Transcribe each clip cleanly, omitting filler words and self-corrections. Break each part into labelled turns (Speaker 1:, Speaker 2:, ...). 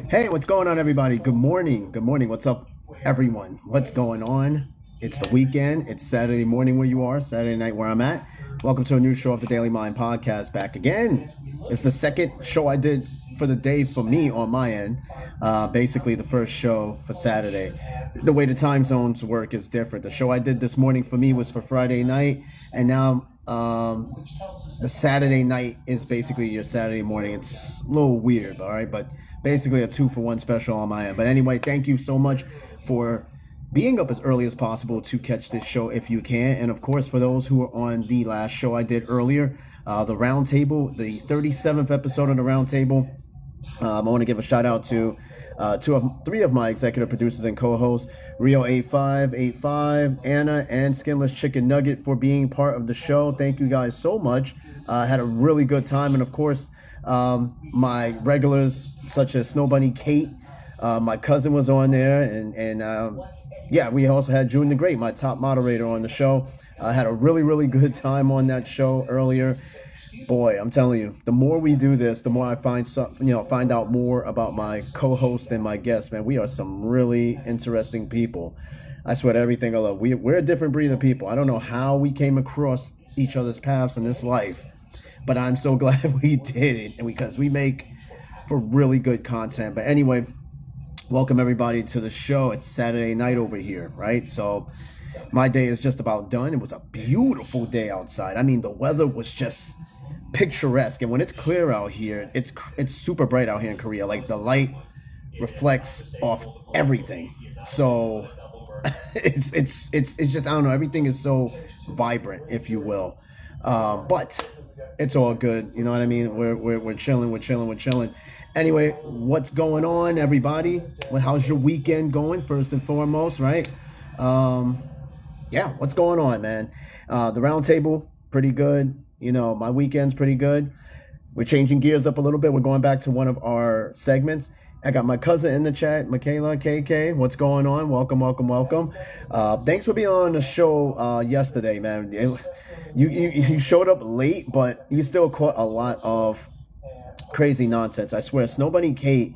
Speaker 1: Hey, what's going on, everybody? Good morning. Good morning. What's up, everyone? What's going on? It's the weekend. It's Saturday morning where you are, Saturday night where I'm at. Welcome to a new show of the Daily Mind podcast. Back again. It's the second show I did for the day for me on my end. Basically, the first show for Saturday. The way the time zones work is different. The show I did this morning for me was for Friday night, and now the Saturday night is basically your Saturday morning. It's a little weird, all right, but basically a 2-for-1 special on my end. But anyway, thank you so much for being up as early as possible to catch this show if you can. And of course, for those who are on the last show I did earlier, the Roundtable, the 37th episode of the Roundtable, I want to give a shout out to three of my executive producers and co-hosts, Rio8585, Anna, and Skinless Chicken Nugget, for being part of the show. Thank you guys so much. Had a really good time. And of course, my regulars such as Snow Bunny Kate, my cousin was on there, and yeah, we also had June the Great, my top moderator, on the show. I had a really good time on that show earlier. Boy, I'm telling you, the more we do this, the more I find out more about my co-host and my guests. Man, we are some really interesting people. I swear to everything I love. We're a different breed of people. I don't know how we came across each other's paths in this life, but I'm so glad we did it, because we make for really good content. But anyway, welcome everybody to the show. It's Saturday night over here, right? So my day is just about done. It was a beautiful day outside. I mean, the weather was just picturesque, and when it's clear out here, it's super bright out here in Korea. Like, the light reflects off everything. So it's just, I don't know, everything is so vibrant, if you will. But it's all good. You know what I mean? We're chilling. Anyway, what's going on, everybody? Well, how's your weekend going, first and foremost, right? Yeah, what's going on, man? The Roundtable, pretty good. You know, my weekend's pretty good. We're changing gears up a little bit. We're going back to one of our segments. I got my cousin in the chat, Michaela KK. What's going on? Welcome. Thanks for being on the show yesterday, man. You showed up late, but you still caught a lot of crazy nonsense. I swear, Snow Bunny Kate,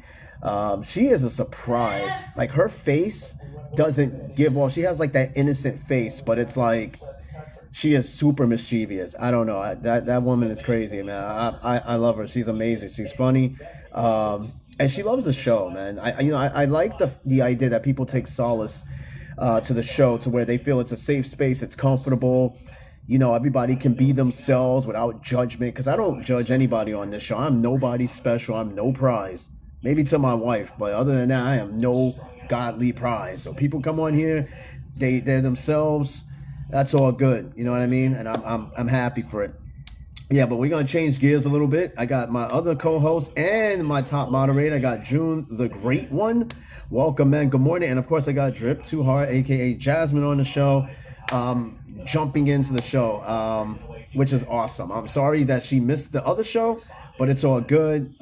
Speaker 1: she is a surprise. Like, her face doesn't give off. She has like that innocent face, but it's like she is super mischievous. I don't know. That woman is crazy, man. I love her. She's amazing. She's funny. And she loves the show, man. I like the idea that people take solace to the show, to where they feel it's a safe space, it's comfortable. You know, everybody can be themselves without judgment, because I don't judge anybody on this show. I'm nobody special. I'm no prize. Maybe to my wife, but other than that, I am no godly prize. So people come on here, they're themselves. That's all good. You know what I mean? And I'm happy for it. Yeah, but we're gonna change gears a little bit. I got my other co-host and my top moderator. I got June the Great One. Welcome, man. Good morning. And of course, I got Drip Too Hard, aka Jasmine, on the show. Jumping into the show, which is awesome. I'm sorry that she missed the other show, but it's all good.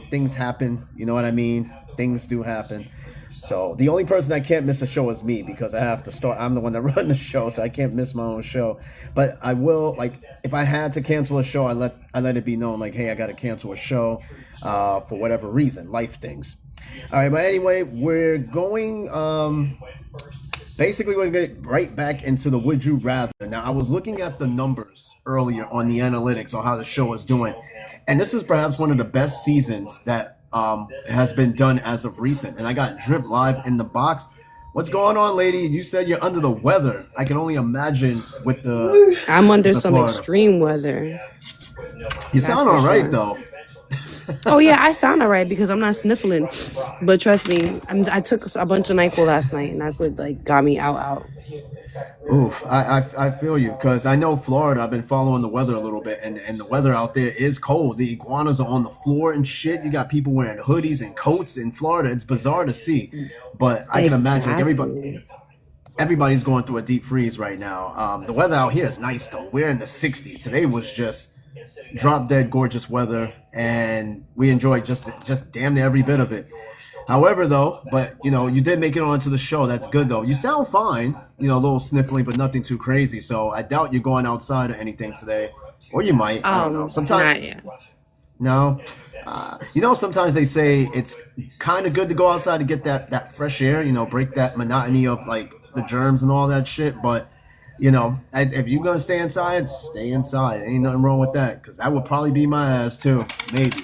Speaker 1: Things happen. You know what I mean? Things do happen. So the only person that can't miss a show is me, because I have to start. I'm the one that run the show, so I can't miss my own show. But I will, like, if I had to cancel a show, I let it be known, like, hey, I got to cancel a show for whatever reason, life things. All right, but anyway, we're going. Basically, we're going to get right back into the Would You Rather. Now, I was looking at the numbers earlier on the analytics on how the show is doing, and this is perhaps one of the best seasons that has been done as of recent. And I got Drip live in the box. What's going on, lady? You said you're under the weather. I can only imagine with the.
Speaker 2: I'm under some
Speaker 1: Florida.
Speaker 2: extreme weather.
Speaker 1: You sound all right, though.
Speaker 2: Oh yeah, I sound all right because I'm not sniffling. But trust me, I took a bunch of NyQuil last night, and that's what like got me out.
Speaker 1: Oof, I feel you, because I know Florida. I've been following the weather a little bit, and the weather out there is cold. The iguanas are on the floor and shit. You got people wearing hoodies and coats in Florida. It's bizarre to see, but I can imagine everybody's going through a deep freeze right now. The weather out here is nice though. We're in the 60s. Today was just drop dead gorgeous weather, and we enjoyed just damn near every bit of it. However, though, but you did make it onto the show. That's good though. You sound fine, a little sniffling, but nothing too crazy. So I doubt you're going outside or anything today, or you might. I don't know. Sometimes.
Speaker 2: Not yet.
Speaker 1: No. Sometimes they say it's kind of good to go outside to get that fresh air. Break that monotony of like the germs and all that shit. But if you're gonna stay inside, stay inside. Ain't nothing wrong with that. Because that would probably be my ass too, maybe,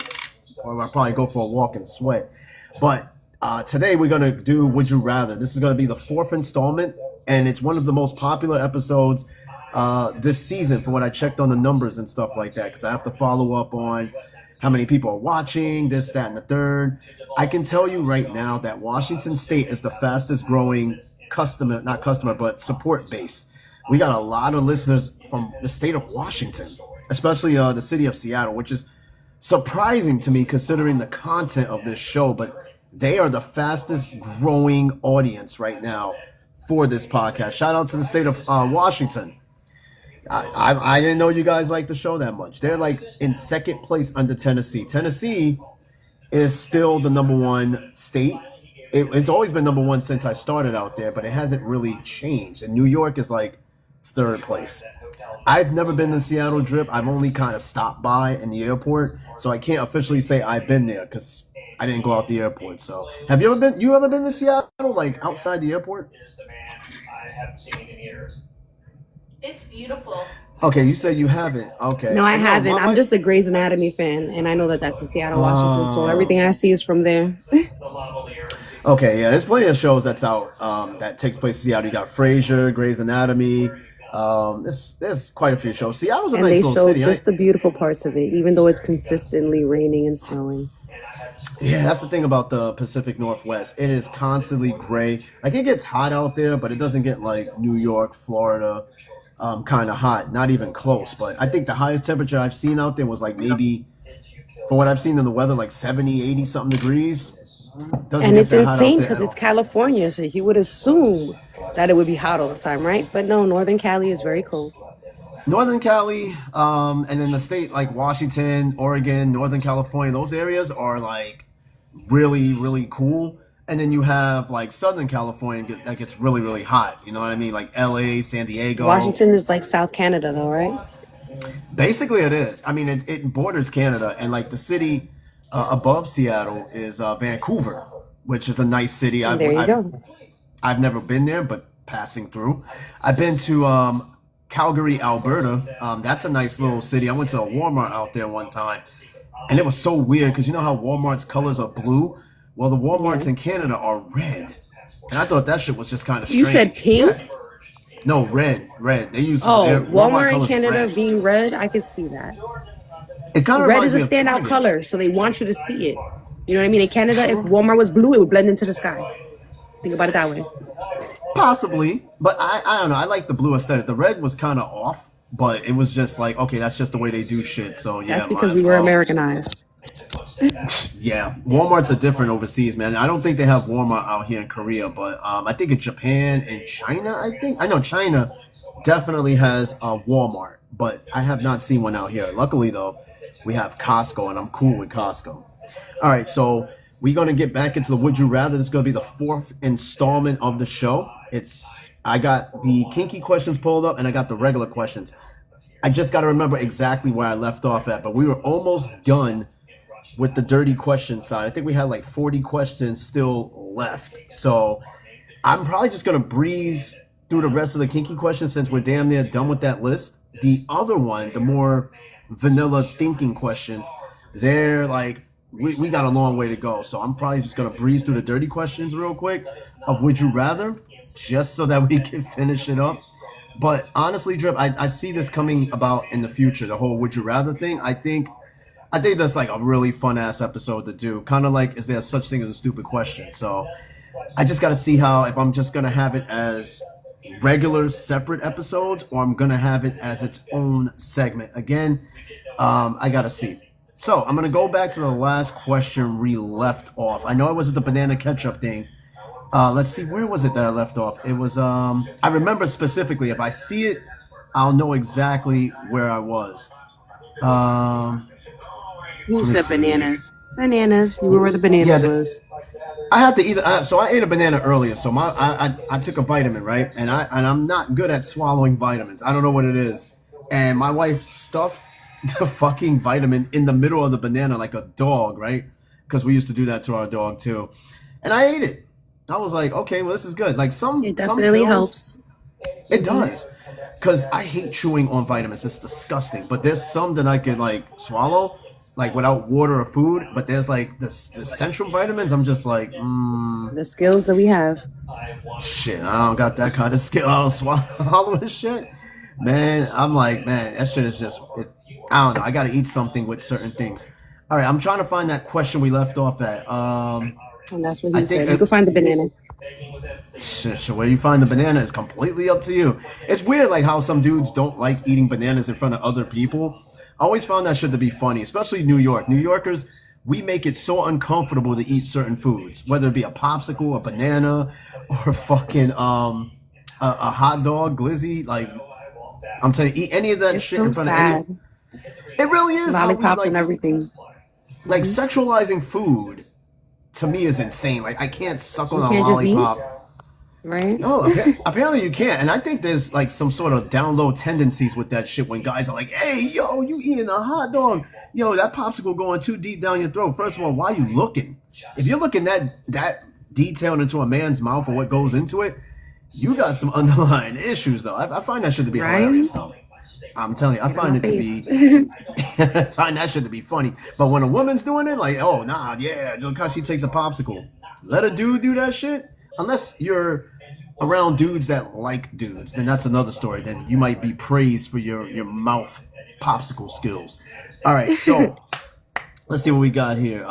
Speaker 1: or I'll probably go for a walk and sweat. But today we're gonna do Would You Rather. This is gonna be the fourth installment, and it's one of the most popular episodes this season, from what I checked on the numbers and stuff like that, because I have to follow up on how many people are watching, this, that, and the third. I can tell you right now that Washington State is the fastest growing but support base. We got a lot of listeners from the state of Washington, especially the city of Seattle, which is surprising to me considering the content of this show, but they are the fastest growing audience right now for this podcast. Shout out to the state of Washington. I didn't know you guys like the show that much. They're like in second place under Tennessee. Tennessee is still the number one state. It's always been number one since I started out there, but it hasn't really changed. And New York is like third place. I've never been to Seattle Drip. I've only kind of stopped by in the airport, so I can't officially say I've been there because I didn't go out the airport. So have you ever been? You ever been to Seattle, like outside the airport?
Speaker 3: I haven't seen it in years.
Speaker 4: It's beautiful.
Speaker 1: Okay, you said you haven't. Okay.
Speaker 2: No, I haven't. I'm just a Grey's Anatomy fan, and I know that that's in Seattle, Washington. So everything I see is from there.
Speaker 1: Okay, yeah, there's plenty of shows that's out that takes place in Seattle. You got Frasier, Grey's Anatomy. There's quite a few shows. Seattle's a
Speaker 2: And
Speaker 1: nice
Speaker 2: they
Speaker 1: little
Speaker 2: show
Speaker 1: city.
Speaker 2: just the beautiful parts of it, even though it's consistently raining and snowing.
Speaker 1: Yeah, that's the thing about the Pacific Northwest. It is constantly gray. Like, it gets hot out there, but it doesn't get like New York, Florida, kind of hot. Not even close. But I think the highest temperature I've seen out there was like maybe, from what I've seen in the weather, like 70, 80 something degrees. Doesn't
Speaker 2: And
Speaker 1: get
Speaker 2: it's
Speaker 1: that hot out
Speaker 2: insane
Speaker 1: there
Speaker 2: because
Speaker 1: at
Speaker 2: it's
Speaker 1: all.
Speaker 2: California, so you would assume that it would be hot all the time, right? But no, Northern Cali is very cold.
Speaker 1: Northern Cali, and then the state like Washington, Oregon, Northern California, those areas are like really, really cool. And then you have like Southern California that gets really, really hot. You know what I mean? Like LA, San Diego.
Speaker 2: Washington is like South Canada, though, right?
Speaker 1: Basically, it is. I mean, it borders Canada, and like the city above Seattle is Vancouver, which is a nice city.
Speaker 2: And there you go.
Speaker 1: I've never been there, but passing through. I've been to Calgary, Alberta. That's a nice little city. I went to a Walmart out there one time, and it was so weird because you know how Walmart's colors are blue? Well, the Walmarts
Speaker 2: Yeah.
Speaker 1: in Canada are red, and I thought that shit was just kind of
Speaker 2: You
Speaker 1: strange.
Speaker 2: said pink?
Speaker 1: No, red. They use
Speaker 2: Oh,
Speaker 1: Walmart
Speaker 2: Walmart in
Speaker 1: colors are
Speaker 2: Canada
Speaker 1: red.
Speaker 2: being red, I could see that.
Speaker 1: It kind of
Speaker 2: Red
Speaker 1: reminds
Speaker 2: is a
Speaker 1: me of
Speaker 2: standout
Speaker 1: Target.
Speaker 2: color, so they want you to see it. You know what I mean? In Canada, if Walmart was blue, it would blend into the sky. Think about it that way.
Speaker 1: Possibly, but I don't know. I like the blue aesthetic. The red was kind of off, but it was just like, okay, that's just the way they do shit. So yeah,
Speaker 2: That's because
Speaker 1: might
Speaker 2: we
Speaker 1: as
Speaker 2: were
Speaker 1: well.
Speaker 2: Americanized.
Speaker 1: Yeah, Walmarts are different overseas, man. I don't think they have Walmart out here in Korea, but I think in Japan and China, I know China definitely has a Walmart, but I have not seen one out here. Luckily, though, we have Costco, and I'm cool with Costco. All right, so we're gonna get back into the Would You Rather. This is gonna be the fourth installment of the show. I got the kinky questions pulled up, and I got the regular questions. I just got to remember exactly where I left off at, but we were almost done with the dirty question side. I think we had like 40 questions still left. So I'm probably just going to breeze through the rest of the kinky questions since we're damn near done with that list. The other one, the more vanilla thinking questions, they're like, we got a long way to go. So I'm probably just going to breeze through the dirty questions real quick of Would You Rather, just so that we can finish it up. But honestly, Drip, I see this coming about in the future, the whole Would You Rather thing. I think that's like a really fun ass episode to do. Kind of like, is there such thing as a stupid question? So I just got to see if I'm just going to have it as regular separate episodes or I'm going to have it as its own segment. Again, I got to see. So I'm going to go back to the last question we left off. I know it was the banana ketchup thing. Let's see, where was it that I left off? It was, I remember specifically. If I see it, I'll know exactly where I was.
Speaker 2: He
Speaker 1: Let me
Speaker 2: said
Speaker 1: see.
Speaker 2: bananas. Bananas. You were where the bananas
Speaker 1: Yeah,
Speaker 2: was.
Speaker 1: I had to either. So I ate a banana earlier. So I took a vitamin, right? And I'm not good at swallowing vitamins. I don't know what it is. And my wife stuffed the fucking vitamin in the middle of the banana like a dog, right? Because we used to do that to our dog too. And I ate it. I was like, okay, well, this is good. Like
Speaker 2: It
Speaker 1: some
Speaker 2: definitely
Speaker 1: pills,
Speaker 2: helps.
Speaker 1: it does. Because I hate chewing on vitamins. It's disgusting. But there's some that I could like swallow, like without water or food. But there's like the central vitamins. I'm just like,
Speaker 2: The skills that we have.
Speaker 1: shit, I don't got that kind of skill. I don't swallow this shit. Man, I'm like, man, that shit is just, I don't know. I got to eat something with certain things. All right, I'm trying to find that question we left off at.
Speaker 2: And that's what
Speaker 1: I
Speaker 2: he
Speaker 1: think
Speaker 2: said. You can find the banana.
Speaker 1: shit, where you find the banana is completely up to you. It's weird, like how some dudes don't like eating bananas in front of other people. I always found that shit to be funny, especially New York. New Yorkers, we make it so uncomfortable to eat certain foods, whether it be a popsicle, a banana, or fucking a hot dog, glizzy. Like I'm telling you, eat any of that
Speaker 2: It's
Speaker 1: shit
Speaker 2: so
Speaker 1: in front of
Speaker 2: sad.
Speaker 1: any. It really is how we
Speaker 2: Lollipops and everything.
Speaker 1: like sexualizing food. To me is insane. Like I can't suck on
Speaker 2: You
Speaker 1: a
Speaker 2: can't just eat,
Speaker 1: lollipop.
Speaker 2: right?
Speaker 1: No, apparently you can't. And I think there's like some sort of down low tendencies with that shit when guys are like, hey, yo, you eating a hot dog. Yo, that popsicle going too deep down your throat. First of all, why are you looking? If you're looking that detailed into a man's mouth or what goes into it, you got some underlying issues though. I find that shit to be
Speaker 2: Right?
Speaker 1: hilarious though. I'm telling you, I
Speaker 2: Get out
Speaker 1: find
Speaker 2: my
Speaker 1: it to
Speaker 2: face.
Speaker 1: be I find that shit to be funny. But when a woman's doing it, like, oh nah, yeah, look how she take the popsicle. Let a dude do that shit. Unless you're around dudes that like dudes, then that's another story. Then you might be praised for your mouth popsicle skills. All right, so let's see what we got here.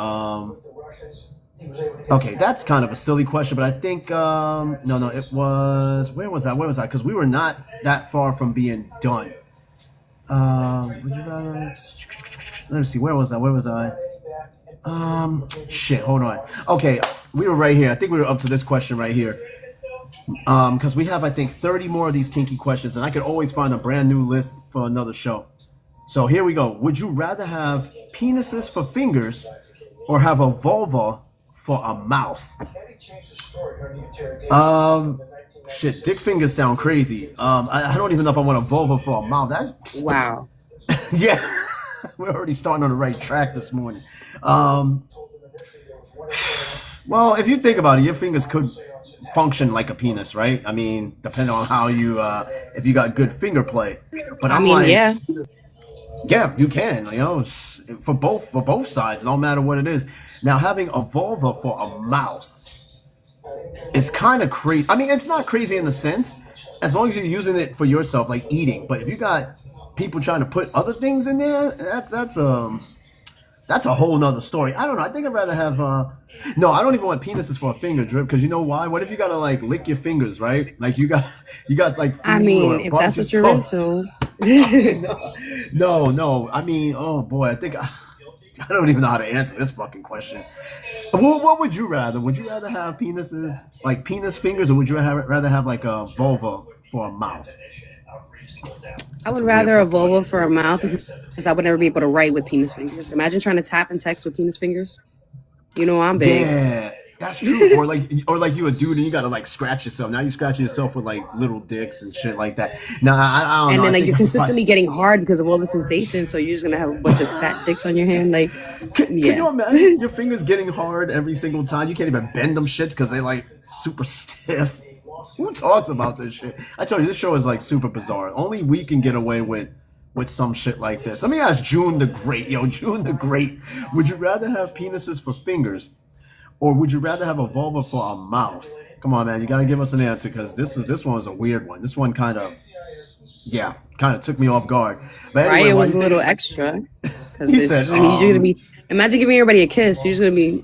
Speaker 1: Okay, that's kind of a silly question, but I think no, it was where was I? Because we were not that far from being done. Would you rather? Let me see. Where was I? Shit. Hold on. Okay, we were right here. I think we were up to this question right here. Because we have, I think, 30 more of these kinky questions, and I could always find a brand new list for another show. So here we go. Would you rather have penises for fingers or have a vulva for a mouth? Shit, dick fingers sound crazy. I don't even know if I want a vulva for a mouth. That's
Speaker 2: Wow.
Speaker 1: yeah. We're already starting on the right track this morning. Well, if you think about it, your fingers could function like a penis, right? I mean, depending on how you, if you got good finger play. But
Speaker 2: I
Speaker 1: I'm
Speaker 2: mean,
Speaker 1: like,
Speaker 2: yeah.
Speaker 1: yeah, you can. You know, it's for both sides. No matter what it is. Now, having a vulva for a mouth is kind of crazy. I mean, it's not crazy in the sense, as long as you're using it for yourself, like eating. But if you got people trying to put other things in there, that's a whole nother story. I don't know. I think I'd rather have. No, I don't even want penises for a finger drip because you know why? What if you gotta like lick your fingers, right? Like you got like food
Speaker 2: I
Speaker 1: or
Speaker 2: mean, if that's what you're
Speaker 1: yourself.
Speaker 2: into.
Speaker 1: No. I mean, oh boy, I think I don't even know how to answer this fucking question. What would you rather? Would you rather have penises, like penis fingers, or would you rather have like a vulva for a mouth?
Speaker 2: I would rather a vulva for a mouth because I would never be able to write with penis fingers. Imagine trying to tap and text with penis fingers. You know I'm big.
Speaker 1: Yeah, that's true. Or like you a dude and you gotta like scratch yourself. Now you scratching yourself with like little dicks and shit like that. Nah, I don't
Speaker 2: And
Speaker 1: know.
Speaker 2: then
Speaker 1: I
Speaker 2: like
Speaker 1: think
Speaker 2: you're
Speaker 1: I'm
Speaker 2: consistently getting hard because of all the sensation, so you're just gonna have a bunch of fat dicks on your hand. Like,
Speaker 1: Can you
Speaker 2: yeah.
Speaker 1: imagine your fingers getting hard every single time? You can't even bend them shits because they like super stiff. Who talks about this shit? I tell you, this show is like super bizarre. Only we can get away with some shit like this. Let me ask June the Great. Yo, June the Great. Would you rather have penises for fingers or would you rather have a vulva for a mouth? Come on, man. You got to give us an answer because this one was a weird one. This one kind of took me off guard. But
Speaker 2: Right?
Speaker 1: anyway,
Speaker 2: It
Speaker 1: why
Speaker 2: was
Speaker 1: you
Speaker 2: a little
Speaker 1: think?
Speaker 2: extra because
Speaker 1: He said,
Speaker 2: you're gonna be. Imagine giving everybody a kiss. You're just gonna be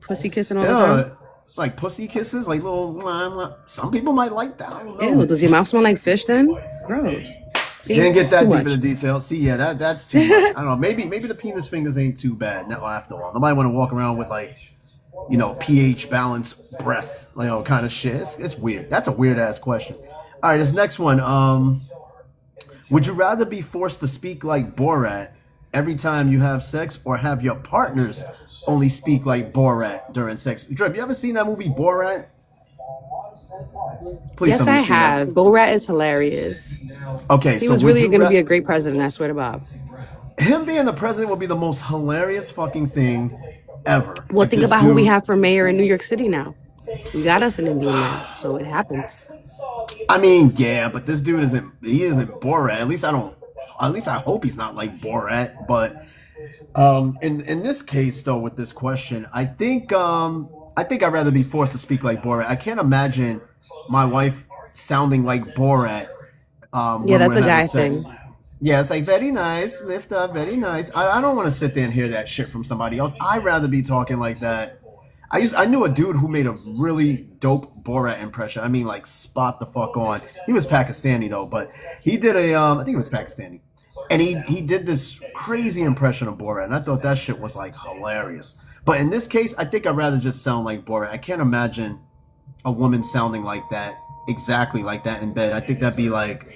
Speaker 2: pussy kissing all the time.
Speaker 1: yeah, like pussy kisses, like little. Some people might like that. I don't know.
Speaker 2: Ew, does your mouth smell like fish then? Gross. See,
Speaker 1: Didn't get
Speaker 2: it's
Speaker 1: that
Speaker 2: too
Speaker 1: deep
Speaker 2: much.
Speaker 1: into detail. See, yeah, that's too much. I don't know. Maybe the penis fingers ain't too bad. Now after all, nobody want to walk around with like, pH balanced breath, kind of shit. It's weird. That's a weird ass question. All right, this next one. Would you rather be forced to speak like Borat every time you have sex, or have your partners only speak like Borat during sex? Drip, you ever seen that movie Borat? Please
Speaker 2: Yes,
Speaker 1: tell me
Speaker 2: I
Speaker 1: you've seen that.
Speaker 2: have. Borat is hilarious.
Speaker 1: Okay,
Speaker 2: He
Speaker 1: so
Speaker 2: was
Speaker 1: would
Speaker 2: really
Speaker 1: you
Speaker 2: going to be a great president, I swear to Bob.
Speaker 1: him being the president would be the most hilarious fucking thing ever.
Speaker 2: Well,
Speaker 1: If
Speaker 2: think
Speaker 1: this
Speaker 2: about who we
Speaker 1: dude-
Speaker 2: have for mayor in New York City now. We got us an Indian man, so it happens.
Speaker 1: I mean, yeah, but this dude isn't Borat. At least I hope he's not like Borat. But in this case though, with this question, I think I'd rather be forced to speak like Borat. I can't imagine my wife sounding like Borat.
Speaker 2: Yeah, that's a guy thing.
Speaker 1: Yeah, it's like very nice, lift up, very nice. I don't want to sit there and hear that shit from somebody else. I'd rather be talking like that. I knew a dude who made a really dope Borat impression. I mean, like spot the fuck on. He was Pakistani though, but he did I think he was Pakistani, and he did this crazy impression of Borat, and I thought that shit was like hilarious. But in this case, I think I'd rather just sound like Borat. I can't imagine a woman sounding like that, exactly like that in bed. I think that'd be like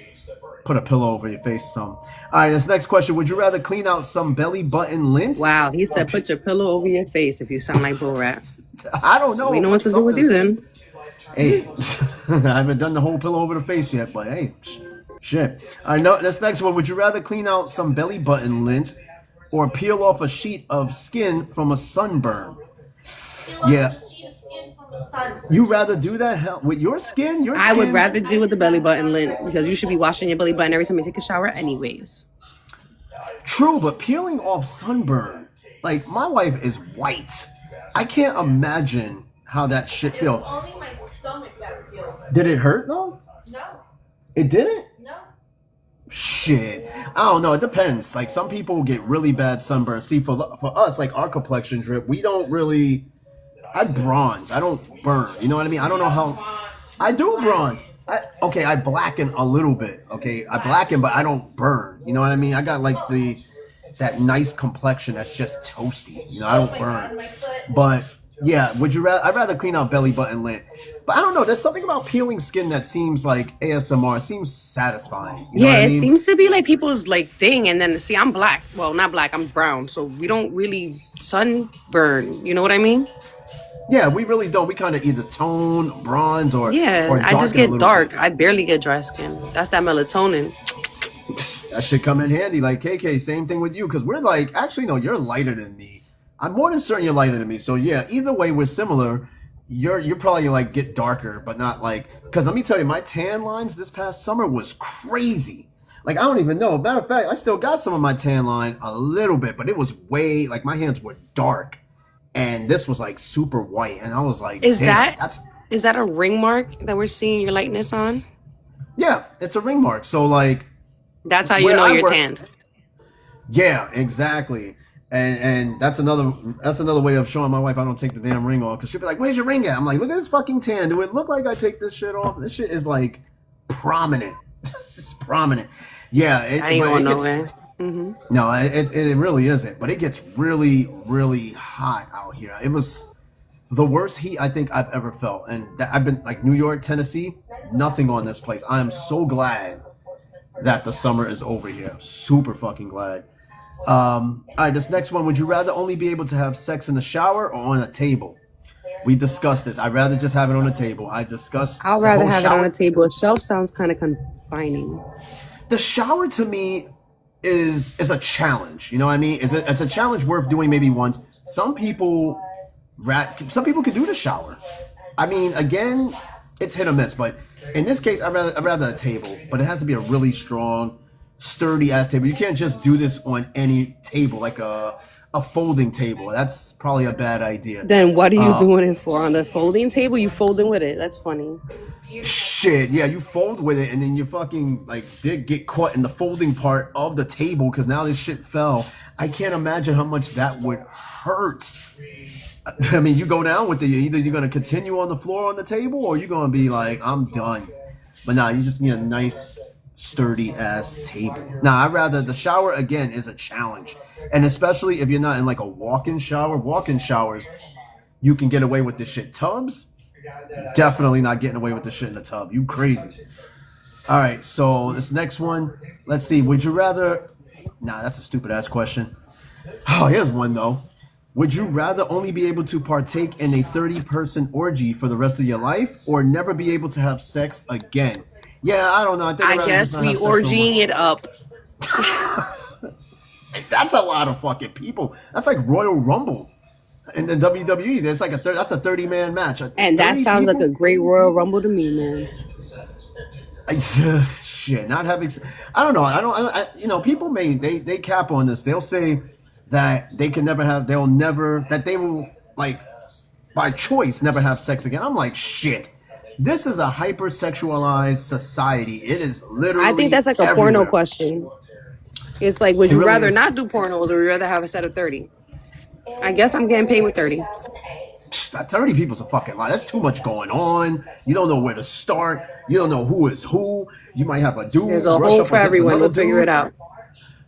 Speaker 1: put a pillow over your face. Some. All right, this next question: would you rather clean out some belly button lint?
Speaker 2: Wow, he said put your pillow over your face if you sound like Borat.
Speaker 1: I don't know.
Speaker 2: We know what to do with you then.
Speaker 1: Hey, I haven't done the whole pillow over the face yet, but hey, shit. I know this next one. Would you rather clean out some belly button lint or peel off a sheet of skin from a sunburn? Yeah. You rather do that with your skin? Your
Speaker 2: I
Speaker 1: skin?
Speaker 2: would rather do with the belly button lint because you should be washing your belly button every time you take a shower anyways.
Speaker 1: True, but peeling off sunburn. Like, my wife is white. I can't imagine how that shit
Speaker 4: It was
Speaker 1: feels.
Speaker 4: only my stomach that peeled.
Speaker 1: Did it hurt though?
Speaker 4: No,
Speaker 1: It didn't?
Speaker 4: no.
Speaker 1: Shit, I don't know. It depends. Like some people get really bad sunburn. See, for us, like our complexion drip, we don't really. I bronze. I don't burn. You know what I mean? I don't know how. I do bronze. I blacken a little bit. Okay, I blacken, but I don't burn. You know what I mean? I got like that nice complexion that's just toasty. You know, I don't burn. But yeah, would you rather? I'd rather clean out belly button lint. But I don't know. There's something about peeling skin that seems like ASMR. It seems satisfying. You know
Speaker 2: Yeah,
Speaker 1: what I
Speaker 2: it
Speaker 1: mean?
Speaker 2: seems to be like people's like thing. And then see, I'm black. Well, not black. I'm brown. So we don't really sunburn. You know what I mean?
Speaker 1: Yeah, we really don't. We kind of either tone, bronze, or
Speaker 2: Yeah,
Speaker 1: or
Speaker 2: I just
Speaker 1: darken a
Speaker 2: get
Speaker 1: little
Speaker 2: dark.
Speaker 1: bit.
Speaker 2: I barely get dry skin. That's that melatonin.
Speaker 1: That should come in handy. Like KK, same thing with you, because we're like, actually, no, you're lighter than me. I'm more than certain you're lighter than me. So yeah, either way, we're similar. You're probably like get darker, but not like. Because let me tell you, my tan lines this past summer was crazy. Like I don't even know. Matter of fact, I still got some of my tan line a little bit, but it was way like my hands were dark, and this was like super white, and I was like,
Speaker 2: Is
Speaker 1: damn,
Speaker 2: is that a ring mark that we're seeing your lightness on?
Speaker 1: yeah, it's a ring mark. So like.
Speaker 2: That's how you
Speaker 1: Where
Speaker 2: know
Speaker 1: I
Speaker 2: you're
Speaker 1: work-
Speaker 2: tanned.
Speaker 1: Yeah, exactly. And that's another way of showing my wife I don't take the damn ring off, because she'll be like, "Where's your ring at?" I'm like, "Look at this fucking tan. Do it look like I take this shit off? This shit is like prominent. It's prominent." Yeah,
Speaker 2: I ain't
Speaker 1: but
Speaker 2: going
Speaker 1: gets-
Speaker 2: nowhere.
Speaker 1: No, it really isn't. But it gets really, really hot out here. It was the worst heat I think I've ever felt. And I've been like New York, Tennessee, nothing on this place. I am so glad that the summer is over here. Super fucking glad. All right, this next one. Would you rather only be able to have sex in the shower or on a table? We discussed this. I'd rather just have it on a table. I discussed.
Speaker 2: I'll
Speaker 1: the
Speaker 2: rather
Speaker 1: whole
Speaker 2: have
Speaker 1: shower.
Speaker 2: it on a table. A shelf sounds kind of confining.
Speaker 1: The shower to me is a challenge. You know what I mean? It's a challenge worth doing maybe once. Some people can do the shower. I mean, again, it's hit or miss. But in this case, I'd rather a table. But it has to be a really strong, sturdy ass table. You can't just do this on any table, like a folding table. That's probably a bad idea.
Speaker 2: Then what are you doing it for? On the folding table? You folding with it. That's funny.
Speaker 1: Shit, yeah, you fold with it, and then you fucking like did get caught in the folding part of the table because now this shit fell. I can't imagine how much that would hurt. I mean, you go down with it. Either you're gonna continue on the floor on the table, or you're gonna be like, I'm done. But nah, you just need a nice, sturdy ass table. Nah, I'd rather the shower again is a challenge, and especially if you're not in like a walk-in shower. Walk-in showers, you can get away with this shit. Tubs. Definitely not getting away with the shit in the tub. You crazy. All right, so this next one, let's see. Would you rather... Nah, that's a stupid ass question. Oh, here's one though. Would you rather only be able to partake in a 30-person orgy for the rest of your life, or never be able to have sex again? Yeah, I don't know. I think I'd
Speaker 2: I
Speaker 1: rather
Speaker 2: guess
Speaker 1: just not
Speaker 2: we
Speaker 1: have sex no more.
Speaker 2: orgying it up.
Speaker 1: That's a lot of fucking people. That's like Royal Rumble in the WWE. There's like that's a 30-man match.
Speaker 2: And that
Speaker 1: 30
Speaker 2: sounds like
Speaker 1: people?
Speaker 2: a great Royal Rumble to me, man.
Speaker 1: Shit, not having. I don't know. You know, people they cap on this. They'll say that they can never have. They'll never that they will like by choice never have sex again. I'm like shit. This is a hypersexualized society. It is literally.
Speaker 2: I think that's like a
Speaker 1: everywhere.
Speaker 2: porno question. It's like, would
Speaker 1: It
Speaker 2: you
Speaker 1: really
Speaker 2: rather
Speaker 1: is.
Speaker 2: not do pornos or would you rather have a set of 30? I guess I'm getting paid with 30.
Speaker 1: 30 people's a fucking lie. That's too much going on. You don't know where to start. You don't know who is who. You might have a dude.
Speaker 2: There's a
Speaker 1: brush
Speaker 2: hole
Speaker 1: up
Speaker 2: for
Speaker 1: against
Speaker 2: everyone.
Speaker 1: another
Speaker 2: We'll figure
Speaker 1: dude.
Speaker 2: it out.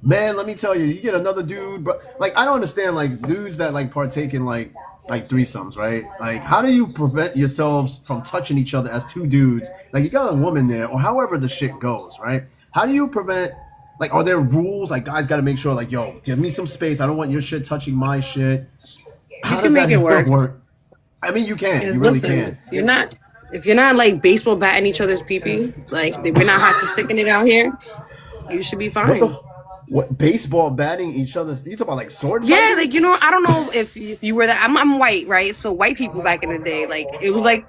Speaker 1: Man, let me tell you, you get another dude, but like I don't understand like dudes that like partake in like threesomes, right? Like how do you prevent yourselves from touching each other as two dudes? Like you got a woman there, or however the shit goes, right? How do you prevent? Like, are there rules? Like guys got to make sure, like, yo, give me some space. I don't want your shit touching my shit. How
Speaker 2: can
Speaker 1: does
Speaker 2: make
Speaker 1: that
Speaker 2: it
Speaker 1: even
Speaker 2: work.
Speaker 1: I mean, you can.
Speaker 2: Because
Speaker 1: You really
Speaker 2: listen,
Speaker 1: can.
Speaker 2: if you're not like baseball batting each other's pee-pee, like if we're not hockey sticking it out here, you should be
Speaker 1: What
Speaker 2: fine.
Speaker 1: what baseball batting each other's? You talking about like sword
Speaker 2: Yeah,
Speaker 1: fighting?
Speaker 2: like I don't know if you were that. I'm white, right? So white people back in the day, like it was like,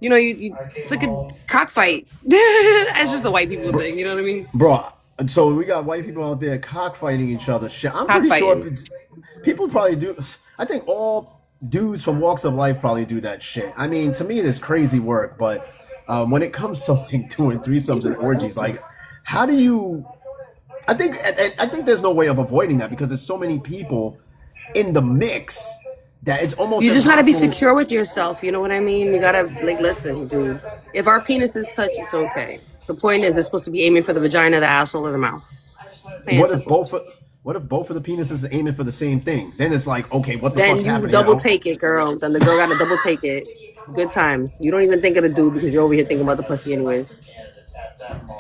Speaker 2: it's like a cockfight. It's just a white people thing. You know what I mean?
Speaker 1: Bro, so we got white people out there cockfighting each other. Shit, I'm pretty sure
Speaker 2: Cockfighting.
Speaker 1: people probably do. I think all dudes from walks of life probably do that shit. I mean, to me, it is crazy work, but when it comes to like doing threesomes and orgies, like, how do you? I think there's no way of avoiding that because there's so many people in the mix that it's almost
Speaker 2: You just gotta be
Speaker 1: impossible.
Speaker 2: secure with yourself. You know what I mean? You gotta like listen, dude. If our penises touch, it's okay. The point is, it's supposed to be aiming for the vagina, the asshole, or the mouth. Plain and
Speaker 1: What if
Speaker 2: simple.
Speaker 1: what if both of the penises are aiming for the same thing? Then it's like, okay, what the
Speaker 2: Then
Speaker 1: fuck's
Speaker 2: you
Speaker 1: happening
Speaker 2: double
Speaker 1: now?
Speaker 2: take it, girl. Then the girl gotta double take it. Good times. You don't even think of the dude because you're over here thinking about the pussy anyways.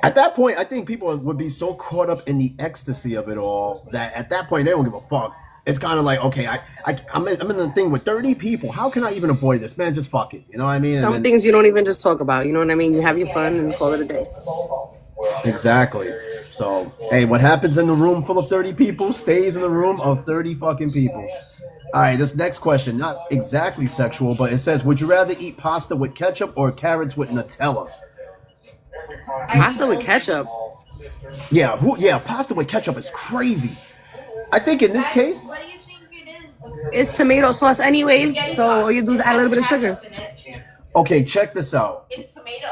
Speaker 1: At that point, I think people would be so caught up in the ecstasy of it all that at that point they don't give a fuck. It's kind of like, okay, I'm in the thing with 30 people. How can I even avoid this, man? Just fuck it. You know what I mean? And
Speaker 2: Some
Speaker 1: then,
Speaker 2: things you don't even just talk about. You know what I mean? You have your fun and call it a day.
Speaker 1: exactly. So, hey, what happens in the room full of 30 people stays in the room of 30 fucking people. All right, this next question, not exactly sexual, but it says, would you rather eat pasta with ketchup or carrots with Nutella?
Speaker 2: Pasta with ketchup.
Speaker 1: Yeah, pasta with ketchup is crazy. I think in this case,
Speaker 4: What do you think it is?
Speaker 2: It's tomato sauce anyways, so you do add a little bit of sugar.
Speaker 1: okay, check this out.
Speaker 4: It's tomato.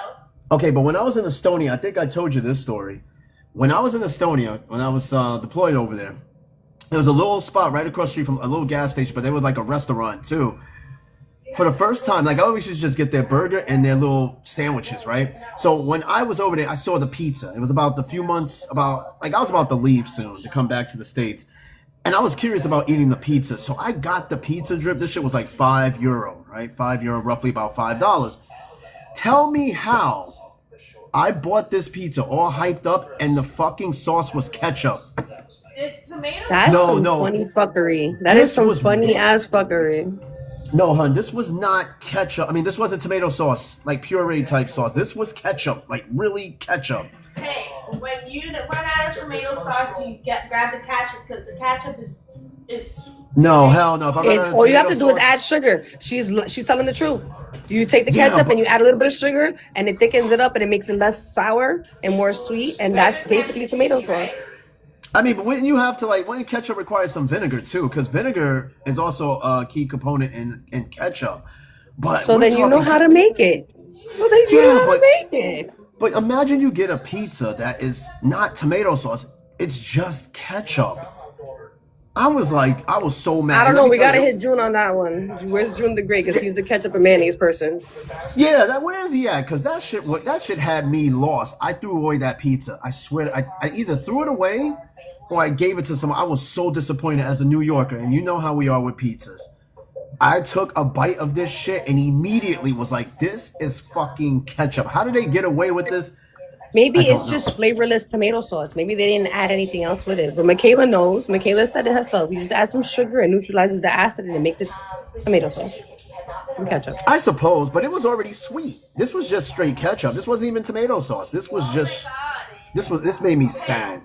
Speaker 1: Okay, but when I was in Estonia, I think I told you this story. When I was in Estonia, when I was deployed over there, there was a little spot right across the street from a little gas station, but they were like a restaurant too. For the first time, like I always used to just get their burger and their little sandwiches, right? So when I was over there, I saw the pizza. It was about the few months, I was about to leave soon to come back to the States. And I was curious about eating the pizza. So I got the pizza drip. This shit was like €5, right? €5, roughly about $5. Tell me how I bought this pizza all hyped up and the fucking sauce was ketchup.
Speaker 4: It's tomato.
Speaker 2: That's
Speaker 1: No,
Speaker 2: some
Speaker 1: no.
Speaker 2: funny fuckery. That
Speaker 1: This
Speaker 2: is some
Speaker 1: was-
Speaker 2: funny ass fuckery.
Speaker 1: No, hun, this was not ketchup. I mean, this wasn't tomato sauce, like puree type sauce. This was ketchup, like really ketchup.
Speaker 4: Hey, when you run out of tomato sauce, you grab the ketchup because the ketchup is.
Speaker 1: No, hell no. If I run out of
Speaker 2: All you have to
Speaker 1: tomato
Speaker 2: do is
Speaker 1: sauce-
Speaker 2: add sugar. She's telling the truth. You take the
Speaker 1: Yeah,
Speaker 2: ketchup
Speaker 1: but-
Speaker 2: and you add a little bit of sugar, and it thickens it up and it makes it less sour and more sweet, and that's basically tomato sauce.
Speaker 1: I mean, but when you have to when ketchup requires some vinegar too, because vinegar is also a key component in ketchup. But
Speaker 2: So
Speaker 1: we're
Speaker 2: then you know
Speaker 1: talking-
Speaker 2: how to make it. So then you
Speaker 1: Yeah,
Speaker 2: know how
Speaker 1: but-
Speaker 2: to make it.
Speaker 1: But imagine you get a pizza that is not tomato sauce; it's just ketchup. I was so mad.
Speaker 2: I don't
Speaker 1: And
Speaker 2: know.
Speaker 1: let me
Speaker 2: We
Speaker 1: tell
Speaker 2: gotta
Speaker 1: you-
Speaker 2: hit June on that one. Where's June the Great? Because he's the ketchup and mayonnaise person.
Speaker 1: Yeah, where is he at? Because that shit had me lost. I threw away that pizza. I swear, I either threw it away or I gave it to someone. I was so disappointed as a New Yorker, and you know how we are with pizzas. I took a bite of this shit and immediately was like, "This is fucking ketchup. How did they get away with this?"
Speaker 2: Maybe
Speaker 1: I don't
Speaker 2: it's
Speaker 1: know.
Speaker 2: just flavorless tomato sauce. Maybe they didn't add anything else with it. But Michaela knows. Michaela said it herself. You just add some sugar and neutralizes the acid and it makes it tomato sauce and ketchup.
Speaker 1: I suppose, but it was already sweet. This was just straight ketchup. This wasn't even tomato sauce. This made me sad.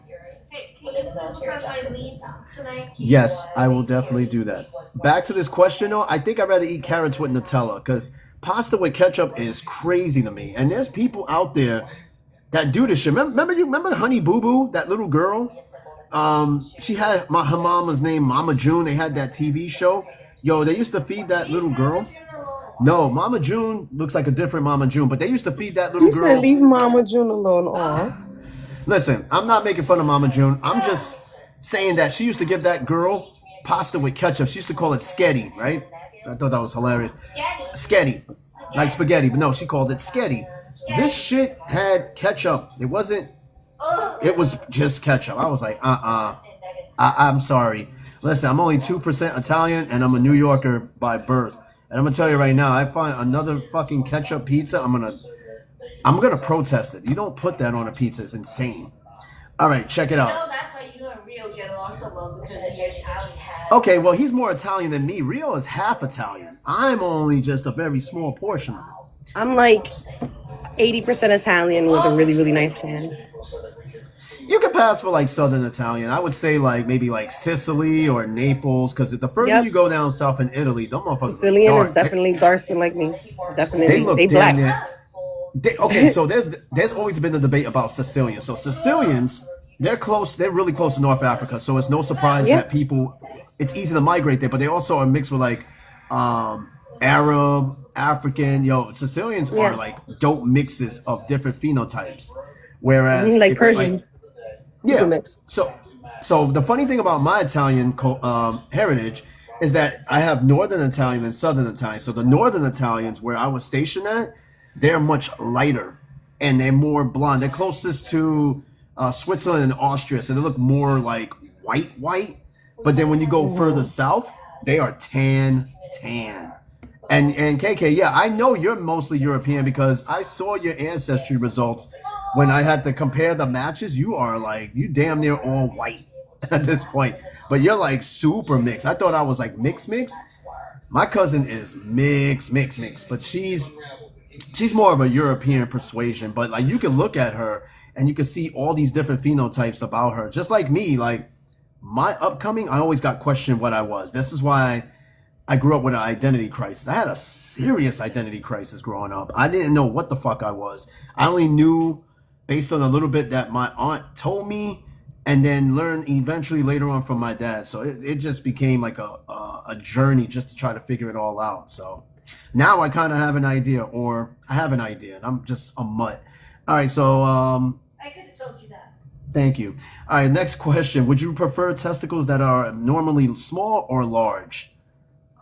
Speaker 4: Hey, can you put this on my leaf? tonight?
Speaker 1: Yes, I will definitely do that. Back to this question though, I think I'd rather eat carrots with Nutella because pasta with ketchup is crazy to me. And there's people out there that do this shit. Remember Honey Boo Boo, that little girl? She had her mama's name Mama June. They had that TV show. Yo, they used to feed that little girl. No, Mama June looks like a different Mama June, but they used to feed that little
Speaker 2: You
Speaker 1: girl.
Speaker 2: said leave Mama June alone. Aw.
Speaker 1: Listen, I'm not making fun of Mama June. I'm just saying that she used to give that girl pasta with ketchup. She used to call it sketty, right? I thought that was hilarious. Sketty. Like spaghetti, but no, she called it sketty. This shit had ketchup. It was just ketchup. I was like, I'm sorry. Listen, I'm only 2% Italian and I'm a New Yorker by birth. And I'm gonna tell you right now, I find another fucking ketchup pizza, I'm gonna protest it. You don't put that on a pizza. It's insane. All right, check it out.
Speaker 4: No, that's why you and Rio get along so well because you're Italian.
Speaker 1: Okay, well, he's more Italian than me. Rio is half Italian. I'm only just a very small portion of it.
Speaker 2: I'm like 80% Italian with a really, really nice tan.
Speaker 1: You could pass for like Southern Italian. I would say like maybe like Sicily or Naples, because the further you go down south in Italy, them motherfuckers
Speaker 2: Sicilian
Speaker 1: are
Speaker 2: is definitely dark skin like me. Definitely.
Speaker 1: They look
Speaker 2: they
Speaker 1: damn
Speaker 2: black.
Speaker 1: near. Okay, so there's always been a debate about Sicilians. So Sicilians, they're really close to North Africa. So it's no surprise that people, it's easy to migrate there, but they also are mixed with like Arab, African. Sicilians are like dope mixes of different phenotypes. Whereas
Speaker 2: like Persians.
Speaker 1: Mix. So the funny thing about my Italian heritage is that I have Northern Italian and Southern Italian. So the Northern Italians, where I was stationed at, they're much lighter and they're more blonde. They're closest to Switzerland and Austria, so they look more like white. But then when you go further south, they are tan. And KK, yeah, I know you're mostly European because I saw your ancestry results. When I had to compare the matches, you damn near all white at this point. But you're like super mixed. I thought I was like mixed. My cousin is mixed. But she's more of a European persuasion. But like you can look at her and you can see all these different phenotypes about her. Just like me, like my upcoming, I always got questioned what I was. This is why I grew up with an identity crisis. I had a serious identity crisis growing up. I didn't know what the fuck I was. I only knew based on a little bit that my aunt told me and then learned eventually later on from my dad. So it just became like a journey just to try to figure it all out. So now I kind of have an idea, or I have an idea, and I'm just a mutt. All right, so
Speaker 4: I could have told you that.
Speaker 1: Thank you. All right, next question. Would you prefer testicles that are normally small or large?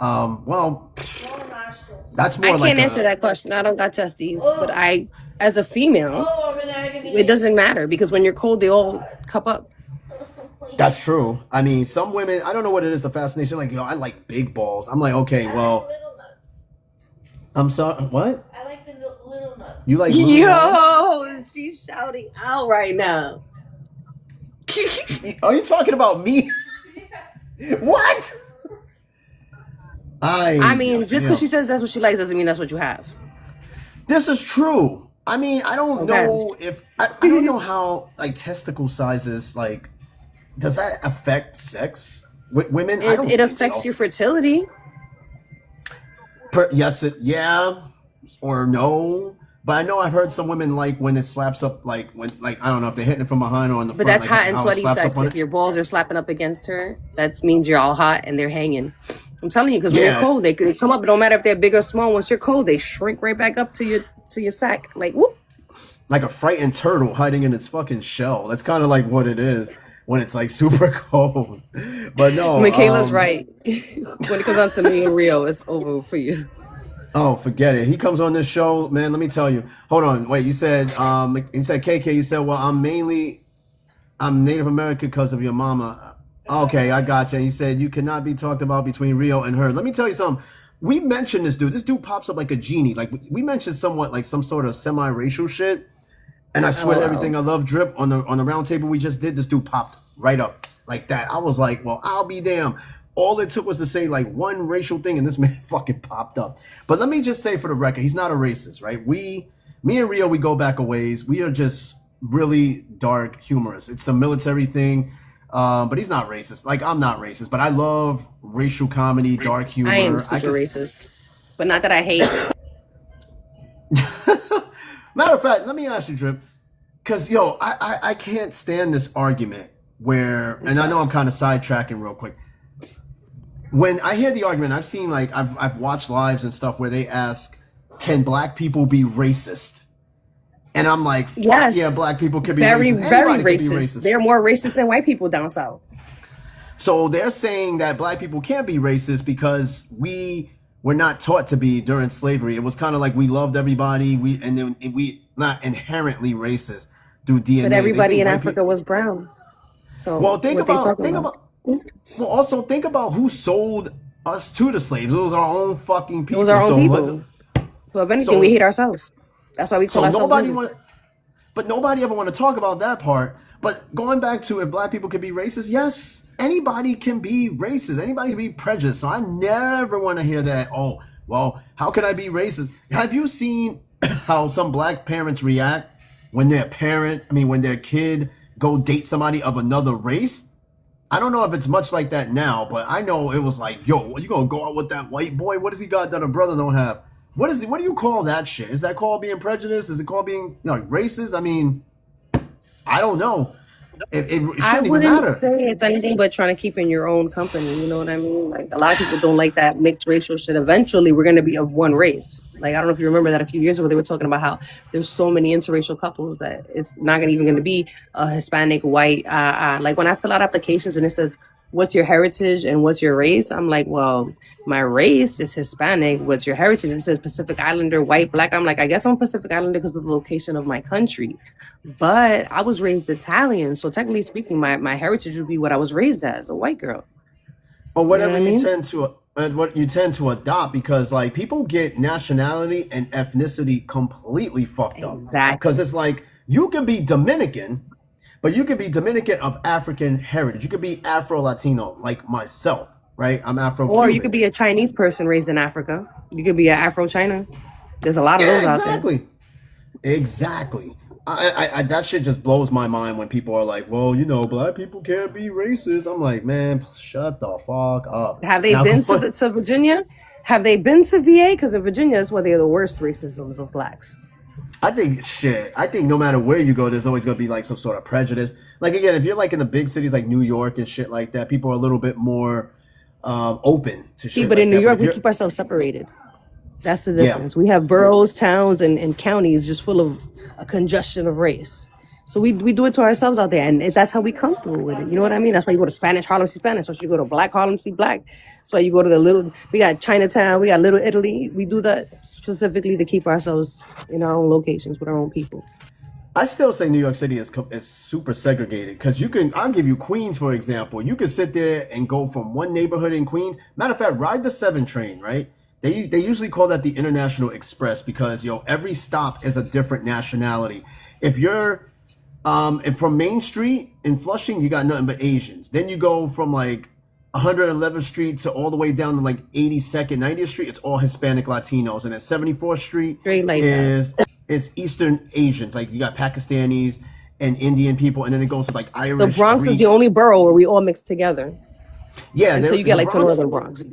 Speaker 1: Well, that's more
Speaker 2: I can't answer that question. I don't got testes, but I, as a female, it doesn't matter because when you're cold, they all cup up.
Speaker 1: That's true. I mean, some women, I don't know what it is, the fascination. Like, I like big balls. I'm like, okay, well, I'm sorry. What?
Speaker 4: I like the little nuts.
Speaker 1: You like little
Speaker 2: balls? She's shouting out right now.
Speaker 1: Are you talking about me? What?
Speaker 2: I mean, just because she says that's what she likes doesn't mean that's what you have.
Speaker 1: This is true. I mean, I don't know if I don't know how like testicle sizes like does that affect sex with women? I don't
Speaker 2: it
Speaker 1: think
Speaker 2: affects
Speaker 1: so.
Speaker 2: your fertility.
Speaker 1: Yes, or no. But I know I've heard some women like when it slaps up, like when, like I don't know if they're hitting it from behind or on the front.
Speaker 2: But that's
Speaker 1: like,
Speaker 2: hot and
Speaker 1: how it
Speaker 2: sweaty
Speaker 1: slaps
Speaker 2: sex.
Speaker 1: up on
Speaker 2: If
Speaker 1: it.
Speaker 2: your balls are slapping up against her, that means you're all hot and they're hanging. I'm telling you, because when you're cold, they come up. It don't matter if they're big or small. Once you're cold, they shrink right back up to your sack. Like whoop.
Speaker 1: Like a frightened turtle hiding in its fucking shell. That's kind of like what it is when it's like super cold. But no,
Speaker 2: Michaela's right. When it comes down to me and Rio, it's over for you.
Speaker 1: Oh, forget it. He comes on this show, man. Let me tell you. Hold on. Wait, you said KK, you said, well, I'm Native American because of your mama. Okay, I got you. And you said you cannot be talked about between Rio and her. Let me tell you something. We mentioned this dude. This dude pops up like a genie. Like we mentioned somewhat like some sort of semi-racial shit. And I swear to everything I love drip on the round table we just did, this dude popped right up like that. I was like, well, I'll be damned. All it took was to say like one racial thing and this man fucking popped up. But let me just say for the record, he's not a racist, right? Me and Rio, we go back a ways. We are just really dark humorous. It's the military thing. But he's not racist. Like, I'm not racist, but I love racial comedy, dark humor.
Speaker 2: I am super racist, but not that I hate.
Speaker 1: Matter of fact, let me ask you, Drip, because I can't stand this argument where, and I know I'm kind of sidetracking real quick. When I hear the argument, I've seen like I've watched lives and stuff where they ask, "Can black people be racist?" And I'm like, "Fuck
Speaker 2: Yes.
Speaker 1: yeah, black people can be
Speaker 2: Very,
Speaker 1: racist.
Speaker 2: very
Speaker 1: Anybody can be
Speaker 2: racist. They're more racist than white people down south.
Speaker 1: So they're saying that black people can't be racist because we were not taught to be during slavery. It was kind of like we loved everybody. We not inherently racist through DNA.
Speaker 2: But
Speaker 1: They
Speaker 2: everybody
Speaker 1: think
Speaker 2: in
Speaker 1: white
Speaker 2: Africa
Speaker 1: people-
Speaker 2: was brown. So
Speaker 1: Well, think
Speaker 2: what they
Speaker 1: about
Speaker 2: talking
Speaker 1: think
Speaker 2: about?
Speaker 1: about. Well, also think about who sold us to the slaves. It was our own fucking
Speaker 2: It
Speaker 1: people.
Speaker 2: was our own
Speaker 1: So
Speaker 2: people.
Speaker 1: let's-
Speaker 2: So if anything,
Speaker 1: so-
Speaker 2: we hate ourselves. That's why we call
Speaker 1: So
Speaker 2: ourselves.
Speaker 1: nobody
Speaker 2: niggas.
Speaker 1: but nobody ever want to talk about that part. But going back to if black people can be racist, yes, anybody can be racist. Anybody can be prejudiced. So I never want to hear that. Oh, well, how can I be racist? Have you seen how some black parents react when their when their kid go date somebody of another race? I don't know if it's much like that now, but I know it was like, yo, you gonna go out with that white boy? What does he got that a brother don't have? What do you call that shit? Is that called being prejudiced? Is it called being racist? I mean, I don't know. It
Speaker 2: I
Speaker 1: shouldn't even
Speaker 2: wouldn't
Speaker 1: matter.
Speaker 2: say it's anything but trying to keep in your own company. You know what I mean? Like a lot of people don't like that mixed racial shit. Eventually, we're gonna be of one race. Like I don't know if you remember that a few years ago they were talking about how there's so many interracial couples that it's not even gonna be a Hispanic, white. Like when I fill out applications and it says what's your heritage and what's your race, I'm like, well, my race is Hispanic. What's your heritage? And it says Pacific Islander, white, black. I'm like, I guess I'm Pacific Islander because of the location of my country. But I was raised Italian, so technically speaking, my heritage would be what I was raised as, a white girl.
Speaker 1: Or whatever
Speaker 2: what I mean?
Speaker 1: what you tend to adopt, because like people get nationality and ethnicity completely fucked up.
Speaker 2: Exactly.
Speaker 1: Because it's like you can be Dominican, but you can be Dominican of African heritage. You could be Afro Latino, like myself, right? I'm Afro.
Speaker 2: Or you could be a Chinese person raised in Africa. You could be an Afro China. There's a lot of those out there.
Speaker 1: Exactly. I that shit just blows my mind when people are like, well, black people can't be racist. I'm like, man, shut the fuck up.
Speaker 2: Have they
Speaker 1: Now,
Speaker 2: been to Virginia? Have they been to VA? Because in Virginia is where they're the worst racisms of blacks.
Speaker 1: I think no matter where you go, there's always gonna be like some sort of prejudice. Like again, if you're like in the big cities like New York and shit like that, people are a little bit more open to shit.
Speaker 2: But
Speaker 1: like
Speaker 2: in New
Speaker 1: that.
Speaker 2: York,
Speaker 1: If
Speaker 2: we
Speaker 1: you're-
Speaker 2: keep ourselves separated. That's the difference. We have boroughs, towns, and counties just full of a congestion of race. So we do it to ourselves out there, and that's how we comfortable with it. You know what I mean? That's why you go to Spanish Harlem, see Spanish. That's why you go to Black Harlem, see Black. That's why you go to we got Chinatown, we got Little Italy. We do that specifically to keep ourselves in our own locations with our own people.
Speaker 1: I still say New York City is super segregated, because I'll give you Queens, for example. You can sit there and go from one neighborhood in Queens. Matter of fact, ride the 7 train, right? They usually call that the International Express because, every stop is a different nationality. If you're from Main Street in Flushing, you got nothing but Asians. Then you go from like 111th Street to all the way down to like 82nd, 90th Street. It's all Hispanic Latinos. And at 74th Street
Speaker 2: Straight like
Speaker 1: is Eastern Asians. Like you got Pakistanis and Indian people. And then it goes to like
Speaker 2: The
Speaker 1: Irish,
Speaker 2: Bronx
Speaker 1: Greek.
Speaker 2: is the only borough where we all mix together.
Speaker 1: Yeah.
Speaker 2: Until you get like to
Speaker 1: Bronx-
Speaker 2: Northern Bronx.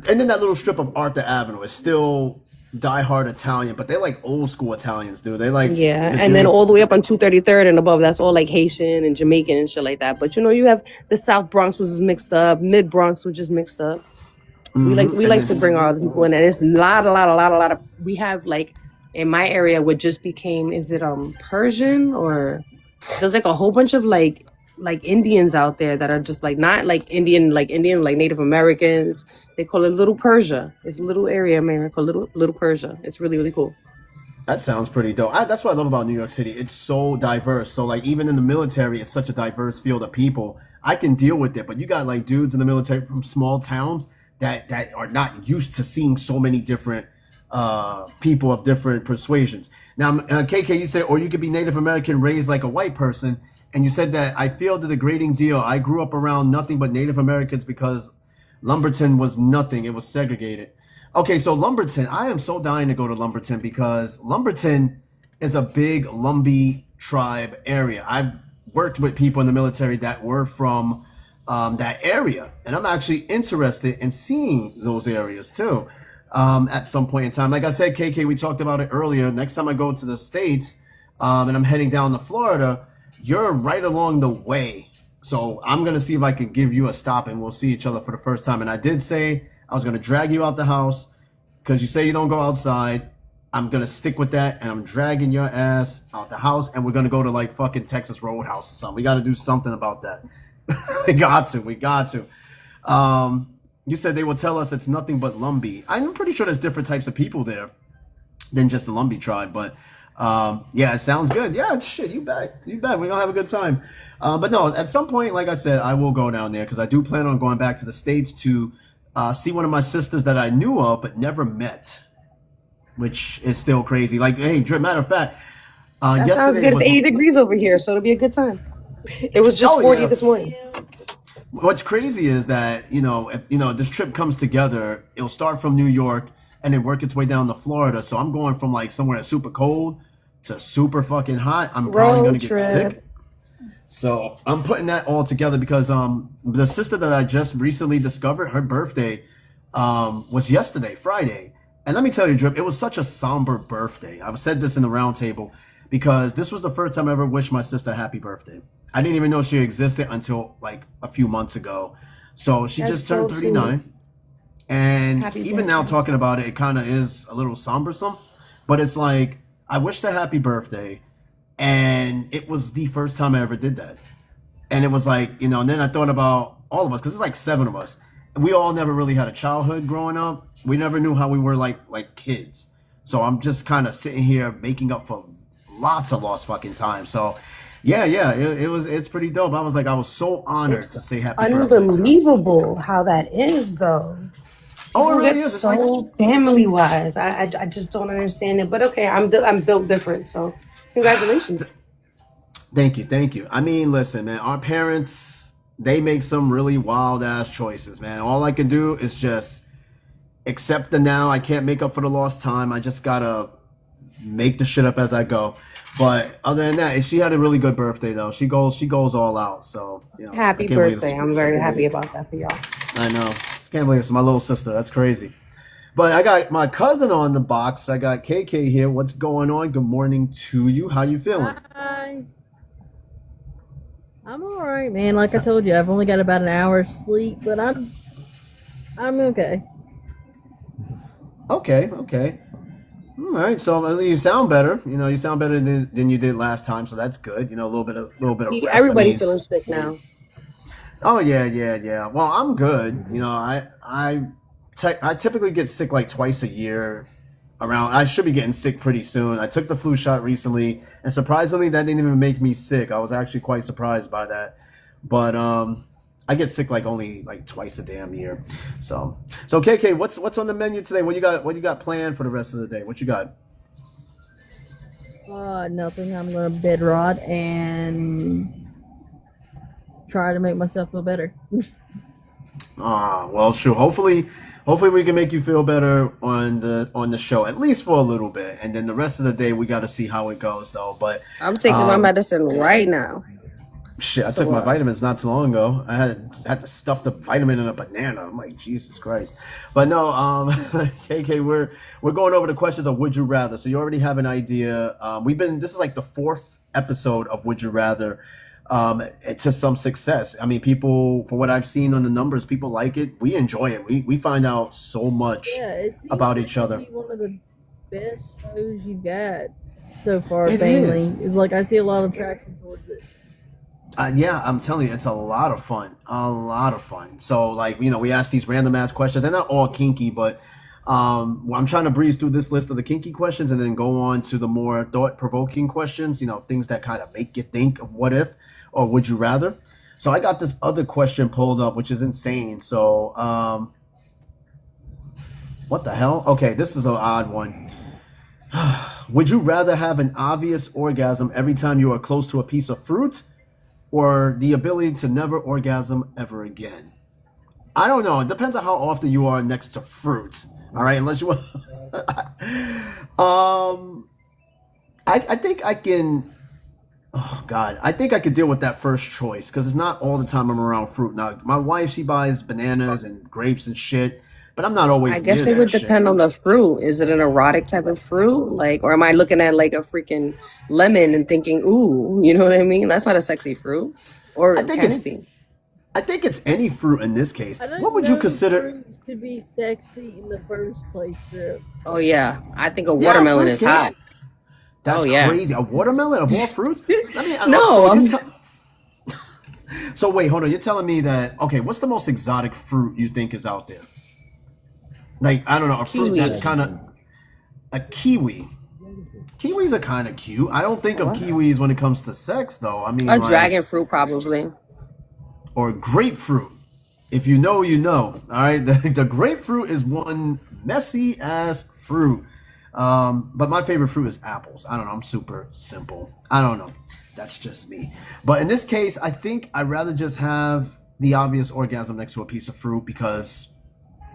Speaker 1: And then that little strip of Arthur Avenue is still diehard Italian, but they're like old school Italians, dude. They like
Speaker 2: Yeah,
Speaker 1: the
Speaker 2: and then
Speaker 1: dudes-
Speaker 2: all the way up on 233rd and above, that's all like Haitian and Jamaican and shit like that. But you have the South Bronx, which is mixed up, Mid Bronx, which is mixed up. We like to bring our other people in, and it's a lot of. We have like in my area what just became, is it Persian, or there's like a whole bunch of like Indians out there that are just like not like Indian like Native Americans. They call it Little Persia. It's a little area, America, little Persia. It's really, really cool.
Speaker 1: That sounds pretty dope. That's what I love about New York City. It's so diverse. So like even in the military, it's such a diverse field of people. I can deal with it, but you got like dudes in the military from small towns that are not used to seeing so many different people of different persuasions. Now, KK, you said, or you could be Native American raised like a white person, and you said that I feel the degrading deal. I grew up around nothing but Native Americans because Lumberton was nothing. It was segregated. Okay, so Lumberton, I am so dying to go to Lumberton because Lumberton is a big Lumbee tribe area. I've worked with people in the military that were from that area, and I'm actually interested in seeing those areas too at some point in time. Like I said, KK, we talked about it earlier. Next time I go to the States and I'm heading down to Florida, you're right along the way. So I'm going to see if I can give you a stop and we'll see each other for the first time. And I did say I was going to drag you out the house because you say you don't go outside. I'm going to stick with that, and I'm dragging your ass out the house, and we're going to go to like fucking Texas Roadhouse or something. We got to do something about that. We got to. You said they will tell us it's nothing but Lumbee. I'm pretty sure there's different types of people there than just the Lumbee tribe, but yeah, it sounds good. Yeah, shit, you bet. We're gonna have a good time. But no, at some point, like I said, I will go down there because I do plan on going back to the States to see one of my sisters that I knew of but never met, which is still crazy. Like, hey, matter of fact,
Speaker 2: That sounds
Speaker 1: yesterday
Speaker 2: good. It's
Speaker 1: was
Speaker 2: 80 degrees over here, so it'll be a good time. It was just
Speaker 1: Oh,
Speaker 2: 40
Speaker 1: yeah.
Speaker 2: this morning.
Speaker 1: What's crazy is that, if this trip comes together, it'll start from New York and then work its way down to Florida. So I'm going from like somewhere super cold to super fucking hot. I'm probably
Speaker 2: Road
Speaker 1: gonna get
Speaker 2: trip.
Speaker 1: sick. So I'm putting that all together because the sister that I just recently discovered, her birthday was yesterday, Friday. And let me tell you, Drip, it was such a somber birthday. I've said this in the round table because this was the first time I ever wished my sister a happy birthday. I didn't even know she existed until like a few months ago. So she
Speaker 2: That's
Speaker 1: just turned
Speaker 2: so
Speaker 1: 39. And
Speaker 2: Happy
Speaker 1: even now
Speaker 2: birthday.
Speaker 1: talking about it, it kind of is a little sombersome. But it's like, I wished her happy birthday. And it was the first time I ever did that. And it was like, and then I thought about all of us, because it's like 7 of us. And we all never really had a childhood growing up. We never knew how we were like kids. So I'm just kind of sitting here making up for lots of lost fucking time. So yeah, it's pretty dope. I was so honored
Speaker 2: It's
Speaker 1: to say happy birthday.
Speaker 2: unbelievable how that is, though.
Speaker 1: Oh, it
Speaker 2: People
Speaker 1: really
Speaker 2: get
Speaker 1: is. It's like,
Speaker 2: so family-wise. I just don't understand it. But okay, I'm built different, so congratulations.
Speaker 1: thank you. I mean, listen, man, our parents, they make some really wild ass choices, man. All I can do is just accept the now. I can't make up for the lost time. I just gotta make the shit up as I go. But other than that, she had a really good birthday though. She goes all out. So I
Speaker 2: Happy
Speaker 1: can't believe this.
Speaker 2: birthday. I'm very happy about that for y'all.
Speaker 1: I know. Can't believe it's my little sister. That's crazy. But I got my cousin on the box. I got KK here. What's going on? Good morning to you. How you feeling?
Speaker 5: Hi. I'm all right, man. Like I told you, I've only got about an hour's sleep, but I'm okay.
Speaker 1: Okay. All right. So you sound better. You sound better than you did last time. So that's good. A little bit of rest.
Speaker 2: Everybody
Speaker 1: I mean,
Speaker 2: feeling sick now.
Speaker 1: oh yeah. Well, I'm good. I typically get sick like twice a year. I should be getting sick pretty soon. I took the flu shot recently, and surprisingly, that didn't even make me sick. I was actually quite surprised by that. But I get sick like only like twice a damn year. So KK, what's on the menu today? What you got planned for the rest of the day? What you got?
Speaker 5: Nothing. I'm gonna bed rot and try to make myself feel better.
Speaker 1: Well, sure. Hopefully we can make you feel better on the show, at least for a little bit, and then the rest of the day we got to see how it goes, though. But
Speaker 2: I'm taking my medicine right now.
Speaker 1: shit, I took my vitamins not too long ago. I had to stuff the vitamin in a banana. I'm like, Jesus Christ. But no, KK, we're going over the questions of Would You Rather. So you already have an idea. This is like the 4th episode of Would You Rather. To some success. I mean, people, for what I've seen on the numbers, people like it. We enjoy it. We find out so much
Speaker 5: Yeah, it seems
Speaker 1: about
Speaker 5: like
Speaker 1: each
Speaker 5: to
Speaker 1: other.
Speaker 5: be one of the best shows you've got so far,
Speaker 1: It
Speaker 5: family.
Speaker 1: is.
Speaker 5: It's like I see a lot of traction towards it.
Speaker 1: Yeah, I'm telling you, it's a lot of fun. A lot of fun. So, like, we ask these random ass questions. They're not all kinky, but I'm trying to breeze through this list of the kinky questions and then go on to the more thought-provoking questions, things that kind of make you think of what if or would you rather. So I got this other question pulled up, which is insane. So, what the hell? Okay, this is an odd one. Would you rather have an obvious orgasm every time you are close to a piece of fruit, or the ability to never orgasm ever again? I don't know. It depends on how often you are next to fruit. All right, unless you want. I think I can. Oh God, I think I could deal with that first choice because it's not all the time I'm around fruit. Now, my wife, she buys bananas and grapes and shit, but I'm not
Speaker 2: I
Speaker 1: always near
Speaker 2: guess it
Speaker 1: that
Speaker 2: would
Speaker 1: shit.
Speaker 2: depend on the fruit. Is it an erotic type of fruit? Like, or am I looking at like a freaking lemon and thinking, ooh, you know what I mean? That's not a sexy fruit. Or
Speaker 1: I think
Speaker 2: can
Speaker 1: it's
Speaker 2: it be?
Speaker 1: I think it's any fruit in this case.
Speaker 5: I don't
Speaker 1: What would you
Speaker 5: know
Speaker 1: consider?
Speaker 5: fruits could be sexy in the first place, Drip.
Speaker 2: Oh yeah. I think a
Speaker 1: Yeah,
Speaker 2: watermelon
Speaker 1: fruits
Speaker 2: is
Speaker 1: can.
Speaker 2: hot.
Speaker 1: That's
Speaker 2: Oh yeah.
Speaker 1: crazy. A watermelon of all fruits? I mean,
Speaker 2: No,
Speaker 1: so
Speaker 2: I'm
Speaker 1: so wait, hold on. You're telling me that okay? What's the most exotic fruit you think is out there? Like I don't know, a fruit that's
Speaker 2: kiwi.
Speaker 1: kind of a kiwi. Kiwis are kind of cute. I don't think of
Speaker 2: What?
Speaker 1: kiwis when it comes to sex, though. I mean,
Speaker 2: A
Speaker 1: like,
Speaker 2: dragon fruit probably.
Speaker 1: or grapefruit. If you know, you know. All right, the grapefruit is one messy ass fruit. But my favorite fruit is apples. I don't know. I'm super simple. I don't know. That's just me. But in this case, I think I'd rather just have the obvious orgasm next to a piece of fruit because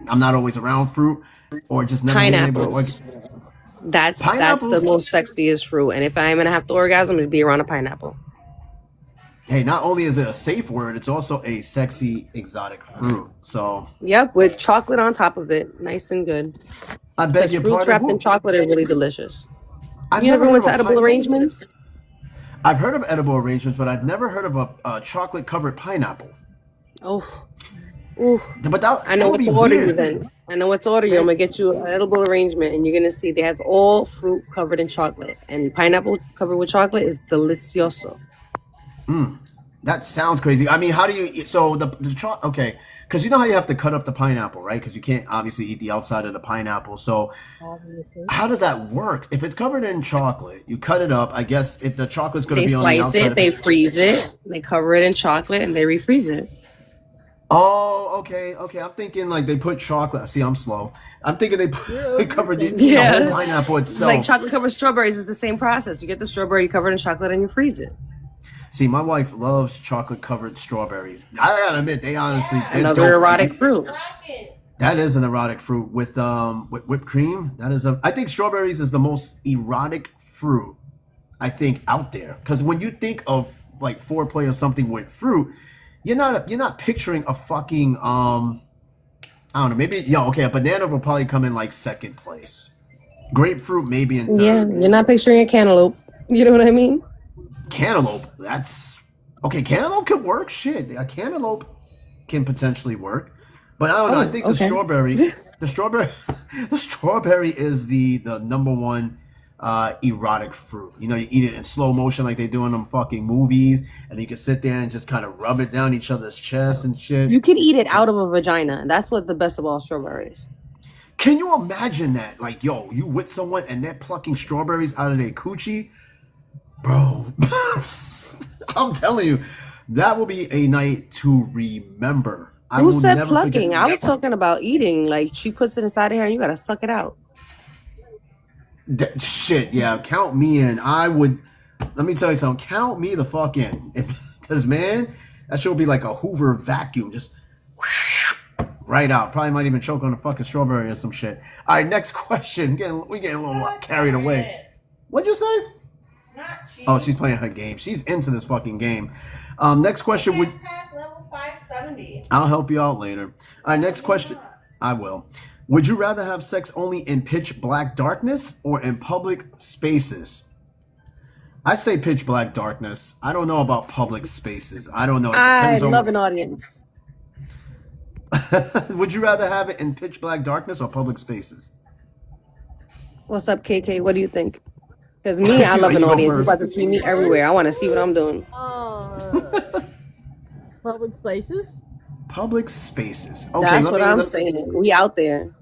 Speaker 1: I'm not always around fruit or just never being able to.
Speaker 2: Pineapples. That's the
Speaker 1: Pineapples.
Speaker 2: most sexiest fruit. And if I'm gonna have to orgasm, it'd be around a pineapple.
Speaker 1: Hey, not only is it a safe word, it's also a sexy exotic fruit. So
Speaker 2: Yep, with chocolate on top of it. Nice and good.
Speaker 1: I beg
Speaker 2: Because
Speaker 1: your
Speaker 2: fruits
Speaker 1: pardon.
Speaker 2: wrapped in
Speaker 1: Who?
Speaker 2: chocolate are really delicious.
Speaker 1: I've
Speaker 2: You
Speaker 1: never
Speaker 2: ever
Speaker 1: heard
Speaker 2: went
Speaker 1: of
Speaker 2: to
Speaker 1: a
Speaker 2: edible
Speaker 1: pine.
Speaker 2: arrangements?
Speaker 1: I've heard of edible arrangements, but I've never heard of a chocolate covered pineapple.
Speaker 2: Oh, ooh.
Speaker 1: But that
Speaker 2: I
Speaker 1: that
Speaker 2: know
Speaker 1: would
Speaker 2: what
Speaker 1: be
Speaker 2: to order you
Speaker 1: weird.
Speaker 2: then. I know what to order you. I'm gonna get you an edible arrangement, and you're gonna see they have all fruit covered in chocolate, and pineapple covered with chocolate is delicioso.
Speaker 1: That sounds crazy. I mean, how do you eat? So okay, because you know how you have to cut up the pineapple, right? Because you can't obviously eat the outside of the pineapple. So
Speaker 5: Obviously.
Speaker 1: how does that work? If it's covered in chocolate, you cut it up. I guess the chocolate's going to
Speaker 2: They
Speaker 1: be on the
Speaker 2: slice
Speaker 1: outside
Speaker 2: it,
Speaker 1: of
Speaker 2: they
Speaker 1: it.
Speaker 2: freeze it, they cover it in chocolate, and they refreeze it.
Speaker 1: Oh, okay, okay. I'm thinking like they put chocolate. See, I'm slow. I'm thinking they covered the whole
Speaker 2: Yeah,
Speaker 1: pineapple
Speaker 2: like
Speaker 1: itself.
Speaker 2: chocolate covered strawberries is the same process. You get the strawberry covered in chocolate, and you freeze it.
Speaker 1: See, my wife loves chocolate covered strawberries. I gotta admit, they honestly they're
Speaker 2: Another
Speaker 1: dope.
Speaker 2: erotic fruit.
Speaker 1: That is an erotic fruit with whipped cream. That is a. I think strawberries is the most erotic fruit I think out there. Because when you think of like foreplay or something with fruit, you're not picturing a fucking I don't know. Maybe okay. A banana will probably come in like second place. Grapefruit maybe in
Speaker 2: Yeah,
Speaker 1: third.
Speaker 2: you're not picturing a cantaloupe. You know what I mean?
Speaker 1: Cantaloupe. That's okay. Cantaloupe could work. Shit, a cantaloupe can potentially work. But I don't know. I
Speaker 2: Oh,
Speaker 1: think
Speaker 2: okay.
Speaker 1: the strawberry, the strawberry is the number one erotic fruit. You know, you eat it in slow motion like they do in them fucking movies, and you can sit there and just kind of rub it down each other's chests and shit.
Speaker 2: You can eat it out of a vagina. And that's what the best of all strawberries.
Speaker 1: Can you imagine that? Like, yo, you with someone and they're plucking strawberries out of their coochie, bro. I'm telling you, that will be a night to remember. I
Speaker 2: Who
Speaker 1: will
Speaker 2: said
Speaker 1: never forget.
Speaker 2: plucking? I was
Speaker 1: Never.
Speaker 2: talking about eating. Like she puts it inside of her and you gotta suck it out.
Speaker 1: Shit, yeah, count me in. I would. Let me tell you something. Count me the fuck in. Because man, that shit will be like a Hoover vacuum, just right out. Probably might even choke on a fucking strawberry or some shit. All right, next question. We getting a little carried away. What'd you say?
Speaker 4: Not cheap.
Speaker 1: Oh, she's playing her game. She's into this fucking game. Next question would.
Speaker 4: Can't pass level 570.
Speaker 1: I'll help you out later. All right, next question. I will. Would you rather have sex only in pitch black darkness or in public spaces? I say pitch black darkness. I don't know about public spaces. I don't know. It
Speaker 2: I
Speaker 1: depends
Speaker 2: love an
Speaker 1: on.
Speaker 2: audience.
Speaker 1: Would you rather have it in pitch black darkness or public spaces?
Speaker 2: What's up, KK? What do you think? Because me, I
Speaker 1: She's
Speaker 2: love
Speaker 1: like,
Speaker 2: an
Speaker 1: you go
Speaker 2: audience. You
Speaker 1: first.
Speaker 2: about to see me everywhere. I want to see what I'm doing.
Speaker 5: Public spaces.
Speaker 1: Public spaces. Okay,
Speaker 2: That's
Speaker 1: let
Speaker 2: what
Speaker 1: me.
Speaker 2: I'm saying. We out there.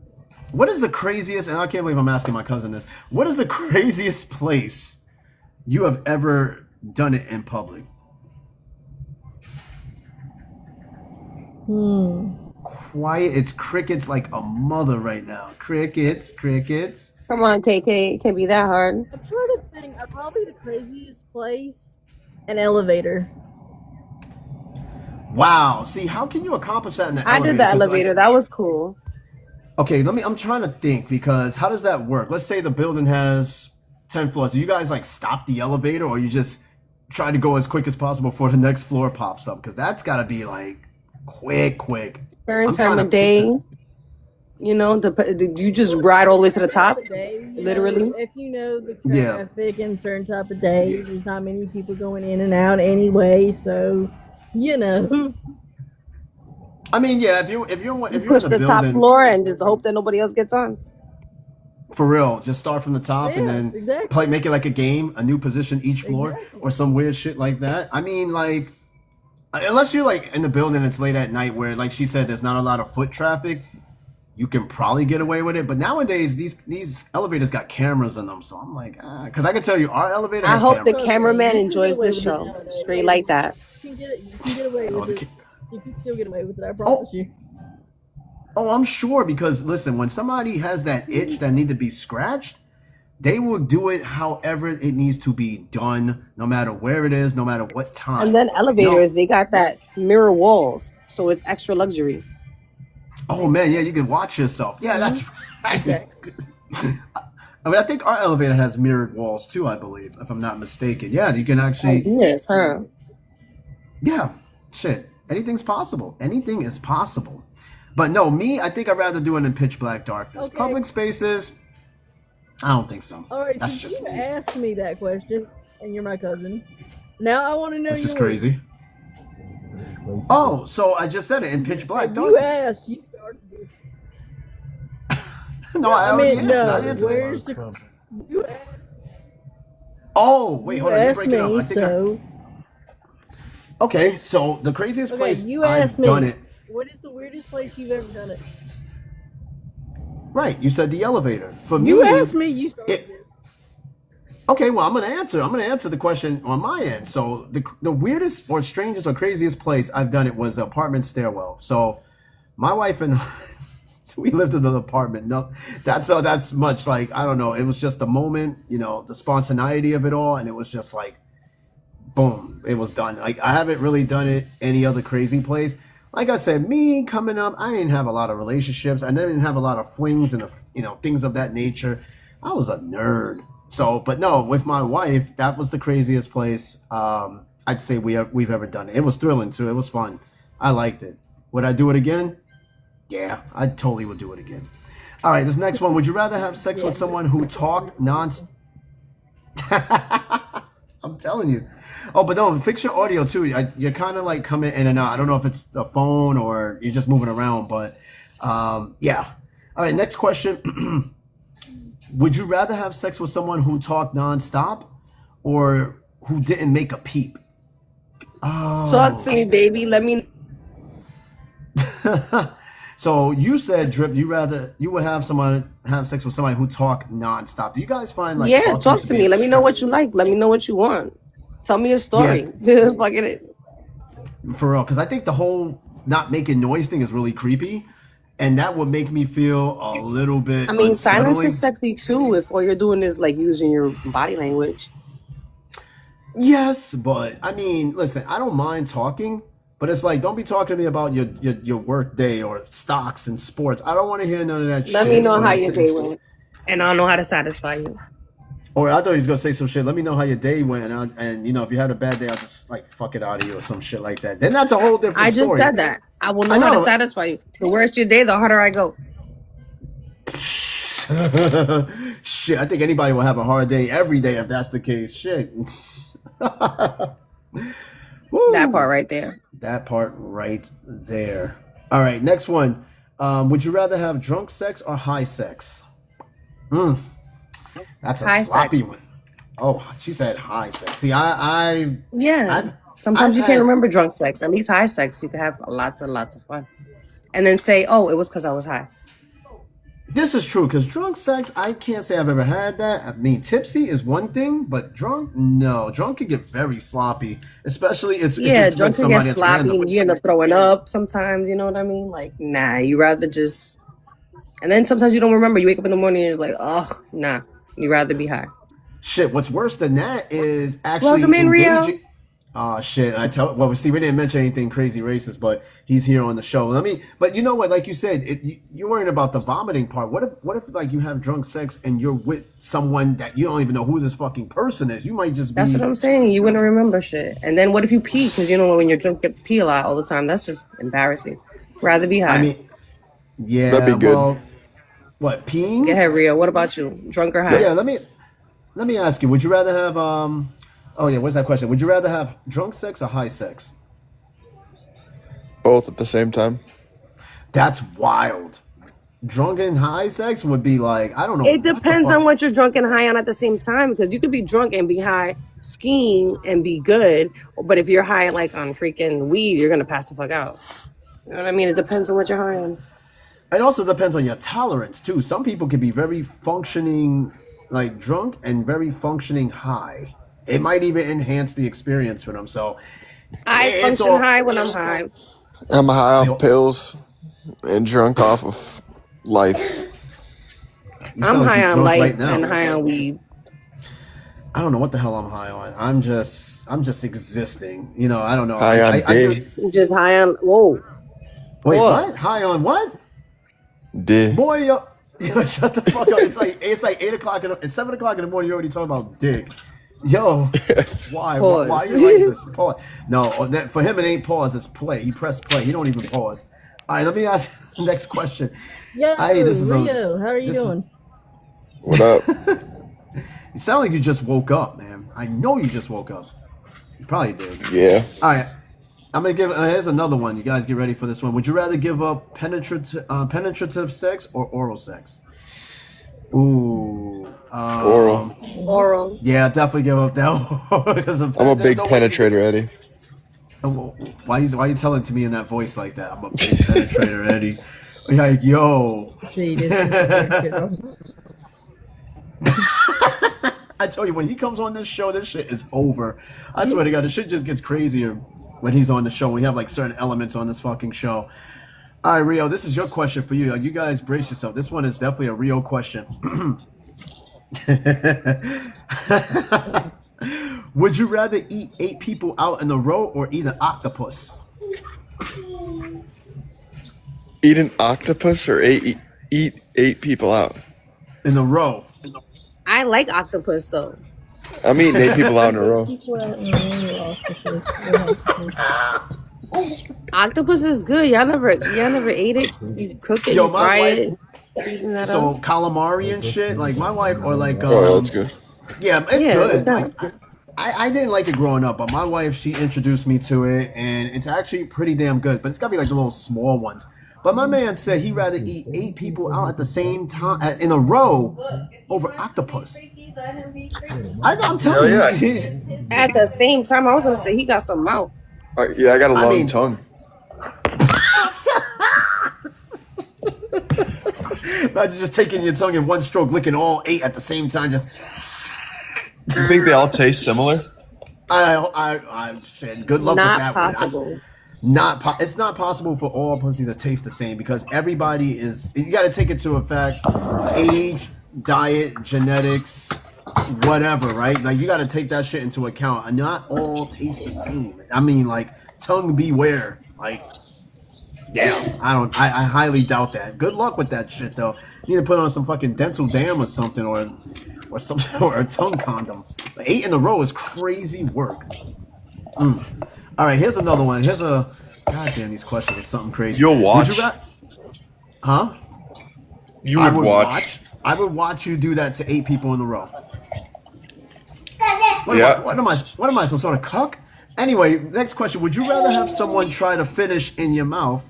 Speaker 1: What is the craziest? And I can't believe I'm asking my cousin this. What is the craziest place you have ever done it in public? Quiet. It's crickets like a mother right now. Crickets, crickets.
Speaker 2: Come on, KK. It can't be that hard.
Speaker 5: I'm trying to think. Probably the craziest place. An elevator.
Speaker 1: Wow. See, how can you accomplish that in the
Speaker 2: I
Speaker 1: elevator?
Speaker 2: did the
Speaker 1: 'Cause, like,
Speaker 2: elevator. That was cool.
Speaker 1: okay, I'm trying to think because how does that work? Let's say the building has 10 floors. Do you guys like stop the elevator or you just try to go as quick as possible before the next floor pops up because that's got to be like quick.
Speaker 2: Certain
Speaker 1: I'm
Speaker 2: time
Speaker 1: trying
Speaker 2: of
Speaker 1: to
Speaker 2: day,
Speaker 1: picture.
Speaker 2: you know, you just ride all the way to the top,
Speaker 5: Day, you
Speaker 2: literally.
Speaker 5: know, if you know the
Speaker 1: Yeah.
Speaker 5: traffic and certain type of day, there's not many people going in and out anyway, so you know.
Speaker 1: I mean, yeah, if you're
Speaker 2: You
Speaker 1: in
Speaker 2: push
Speaker 1: the
Speaker 2: the top
Speaker 1: building
Speaker 2: floor and just hope that nobody else gets on.
Speaker 1: for real, just start from the top and
Speaker 5: Yeah,
Speaker 1: then
Speaker 5: exactly.
Speaker 1: make it like a game, a new position each floor
Speaker 5: Exactly.
Speaker 1: or some weird shit like that. I mean, like unless you're like in the building, it's late at night where, like she said, there's not a lot of foot traffic. You can probably get away with it, but nowadays these elevators got cameras in them, so I'm like, because I can tell you, our elevator
Speaker 2: I
Speaker 1: has
Speaker 2: hope the
Speaker 1: cameras.
Speaker 2: cameraman
Speaker 5: You can
Speaker 2: enjoys
Speaker 5: get away
Speaker 2: the
Speaker 5: with it
Speaker 2: show.
Speaker 5: nowadays.
Speaker 2: Straight like that.
Speaker 5: You can get away
Speaker 1: Oh,
Speaker 5: with
Speaker 1: the
Speaker 5: it.
Speaker 1: ca-
Speaker 5: You can still get away with it, I promise you.
Speaker 1: oh, I'm sure because listen, when somebody has that itch that need to be scratched, they will do it however it needs to be done, no matter where it is, no matter what time.
Speaker 2: And then
Speaker 1: No,
Speaker 2: elevators, they got that mirror walls, so it's extra luxury.
Speaker 1: oh man, yeah, you can watch yourself. Yeah, that's right.
Speaker 5: Exactly.
Speaker 1: I mean, I think our elevator has mirrored walls too, I believe, if I'm not mistaken. Yeah, you can
Speaker 2: Oh,
Speaker 1: actually,
Speaker 2: goodness, huh?
Speaker 1: yeah, shit. Anything's possible. Anything is possible. But no, me, I think I'd rather do it in pitch black darkness.
Speaker 5: Okay.
Speaker 1: Public spaces, I don't think so.
Speaker 5: All right,
Speaker 1: That's
Speaker 5: since
Speaker 1: just
Speaker 5: you
Speaker 1: me,
Speaker 5: asked me that question, and you're my cousin, now I want to know
Speaker 1: which is
Speaker 5: yours.
Speaker 1: crazy. Oh, so I just said it in pitch black
Speaker 5: And you
Speaker 1: darkness.
Speaker 5: asked, you started this.
Speaker 1: No, I
Speaker 5: I
Speaker 1: already
Speaker 5: mean,
Speaker 1: answered. I
Speaker 5: no.
Speaker 1: answered it.
Speaker 5: Where's the? You asked,
Speaker 1: Oh, wait, hold on. Let me
Speaker 5: asked
Speaker 1: break it up.
Speaker 5: me,
Speaker 1: I think
Speaker 5: so
Speaker 1: okay, so the craziest
Speaker 5: okay.
Speaker 1: place
Speaker 5: You
Speaker 1: I've
Speaker 5: asked me.
Speaker 1: done it.
Speaker 5: What is the weirdest place you've ever done it?
Speaker 1: Right, you said the elevator. For
Speaker 5: You
Speaker 1: me,
Speaker 5: asked me. You started
Speaker 1: it.
Speaker 5: this.
Speaker 1: Okay, well, I'm gonna answer. I'm gonna answer the question on my end. So the weirdest or strangest or craziest place I've done it was the apartment stairwell. So my wife and we lived in an apartment. No, that's much like I don't know. It was just the moment, the spontaneity of it all, and it was just like, boom, it was done. Like I haven't really done it any other crazy place. Like I said, me coming up, I didn't have a lot of relationships. I didn't have a lot of flings and things of that nature. I was a nerd. So, but no, with my wife, that was the craziest place I'd say we've ever done it. It was thrilling too. It was fun. I liked it. Would I do it again? Yeah, I totally would do it again. All right, this next one. Would you rather have sex with someone who talked I'm telling you. Oh, but no, fix your audio too. You're kind of like coming in and out. I don't know if it's the phone or you're just moving around, but yeah. All right, next question. Would you rather have sex with someone who talked nonstop or who didn't make a peep?
Speaker 2: Talk to me, baby. Let me.
Speaker 1: So you said, Drip, you would have sex with somebody who talked nonstop. Do you guys find like
Speaker 2: Yeah,
Speaker 1: talking
Speaker 2: talk
Speaker 1: to
Speaker 2: to
Speaker 1: be
Speaker 2: me. Let me know what you
Speaker 1: extremely-
Speaker 2: like. Let me know what you want. Tell me a
Speaker 1: Yeah,
Speaker 2: story. Just fucking it.
Speaker 1: for real? Because I think the whole not making noise thing is really creepy, and that would make me feel a little bit
Speaker 2: I mean, silence is
Speaker 1: unsettling.
Speaker 2: sexy too if all you're doing is like using your body language.
Speaker 1: Yes, but I mean, listen, I don't mind talking, but it's like don't be talking to me about your work day or stocks and sports. I don't want to hear none of that
Speaker 2: Let me
Speaker 1: shit
Speaker 2: know
Speaker 1: when
Speaker 2: how
Speaker 1: I'm
Speaker 2: your
Speaker 1: sitting.
Speaker 2: day went, and I'll know how to satisfy you.
Speaker 1: Or I thought he was gonna say some shit. Let me know how your day went, and if you had a bad day, I'll just like fuck it out of you or some shit like that. Then that's a whole different
Speaker 2: I just
Speaker 1: story.
Speaker 2: said that. I will
Speaker 1: I
Speaker 2: know how to
Speaker 1: know.
Speaker 2: satisfy you. The worse your day, the harder I go.
Speaker 1: Shit, I think anybody will have a hard day every day if that's the case. Shit. Woo.
Speaker 2: That part right there.
Speaker 1: That part right there. All right, next one. Would you rather have drunk sex or high sex? That's a
Speaker 2: High
Speaker 1: sloppy
Speaker 2: sex.
Speaker 1: one. Oh, she said high sex. See, I've
Speaker 2: Yeah. Sometimes
Speaker 1: I've
Speaker 2: you can't
Speaker 1: had
Speaker 2: remember drunk sex. At least high sex, you can have lots and lots of fun. And then say, oh, it was because I was high.
Speaker 1: this is true because drunk sex, I can't say I've ever had that. I mean, tipsy is one thing, but drunk, no. Drunk can get very sloppy, especially if
Speaker 2: Yeah,
Speaker 1: it's with
Speaker 2: drunk can get
Speaker 1: somebody that's
Speaker 2: sloppy
Speaker 1: random.
Speaker 2: and
Speaker 1: With
Speaker 2: you end
Speaker 1: some,
Speaker 2: up throwing up sometimes, you know what I mean? Like, nah, you rather just. And then sometimes you don't remember. You wake up in the morning and you're like, ugh, nah. You rather be high.
Speaker 1: shit, what's worse than that is actually
Speaker 2: Welcome in, Rio.
Speaker 1: engaging. Oh shit! Well, see, we didn't mention anything crazy racist, but he's here on the show. But you know what? Like you said, you're worrying about the vomiting part. What if like you have drunk sex and you're with someone that you don't even know who this fucking person is? You might just be.
Speaker 2: That's what I'm saying. You wouldn't remember shit. And then what if you pee? Because you know when you're drunk, you pee a lot all the time. That's just embarrassing. Rather be high.
Speaker 1: I mean, yeah.
Speaker 6: That'd be good.
Speaker 1: Well, what peeing?
Speaker 2: Go ahead, Rio. What about you? Drunk or high?
Speaker 1: Yeah. Let me ask you. Would you rather have Oh yeah, what's that question? Would you rather have drunk sex or high sex?
Speaker 6: Both at the same time.
Speaker 1: That's wild. Drunk and high sex would be like, I don't know.
Speaker 2: It depends on what you're drunk and high on at the same time, because you could be drunk and be high skiing and be good, but if you're high like on freaking weed, you're gonna pass the fuck out. You know what I mean? It depends on what you're high on.
Speaker 1: It also depends on your tolerance too. Some people can be very functioning like drunk and very functioning high. It might even enhance the experience for them. So
Speaker 2: I
Speaker 1: it's
Speaker 2: function
Speaker 1: all-
Speaker 2: high when I'm high.
Speaker 6: I'm high
Speaker 1: See,
Speaker 6: off pills and drunk off of life.
Speaker 1: You sound
Speaker 2: I'm
Speaker 1: like
Speaker 2: high
Speaker 1: you're
Speaker 2: on
Speaker 1: drunk
Speaker 2: light
Speaker 1: right now.
Speaker 2: and high on weed.
Speaker 1: I don't know what the hell I'm high on. I'm just existing. You know, I don't know.
Speaker 6: High on
Speaker 1: just,
Speaker 6: dick.
Speaker 2: I'm just high on. Whoa.
Speaker 1: wait,
Speaker 2: Pause.
Speaker 1: what? High on what?
Speaker 6: Dick.
Speaker 1: Boy, yo, shut the fuck up. It's like 8:00 it's 7:00 in the morning. You're already talking about dick. Yo, why?
Speaker 2: Pause.
Speaker 1: Why are you like this? Pause. No, for him it ain't pause. It's play. He pressed play. He don't even pause. All right, let me ask the next question.
Speaker 5: Yo,
Speaker 1: Hey, this is
Speaker 5: Rio, how are you
Speaker 1: this is-
Speaker 5: doing?
Speaker 6: What up?
Speaker 1: You sound like you just woke up, man. I know you just woke up. You probably did.
Speaker 6: Yeah.
Speaker 1: All right, I'm gonna give. Here's another one. You guys get ready for this one. Would you rather give up penetrative sex or oral sex? Ooh.
Speaker 6: Oral.
Speaker 2: Oral.
Speaker 1: Yeah, definitely give up that one. Because
Speaker 6: I'm a big penetrator, Eddie.
Speaker 1: Why you telling to me in that voice like that? I'm a big penetrator, Eddie. Like, yo.
Speaker 5: See, this is kiddo.
Speaker 1: I tell you, when he comes on this show, this shit is over. I swear to God, this shit just gets crazier when he's on the show. We have like certain elements on this fucking show. All right, Rio, this is your question for you. You guys brace yourself. This one is definitely a Rio question. Would you rather eat 8 people out in a row or eat an octopus?
Speaker 6: Eat an octopus or eat 8 people out?
Speaker 1: In a row.
Speaker 2: I like octopus though.
Speaker 6: I'm eating 8 people out in a row.
Speaker 2: Octopus is good. Y'all never ate it. You cook it,
Speaker 1: Yo,
Speaker 2: you
Speaker 1: my
Speaker 2: fry
Speaker 1: wife-
Speaker 2: it. Season that
Speaker 1: So
Speaker 2: up.
Speaker 1: calamari and shit, like my wife or like
Speaker 6: Oh, that's good.
Speaker 1: Yeah, it's
Speaker 2: Yeah,
Speaker 1: good.
Speaker 2: it's
Speaker 1: Like, I didn't like it growing up, but my wife, she introduced me to it, and it's actually pretty damn good. But it's gotta be like the little small ones. But my man said he'd rather eat 8 people out at the same time in a row over octopus. I'm telling
Speaker 6: Hell
Speaker 1: you.
Speaker 2: At the same time, I was gonna say he got some mouth.
Speaker 6: Yeah, I got a long
Speaker 1: mean-
Speaker 6: tongue.
Speaker 1: Imagine just taking your tongue in one stroke, licking all 8 at the same time. Just
Speaker 6: You think they all taste similar?
Speaker 1: I shit. Good luck with
Speaker 2: Not
Speaker 1: that
Speaker 2: possible.
Speaker 1: one. It's not possible for all pussy to taste the same because everybody is. You got to take it to a fact: age, diet, genetics, whatever. Right? Like you got to take that shit into account. And not all taste the same. I mean, like tongue beware. Like, damn. I highly doubt that. Good luck with that shit though. You need to put on some fucking dental dam or something or some or a tongue condom. 8 in a row is crazy work. All right, here's another one. Here's a goddamn. These questions are something crazy.
Speaker 6: You'll watch.
Speaker 1: Would you huh?
Speaker 6: You
Speaker 1: I
Speaker 6: would watch.
Speaker 1: I would watch you do that to 8 people in a row.
Speaker 6: Yeah.
Speaker 1: What am I? Some sort of cuck? Anyway, next question. Would you rather have someone try to finish in your mouth,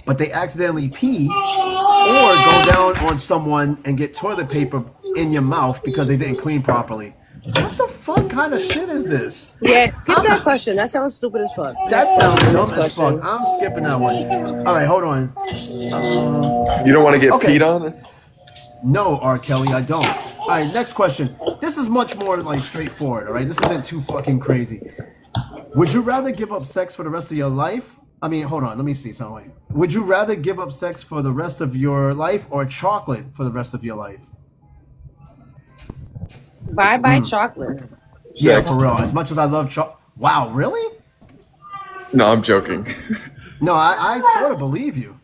Speaker 1: but they accidentally pee, or go down on someone and get toilet paper in your mouth because they didn't clean properly? What the fuck kind of shit is this?
Speaker 2: Yeah, skip that question. That sounds stupid as fuck.
Speaker 1: That sounds dumb
Speaker 2: Next
Speaker 1: as
Speaker 2: question.
Speaker 1: fuck. I'm skipping that one. All right, hold on.
Speaker 6: You don't want to get
Speaker 1: Okay.
Speaker 6: peed on?
Speaker 1: No, R. Kelly, I don't. All right, next question. This is much more like straightforward. All right, this isn't too fucking crazy. Would you rather give up sex for the rest of your life? I mean, hold on. Let me see something. Would you rather give up sex for the rest of your life or chocolate for the rest of your life?
Speaker 2: Bye chocolate.
Speaker 1: Yeah,
Speaker 6: Sex.
Speaker 1: for real. As much as I love Wow, really?
Speaker 6: No, I'm joking.
Speaker 1: No, I sort of believe you.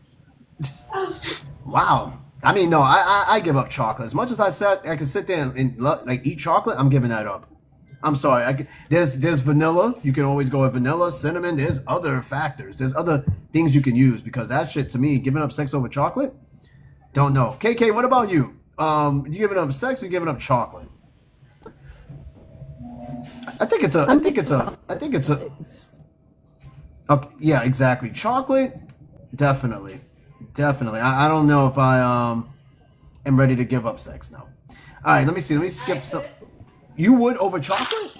Speaker 1: Wow. I mean, no, I give up chocolate. As much as I can sit there and like eat chocolate, I'm giving that up. I'm sorry. There's vanilla. You can always go with vanilla, cinnamon. There's other factors. There's other things you can use because that shit to me, giving up sex over chocolate, don't know. KK, what about you? You giving up sex or you giving up chocolate? I think it's a. Okay, yeah, exactly. Chocolate, definitely. I don't know if I am ready to give up sex now. All right, let me see. Let me skip some. You would over chocolate?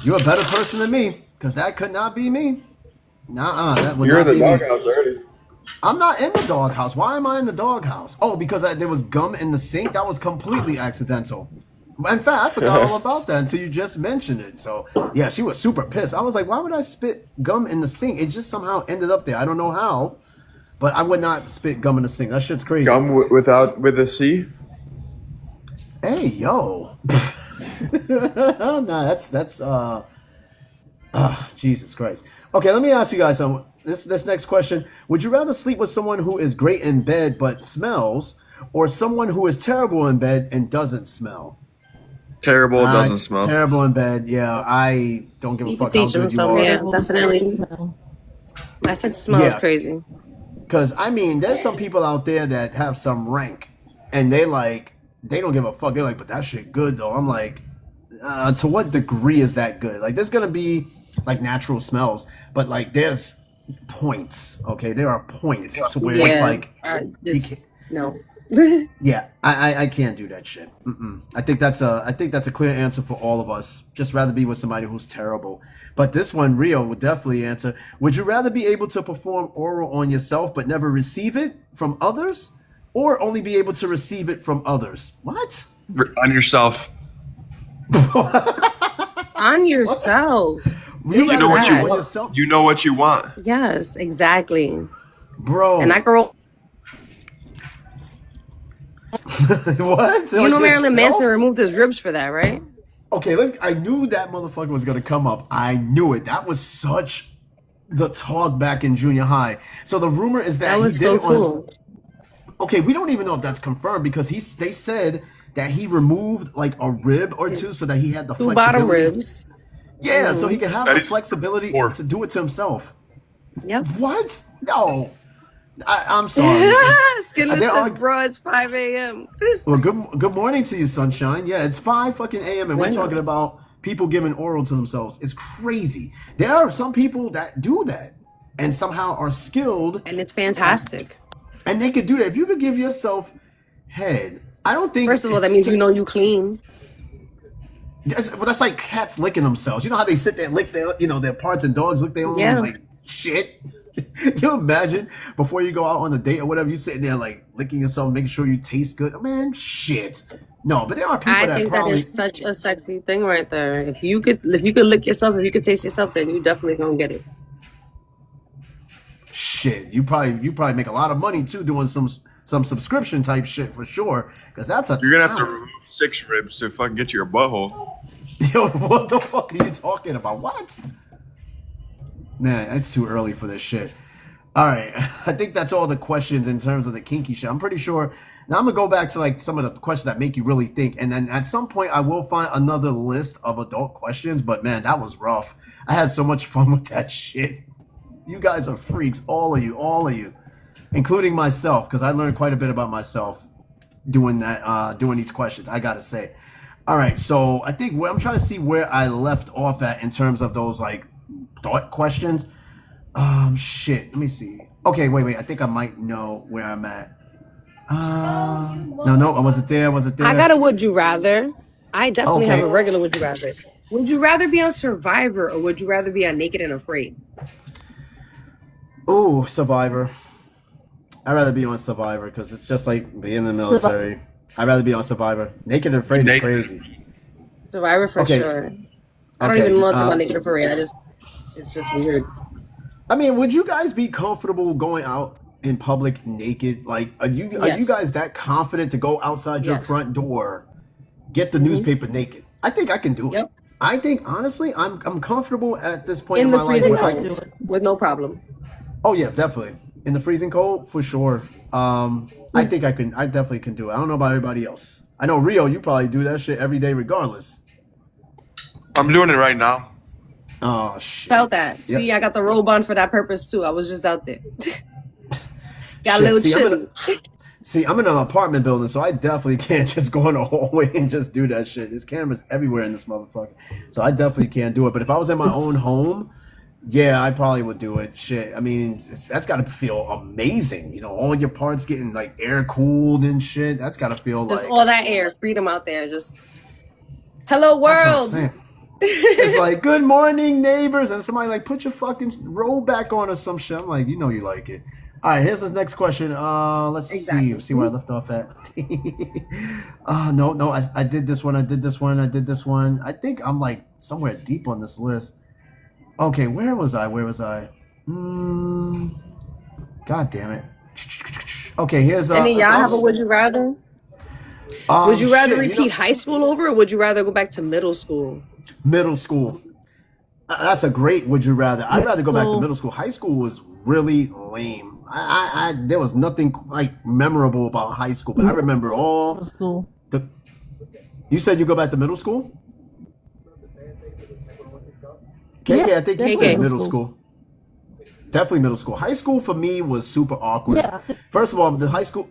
Speaker 1: You're a better person than me, because that could not be me. That would
Speaker 6: You're in
Speaker 1: not
Speaker 6: the
Speaker 1: be me.
Speaker 6: doghouse already.
Speaker 1: I'm not in the doghouse. Why am I in the doghouse? Oh, because there was gum in the sink? That was completely accidental. In fact, I forgot all about that until you just mentioned it. So, yeah, she was super pissed. I was like, why would I spit gum in the sink? It just somehow ended up there. I don't know how, but I would not spit gum in the sink. That shit's crazy.
Speaker 6: Gum with a C?
Speaker 1: Hey, yo. Nah, that's Jesus Christ. Okay, let me ask you guys something. This next question. Would you rather sleep with someone who is great in bed but smells, or someone who is terrible in bed and doesn't smell?
Speaker 6: Terrible, doesn't smell.
Speaker 1: Terrible in bed, yeah. I don't give a
Speaker 2: You can
Speaker 1: fuck how
Speaker 2: teach them
Speaker 1: good you
Speaker 2: something.
Speaker 1: are.
Speaker 2: Yeah, definitely.
Speaker 5: Smell.
Speaker 2: I said smells
Speaker 1: Yeah.
Speaker 2: crazy.
Speaker 1: Because, I mean, there's some people out there that have some rank, and they don't give a fuck. They're like, but that shit good, though. I'm like, to what degree is that good? Like, there's going to be, like, natural smells, but, like, there's points, okay? There are points to where it's like,
Speaker 2: just no.
Speaker 1: yeah, I can't do that shit. I think that's a clear answer for all of us. Just rather be with somebody who's terrible. But this one, Rio would definitely answer. Would you rather be able to perform oral on yourself but never receive it from others, or only be able to receive it from others? What?
Speaker 6: On yourself.
Speaker 2: On yourself.
Speaker 1: You
Speaker 6: know what you
Speaker 1: on
Speaker 6: want.
Speaker 1: yourself?
Speaker 6: You know what you want.
Speaker 2: Yes, exactly.
Speaker 1: Bro.
Speaker 2: And that girl,
Speaker 1: What?
Speaker 2: you know, Marilyn
Speaker 1: Yourself?
Speaker 2: Manson removed his ribs for that, right?
Speaker 1: Okay, I knew that motherfucker was gonna come up. I knew it. That was such the talk back in junior high. So the rumor is that
Speaker 2: That
Speaker 1: he
Speaker 2: was
Speaker 1: did
Speaker 2: so
Speaker 1: it on himself.
Speaker 2: cool.
Speaker 1: Okay, we don't even know if that's confirmed because they said that he removed like a rib or two so that he had the
Speaker 2: Two
Speaker 1: flexibility.
Speaker 2: bottom ribs.
Speaker 1: Yeah, so he could have
Speaker 6: That
Speaker 1: the
Speaker 6: is-
Speaker 1: flexibility
Speaker 6: Or-
Speaker 1: to do it to himself.
Speaker 2: Yep.
Speaker 1: What? No. I'm sorry.
Speaker 2: Skinless
Speaker 1: There are-
Speaker 2: says, bro, it's 5 a.m.
Speaker 1: Well, good morning to you, sunshine. Yeah, it's 5 fucking a.m. and we're
Speaker 2: Wow.
Speaker 1: talking about people giving oral to themselves. It's crazy. There are some people that do that and somehow are skilled,
Speaker 2: And it's fantastic.
Speaker 1: and they could do that. If you could give yourself head, I don't think.
Speaker 2: First of all, that means you know you clean.
Speaker 1: That's like cats licking themselves. You know how they sit there and lick their parts, and dogs lick their own
Speaker 2: Yeah.
Speaker 1: like shit. You imagine before you go out on a date or whatever, you sitting there like licking yourself, making sure you taste good. Man, shit. No, but there are people
Speaker 2: I
Speaker 1: that
Speaker 2: think
Speaker 1: probably.
Speaker 2: that is such a sexy thing right there. If you could lick yourself, if you could taste yourself, then you definitely gonna get it.
Speaker 1: Shit, you probably make a lot of money too doing some subscription type shit for sure. Because that's a
Speaker 6: You're gonna have to
Speaker 1: talent.
Speaker 6: remove 6 ribs to fucking get to your butthole.
Speaker 1: Yo, what the fuck are you talking about? What? Man, it's too early for this shit. All right, I think that's all the questions in terms of the kinky shit. I'm pretty sure. Now I'm gonna go back to like some of the questions that make you really think, and then at some point I will find another list of adult questions. But man, that was rough. I had so much fun with that shit. You guys are freaks, all of you, including myself, because I learned quite a bit about myself doing that, doing these questions. I gotta say. All right, so I think I'm trying to see where I left off at in terms of those like thought questions. Shit. Let me see. Okay, wait. I think I might know where I'm at. No, I wasn't there.
Speaker 2: I got a would you rather. I definitely
Speaker 1: Okay.
Speaker 2: have a regular would you rather. Would you rather be on Survivor or would you rather be on Naked and Afraid?
Speaker 1: Ooh, Survivor. I'd rather be on Survivor because it's just like being in the military. I'd rather be on Survivor. Naked and Afraid is
Speaker 6: Naked.
Speaker 1: crazy.
Speaker 2: Survivor for
Speaker 1: Okay.
Speaker 2: sure. I don't
Speaker 1: Okay,
Speaker 2: even know about Naked and Afraid. It's just weird.
Speaker 1: I mean, would you guys be comfortable going out in public naked? Like, are you
Speaker 2: Yes.
Speaker 1: guys that confident to go outside your
Speaker 2: Yes.
Speaker 1: front door, get the newspaper naked? I think I can do it.
Speaker 2: Yep.
Speaker 1: I think honestly, I'm comfortable at this point
Speaker 2: In
Speaker 1: in
Speaker 2: the
Speaker 1: my life.
Speaker 2: freezing
Speaker 1: Where I
Speaker 2: cold,
Speaker 1: can,
Speaker 2: with no problem.
Speaker 1: oh yeah, definitely in the freezing cold for sure. I think I can. I definitely can do it. I don't know about everybody else. I know Rio, you probably do that shit every day regardless.
Speaker 6: I'm doing it right now.
Speaker 1: Oh shit.
Speaker 2: Felt that.
Speaker 1: Yep.
Speaker 2: See, I got the robe on for that purpose too. I was just out there. Got a
Speaker 1: Shit,
Speaker 2: little
Speaker 1: see,
Speaker 2: chilly.
Speaker 1: I'm in an apartment building, so I definitely can't just go in the hallway and just do that shit. There's cameras everywhere in this motherfucker, so I definitely can't do it. But if I was in my own home, yeah, I probably would do it. Shit, I mean, that's got to feel amazing. You know, all your parts getting like air cooled and shit. That's got to feel
Speaker 2: Just
Speaker 1: like
Speaker 2: all that air, freedom out there. Just hello
Speaker 1: that's what I'm
Speaker 2: world.
Speaker 1: saying. It's like good morning neighbors, and somebody like put your fucking robe back on or some shit. I'm like, you know, you like it. All right, here's the next question. Let's
Speaker 2: Exactly.
Speaker 1: see where I left off at. No, I did this one. I did this one. I did this one. I think I'm like somewhere deep on this list. Okay, where was I? God damn it. Okay, here's
Speaker 2: Any of y'all have a would you rather? Would you rather
Speaker 1: shit,
Speaker 2: repeat high school over, or would you rather go back to middle school?
Speaker 1: middle school? That's a great would you rather. I'd rather go back to
Speaker 5: Well-
Speaker 1: middle school. High school was really lame. There was nothing like memorable about high school, but I remember all
Speaker 5: School.
Speaker 1: the. You said you go back to middle school? KK,
Speaker 5: Yeah,
Speaker 1: I think you
Speaker 2: KK.
Speaker 1: said middle school. Definitely middle school. High school for me was super awkward.
Speaker 5: Yeah.
Speaker 1: First of all, the high school.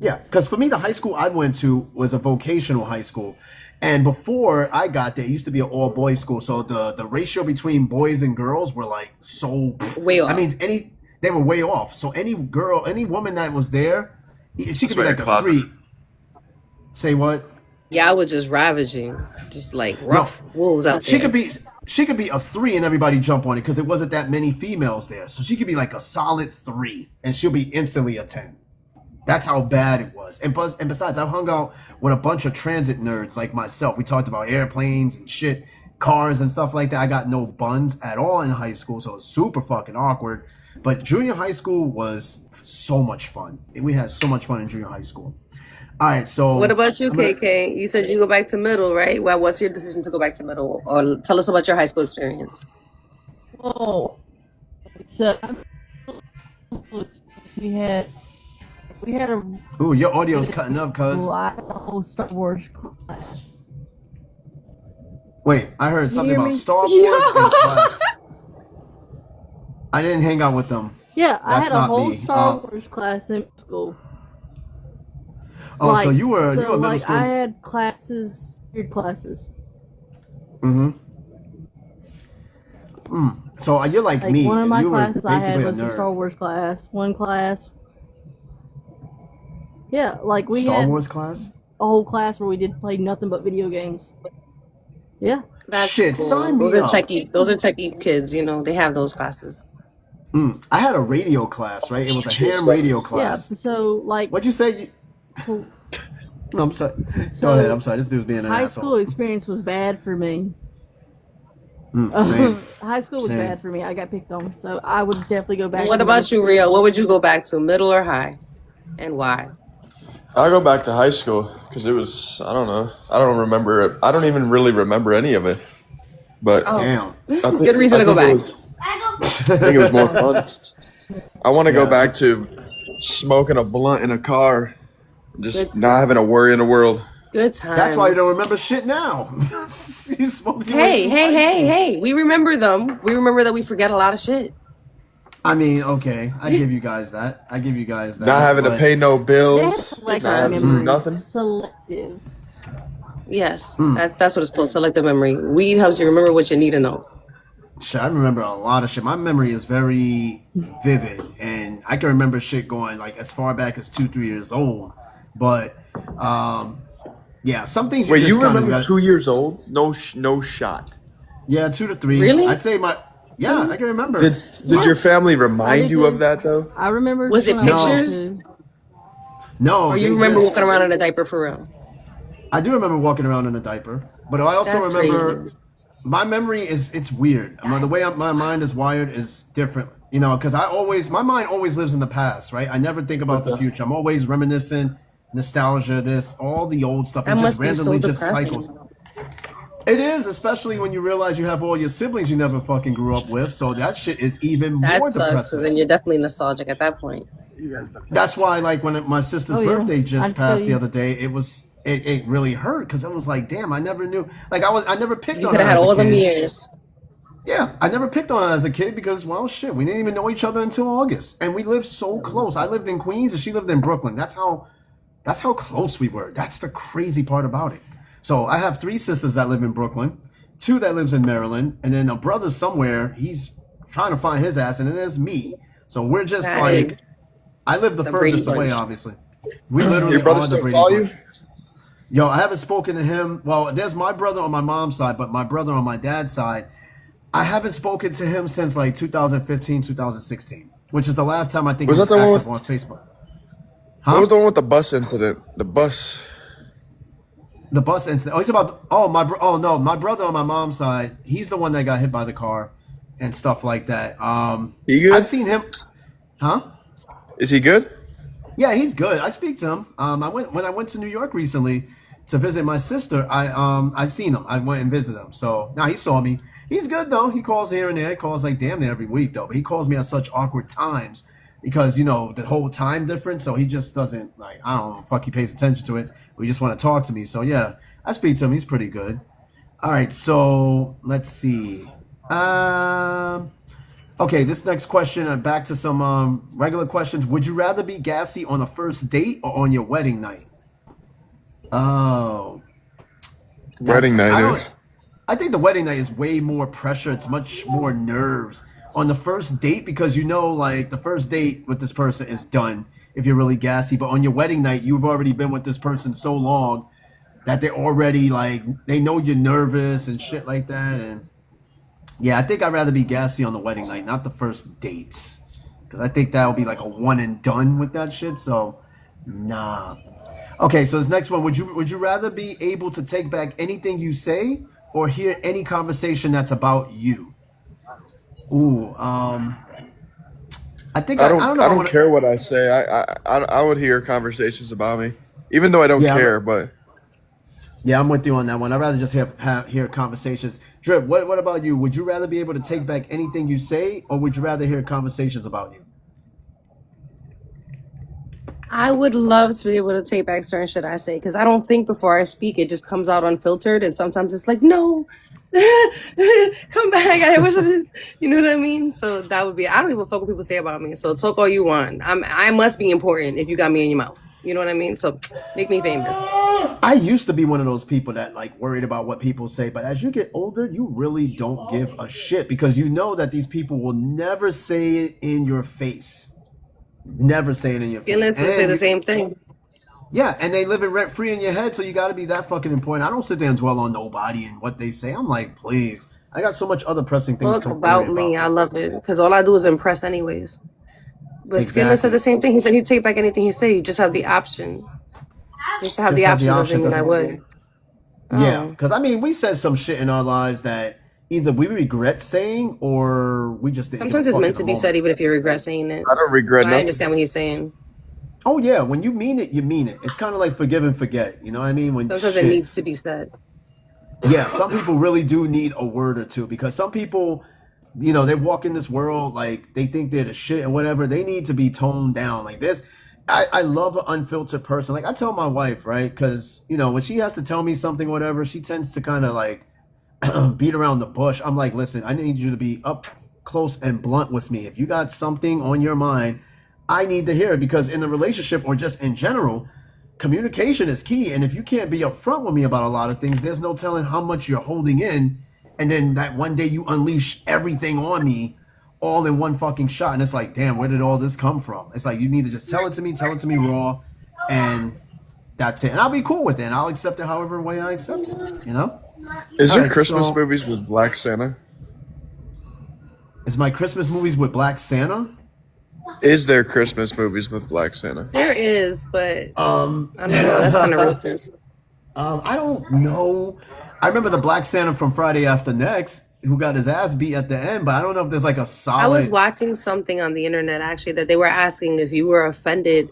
Speaker 1: Yeah, because for me, the high school I went to was a vocational high school. And before I got there, it used to be an all boys school. So the ratio between boys and girls were like so.
Speaker 2: Way off.
Speaker 1: I mean, they were way off. So any girl, any woman that was there, she could be
Speaker 6: why
Speaker 1: like
Speaker 6: you're
Speaker 1: a
Speaker 6: closeted.
Speaker 1: 3. Say what?
Speaker 2: Yeah, I was just ravaging, just like rough wolves out there.
Speaker 1: She could be a 3 and everybody jump on it because it wasn't that many females there. So she could be like a solid 3 and she'll be instantly a 10. That's how bad it was. And besides, I hung out with a bunch of transit nerds like myself. We talked about airplanes and shit, cars and stuff like that. I got no buns at all in high school, so it was super fucking awkward. But junior high school was so much fun. We had so much fun in junior high school. All right, so
Speaker 2: What about you,
Speaker 1: I'm gonna-
Speaker 2: KK? You said you go back to middle, right? Well, what's your decision to go back to middle? Or tell us about your high school experience.
Speaker 5: Oh, so we had a
Speaker 1: Ooh, your audio's cutting up, cuz.
Speaker 5: whole Star Wars class.
Speaker 1: Wait, I heard something
Speaker 5: hear
Speaker 1: about
Speaker 5: me?
Speaker 1: Star Wars and class. I didn't hang out with them.
Speaker 5: Yeah, I
Speaker 1: That's
Speaker 5: had a
Speaker 1: not
Speaker 5: whole
Speaker 1: me.
Speaker 5: Star Wars class in school.
Speaker 1: Oh, so you were middle
Speaker 5: like,
Speaker 1: school.
Speaker 5: I had classes, weird classes.
Speaker 1: So you're like,
Speaker 5: Like
Speaker 1: me.
Speaker 5: one of my
Speaker 1: you were
Speaker 5: classes I had
Speaker 1: basically a
Speaker 5: was a Star
Speaker 1: nerd.
Speaker 5: Wars class. One class. Yeah, like we
Speaker 1: Star
Speaker 5: had
Speaker 1: Wars class?
Speaker 5: a whole class where we did play nothing but video games. Yeah.
Speaker 2: That's
Speaker 1: Shit,
Speaker 2: cool.
Speaker 1: sign me
Speaker 2: Those are
Speaker 1: up.
Speaker 2: techie. Those are techie kids. You know, they have those classes.
Speaker 1: I had a radio class, right? It was a ham radio
Speaker 5: Yeah.
Speaker 1: class.
Speaker 5: So like
Speaker 1: What'd you say?
Speaker 5: so
Speaker 1: No, I'm sorry.
Speaker 5: So,
Speaker 1: Go ahead. I'm sorry. This dude's being an
Speaker 5: high
Speaker 1: asshole.
Speaker 5: school experience was bad for me.
Speaker 1: Same.
Speaker 5: High school was
Speaker 1: Same.
Speaker 5: bad for me. I got picked on, so I would definitely go back.
Speaker 2: What
Speaker 5: to
Speaker 2: about you,
Speaker 5: middle
Speaker 2: Rio? What would you go back to, middle or high, and why?
Speaker 6: I go back to high school because it was, I don't know. I don't remember it. I don't even really remember any of it. But
Speaker 1: Damn.
Speaker 6: I think-
Speaker 2: Good reason
Speaker 6: I
Speaker 2: to go
Speaker 6: think
Speaker 2: back.
Speaker 6: it was- I think it was more fun. I want to go
Speaker 1: Yeah.
Speaker 6: back to smoking a blunt in a car, just not having a worry in the world.
Speaker 2: Good times.
Speaker 1: That's why you don't remember shit now. You smoked your way
Speaker 2: Hey,
Speaker 1: through
Speaker 2: hey,
Speaker 1: high
Speaker 2: hey,
Speaker 1: school.
Speaker 2: hey! We remember them. We remember that we forget a lot of shit.
Speaker 1: I mean, okay. I give you guys that. I give you guys that.
Speaker 6: Not having to
Speaker 1: but-
Speaker 6: pay no
Speaker 5: They had
Speaker 6: bills.
Speaker 5: selective
Speaker 6: Not having to do
Speaker 5: memory.
Speaker 6: nothing.
Speaker 5: Selective.
Speaker 2: Yes, that's what it's called. Selective memory. Weed helps you remember what you need to know.
Speaker 1: Shit, I remember a lot of shit. My memory is very vivid, and I can remember shit going like as far back as 2-3 years old. But yeah, some things.
Speaker 6: Wait,
Speaker 1: just
Speaker 6: you
Speaker 1: kinda
Speaker 6: remember
Speaker 1: gotta-
Speaker 6: 2 years old? No shot.
Speaker 1: Yeah, 2 to 3.
Speaker 2: Really?
Speaker 1: I'd say my. Yeah, I can remember.
Speaker 6: Did your family remind
Speaker 5: did
Speaker 6: you
Speaker 5: too.
Speaker 6: of that though?
Speaker 5: I remember.
Speaker 2: Was it
Speaker 5: when I was
Speaker 2: pictures?
Speaker 5: two.
Speaker 1: No,
Speaker 2: Or you
Speaker 1: they
Speaker 2: remember
Speaker 1: just-
Speaker 2: walking around in a diaper for real?
Speaker 1: I do remember walking around in a diaper, but I also
Speaker 2: That's
Speaker 1: remember
Speaker 2: crazy.
Speaker 1: my memory it's weird. The way my mind is wired is different. You know, because my mind always lives in the past, right? I never think about the future. I'm always reminiscing, nostalgia, all the old stuff.
Speaker 2: That
Speaker 1: It
Speaker 2: must
Speaker 1: just
Speaker 2: be so
Speaker 1: randomly just
Speaker 2: depressing.
Speaker 1: cycles. It is, especially when you realize you have all your siblings you never fucking grew up with. So that shit is even
Speaker 2: That
Speaker 1: more
Speaker 2: sucks, because
Speaker 1: depressing.
Speaker 2: then you're definitely nostalgic at that point.
Speaker 1: That's why, like, when my sister's
Speaker 5: Oh, yeah.
Speaker 1: birthday just
Speaker 5: I'd
Speaker 1: passed
Speaker 5: feel
Speaker 1: the
Speaker 5: you.
Speaker 1: other day, it really hurt because I was like, damn, I never knew. Like, I never picked
Speaker 2: You
Speaker 1: on
Speaker 2: could
Speaker 1: her
Speaker 2: have had
Speaker 1: as a
Speaker 2: all them
Speaker 1: kid.
Speaker 2: years.
Speaker 1: Yeah, I never picked on her as a kid because, well, shit, we didn't even know each other until August, and we lived so close. I lived in Queens and she lived in Brooklyn. That's how close we were. That's the crazy part about it. So I have 3 sisters that live in Brooklyn, 2 that lives in Maryland, and then a brother somewhere. He's trying to find his ass, and then there's me. So we're just
Speaker 2: That
Speaker 1: like,
Speaker 2: is
Speaker 1: I live the
Speaker 2: the Brady
Speaker 1: furthest away,
Speaker 2: Bunch.
Speaker 1: obviously. We literally
Speaker 6: Your brother
Speaker 1: are the
Speaker 6: still
Speaker 1: Brady
Speaker 6: call you?
Speaker 1: Bunch. Yo, I haven't spoken to him. Well, there's my brother on my mom's side, but my brother on my dad's side, I haven't spoken to him since like 2015, 2016, which is the last time I think
Speaker 6: Was
Speaker 1: he
Speaker 6: that
Speaker 1: was
Speaker 6: the one
Speaker 1: active on Facebook.
Speaker 6: What
Speaker 1: Huh?
Speaker 6: was the one with the bus incident? The bus.
Speaker 1: The bus incident. Oh, he's about. Oh no, my brother on my mom's side. He's the one that got hit by the car, and stuff like that.
Speaker 6: He good?
Speaker 1: I've seen him. Huh?
Speaker 6: Is he good?
Speaker 1: Yeah, he's good. I speak to him. When I went to New York recently to visit my sister. I seen him. I went and visited him. So now he saw me. He's good though. He calls here and there. He calls like damn near every week though. But he calls me at such awkward times because the whole time difference. So he just doesn't like. I don't know. Fuck. He pays attention to it. We just want to talk to me. So yeah, I speak to him. He's pretty good. All right. So let's see. Okay, this next question, back to some regular questions. Would you rather be gassy on a first date or on your wedding night? Oh,
Speaker 6: Wedding
Speaker 1: I
Speaker 6: night
Speaker 1: don't.
Speaker 6: is.
Speaker 1: I think the wedding night is way more pressure. It's much more nerves on the first date because like the first date with this person is done if you're really gassy. But on your wedding night, you've already been with this person so long that they're already like they know you're nervous and shit like that. And yeah, I think I'd rather be gassy on the wedding night, not the first dates, because I think that would be like a one and done with that shit. So nah. Okay, so this next one, would you rather be able to take back anything you say or hear any conversation that's about you? Ooh, I think I don't know.
Speaker 6: I
Speaker 1: If I
Speaker 6: don't
Speaker 1: wanna,
Speaker 6: care what I say. I would hear conversations about me, even though I don't
Speaker 1: Yeah,
Speaker 6: care. But
Speaker 1: yeah, I'm with you on that one. I'd rather just hear conversations. Drip, what about you? Would you rather be able to take back anything you say or would you rather hear conversations about you?
Speaker 2: I would love to be able to take back certain shit I say because I don't think before I speak. It just comes out unfiltered, and sometimes it's like, no, come back. I wish I did. You know what I mean? So that would be. I don't even fuck what people say about me. So talk all you want. I must be important if you got me in your mouth. You know what I mean? So make me famous.
Speaker 1: I used to be one of those people that like worried about what people say, but as you get older, you really don't give a shit because you know that these people will never say it in your face. Never say it in your face.
Speaker 2: Feelings will say
Speaker 1: And
Speaker 2: the
Speaker 1: you-
Speaker 2: same thing.
Speaker 1: Yeah, and they live it rent free in your head, so you got to be that fucking important. I don't sit there and dwell on nobody and what they say. I'm like, please, I got so much other pressing things
Speaker 2: Talk
Speaker 1: to
Speaker 2: about
Speaker 1: worry
Speaker 2: me. I
Speaker 1: about.
Speaker 2: love it because all I do is impress, anyways. But Skinner said
Speaker 1: Exactly.
Speaker 2: the same thing. He said he'd take back anything he said. You just have the option. Just to have
Speaker 1: Just
Speaker 2: the
Speaker 1: have the
Speaker 2: option
Speaker 1: option
Speaker 2: doesn't mean I
Speaker 1: doesn't.
Speaker 2: would.
Speaker 1: Yeah,
Speaker 2: Oh.
Speaker 1: because I mean, we said some shit in our lives that either we regret saying or we just didn't give a
Speaker 2: Sometimes it's
Speaker 1: fuck
Speaker 2: meant
Speaker 1: at the
Speaker 2: to be
Speaker 1: moment.
Speaker 2: said, even if you regret saying it.
Speaker 6: I don't regret
Speaker 2: I
Speaker 6: nothing.
Speaker 2: understand what he's saying.
Speaker 1: Oh yeah, when you mean it, you mean it. It's kind of like forgive and forget. You know what I mean? When
Speaker 2: Sometimes it
Speaker 1: shit.
Speaker 2: needs to be said.
Speaker 1: Yeah, some people really do need a word or two because some people, they walk in this world like they think they're the shit and whatever. They need to be toned down. Like this, I love an unfiltered person. Like I tell my wife, right? Because when she has to tell me something, or whatever, she tends to kind of like beat around the bush. I'm like, listen, I need you to be up close and blunt with me. If you got something on your mind, I need to hear it because in the relationship or just in general, communication is key. And if you can't be upfront with me about a lot of things, there's no telling how much you're holding in. And then that one day you unleash everything on me all in one fucking shot. And it's like, damn, where did all this come from? It's like, you need to just tell it to me raw. And that's it. And I'll be cool with it. And I'll accept it however way I accept it,
Speaker 6: Is
Speaker 1: All
Speaker 6: there
Speaker 1: right,
Speaker 6: Christmas
Speaker 1: so
Speaker 6: movies with Black Santa?
Speaker 1: is my Christmas movies with Black Santa?
Speaker 6: Is there Christmas movies with Black Santa?
Speaker 2: There is, but
Speaker 1: Um,
Speaker 2: I don't know. That's kind of ruthless.
Speaker 1: I don't know. I remember the Black Santa from Friday After Next who got his ass beat at the end, but I don't know if there's like a
Speaker 2: I was
Speaker 1: solid.
Speaker 2: watching something on the internet actually that they were asking if you were offended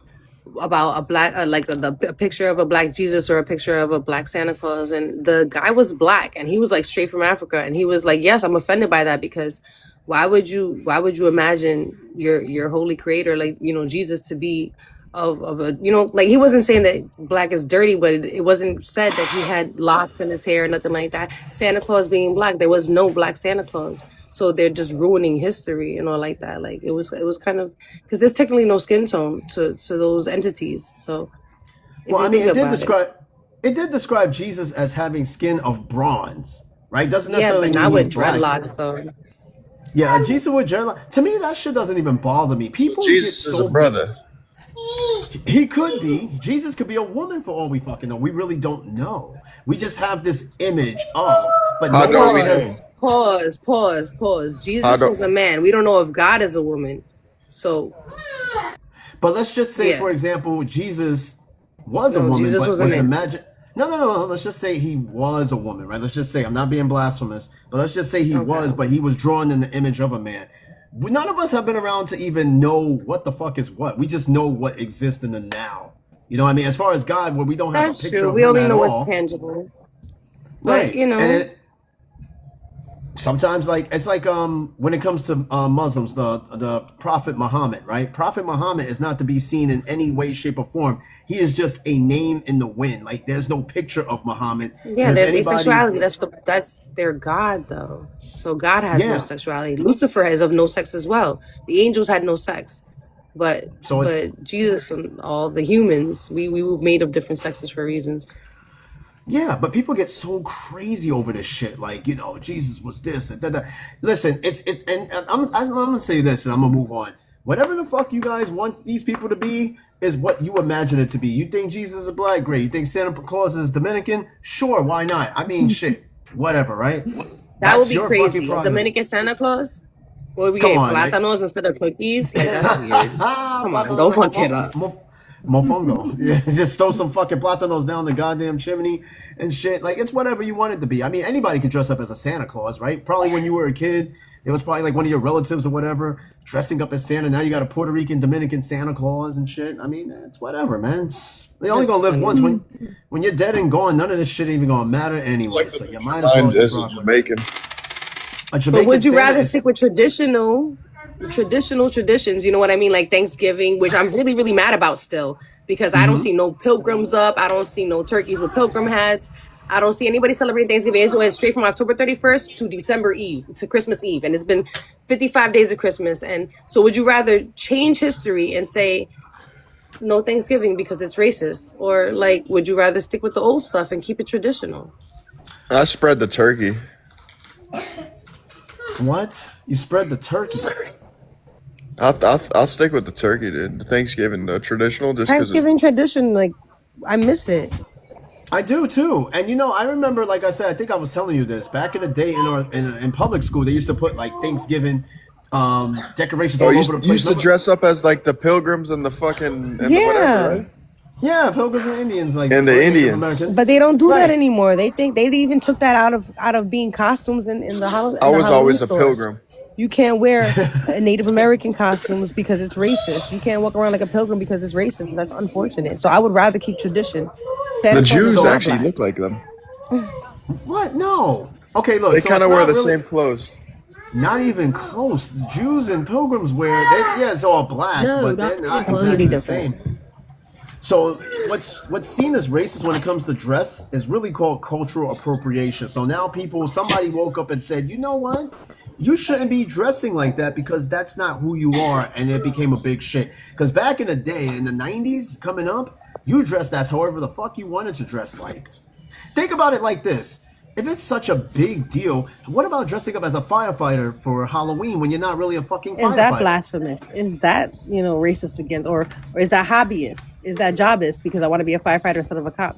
Speaker 2: about a black, like a picture of a black Jesus or a picture of a black Santa Claus, and the guy was black, and he was like straight from Africa, and he was like, "Yes, I'm offended by that because why would you imagine your holy creator, like Jesus, to be of a like he wasn't saying that black is dirty, but it wasn't said that he had locks in his hair or nothing like that. Santa Claus being black, there was no black Santa Claus." So they're just ruining history, like that. Like it was kind of because there's technically no skin tone to those entities. So if
Speaker 1: Well,
Speaker 2: you
Speaker 1: I mean,
Speaker 2: think about
Speaker 1: it did describe Jesus as having skin of bronze, right? Doesn't
Speaker 2: yeah,
Speaker 1: necessarily
Speaker 2: but
Speaker 1: mean
Speaker 2: not with
Speaker 1: he's black.
Speaker 2: dreadlocks though.
Speaker 1: Yeah, Jesus with dreadlock. To me, that shit doesn't even bother me. People get
Speaker 6: Jesus is
Speaker 1: so
Speaker 6: a brother.
Speaker 1: He could be. Jesus could be a woman for all we fucking know. We really don't know. We just have this image of, but
Speaker 6: How don't we
Speaker 1: nobody
Speaker 6: know?
Speaker 1: has.
Speaker 2: Pause.
Speaker 6: I
Speaker 2: Jesus
Speaker 6: don't.
Speaker 2: was a man. We don't know if God is a woman. So
Speaker 1: But let's just say,
Speaker 2: yeah,
Speaker 1: for example, Jesus was a
Speaker 2: no,
Speaker 1: woman,
Speaker 2: Jesus
Speaker 1: but
Speaker 2: was a
Speaker 1: was
Speaker 2: man.
Speaker 1: imagined. No. Let's just say he was a woman, right? Let's just say I'm not being blasphemous, but let's just say he
Speaker 2: Okay.
Speaker 1: was, but he was drawn in the image of a man. None of us have been around to even know what the fuck is what. We just know what exists in the now. You know what I mean? As far as God, where we don't have a
Speaker 2: That's
Speaker 1: picture
Speaker 2: true.
Speaker 1: of
Speaker 2: We
Speaker 1: him
Speaker 2: only
Speaker 1: at
Speaker 2: know what's
Speaker 1: all,
Speaker 2: tangible. But
Speaker 1: right? And it, sometimes like it's like when it comes to Muslims, the Prophet Muhammad, right? Prophet Muhammad is not to be seen in any way, shape, or form. He is just a name in the wind. Like there's no picture of Muhammad.
Speaker 2: yeah,
Speaker 1: And if
Speaker 2: there's
Speaker 1: anybody,
Speaker 2: asexuality. That's their God though. So God has no
Speaker 1: yeah.
Speaker 2: sexuality. Lucifer is of no sex as well. The angels had no sex. But
Speaker 1: So it's
Speaker 2: Jesus and all the humans, we were made of different sexes for reasons.
Speaker 1: yeah, but people get so crazy over this shit. Like, Jesus was this and that. Listen, and I'm gonna say this, and I'm gonna move on. Whatever the fuck you guys want these people to be is what you imagine it to be. You think Jesus is black? Great. You think Santa Claus is Dominican? Sure, why not? I mean, shit, whatever, right?
Speaker 2: That would
Speaker 1: That's
Speaker 2: be
Speaker 1: your fucking
Speaker 2: crazy. A
Speaker 1: prerogative.
Speaker 2: Dominican Santa Claus? What we
Speaker 1: Come
Speaker 2: get?
Speaker 1: on, like,
Speaker 2: Plátanos instead of cookies? Like that's weird. Come on,
Speaker 1: plátanos
Speaker 2: don't
Speaker 1: and
Speaker 2: fuck it up.
Speaker 1: mofongo. Yeah, just throw some fucking plátanos down the goddamn chimney and shit. Like, it's whatever you want it to be. I mean, anybody can dress up as a Santa Claus, right? Probably when you were a kid, it was probably like one of your relatives or whatever dressing up as Santa. Now you got a Puerto Rican, Dominican Santa Claus and shit. I mean, it's whatever, man. They only
Speaker 2: That's
Speaker 1: gonna live
Speaker 2: funny.
Speaker 1: once. When you're dead and gone, none of this shit even gonna matter anyway.
Speaker 6: Like
Speaker 1: So
Speaker 6: the
Speaker 1: you might as well
Speaker 6: mind
Speaker 1: just
Speaker 6: as a
Speaker 1: rock with it.
Speaker 6: Jamaican.
Speaker 1: A
Speaker 2: But
Speaker 1: Jamaican
Speaker 2: would you
Speaker 1: Santa
Speaker 2: rather
Speaker 1: is
Speaker 2: stick with traditional traditions? You know what I mean? Like Thanksgiving, which I'm really, really mad about still because I don't see no pilgrims up. I don't see no turkeys with pilgrim hats. I don't see anybody celebrating Thanksgiving. So it's straight from October 31st to December Eve to Christmas Eve. And it's been 55 days of Christmas. And so would you rather change history and say no Thanksgiving because it's racist? Or like, would you rather stick with the old stuff and keep it traditional?
Speaker 6: I spread the turkey.
Speaker 1: what? You spread the turkey.
Speaker 6: I'll stick with the turkey, dude. The Thanksgiving, the traditional, just because it's.
Speaker 2: Thanksgiving tradition, like, I miss it.
Speaker 1: I do too, and I remember, like I said, I think I was telling you this back in the day in public school. They used to put like Thanksgiving decorations
Speaker 6: Oh,
Speaker 1: all
Speaker 6: you
Speaker 1: over the
Speaker 6: used
Speaker 1: place.
Speaker 6: to
Speaker 1: Remember?
Speaker 6: dress up as like the pilgrims and the fucking and the
Speaker 2: Yeah.
Speaker 6: whatever, right?
Speaker 1: Yeah, Pilgrims and Indians, like
Speaker 6: And the
Speaker 1: Native
Speaker 6: Indians.
Speaker 1: Americans.
Speaker 2: But they don't do that
Speaker 1: Right.
Speaker 2: anymore. They think they even took that out of being costumes in the Halloween.
Speaker 6: I was always a
Speaker 2: stores.
Speaker 6: pilgrim.
Speaker 2: You can't wear Native American costumes because it's racist. You can't walk around like a pilgrim because it's racist. And that's unfortunate. So I would rather keep tradition.
Speaker 6: The Jews
Speaker 1: So
Speaker 6: actually
Speaker 1: black.
Speaker 6: look like them.
Speaker 1: What? No. Okay, look.
Speaker 6: They
Speaker 1: so
Speaker 6: kind of
Speaker 1: it's
Speaker 6: wear
Speaker 1: not
Speaker 6: the
Speaker 1: really-
Speaker 6: same clothes.
Speaker 1: Not even close. The Jews and Pilgrims wear. It's all black,
Speaker 5: No,
Speaker 1: but
Speaker 5: not
Speaker 1: they're not
Speaker 5: even
Speaker 1: exactly the
Speaker 2: different.
Speaker 1: same. So what's seen as racist when it comes to dress is really called cultural appropriation. So now somebody woke up and said, you know what? You shouldn't be dressing like that because that's not who you are, and it became a big shit. Because back in the day, in the 90s, coming up, you dressed as however the fuck you wanted to dress like. Think about it like this. If it's such a big deal, what about dressing up as a firefighter for Halloween when you're not really a fucking firefighter?
Speaker 2: Is that blasphemous? Is that racist against, or is that hobbyist? Is that jobbist because I want to be a firefighter instead of a cop?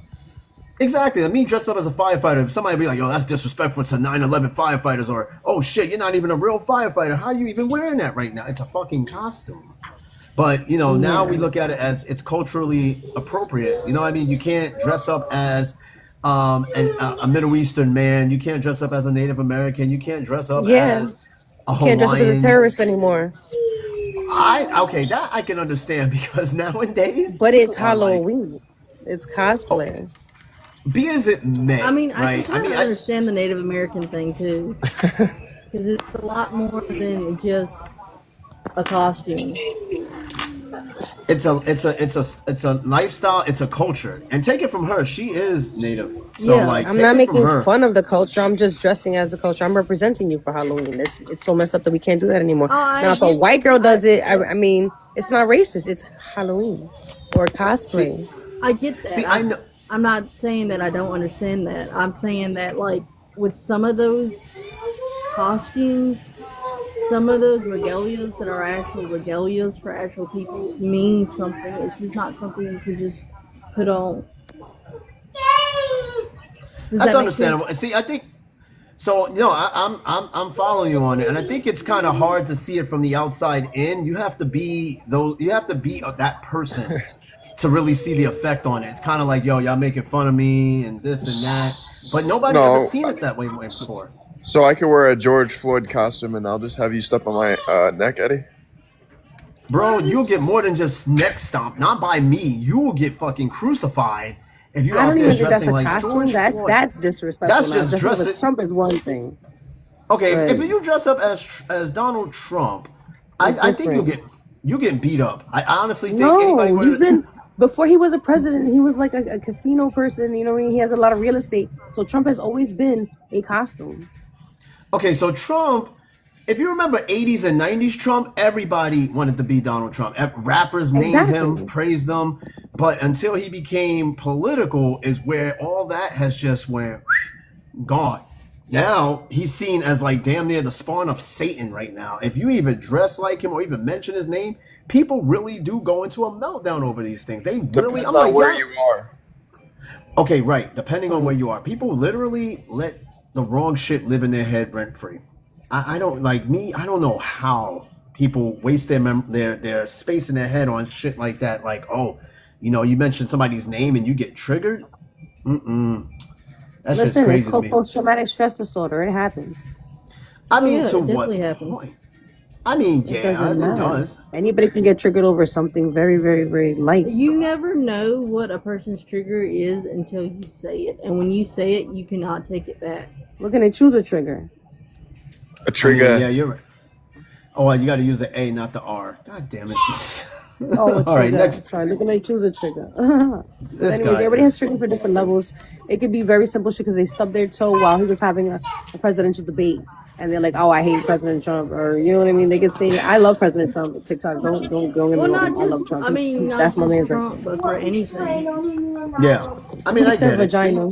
Speaker 1: Exactly. Me dressed up as a firefighter, if somebody be like, yo, that's disrespectful to 9/11 firefighters, or, oh shit, you're not even a real firefighter. How are you even wearing that right now? It's a fucking costume. But, now we look at it as it's culturally appropriate. You know what I mean? You can't dress up as a Middle Eastern man. You can't dress up as a Native American. You can't dress up
Speaker 2: Yeah.
Speaker 1: as a
Speaker 2: Can't dress up as a
Speaker 1: Hawaiian.
Speaker 2: terrorist anymore.
Speaker 1: Okay, that I can understand because nowadays
Speaker 2: But it's
Speaker 1: people are like,
Speaker 2: Halloween. It's cosplay.
Speaker 1: be as it may,
Speaker 5: I mean, I
Speaker 1: right?
Speaker 5: can kind of understand the Native American thing too, because it's a lot more than just a costume.
Speaker 1: it's a lifestyle, it's a culture, and take it from her. She is Native, so
Speaker 5: Yeah,
Speaker 1: like
Speaker 2: I'm
Speaker 1: take
Speaker 2: not
Speaker 1: it from
Speaker 2: making
Speaker 1: her.
Speaker 2: fun of the culture. I'm just dressing as the culture. I'm representing you for Halloween. It's so messed up that we can't do that anymore.
Speaker 5: Oh, I
Speaker 2: Now, if a
Speaker 5: get-
Speaker 2: white girl does it, I mean, it's not racist. It's Halloween or cosplay.
Speaker 5: I get that.
Speaker 1: See, I know.
Speaker 5: I'm not saying that I don't understand that. I'm saying that, like, with some of those costumes, some of those regalias that are actual regalias for actual people mean something. It's just not something you could just put on. Does
Speaker 1: That's
Speaker 5: that make
Speaker 1: understandable. See, I think so. No, I'm following you on it, and I think it's kind of hard to see it from the outside in. You have to be though. You have to be that person to really see the effect on it. It's kind of like, yo, y'all making fun of me and this and that, but nobody
Speaker 6: No,
Speaker 1: ever seen it that way before.
Speaker 6: So I could wear a George Floyd costume and I'll just have you step on my neck, Eddie.
Speaker 1: Bro, you'll get more than just neck stomp. Not by me. You will get fucking crucified if you're
Speaker 2: I
Speaker 1: out
Speaker 2: don't
Speaker 1: there
Speaker 2: even think that's
Speaker 1: dressing
Speaker 2: a
Speaker 1: like
Speaker 2: costume.
Speaker 1: George Floyd.
Speaker 2: That's disrespectful.
Speaker 1: That's
Speaker 2: now.
Speaker 1: just
Speaker 2: Dressing up
Speaker 1: dressing-
Speaker 2: as Trump is one thing.
Speaker 1: Okay, if
Speaker 2: Right.
Speaker 1: you dress up as Donald Trump, I think you'll get beat up. I honestly think anybody
Speaker 2: No,
Speaker 1: would.
Speaker 2: he's been before he was a president. He was like a casino person. You know, he has a lot of real estate. So Trump has always been a costume.
Speaker 1: Okay, so Trump, if you remember 80s and 90s Trump, everybody wanted to be Donald Trump. Rappers named him,
Speaker 2: Exactly.
Speaker 1: praised him, but until he became political is where all that has just went gone. Now he's seen as like damn near the spawn of Satan right now. If you even dress like him or even mention his name, people really do go into a meltdown over these things. They really,
Speaker 6: Depends
Speaker 1: I'm
Speaker 6: on
Speaker 1: like,
Speaker 6: where
Speaker 1: yeah.
Speaker 6: you are.
Speaker 1: Okay, right. Depending on where you are, people literally let the wrong shit live in their head rent free. I don't like me. I don't know how people waste their space in their head on shit like that. Like, oh, you mentioned somebody's name and you get triggered. That's just
Speaker 2: Listen,
Speaker 1: crazy
Speaker 2: it's
Speaker 1: to
Speaker 2: called
Speaker 1: me.
Speaker 2: post-traumatic stress disorder. It happens.
Speaker 1: I mean,
Speaker 5: yeah,
Speaker 1: to
Speaker 5: it
Speaker 1: what
Speaker 5: definitely happens.
Speaker 1: point? I mean,
Speaker 2: It
Speaker 1: yeah,
Speaker 2: doesn't
Speaker 1: it
Speaker 2: matter.
Speaker 1: does.
Speaker 2: Anybody can get triggered over something very, very, very light.
Speaker 5: You never know what a person's trigger is until you say it, and when you say it, you cannot take it back.
Speaker 2: Look at it, choose a trigger.
Speaker 6: A trigger.
Speaker 1: I mean, yeah, you're right. Oh, you got to use the A, not the R. God damn it.
Speaker 2: Oh, a trigger.
Speaker 1: All right, next.
Speaker 2: Sorry, look at it, choose a trigger.
Speaker 1: This
Speaker 2: Anyways,
Speaker 1: guy
Speaker 2: everybody
Speaker 1: is-
Speaker 2: has triggers for different levels. It could be very simple shit because they stubbed their toe while he was having a presidential debate. And they're like, oh, I hate President Trump, or you know what I mean? They could say, I love President Trump. TikTok, don't get me
Speaker 5: Well,
Speaker 2: wrong.
Speaker 5: not
Speaker 2: I love
Speaker 5: just,
Speaker 2: Trump.
Speaker 5: I mean, not
Speaker 2: That's my
Speaker 5: just
Speaker 2: man's
Speaker 5: Trump, but for anything.
Speaker 1: Yeah. I mean, I
Speaker 2: He said
Speaker 1: get it. See,
Speaker 2: vagina.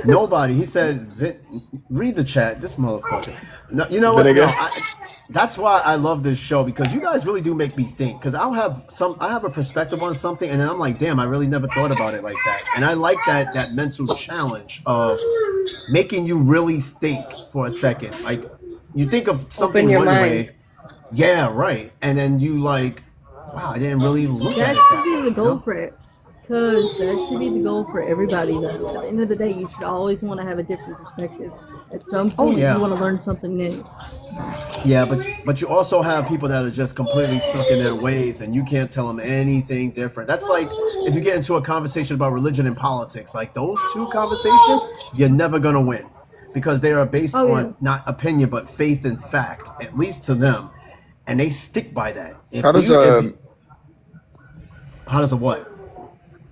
Speaker 1: nobody. He said, read the chat. This motherfucker. No, you know what?
Speaker 6: Vinegar.
Speaker 1: No, that's why I love this show because you guys really do make me think. Because I have a perspective on something, and then I'm like, damn, I really never thought about it like that. And I like that mental challenge of making you really think for a second. Like you think of something
Speaker 2: your
Speaker 1: one
Speaker 2: mind.
Speaker 1: way, yeah, right, and then you like, wow, I didn't really look at
Speaker 5: That
Speaker 1: it that
Speaker 5: should be
Speaker 1: way.
Speaker 5: the goal for it. Because that should be the goal for everybody, though. At the end of the day, you should always want to have a different perspective. At some point,
Speaker 1: yeah.
Speaker 5: you want to learn something new.
Speaker 1: Yeah, but you also have people that are just completely stuck in their ways, and you can't tell them anything different. That's like if you get into a conversation about religion and politics, like those two conversations, you're never gonna win because they are based
Speaker 5: Oh, yeah.
Speaker 1: on not opinion but faith and fact, at least to them, and they stick by that.
Speaker 6: How does a
Speaker 1: what?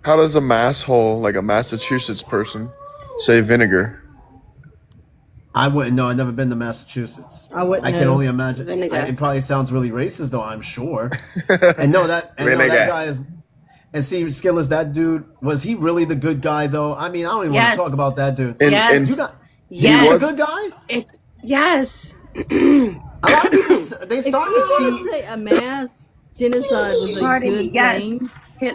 Speaker 6: how does a masshole like a Massachusetts person say vinegar?
Speaker 1: I wouldn't know. I've never been to Massachusetts.
Speaker 5: I wouldn't
Speaker 1: can
Speaker 5: know.
Speaker 1: only imagine.
Speaker 2: Vinegar.
Speaker 1: It probably sounds really racist, though. I'm sure. And no, that
Speaker 6: Vinegar.
Speaker 1: guy is. And see, Skillers, that dude, was he really the good guy though? I mean, I don't even
Speaker 2: Yes.
Speaker 1: want to talk about that dude.
Speaker 6: And,
Speaker 2: Yes.
Speaker 6: and
Speaker 1: You got,
Speaker 6: he
Speaker 1: he was
Speaker 6: was-
Speaker 1: a good guy.
Speaker 2: Yes.
Speaker 1: A lot of people they
Speaker 5: If
Speaker 1: start
Speaker 5: you
Speaker 1: to
Speaker 5: want
Speaker 1: see.
Speaker 5: to say a mass genocide was a
Speaker 2: Pardon
Speaker 5: good
Speaker 2: me, yes.
Speaker 5: thing,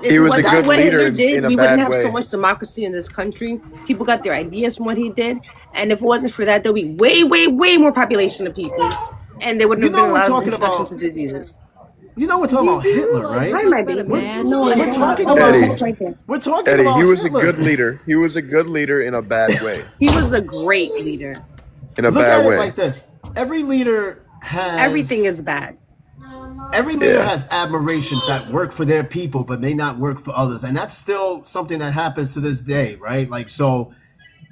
Speaker 6: He was a good
Speaker 2: what
Speaker 6: leader
Speaker 2: Hitler did,
Speaker 6: in a
Speaker 2: we
Speaker 6: bad
Speaker 2: wouldn't have
Speaker 6: way.
Speaker 2: so much democracy in this country. People got their ideas from what he did, and if it wasn't for that, there'll be way, way, way more population of people, and there wouldn't
Speaker 1: You
Speaker 2: have
Speaker 1: know
Speaker 2: been a
Speaker 1: we're
Speaker 2: lot of
Speaker 1: talking
Speaker 2: introductions
Speaker 1: about-
Speaker 2: of diseases.
Speaker 1: You know, we're talking about
Speaker 5: Do you
Speaker 1: Hitler,
Speaker 5: feel
Speaker 1: right?
Speaker 5: like
Speaker 2: Right, my baby.
Speaker 5: about a mass
Speaker 2: No,
Speaker 1: We're
Speaker 5: genocide?
Speaker 1: talking
Speaker 2: hold on,
Speaker 1: about.
Speaker 6: Eddie.
Speaker 2: hold right there.
Speaker 1: We're talking
Speaker 6: Eddie,
Speaker 1: about
Speaker 6: he was a
Speaker 1: Hitler.
Speaker 6: good leader. He was a good leader in a bad way.
Speaker 2: He was a great leader.
Speaker 6: In a
Speaker 1: Look
Speaker 6: bad
Speaker 1: at it
Speaker 6: way.
Speaker 1: like this: every leader has
Speaker 2: Everything is bad.
Speaker 1: every leader
Speaker 6: Yeah.
Speaker 1: has admirations that work for their people but may not work for others, and that's still something that happens to this day, right? Like, so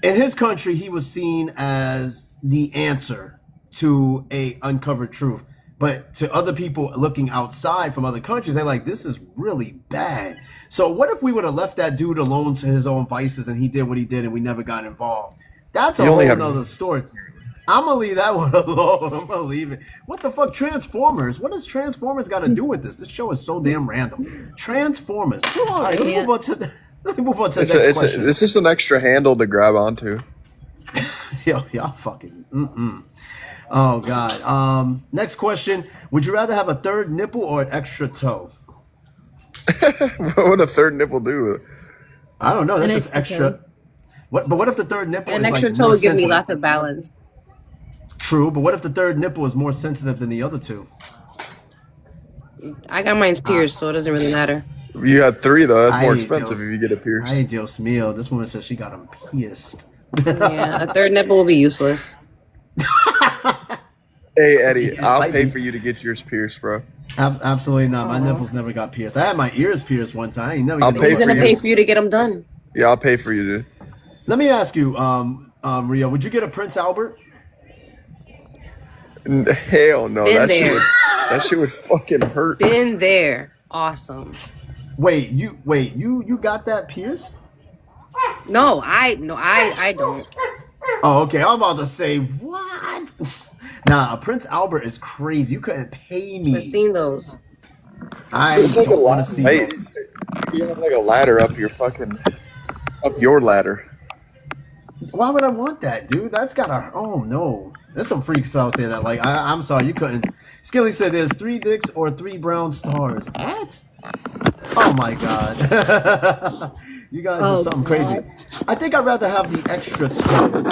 Speaker 1: in his country he was seen as the answer to a uncovered truth, but to other people looking outside from other countries, they're like, this is really bad. So what if we would have left that dude alone to his own vices and he did what he did and we never got involved? That's a
Speaker 6: He
Speaker 1: whole
Speaker 6: only had-
Speaker 1: nother story. I'm gonna leave that one alone. I'm gonna leave it. What the fuck, Transformers? What does Transformers got to do with this? This show is so damn random. Transformers. All right, let me move on to the, let me move on to the next question.
Speaker 6: It's just an extra handle to grab onto.
Speaker 1: Yo, y'all fucking. Oh god. Next question. Would you rather have a third nipple or an extra toe?
Speaker 6: What would a third nipple do?
Speaker 1: I don't know. That's
Speaker 5: An
Speaker 1: just
Speaker 5: extra
Speaker 1: extra. What? But what if the third nipple
Speaker 2: An
Speaker 1: is
Speaker 2: extra
Speaker 1: like
Speaker 2: toe
Speaker 1: more
Speaker 2: would give me
Speaker 1: sensitive?
Speaker 2: lots of balance.
Speaker 1: True, but what if the third nipple is more sensitive than the other two?
Speaker 2: I got mine's pierced, so it doesn't really matter.
Speaker 6: You had 3 though. That's more
Speaker 1: Ay,
Speaker 6: expensive
Speaker 1: Dios.
Speaker 6: if you get a pierced.
Speaker 1: Ay, Dios mío. This woman says she got them pierced.
Speaker 2: Yeah, a third nipple will be useless.
Speaker 6: Hey Eddie,
Speaker 1: Yeah,
Speaker 6: I'll
Speaker 1: might
Speaker 6: pay
Speaker 1: be.
Speaker 6: for you to get yours pierced, bro.
Speaker 1: Absolutely not. My nipples never got pierced. I had my ears pierced one time. I ain't never
Speaker 6: I'll
Speaker 1: get
Speaker 6: pay
Speaker 2: He's
Speaker 1: them
Speaker 6: for
Speaker 2: gonna
Speaker 6: you.
Speaker 2: pay for you to get them done.
Speaker 6: Yeah, I'll pay for you, dude.
Speaker 1: Let me ask you, Rio, would you get a Prince Albert?
Speaker 6: Hell no.
Speaker 2: Been
Speaker 6: That
Speaker 2: there.
Speaker 6: shit would fucking hurt.
Speaker 2: Been there. Awesome.
Speaker 1: Wait, you got that pierced?
Speaker 2: No, I don't.
Speaker 1: Oh, okay. I'm about to say what? Nah, a Prince Albert is crazy. You couldn't pay me.
Speaker 2: I've seen those.
Speaker 1: I
Speaker 6: It's like a
Speaker 1: don't want to
Speaker 6: ladder.
Speaker 1: see.
Speaker 6: Hey,
Speaker 1: that.
Speaker 6: you have like a ladder up your ladder.
Speaker 1: Why would I want that, dude? That's gotta. Oh no, there's some freaks out there that like. I'm sorry, you couldn't. Skilly said there's 3 dicks or 3 brown stars. What? Oh my god. You guys are
Speaker 5: Oh,
Speaker 1: something
Speaker 5: God.
Speaker 1: crazy. I think I'd rather have the extra toe.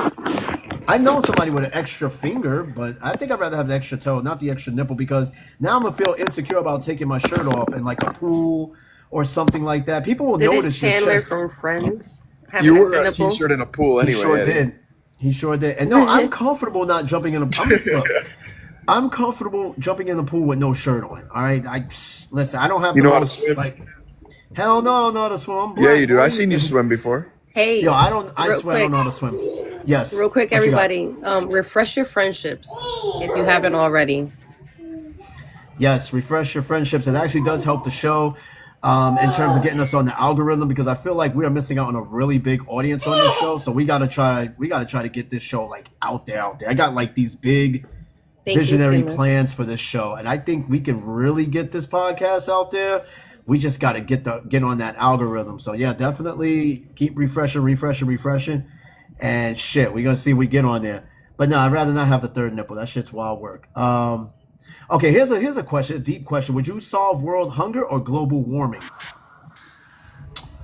Speaker 1: I know somebody with an extra finger, but I think I'd rather have the extra toe, not the extra nipple, because now I'm gonna feel insecure about taking my shirt off in like a pool or something like that. People will
Speaker 2: Didn't
Speaker 1: notice your
Speaker 2: Chandler
Speaker 1: chest.
Speaker 2: from Friends have
Speaker 6: You
Speaker 2: an
Speaker 6: wore
Speaker 2: extra
Speaker 6: a
Speaker 2: nipple?
Speaker 6: t-shirt in a pool
Speaker 1: He
Speaker 6: anyway.
Speaker 1: sure
Speaker 6: Eddie.
Speaker 1: did. He sure did. And no, I'm comfortable not jumping in a. Look, I'm comfortable jumping in the pool with no shirt on. All right, listen. I don't have.
Speaker 6: You
Speaker 1: the
Speaker 6: know how to
Speaker 1: most,
Speaker 6: swim?
Speaker 1: Like, hell no, I don't know how to swim. I'm
Speaker 6: Yeah,
Speaker 1: black,
Speaker 6: you do.
Speaker 1: boy.
Speaker 6: I seen you swim before.
Speaker 2: Hey,
Speaker 1: Yo, I don't. I
Speaker 2: real
Speaker 1: swear I don't
Speaker 2: quick.
Speaker 1: know how to swim. Yes.
Speaker 2: Real quick,
Speaker 1: What you got?
Speaker 2: everybody, refresh your friendships if you haven't already.
Speaker 1: Yes, refresh your friendships. It actually does help the show in terms of getting us on the algorithm, because I feel like we are missing out on a really big audience on this show. So we gotta try to get this show like out there. I got like these big
Speaker 2: Thank
Speaker 1: visionary
Speaker 2: you, Seamus.
Speaker 1: plans for this show, and I think we can really get this podcast out there. We just got to get on that algorithm. So yeah, definitely keep refreshing, and shit, we're gonna see if we get on there. But no, I'd rather not have the third nipple. That shit's wild work. Okay, here's a question, a deep question. Would you solve world hunger or global warming?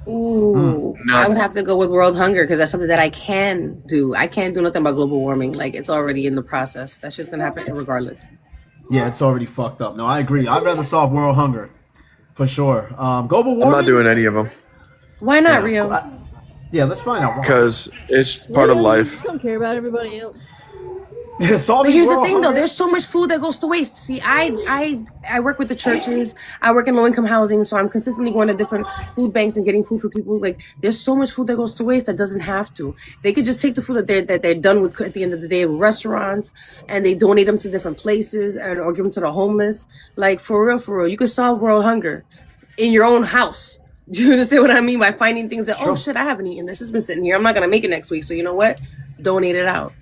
Speaker 2: Ooh,
Speaker 6: No.
Speaker 2: I would have to go with world hunger because that's something that I can do. I can't do nothing about global warming. Like, it's already in the process. That's just gonna happen regardless.
Speaker 1: Yeah, it's already fucked up. No, I agree. I'd rather solve world hunger for sure. Global warming.
Speaker 6: I'm not doing any of them
Speaker 2: Why not,
Speaker 1: Yeah,
Speaker 2: Rio?
Speaker 1: yeah, let's find out why.
Speaker 6: because it's part of
Speaker 5: Yeah,
Speaker 6: life.
Speaker 5: Just don't care about everybody else.
Speaker 1: Solving
Speaker 2: But here's the
Speaker 1: world
Speaker 2: thing, though.
Speaker 1: hunger-
Speaker 2: There's so much food that goes to waste. See, I work with the churches. I work in low income housing, so I'm consistently going to different food banks and getting food for people. Like, there's so much food that goes to waste that doesn't have to. They could just take the food that they're done with at the end of the day in restaurants, and they donate them to different places or give them to the homeless. Like, for real, you could solve world hunger in your own house. Do you understand what I mean by finding things that,
Speaker 1: Sure.
Speaker 2: oh shit, I haven't eaten this. It's been sitting here. I'm not gonna make it next week. So you know what? Donate it out.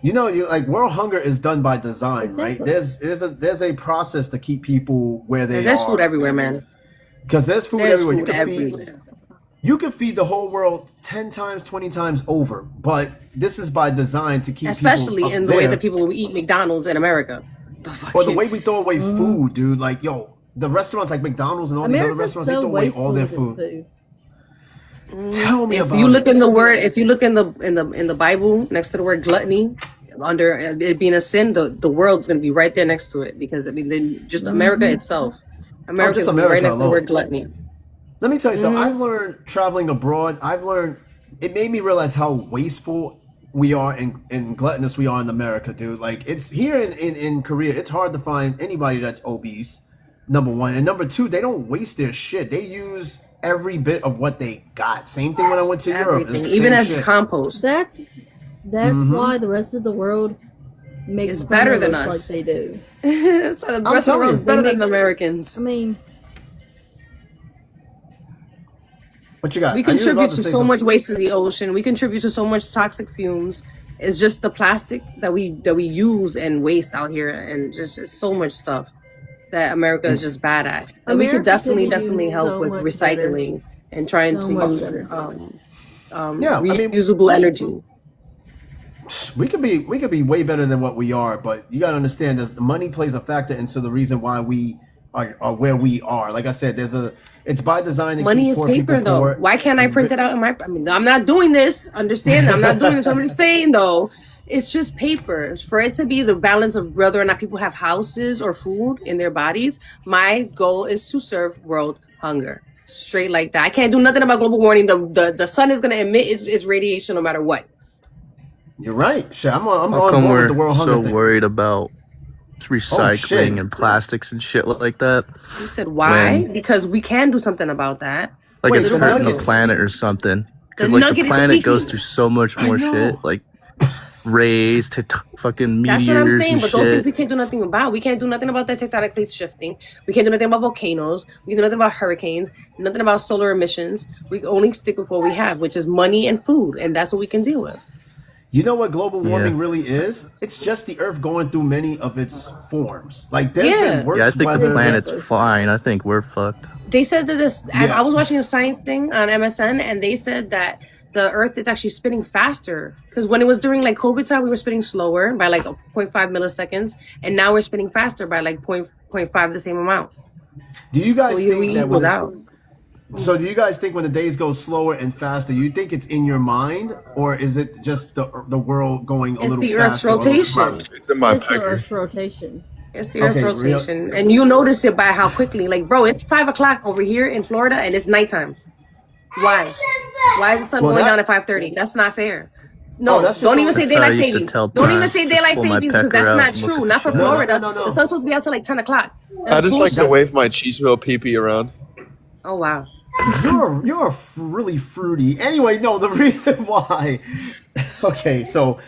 Speaker 1: You know, like world hunger is done by design, right?
Speaker 5: Exactly.
Speaker 1: There's a process to keep people where they
Speaker 2: There's
Speaker 1: are.
Speaker 2: food everywhere, man.
Speaker 1: Because there's food
Speaker 2: There's
Speaker 1: everywhere.
Speaker 2: food everywhere.
Speaker 1: You can feed the whole world 10 times, 20 times over, but this is by design to keep
Speaker 2: Especially
Speaker 1: people
Speaker 2: in
Speaker 1: up
Speaker 2: the way
Speaker 1: there.
Speaker 2: that people eat McDonald's in America.
Speaker 1: Or the way we throw away food, dude. Like, yo, the restaurants like McDonald's and all these other
Speaker 5: America's
Speaker 1: restaurants, they
Speaker 5: so
Speaker 1: throw away
Speaker 5: wasteful
Speaker 1: all their
Speaker 5: with its
Speaker 1: food. Tell me
Speaker 2: if
Speaker 1: about
Speaker 2: you look
Speaker 1: it.
Speaker 2: in the word, if you look in the Bible next to the word gluttony, under it being a sin, the world's gonna be right there next to it because I mean, then just America itself, America's gonna be
Speaker 1: America
Speaker 2: right next to the
Speaker 1: alone.
Speaker 2: word gluttony.
Speaker 1: Let me tell you something.
Speaker 2: Mm-hmm.
Speaker 1: I've learned traveling abroad. It made me realize how wasteful we are and gluttonous we are in America, dude. Like, it's here in Korea, it's hard to find anybody that's obese. Number one, and number two, they don't waste their shit. They use every bit of what they got. Same thing when I went to Europe.
Speaker 2: Everything,
Speaker 1: It's the
Speaker 2: even
Speaker 1: same
Speaker 2: as
Speaker 1: shit.
Speaker 2: compost.
Speaker 5: That's why the rest of the world makes
Speaker 2: It's
Speaker 5: fun
Speaker 2: better
Speaker 5: of
Speaker 2: than
Speaker 5: us
Speaker 2: us.
Speaker 5: like they do.
Speaker 2: So the rest of the
Speaker 1: telling
Speaker 2: world's
Speaker 1: you,
Speaker 2: better
Speaker 5: they
Speaker 2: than the
Speaker 5: make-
Speaker 2: Americans.
Speaker 5: I mean,
Speaker 1: What you got?
Speaker 2: We
Speaker 1: I knew you were
Speaker 2: contribute
Speaker 1: about
Speaker 2: to
Speaker 1: say
Speaker 2: so
Speaker 1: something.
Speaker 2: much waste in the ocean. We contribute to so much toxic fumes. It's just the plastic that we use and waste out here, and just so much stuff that America is just bad at. And we could
Speaker 5: America could be
Speaker 2: definitely
Speaker 5: used
Speaker 2: help
Speaker 5: so
Speaker 2: with
Speaker 5: much
Speaker 2: recycling and trying
Speaker 5: So
Speaker 2: to
Speaker 5: much
Speaker 2: use
Speaker 5: better.
Speaker 1: Yeah, I mean-
Speaker 2: reusable energy.
Speaker 1: We could be way better than what we are, but you gotta understand that the money plays a factor into the reason why we are where we are. Like I said, it's by design to
Speaker 2: Money
Speaker 1: keep
Speaker 2: is
Speaker 1: poor
Speaker 2: paper,
Speaker 1: people
Speaker 2: though.
Speaker 1: poor.
Speaker 2: Why can't I print it out in my? I mean, I'm not doing this. Understand? I'm not doing this. I'm just saying, though, it's just paper. For it to be the balance of whether or not people have houses or food in their bodies, my goal is to serve world hunger. Straight like that. I can't do nothing about global warming. The sun is gonna emit its radiation no matter what.
Speaker 1: You're right. Shit, I'm on
Speaker 7: How come
Speaker 1: board with
Speaker 7: we're
Speaker 1: the world hunger
Speaker 7: so
Speaker 1: thing.
Speaker 7: worried about recycling and plastics and shit like that?
Speaker 2: You said why?
Speaker 7: When-
Speaker 2: Because we can do something about that.
Speaker 7: Like
Speaker 1: Wait,
Speaker 7: it's
Speaker 1: the
Speaker 7: hurting the
Speaker 1: nuggets.
Speaker 7: planet or something. Because
Speaker 2: The
Speaker 7: like the
Speaker 2: nugget is
Speaker 7: planet goes
Speaker 2: speaking.
Speaker 7: through so much more
Speaker 1: know.
Speaker 7: shit, like rays to fucking
Speaker 2: That's
Speaker 7: meteors
Speaker 2: what I'm saying.
Speaker 7: and
Speaker 2: But those things
Speaker 7: shit.
Speaker 2: we can't do nothing about. We can't do nothing about the tectonic plates shifting. We can't do nothing about volcanoes. We can do nothing about hurricanes. Nothing about solar emissions. We can only stick with what we have, which is money and food, and that's what we can deal with.
Speaker 1: You know what global warming
Speaker 7: Yeah.
Speaker 1: really is? It's just the Earth going through many of its forms. Like there's
Speaker 2: Yeah.
Speaker 1: been worse
Speaker 7: Yeah, I think
Speaker 1: weather.
Speaker 7: the planet's fine. I think we're fucked.
Speaker 2: They said that this.
Speaker 1: Yeah.
Speaker 2: I was watching a science thing on MSN, and they said that the Earth is actually spinning faster because when it was during like COVID time, we were spinning slower by like 0.5 milliseconds, and now we're spinning faster by like 0.5 the same amount.
Speaker 1: Do you guys
Speaker 2: So we
Speaker 1: think that
Speaker 2: equaled
Speaker 1: when
Speaker 2: out.
Speaker 1: so do you guys think when the days go slower and faster, you think it's in your mind, or is it just the world going a
Speaker 2: It's
Speaker 1: little
Speaker 2: the Earth's
Speaker 1: faster?
Speaker 2: rotation.
Speaker 6: It's in my
Speaker 5: it's the
Speaker 6: packer.
Speaker 5: Earth's rotation.
Speaker 2: It's the Earth's
Speaker 1: Okay,
Speaker 2: rotation, and you notice it by how quickly. Like, bro, it's 5 o'clock over here in Florida, and it's nighttime. Why? Why is the sun
Speaker 1: Well,
Speaker 2: going
Speaker 1: that-
Speaker 2: down at 5:30? That's not fair. No,
Speaker 1: Oh, that's just
Speaker 2: don't even
Speaker 1: so-
Speaker 2: say
Speaker 7: That's how I
Speaker 2: daylight
Speaker 7: used to
Speaker 2: savings.
Speaker 7: tell
Speaker 2: Don't even
Speaker 7: Brian
Speaker 2: say
Speaker 7: to
Speaker 2: daylight
Speaker 7: pull my
Speaker 2: savings because
Speaker 7: pecker
Speaker 2: that's
Speaker 7: out
Speaker 2: not
Speaker 7: and look
Speaker 2: true.
Speaker 7: at
Speaker 2: Not
Speaker 7: the
Speaker 2: for
Speaker 7: shit.
Speaker 1: No, no,
Speaker 2: Florida.
Speaker 1: no, no.
Speaker 2: The sun's supposed to be out till like 10 o'clock. That's
Speaker 6: I just like to
Speaker 2: bullshit.
Speaker 6: wave my cheese wheel pee around.
Speaker 2: Oh wow.
Speaker 1: You're really fruity. Anyway, no, the reason why. Okay, so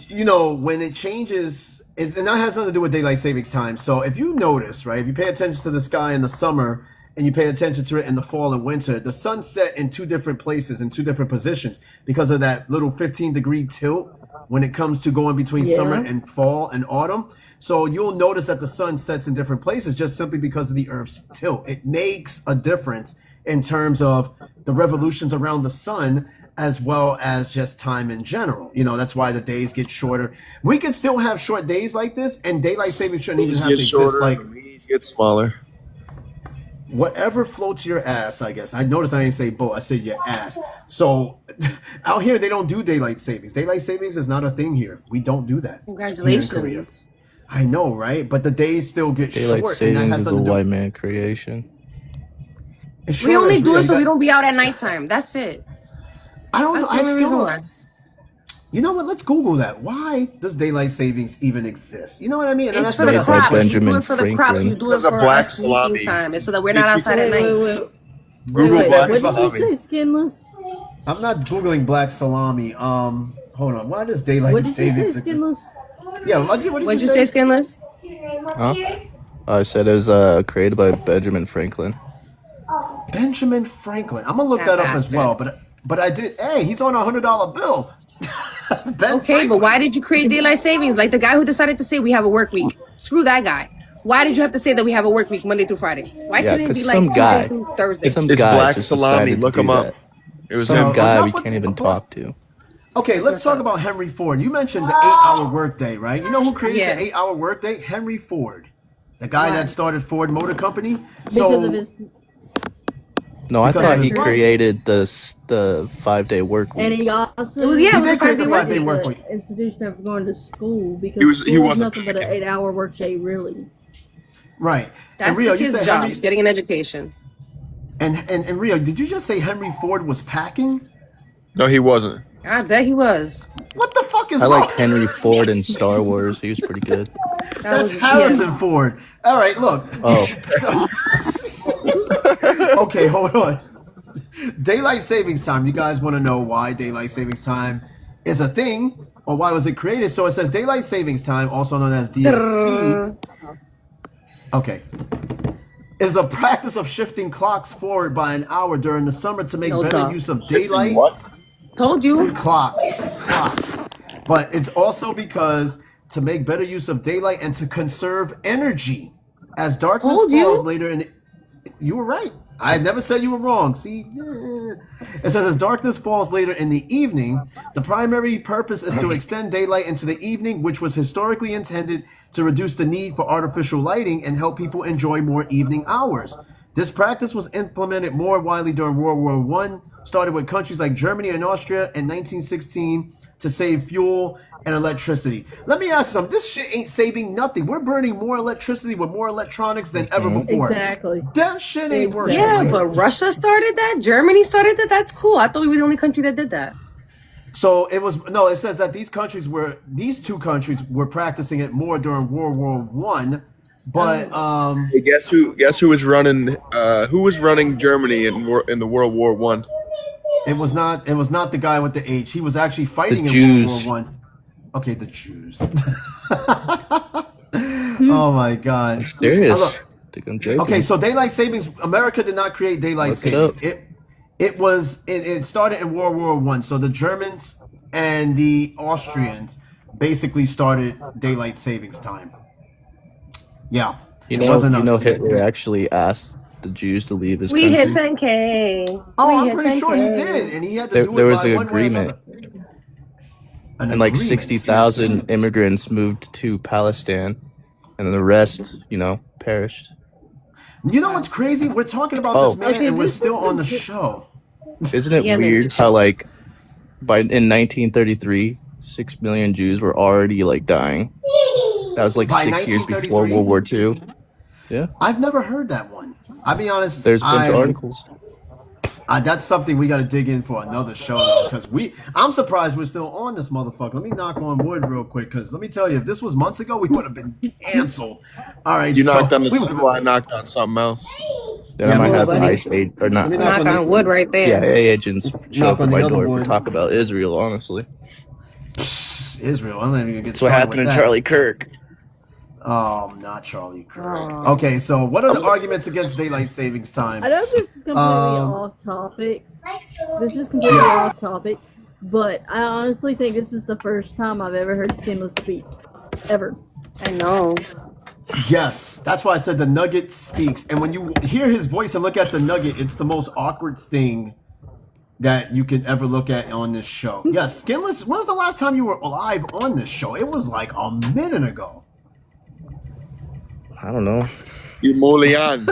Speaker 1: you know when it changes, and that has nothing to do with daylight savings time. So if you notice, right, if you pay attention to the sky in the summer and you pay attention to it in the fall and winter, the sun set in two different places in two different positions because of that little 15-degree tilt when it comes to going between
Speaker 5: Yeah.
Speaker 1: summer and fall and autumn. So you'll notice that the sun sets in different places just simply because of the Earth's tilt. It makes a difference in terms of the revolutions around the sun as well as just time in general. You know, that's why the days get shorter. We can still have short days like this, and daylight savings shouldn't even
Speaker 6: These
Speaker 1: have
Speaker 6: get
Speaker 1: to exist.
Speaker 6: shorter,
Speaker 1: Like,
Speaker 6: the weeds get smaller.
Speaker 1: whatever floats your ass, I guess. I noticed I didn't say boat, I said your ass. So out here, they don't do daylight savings. Daylight savings is not a thing here. We don't do that here in Korea.
Speaker 2: Congratulations.
Speaker 1: I know, right? But the days still get
Speaker 7: Daylight
Speaker 1: short, and that
Speaker 7: savings
Speaker 1: has
Speaker 7: is a
Speaker 1: nothing to do.
Speaker 7: white man creation.
Speaker 1: It
Speaker 2: We
Speaker 1: sure
Speaker 2: only
Speaker 1: is,
Speaker 2: do
Speaker 1: Rhea.
Speaker 2: it so
Speaker 1: You
Speaker 2: we
Speaker 1: got-
Speaker 2: don't be out at nighttime. That's it.
Speaker 1: I don't know.
Speaker 2: That's the
Speaker 1: I
Speaker 2: only
Speaker 1: still
Speaker 2: reason
Speaker 1: don't.
Speaker 2: why.
Speaker 1: You know what? Let's Google that. Why does daylight savings even exist? You know what I mean? And
Speaker 2: It's
Speaker 1: that's
Speaker 2: for the
Speaker 7: It's like
Speaker 2: crops. You do
Speaker 7: Benjamin
Speaker 2: it for the crops.
Speaker 7: Franklin.
Speaker 2: You do it
Speaker 6: There's a
Speaker 2: for
Speaker 6: black
Speaker 2: us sleeping
Speaker 6: salami.
Speaker 2: time. It's so that we're not outside at
Speaker 5: Wait,
Speaker 2: night.
Speaker 6: Google
Speaker 5: wait,
Speaker 6: black
Speaker 5: what
Speaker 6: salami.
Speaker 5: did you say, Skinless?
Speaker 1: I'm not googling black salami. Hold on. Why does daylight
Speaker 5: What did you say,
Speaker 1: savings exist?
Speaker 5: Skinless?
Speaker 1: Yeah. What did
Speaker 2: What'd you say, Skinless?
Speaker 7: Huh? I said it was created by Benjamin Franklin.
Speaker 1: Benjamin Franklin. I'm gonna look
Speaker 2: That
Speaker 1: that up as
Speaker 2: bastard.
Speaker 1: well. But I did. Hey, he's on a $100 bill. Ben
Speaker 2: Okay,
Speaker 1: Franklin.
Speaker 2: but why did you create daylight savings? Like the guy who decided to say we have a work week. Screw that guy. Why did you have to say that we have a work week Monday through Friday? Why
Speaker 7: Yeah,
Speaker 2: couldn't it
Speaker 7: 'cause
Speaker 2: be
Speaker 7: some
Speaker 2: like
Speaker 7: guy-
Speaker 2: Tuesday through Thursday?
Speaker 7: Some
Speaker 6: It's
Speaker 7: guy
Speaker 6: black
Speaker 7: just
Speaker 6: salami.
Speaker 7: decided
Speaker 6: Look
Speaker 7: to
Speaker 6: him
Speaker 7: do
Speaker 6: up.
Speaker 7: that.
Speaker 6: It was
Speaker 1: So-
Speaker 7: Some
Speaker 6: him.
Speaker 7: guy
Speaker 1: enough
Speaker 7: we
Speaker 1: with
Speaker 7: can't
Speaker 1: the
Speaker 7: even
Speaker 1: report.
Speaker 7: talk to.
Speaker 1: Okay, let's talk about Henry Ford. You mentioned the 8-hour workday, right? You know who created
Speaker 2: Yeah.
Speaker 1: the 8-hour workday? Henry Ford, the guy
Speaker 2: Why?
Speaker 1: that started Ford Motor Company.
Speaker 5: Because
Speaker 1: So
Speaker 5: of his,
Speaker 7: No, I
Speaker 1: Because
Speaker 7: thought
Speaker 1: of
Speaker 7: he
Speaker 1: his-
Speaker 7: created the 5-day work
Speaker 5: and
Speaker 7: week.
Speaker 5: he also
Speaker 2: It was- yeah, it
Speaker 1: He
Speaker 2: was
Speaker 1: did
Speaker 2: a
Speaker 1: create the
Speaker 2: 5-day work
Speaker 1: 5-day
Speaker 2: week.
Speaker 1: work
Speaker 5: the
Speaker 1: week.
Speaker 5: institution of going to school because
Speaker 6: He was-
Speaker 5: school
Speaker 6: he
Speaker 5: was
Speaker 6: wasn't
Speaker 5: nothing but an
Speaker 6: picking.
Speaker 5: 8-hour workday, really.
Speaker 1: Right.
Speaker 2: That's
Speaker 1: and Rio,
Speaker 2: the
Speaker 1: you
Speaker 2: kid's
Speaker 1: said
Speaker 2: job,
Speaker 1: Henry,
Speaker 2: getting an education.
Speaker 1: and Rio, did you just say Henry Ford was packing?
Speaker 6: No, he wasn't.
Speaker 2: I bet he was.
Speaker 1: What the fuck is
Speaker 7: I
Speaker 1: wrong?
Speaker 7: liked Henry Ford in Star Wars. He was pretty good.
Speaker 1: That's
Speaker 2: was-
Speaker 1: Harrison Ford. All right, look.
Speaker 7: Oh,
Speaker 1: Okay, hold on. Daylight savings time. You guys want to know why daylight savings time is a thing, or why was it created? So it says daylight savings time, also known as DST. Okay. Is a practice of shifting clocks forward by an hour during the summer to make
Speaker 2: No
Speaker 1: better
Speaker 2: doubt.
Speaker 1: use of daylight.
Speaker 6: What?
Speaker 2: Told you.
Speaker 1: Clocks. But it's also because to make better use of daylight and to conserve energy. As darkness
Speaker 2: Told you.
Speaker 1: falls later in you were right. I never said you were wrong. See? It says as darkness falls later in the evening, the primary purpose is to extend daylight into the evening, which was historically intended to reduce the need for artificial lighting and help people enjoy more evening hours. This practice was implemented more widely during World War I, started with countries like Germany and Austria in 1916 to save fuel and electricity. Let me ask you something. This shit ain't saving nothing. We're burning more electricity with more electronics than ever before.
Speaker 5: Exactly.
Speaker 1: That shit ain't working.
Speaker 2: Yeah, but Russia started that. Germany started that. That's cool. I thought we were the only country that did that.
Speaker 1: So it was no. It says that these two countries were practicing it more during World War One, but
Speaker 6: Hey, guess who was running? Who was running Germany in the World War One?
Speaker 1: it was not the guy with the H. He was actually fighting
Speaker 7: The
Speaker 1: in
Speaker 7: Jews.
Speaker 1: World War One. Okay, the Jews. Oh my God.
Speaker 7: I'm serious.
Speaker 1: Look,
Speaker 7: Think I'm joking.
Speaker 1: okay, so daylight savings. America did not create daylight
Speaker 7: Look it
Speaker 1: savings.
Speaker 7: up.
Speaker 1: It started in World War One. So the Germans and the Austrians basically started daylight savings time. Yeah,
Speaker 7: You
Speaker 1: it
Speaker 7: know,
Speaker 1: wasn't us.
Speaker 7: Hitler actually asked the Jews to leave his
Speaker 2: We
Speaker 7: country.
Speaker 2: hit 10K.
Speaker 1: Oh,
Speaker 2: We
Speaker 1: I'm
Speaker 2: hit
Speaker 1: pretty sure he
Speaker 2: 10K.
Speaker 1: did, and he had to
Speaker 7: There,
Speaker 1: do it
Speaker 7: there was
Speaker 1: by
Speaker 7: an
Speaker 1: one way or
Speaker 7: agreement,
Speaker 1: another.
Speaker 7: and like
Speaker 1: agreement.
Speaker 7: 60,000 immigrants moved to Palestine, and then the rest, perished.
Speaker 1: You know what's crazy? We're talking about
Speaker 7: Oh.
Speaker 1: this man,
Speaker 5: Okay,
Speaker 1: and we're
Speaker 5: this
Speaker 1: still
Speaker 5: is
Speaker 1: on the
Speaker 5: legit.
Speaker 1: show.
Speaker 7: Isn't it
Speaker 2: Yeah, man.
Speaker 7: weird how in 1933, 6 million Jews were already dying? That was
Speaker 1: By
Speaker 7: 6 years before
Speaker 1: 1933?
Speaker 7: World War II. Yeah,
Speaker 1: I've never heard that one. I'll be honest.
Speaker 7: there's a bunch of articles.
Speaker 1: That's something we got to dig in for another show, though, because I'm surprised we're still on this motherfucker. Let me knock on wood real quick, because let me tell you, if this was months ago, we would have been canceled. All right,
Speaker 6: You
Speaker 1: so
Speaker 6: knocked on the
Speaker 1: we would've
Speaker 6: table. I knocked on something else.
Speaker 7: Then
Speaker 1: Yeah,
Speaker 7: I might
Speaker 1: well,
Speaker 7: have
Speaker 1: buddy.
Speaker 7: ICE aid or not.
Speaker 1: Let me
Speaker 2: Knock
Speaker 1: on the-
Speaker 2: on wood right there.
Speaker 7: Yeah, agents show
Speaker 1: Knock
Speaker 7: up
Speaker 1: on
Speaker 7: at
Speaker 1: the
Speaker 7: my
Speaker 1: other
Speaker 7: door
Speaker 1: one.
Speaker 7: to talk about Israel. Honestly,
Speaker 1: Israel. I'm not even gonna get
Speaker 7: that's what
Speaker 1: started
Speaker 7: happened
Speaker 1: with
Speaker 7: to
Speaker 1: that.
Speaker 7: Charlie Kirk.
Speaker 1: Oh, not Charlie Kirk.
Speaker 2: Oh.
Speaker 1: Okay, so what are the arguments against daylight savings time?
Speaker 5: I know this is completely off topic. This is completely off topic, but I honestly think this is the first time I've ever heard Skinless speak. Ever.
Speaker 2: I know.
Speaker 1: Yes, that's why I said the Nugget speaks. And when you hear his voice and look at the Nugget, it's the most awkward thing that you could ever look at on this show. Yes, Skinless, when was the last time you were live on this show? It was like a minute ago.
Speaker 7: I don't know.
Speaker 6: You Molian.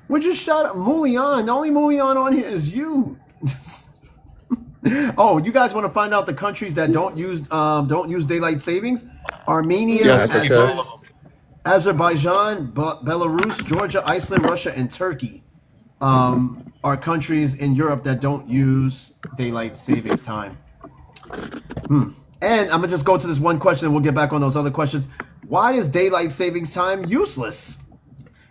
Speaker 1: We just shot Mulian. The only Mulian on here is you. Oh, you guys want to find out the countries that don't use daylight savings? Armenia,
Speaker 7: Yeah, Africa.
Speaker 1: Azerbaijan, Belarus, Georgia, Iceland, Russia, and Turkey are countries in Europe that don't use daylight savings time. And I'm gonna just go to this one question, and we'll get back on those other questions. Why is daylight savings time useless?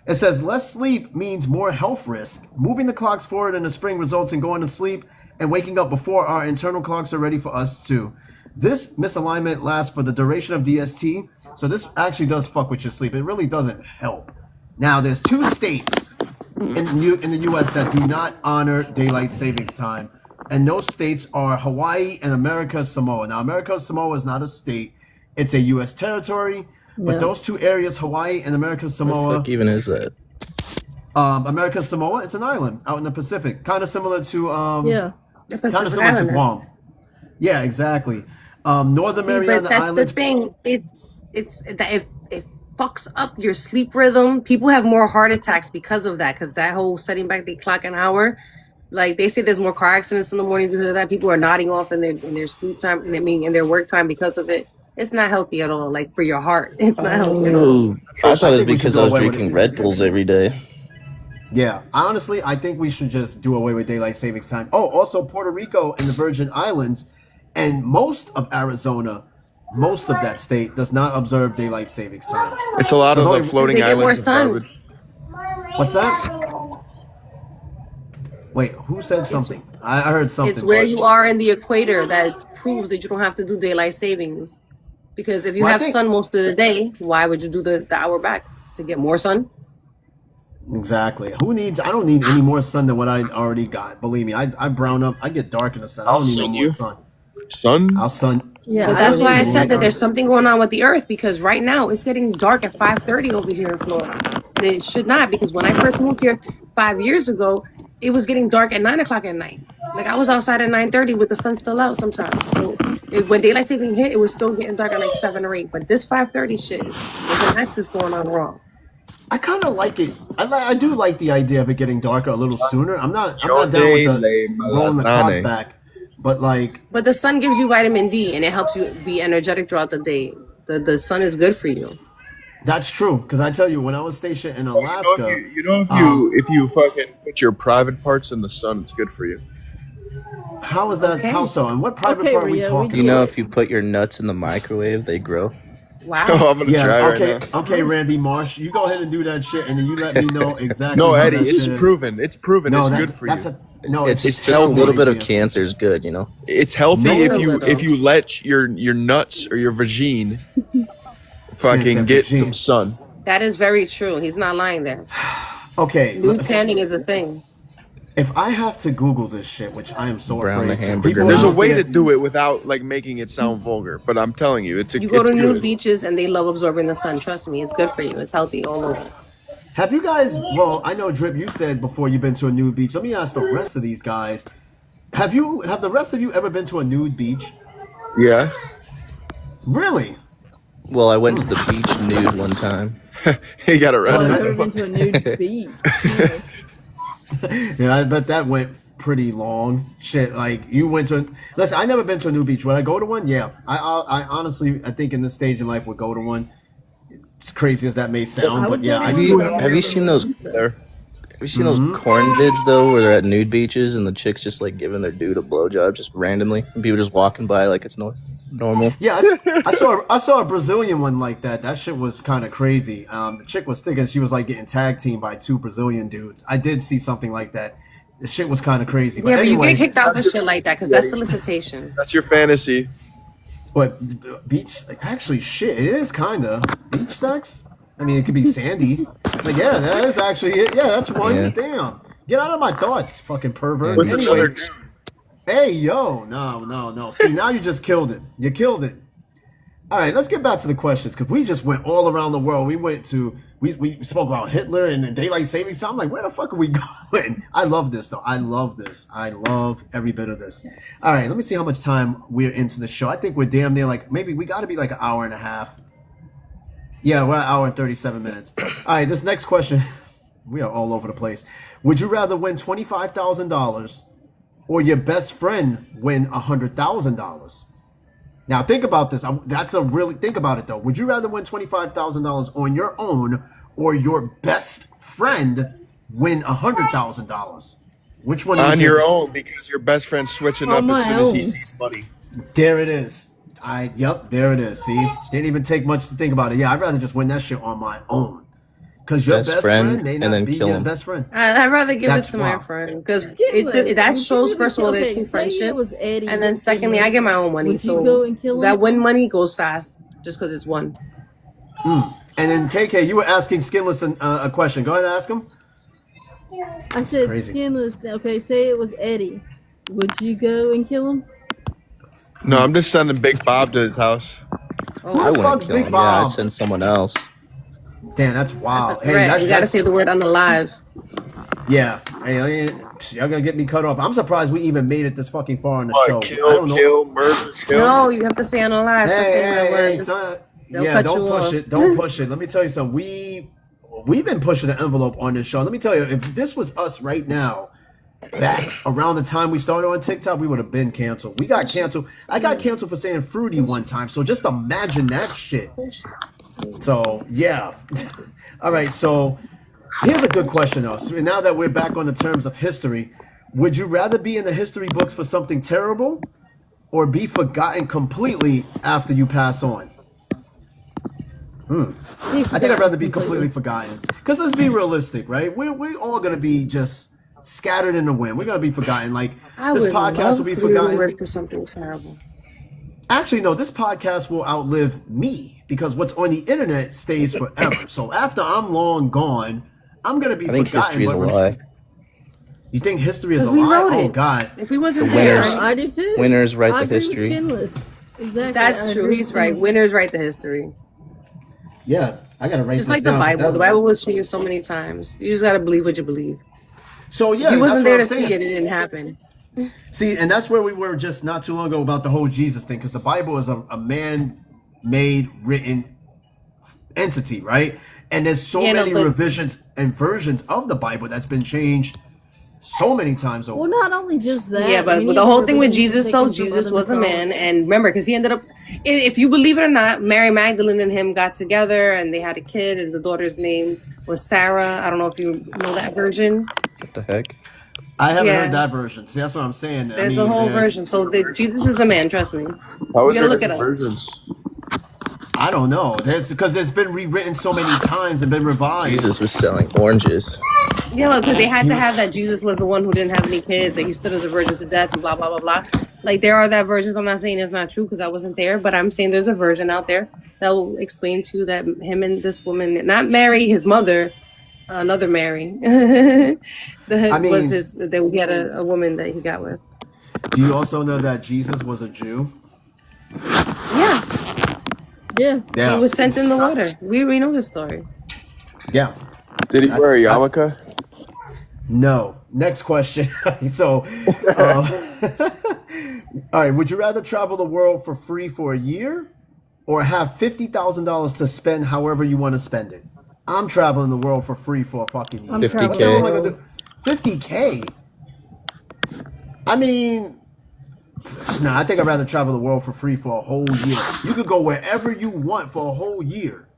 Speaker 1: It says less sleep means more health risk. Moving the clocks forward in the spring results in going to sleep and waking up before our internal clocks are ready for us too. This misalignment lasts for the duration of DST, so this actually does fuck with your sleep. It really doesn't help. Now, there's 2 states in the U.S. that do not honor daylight savings time, and those states are Hawaii and America Samoa. Now, America Samoa is not a state; it's a U.S. territory. But
Speaker 5: Yeah.
Speaker 1: those 2 areas, Hawaii and America
Speaker 7: What the
Speaker 1: Samoa,
Speaker 7: fuck even is that?
Speaker 1: America Samoa, it's an island out in the Pacific, kind of similar to
Speaker 5: Yeah.
Speaker 2: The
Speaker 1: kind of
Speaker 2: Pacific
Speaker 1: similar to
Speaker 2: Islander.
Speaker 1: Guam. Yeah, exactly. Northern
Speaker 2: See,
Speaker 1: Mariana
Speaker 2: but that's
Speaker 1: Islands.
Speaker 2: the thing. It's that if it fucks up your sleep rhythm, people have more heart attacks because of that. Because that whole setting back the clock an hour, like they say, there's more car accidents in the morning because of that. People are nodding off in their sleep time, and in their work time because of it. It's not healthy at all. Like for your heart, it's not healthy at all.
Speaker 7: Oh, I thought it was
Speaker 1: think we should
Speaker 7: because
Speaker 1: go
Speaker 7: I was
Speaker 1: away with
Speaker 7: drinking
Speaker 1: it.
Speaker 7: Red Bulls every day.
Speaker 1: Yeah, honestly, I think we should just do away with daylight savings time. Oh, also Puerto Rico and the Virgin Islands and most of Arizona most of that state does not observe daylight savings time.
Speaker 6: It's a lot
Speaker 1: There's
Speaker 6: of
Speaker 1: only-
Speaker 6: the floating
Speaker 2: They get more
Speaker 6: islands of
Speaker 2: sun.
Speaker 6: garbage.
Speaker 1: What's that? Wait, who said something? I heard something.
Speaker 2: It's where
Speaker 1: but-
Speaker 2: you are in the equator that proves that you don't have to do daylight savings. Because if you
Speaker 1: Well, I
Speaker 2: have
Speaker 1: think-
Speaker 2: sun most of the day, why would you do the hour back to get more sun?
Speaker 1: Exactly. Who needs? I don't need any more sun than what I already got. Believe me, I brown up. I get dark in the sun. I
Speaker 6: I'll
Speaker 1: don't need no
Speaker 6: sun
Speaker 1: more
Speaker 6: you.
Speaker 1: sun.
Speaker 6: Sun?
Speaker 1: I'll sun.
Speaker 5: Yeah,
Speaker 2: But
Speaker 5: I
Speaker 2: that's
Speaker 5: don't
Speaker 2: why I
Speaker 5: even
Speaker 2: said
Speaker 5: like
Speaker 2: that there's something going on with the Earth because right now it's getting dark at 5:30 over here in Florida. And it should not because when I first moved here 5 years ago, it was getting dark at 9 o'clock at night. Like I was outside at 9:30 with the sun still out sometimes. So when daylight saving hit, it was still getting dark at like 7 or 8. But this 5:30 shit there's an axis going on wrong.
Speaker 1: I kind of like it. I do like the idea of it getting darker a little sooner. I'm not down with the rolling the clock back, but like
Speaker 2: But the sun gives you vitamin D and it helps you be energetic throughout the day. The sun is good for you.
Speaker 1: that's true. Because I tell you, when I was stationed in Alaska,
Speaker 6: If you fucking put your private parts in the sun, it's good for you.
Speaker 1: how is that?
Speaker 2: Okay.
Speaker 1: How so? And what private
Speaker 5: Okay,
Speaker 1: part are we
Speaker 5: Rio, we
Speaker 1: talking?
Speaker 7: You know,
Speaker 1: about?
Speaker 7: if you put your nuts in the microwave, they grow.
Speaker 2: Wow.
Speaker 6: Oh, I'm gonna try
Speaker 1: Yeah.
Speaker 6: right
Speaker 1: Okay.
Speaker 6: now.
Speaker 1: Okay, Randy Marsh, you go ahead and do that shit, and then you let me know exactly.
Speaker 6: No,
Speaker 1: how
Speaker 6: Eddie,
Speaker 1: that
Speaker 6: it's
Speaker 1: shit is.
Speaker 6: proven. It's proven.
Speaker 1: No,
Speaker 6: it's
Speaker 1: that,
Speaker 6: good for
Speaker 1: that's
Speaker 6: you.
Speaker 1: a no.
Speaker 7: It's
Speaker 1: It's
Speaker 7: just a
Speaker 1: terrible
Speaker 7: little bit of
Speaker 1: idea.
Speaker 7: cancer is good, you know.
Speaker 6: It's healthy
Speaker 1: No,
Speaker 6: if
Speaker 2: no,
Speaker 6: you
Speaker 2: no.
Speaker 6: if you let your nuts or your vagine fucking
Speaker 1: said
Speaker 6: get
Speaker 1: vagine.
Speaker 6: some sun.
Speaker 2: That is very true. He's not lying there.
Speaker 1: Okay,
Speaker 2: Nude tanning is a thing.
Speaker 1: if I have to Google this shit, which I am so
Speaker 7: Brown the
Speaker 1: afraid to,
Speaker 7: hamburger
Speaker 1: people
Speaker 6: There's a
Speaker 1: out
Speaker 6: way
Speaker 1: there-
Speaker 6: to do it without like making it sound vulgar, but I'm telling you, it's
Speaker 2: You go to
Speaker 6: it's
Speaker 2: nude
Speaker 6: good.
Speaker 2: beaches and they love absorbing the sun. Trust me, it's good for you. It's healthy all over.
Speaker 1: Have you guys? Well, I know Drip. You said before you've been to a nude beach. Let me ask the rest of these guys. Have the rest of you ever been to a nude beach?
Speaker 6: Yeah.
Speaker 1: Really?
Speaker 7: Well, I went to the beach nude one time.
Speaker 6: He got
Speaker 1: Oh,
Speaker 5: I've
Speaker 6: arrested.
Speaker 5: never been to a nude beach. No.
Speaker 1: Yeah, I bet that went pretty long. Shit, like you went to. Listen, I never been to a nude beach. Would I go to one? Yeah. I honestly, I think in this stage in life would go to one. As crazy as that may sound,
Speaker 5: I
Speaker 1: but
Speaker 5: would
Speaker 1: yeah,
Speaker 5: go
Speaker 1: I
Speaker 5: to
Speaker 1: do.
Speaker 5: one.
Speaker 7: Have you seen those? Have you seen those corn vids though, where they're at nude beaches and the chicks just like giving their dude a blowjob just randomly, and people just walking by like it's normal.
Speaker 1: Yeah, I saw a Brazilian one like that. That shit was kind of crazy. The chick was thinking she was like getting tag teamed by 2 Brazilian dudes. I did see something like that. The shit was kind of crazy. But
Speaker 2: Yeah, but you
Speaker 1: anyway,
Speaker 2: get kicked out for shit like that because that's solicitation.
Speaker 6: That's your fantasy.
Speaker 1: but beach actually shit. It is kind of beach sex. I mean, it could be sandy. But yeah, that is actually it. Yeah, that's one.
Speaker 7: Yeah.
Speaker 1: Damn. Get out of my thoughts, fucking pervert.
Speaker 6: With
Speaker 1: Anyway,
Speaker 6: another dude.
Speaker 1: hey, yo, no. See, now you just killed it. You killed it. All right, let's get back to the questions because we just went all around the world. We went to we spoke about Hitler and the daylight savings time. I'm like, where the fuck are we going? I love this though. I love this. I love every bit of this. All right, let me see how much time we're into the show. I think we're damn near like maybe we got to be like an hour and a half. Yeah, we're at an hour and 37 minutes. All right, this next question, we are all over the place. Would you rather win $25,000 or your best friend win $100,000? Now think about this. Think about it though. Would you rather win $25,000 on your own or your best friend win $100,000? Which one?
Speaker 6: On your own because your best friend's switching
Speaker 5: On
Speaker 6: up as
Speaker 5: my
Speaker 6: soon as he
Speaker 5: own.
Speaker 6: sees money.
Speaker 1: There it is. Yep, there it is. See, didn't even take much to think about it. Yeah, I'd rather just win that shit on my own. Because your best friend may
Speaker 7: and
Speaker 1: not
Speaker 7: then
Speaker 1: be
Speaker 7: kill
Speaker 1: your
Speaker 7: him.
Speaker 1: best friend.
Speaker 2: I'd rather give
Speaker 1: That's
Speaker 2: it to my
Speaker 1: wild.
Speaker 2: friend because
Speaker 5: Skinless,
Speaker 2: that
Speaker 5: would
Speaker 2: shows
Speaker 5: you
Speaker 2: first of all their
Speaker 5: okay,
Speaker 2: true
Speaker 5: say
Speaker 2: friendship,
Speaker 5: it was Eddie
Speaker 2: and then
Speaker 5: with
Speaker 2: secondly,
Speaker 5: Skinless.
Speaker 2: I get my own money,
Speaker 5: Would you go
Speaker 2: so
Speaker 5: and kill him?
Speaker 2: that win money goes fast just because it's one.
Speaker 1: And then KK, you were asking Skinless a question. Go ahead and ask him.
Speaker 5: I said
Speaker 1: crazy.
Speaker 5: Skinless. Okay, say it was Eddie. Would you go and kill him?
Speaker 6: No, I'm just sending Big Bob to his house.
Speaker 7: I
Speaker 2: Oh,
Speaker 1: the fuck's
Speaker 7: wouldn't kill
Speaker 1: Big
Speaker 7: him. Yeah,
Speaker 1: Bob?
Speaker 7: I'd send someone else.
Speaker 1: Damn, that's wild.
Speaker 2: that's a threat. You gotta say the word unalive.
Speaker 1: Yeah. Hey, y'all gonna get me cut off. I'm surprised we even made it this fucking far in the show.
Speaker 6: What,
Speaker 1: I
Speaker 6: kill,
Speaker 1: don't know.
Speaker 6: kill, murder, kill.
Speaker 2: No, you have to say unalive. Stop saying that word.
Speaker 1: son.
Speaker 2: they'll
Speaker 1: Yeah,
Speaker 2: cut
Speaker 1: don't
Speaker 2: you
Speaker 1: push
Speaker 2: off.
Speaker 1: it. Don't push it. Let me tell you something. We've been pushing the envelope on this show. Let me tell you, if this was us right now, back around the time we started on TikTok, we would have been canceled. We got canceled. I got canceled for saying fruity one time. So just imagine that shit. So yeah. All right. So here's a good question though. So now that we're back on the terms of history, would you rather be in the history books for something terrible, or be forgotten completely after you pass on? I think I'd rather be completely forgotten. Because let's be realistic, right? We're all gonna be just scattered in the wind. We're gonna be forgotten. Like
Speaker 2: I
Speaker 1: this
Speaker 2: would
Speaker 1: podcast
Speaker 2: love
Speaker 1: will be
Speaker 2: to
Speaker 1: forgotten.
Speaker 2: remembered for something terrible.
Speaker 1: Actually, no, this podcast will outlive me because what's on the internet stays forever. So after I'm long gone, I'm gonna be
Speaker 7: I think
Speaker 1: forgotten.
Speaker 7: history is a
Speaker 1: but-
Speaker 7: lie.
Speaker 1: You think history is a
Speaker 2: Because we
Speaker 1: lie?
Speaker 2: wrote
Speaker 1: Oh
Speaker 2: it.
Speaker 1: God.
Speaker 2: If we wasn't
Speaker 7: The
Speaker 2: there,
Speaker 7: winners.
Speaker 5: I do too.
Speaker 7: Winners write
Speaker 5: I
Speaker 7: the
Speaker 5: agree with
Speaker 7: history.
Speaker 5: Skinless. Exactly. I
Speaker 2: that's true.
Speaker 5: agree
Speaker 2: He's
Speaker 5: with
Speaker 2: right.
Speaker 5: Skinless.
Speaker 2: Winners write the history.
Speaker 1: Yeah, I gotta write
Speaker 2: Just
Speaker 1: this
Speaker 2: like the
Speaker 1: down.
Speaker 2: Bible.
Speaker 1: That's-
Speaker 2: The Bible was changed so many times. You just gotta believe what you believe.
Speaker 1: So yeah,
Speaker 2: If you wasn't
Speaker 1: that's
Speaker 2: there
Speaker 1: what
Speaker 2: to
Speaker 1: I'm saying.
Speaker 2: see it, it didn't happen.
Speaker 1: See, and that's where we were just not too long ago about the whole Jesus thing, because the Bible is a man-made written entity, right? And there's so
Speaker 2: Yeah, no,
Speaker 1: many
Speaker 2: but-
Speaker 1: revisions and versions of the Bible that's been changed so many times over.
Speaker 5: Well, not only just that.
Speaker 2: Yeah, but
Speaker 5: we
Speaker 2: the
Speaker 5: need
Speaker 2: whole
Speaker 5: to
Speaker 2: thing with
Speaker 5: really
Speaker 2: Jesus,
Speaker 5: take
Speaker 2: though,
Speaker 5: into
Speaker 2: Jesus
Speaker 5: other
Speaker 2: was a man,
Speaker 5: mythology.
Speaker 2: and remember, because he ended up, if you believe it or not, Mary Magdalene and him got together, and they had a kid, and the daughter's name was Sarah. I don't know if you know that version.
Speaker 7: What the heck?
Speaker 1: I haven't
Speaker 2: Yeah.
Speaker 1: heard that version. See, that's what I'm saying.
Speaker 2: There's a whole version. So Jesus is a man. Trust me.
Speaker 6: How is
Speaker 2: gotta
Speaker 6: there
Speaker 2: look
Speaker 6: different
Speaker 2: at us.
Speaker 6: versions?
Speaker 1: I don't know. Because there's been rewritten so many times and been revised.
Speaker 7: Jesus was selling oranges.
Speaker 2: Yeah, because they had to have that Jesus was the one who didn't have any kids, that he stood as a virgin to death, and blah blah blah blah. Like there are that versions. I'm not saying it's not true because I wasn't there, but I'm saying there's a version out there that will explain to you that him and this woman, not Mary, his mother, another Mary,
Speaker 1: I mean-
Speaker 2: was his. That he had a woman that he got with.
Speaker 1: Do you also know that Jesus was a Jew?
Speaker 2: Yeah,
Speaker 5: Yeah.
Speaker 1: Yeah.
Speaker 2: he was sent in the water. We know this story.
Speaker 1: Yeah.
Speaker 6: Did he wear a
Speaker 1: That's-
Speaker 6: yarmulke?
Speaker 1: No. Next question. So, all right. Would you rather travel the world for free for a year, or have $50,000 to spend however you want to spend it? I'm traveling the world for free for a fucking year.
Speaker 5: I'm
Speaker 7: 50K.
Speaker 5: traveling
Speaker 1: What
Speaker 5: the
Speaker 1: am I gonna
Speaker 5: world.
Speaker 1: do? 50K. I mean, nah. I think I'd rather travel the world for free for a whole year. You could go wherever you want for a whole year.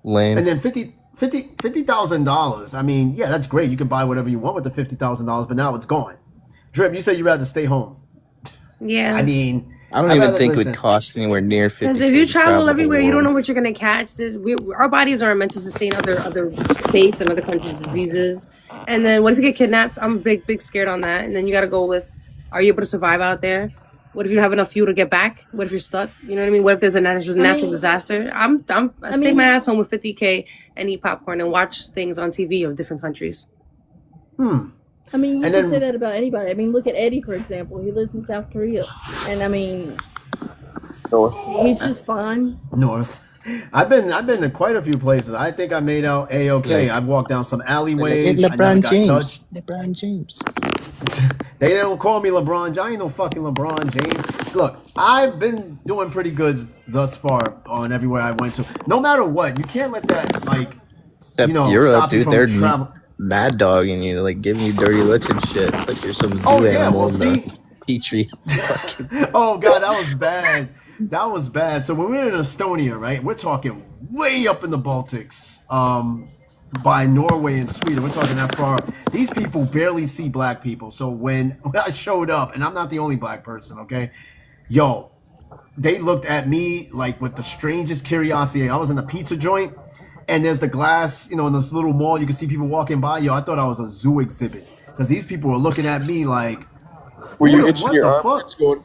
Speaker 7: Lame.
Speaker 1: And then $50,000. I mean, yeah, that's great. You can buy whatever you want with the $50,000, but now it's gone. Drip, you said you'd rather stay home.
Speaker 2: Yeah.
Speaker 1: I mean,
Speaker 7: I don't
Speaker 1: I'd
Speaker 7: even
Speaker 1: rather
Speaker 7: think it
Speaker 1: listen.
Speaker 7: would cost anywhere near 50.
Speaker 2: Because if you travel everywhere, you don't know what you're gonna catch. Our bodies aren't meant to sustain other states and other countries' diseases. And then what if you get kidnapped? I'm big scared on that. And then you got to go with, are you able to survive out there? What if you don't have enough fuel to get back? What if you're stuck? You know what I mean? What if there's a natural disaster? I'd take
Speaker 5: mean-
Speaker 2: my ass home with 50K and eat popcorn and watch things on TV of different countries.
Speaker 5: I mean, you
Speaker 1: And
Speaker 5: can
Speaker 1: then-
Speaker 5: say that about anybody. I mean, look at Eddie, for example. He lives in South Korea. And I mean,
Speaker 6: North.
Speaker 5: he's just fine.
Speaker 1: North. I've been to quite a few places. I think I made out A-okay. I've walked down some alleyways. I never
Speaker 7: LeBron
Speaker 1: got
Speaker 7: James.
Speaker 1: touched.
Speaker 7: LeBron James.
Speaker 1: They don't call me LeBron James. I ain't no fucking LeBron James. Look, I've been doing pretty good thus far on everywhere I went to. No matter what, you can't let that like
Speaker 7: Except
Speaker 1: you know
Speaker 7: Europe,
Speaker 1: stop you
Speaker 7: dude,
Speaker 1: from
Speaker 7: they're
Speaker 1: travel.
Speaker 7: mad dogging you, like giving you dirty looks and shit. Like you're some zoo
Speaker 1: Oh, yeah,
Speaker 7: animal
Speaker 1: well,
Speaker 7: in
Speaker 1: see-
Speaker 7: the petri. Fucking
Speaker 1: Oh god, that was bad. That was bad. So when we were in Estonia, right? We're talking way up in the Baltics, by Norway and Sweden. We're talking that far. These people barely see black people. So when I showed up, and I'm not the only black person, okay? Yo, they looked at me like with the strangest curiosity. I was in a pizza joint, and there's the glass, you know, in this little mall. You can see people walking by. Yo, I thought I was a zoo exhibit because these people were looking at me like,
Speaker 6: Were you
Speaker 1: What
Speaker 6: itching
Speaker 1: the
Speaker 6: your
Speaker 1: fuck?
Speaker 6: armpits going?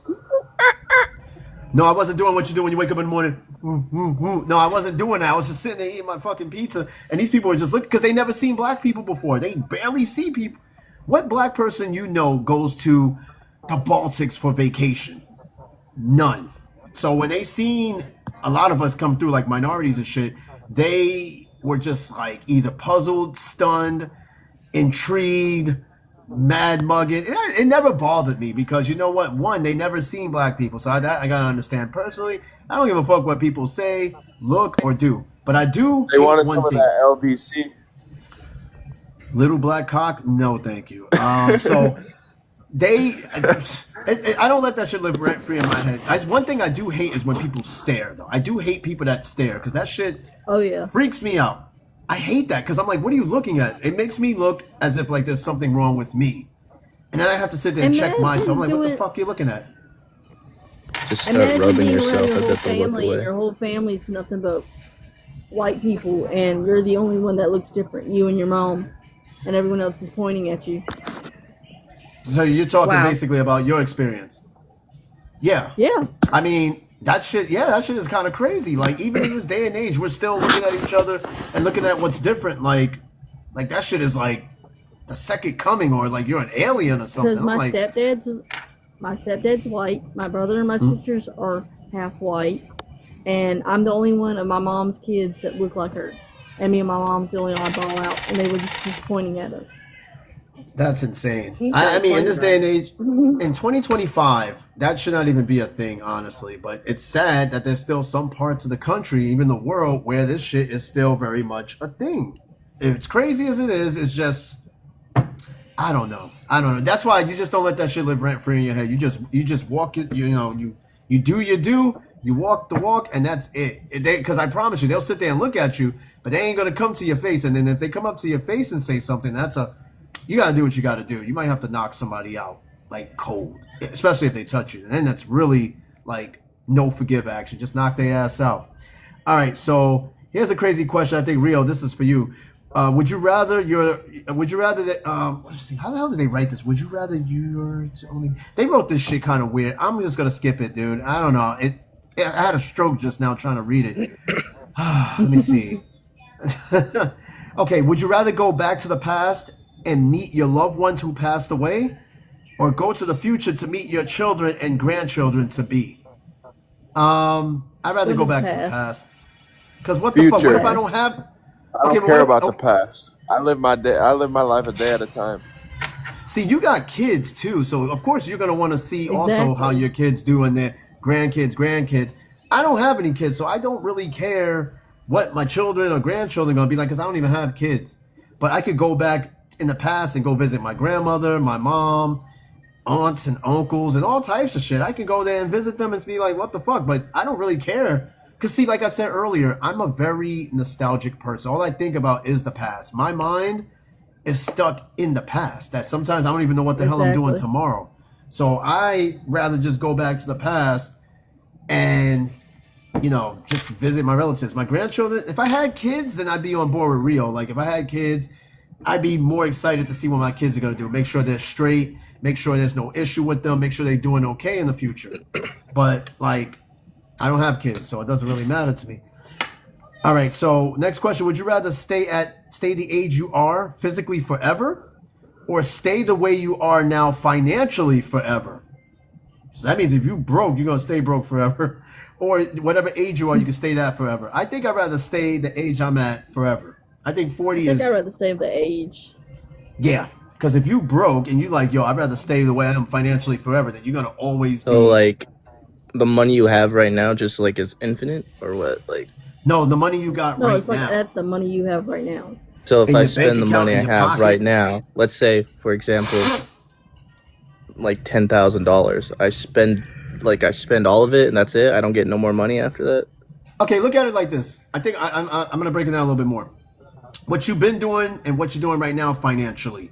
Speaker 1: no, I wasn't doing what you do when you wake up in the morning. No, I wasn't doing that. I was just sitting there eating my fucking pizza, and these people were just looking because they never seen black people before. They barely see people. What black person you know goes to the Baltics for vacation? None. So when they seen a lot of us come through, like minorities and shit, they were just like either puzzled, stunned, intrigued, mad mugging. It never bothered me because you know what? One, they never seen black people, so I gotta understand personally. I don't give a fuck what people say, look, or do, but I do.
Speaker 6: They
Speaker 1: hate
Speaker 6: wanted
Speaker 1: one
Speaker 6: some of
Speaker 1: thing.
Speaker 6: that LBC.
Speaker 1: Little black cock? No, thank you. So I don't let that shit live rent free in my head. One thing I do hate is when people stare, though. I do hate people that stare because that shit
Speaker 5: Oh, yeah.
Speaker 1: freaks me out. I hate that because I'm like, what are you looking at? It makes me look as if like there's something wrong with me, and then I have to sit there and check
Speaker 5: Imagine
Speaker 1: myself. I'm like, what the
Speaker 5: doing-
Speaker 1: fuck are you looking at?
Speaker 7: Just start
Speaker 5: Imagine
Speaker 7: rubbing
Speaker 5: being around
Speaker 7: yourself
Speaker 5: your
Speaker 7: a
Speaker 5: whole
Speaker 7: bit to look
Speaker 5: family, and
Speaker 7: away.
Speaker 5: your whole family's nothing but white people, and you're the only one that looks different. You and your mom, and everyone else is pointing at you.
Speaker 1: So you're talking
Speaker 2: Wow.
Speaker 1: basically about your experience. Yeah.
Speaker 5: Yeah,
Speaker 1: I mean, that shit is kind of crazy. Like, even in this day and age, we're still looking at each other and looking at what's different. Like that shit is like the second coming, or like you're an alien or something.
Speaker 5: because
Speaker 1: I'm like,
Speaker 5: my stepdad's white. My brother and my sisters are half white, and I'm the only one of my mom's kids that look like her. And me and my mom's the only oddball out, and they were just pointing at us.
Speaker 1: that's insane.
Speaker 2: He's
Speaker 1: I mean, in this day and
Speaker 2: funny,
Speaker 1: age, in 2025, that should not even be a thing, honestly. But it's sad that there's still some parts of the country, even the world, where this shit is still very much a thing. It's crazy as it is, it's just, I don't know. That's why you just don't let that shit live rent free in your head. You just walk it. You do your do. You walk the walk, and that's it. Because I promise you, they'll sit there and look at you, but they ain't gonna come to your face. And then if they come up to your face and say something, you gotta do what you gotta do. You might have to knock somebody out like cold, especially if they touch you. And then that's really like no forgive action. Just knock their ass out. All right. So here's a crazy question. I think Rio, this is for you. Would you rather that let's see, how the hell did they write this? Would you rather you're to only, they wrote this shit kind of weird. I'm just gonna skip it, dude. I don't know. I had a stroke just now trying to read it. Let me see. Okay, would you rather go back to the past and meet your loved ones who passed away, or go to the future to meet your children and grandchildren to be? I'd rather go back to the past. Cause what the fuck? What if I don't have?
Speaker 6: I don't care about the past. I live my life a day at a time.
Speaker 1: See, you got kids too, so of course you're gonna want to see also how your kids do and their grandkids. I don't have any kids, so I don't really care what my children or grandchildren are gonna be like, because I don't even have kids. But I could go back in the past and go visit my grandmother, my mom, aunts and uncles, and all types of shit. I can go there and visit them and be like, what the fuck? But I don't really care. Because see, like I said earlier, I'm a very nostalgic person. All I think about is the past. My mind is stuck in the past. That sometimes I don't even know what the hell I'm doing tomorrow. So I rather just go back to the past and, just visit my relatives. My grandchildren, if I had kids, then I'd be on board with Rio. Like, if I had kids, I'd be more excited to see what my kids are going to do. Make sure they're straight. Make sure there's no issue with them. Make sure they're doing okay in the future. But, like, I don't have kids, so it doesn't really matter to me. All right, so next question. Would you rather stay the age you are physically forever, or stay the way you are now financially forever? So that means if you broke, you're going to stay broke forever. Or whatever age you are, you can stay that forever. I think I'd rather stay the age I'm at forever. I think 40 is...
Speaker 5: I'd rather stay the age.
Speaker 1: Yeah, because if you broke and you like, yo, I'd rather stay the way I am financially forever, then you're going to always be...
Speaker 7: So, like, the money you have right now just, like, is infinite? Or what? Like...
Speaker 1: No, the money you got right now.
Speaker 5: No, it's like at the money you have right now.
Speaker 7: So if
Speaker 1: In
Speaker 7: I
Speaker 1: your
Speaker 7: spend the
Speaker 1: bank
Speaker 7: money I
Speaker 1: account, in your
Speaker 7: have
Speaker 1: pocket.
Speaker 7: right now, let's say, for example, like $10,000, I spend all of it and that's it. I don't get no more money after that.
Speaker 1: Okay, look at it like this. I think I'm going to break it down a little bit more. What you've been doing and what you're doing right now financially,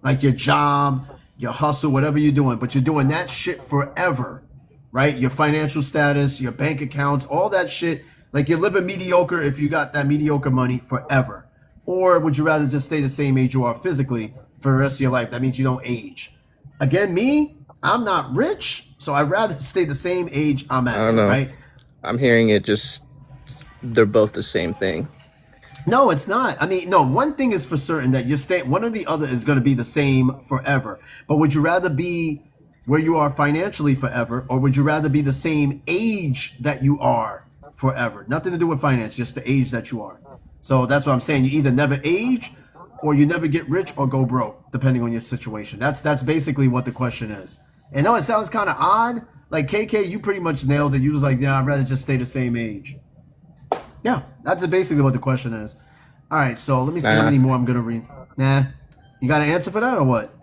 Speaker 1: like your job, your hustle, whatever you're doing, but you're doing that shit forever, right? Your financial status, your bank accounts, all that shit. Like, you're living mediocre if you got that mediocre money forever. Or would you rather just stay the same age you are physically for the rest of your life? That means you don't age. Again, me, I'm not rich, so I'd rather stay the same age I'm at,
Speaker 7: I don't know.
Speaker 1: right?
Speaker 7: I'm hearing it just, they're both the same thing.
Speaker 1: No, it's not. I mean, no, one thing is for certain that one or the other is going to be the same forever. But would you rather be where you are financially forever, or would you rather be the same age that you are forever? Nothing to do with finance, just the age that you are. So that's what I'm saying. You either never age, or you never get rich or go broke, depending on your situation. That's basically what the question is. And no, it sounds kind of odd. Like, KK, you pretty much nailed it. You was like, yeah, I'd rather just stay the same age. Yeah, that's basically what the question is. All right, so let me see how many more I'm going to read. Nah. You got an answer for that or what?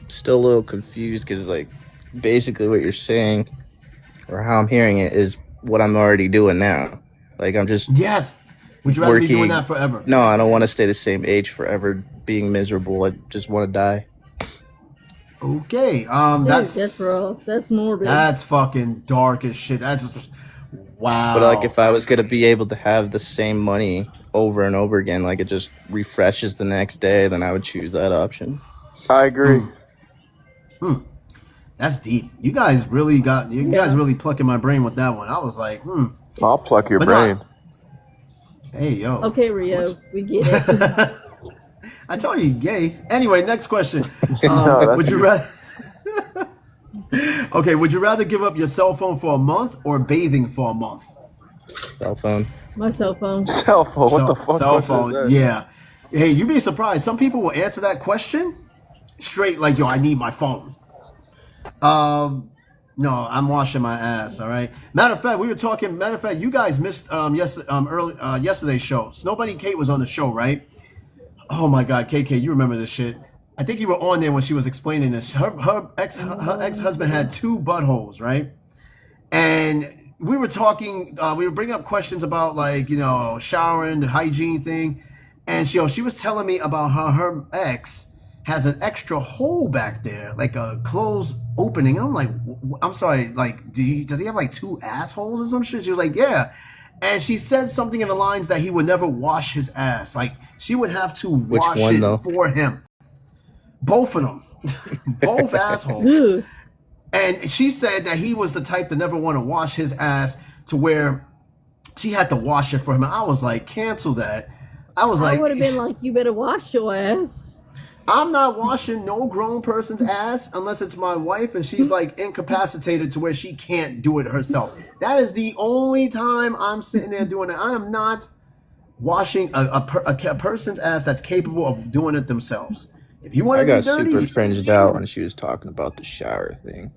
Speaker 7: Still a little confused because, like, basically what you're saying, or how I'm hearing it, is what I'm already doing now. Like, I'm just
Speaker 1: Yes. Would you rather be doing
Speaker 7: working-
Speaker 1: that forever?
Speaker 7: No, I don't want to stay the same age forever being miserable. I just want to die.
Speaker 1: Okay.
Speaker 5: Dude,
Speaker 1: That's
Speaker 5: that's rough. That's morbid.
Speaker 1: that's fucking dark as shit. That's wow.
Speaker 7: But like, if I was gonna be able to have the same money over and over again, like it just refreshes the next day, then I would choose that option.
Speaker 6: I agree.
Speaker 1: That's deep. You guys really got you guys
Speaker 5: Yeah.
Speaker 1: really plucking my brain with that one. I was like,
Speaker 6: I'll pluck your
Speaker 1: But
Speaker 6: brain.
Speaker 1: hey yo.
Speaker 5: Okay, Rio, we get it.
Speaker 1: I told you, gay. Anyway, next question.
Speaker 6: No, that's
Speaker 1: Would you rather? Okay, would you rather give up your cell phone for a month or bathing for a month?
Speaker 7: Cell phone.
Speaker 5: My cell phone.
Speaker 6: Cell phone. What the fuck?
Speaker 1: Cell
Speaker 6: question is
Speaker 1: phone.
Speaker 6: that?
Speaker 1: Yeah. Hey, you'd be surprised. Some people will answer that question straight, like, "Yo, I need my phone." No, I'm washing my ass. All right. Matter of fact, we were talking. Matter of fact, you guys missed yesterday's show. Snow Bunny Kate was on the show, right? Oh my God, KK, you remember this shit? I think you were on there when she was explaining this. Her ex-husband had 2 buttholes, right? And we were talking. We were bringing up questions about, like, showering, the hygiene thing, and she was telling me about how her ex has an extra hole back there, like a closed opening. I'm like, I'm sorry, like, does he have like 2 assholes or some shit? She was like, yeah. And she said something in the lines that he would never wash his ass. Like, she would have to wash
Speaker 7: one,
Speaker 1: it
Speaker 7: though?
Speaker 1: for him. Both of them. Both assholes.
Speaker 5: Ooh.
Speaker 1: And she said that he was the type to never want to wash his ass to where she had to wash it for him. And I was like, cancel that. I was
Speaker 5: I
Speaker 1: like,
Speaker 5: would have been like, you better wash your ass.
Speaker 1: I'm not washing no grown person's ass unless it's my wife and she's like incapacitated to where she can't do it herself. That is the only time I'm sitting there doing it. I am not washing a person's ass that's capable of doing it themselves. If you want
Speaker 7: I
Speaker 1: to
Speaker 7: got
Speaker 1: be dirty,
Speaker 7: super fringed out when she was talking about the shower thing.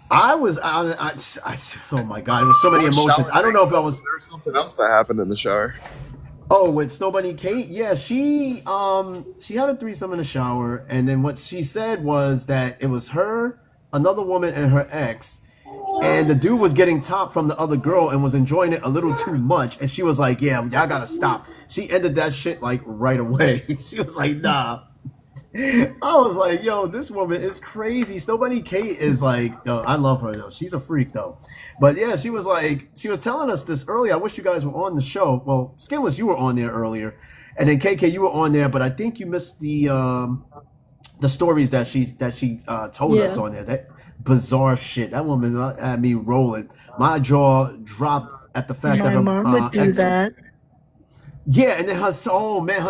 Speaker 1: I was. Oh my God, it was so many emotions. I don't know if I was.
Speaker 6: There's something else that happened in the shower.
Speaker 1: Oh, with Snow Bunny Kate, yeah, she had a threesome in the shower, and then what she said was that it was her, another woman, and her ex, and the dude was getting top from the other girl and was enjoying it a little too much, and she was like, "Yeah, y'all gotta stop." She ended that shit like right away. She was like, "Nah." I was like, yo, this woman is crazy. Snow Bunny Kate is like, yo, I love her though. She's a freak though. But yeah, she was telling us this earlier. I wish you guys were on the show. Well, Skinless, you were on there earlier, and then KK, you were on there. But I think you missed the stories that she told us
Speaker 5: Yeah.
Speaker 1: on there. That bizarre shit. That woman had me rolling. My jaw dropped at the fact that her
Speaker 8: mom would do
Speaker 1: ex-
Speaker 8: that.
Speaker 1: Yeah, and then her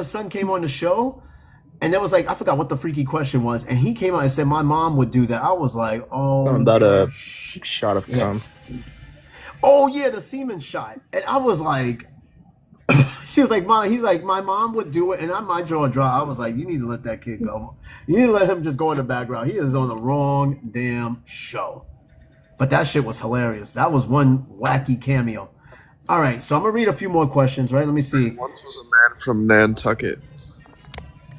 Speaker 1: son came on the show. And that was like, I forgot what the freaky question was. And he came out and said, my mom would do that. I was like, oh.
Speaker 7: About a shot of cum.
Speaker 1: yes. Oh, yeah, the semen shot. And I was like, she was like, Mom, he's like, my mom would do it. And my jaw dropped. I was like, you need to let that kid go. You need to let him just go in the background. He is on the wrong damn show. But that shit was hilarious. That was one wacky cameo. All right, so I'm going to read a few more questions, right? Let me see.
Speaker 6: Once was a man from Nantucket.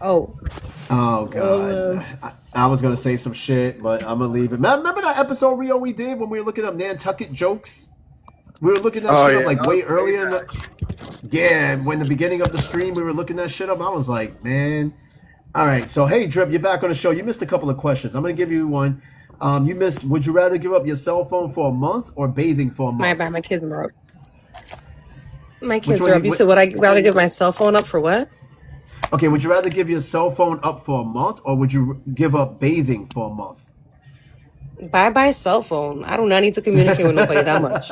Speaker 2: Oh,
Speaker 1: Oh God!
Speaker 5: Oh,
Speaker 1: I was gonna say some shit, but I'm gonna leave it. Remember that episode Rio we did when we were looking up Nantucket jokes? We were looking that shit up like way earlier in when the beginning of the stream we were looking that shit up. I was like, man. All right, so hey Drip, you're back on the show. You missed a couple of questions. I'm gonna give you one. You missed. Would you rather give up your cell phone for a month or bathing for a month?
Speaker 2: my bad. My kids are up. My kids
Speaker 1: one
Speaker 2: are
Speaker 1: you-
Speaker 2: up. You said, would I rather give my cell phone up for what?
Speaker 1: Okay, would you rather give your cell phone up for a month or would you give up bathing for a month?
Speaker 2: Bye cell phone. I do not need to communicate with nobody that much.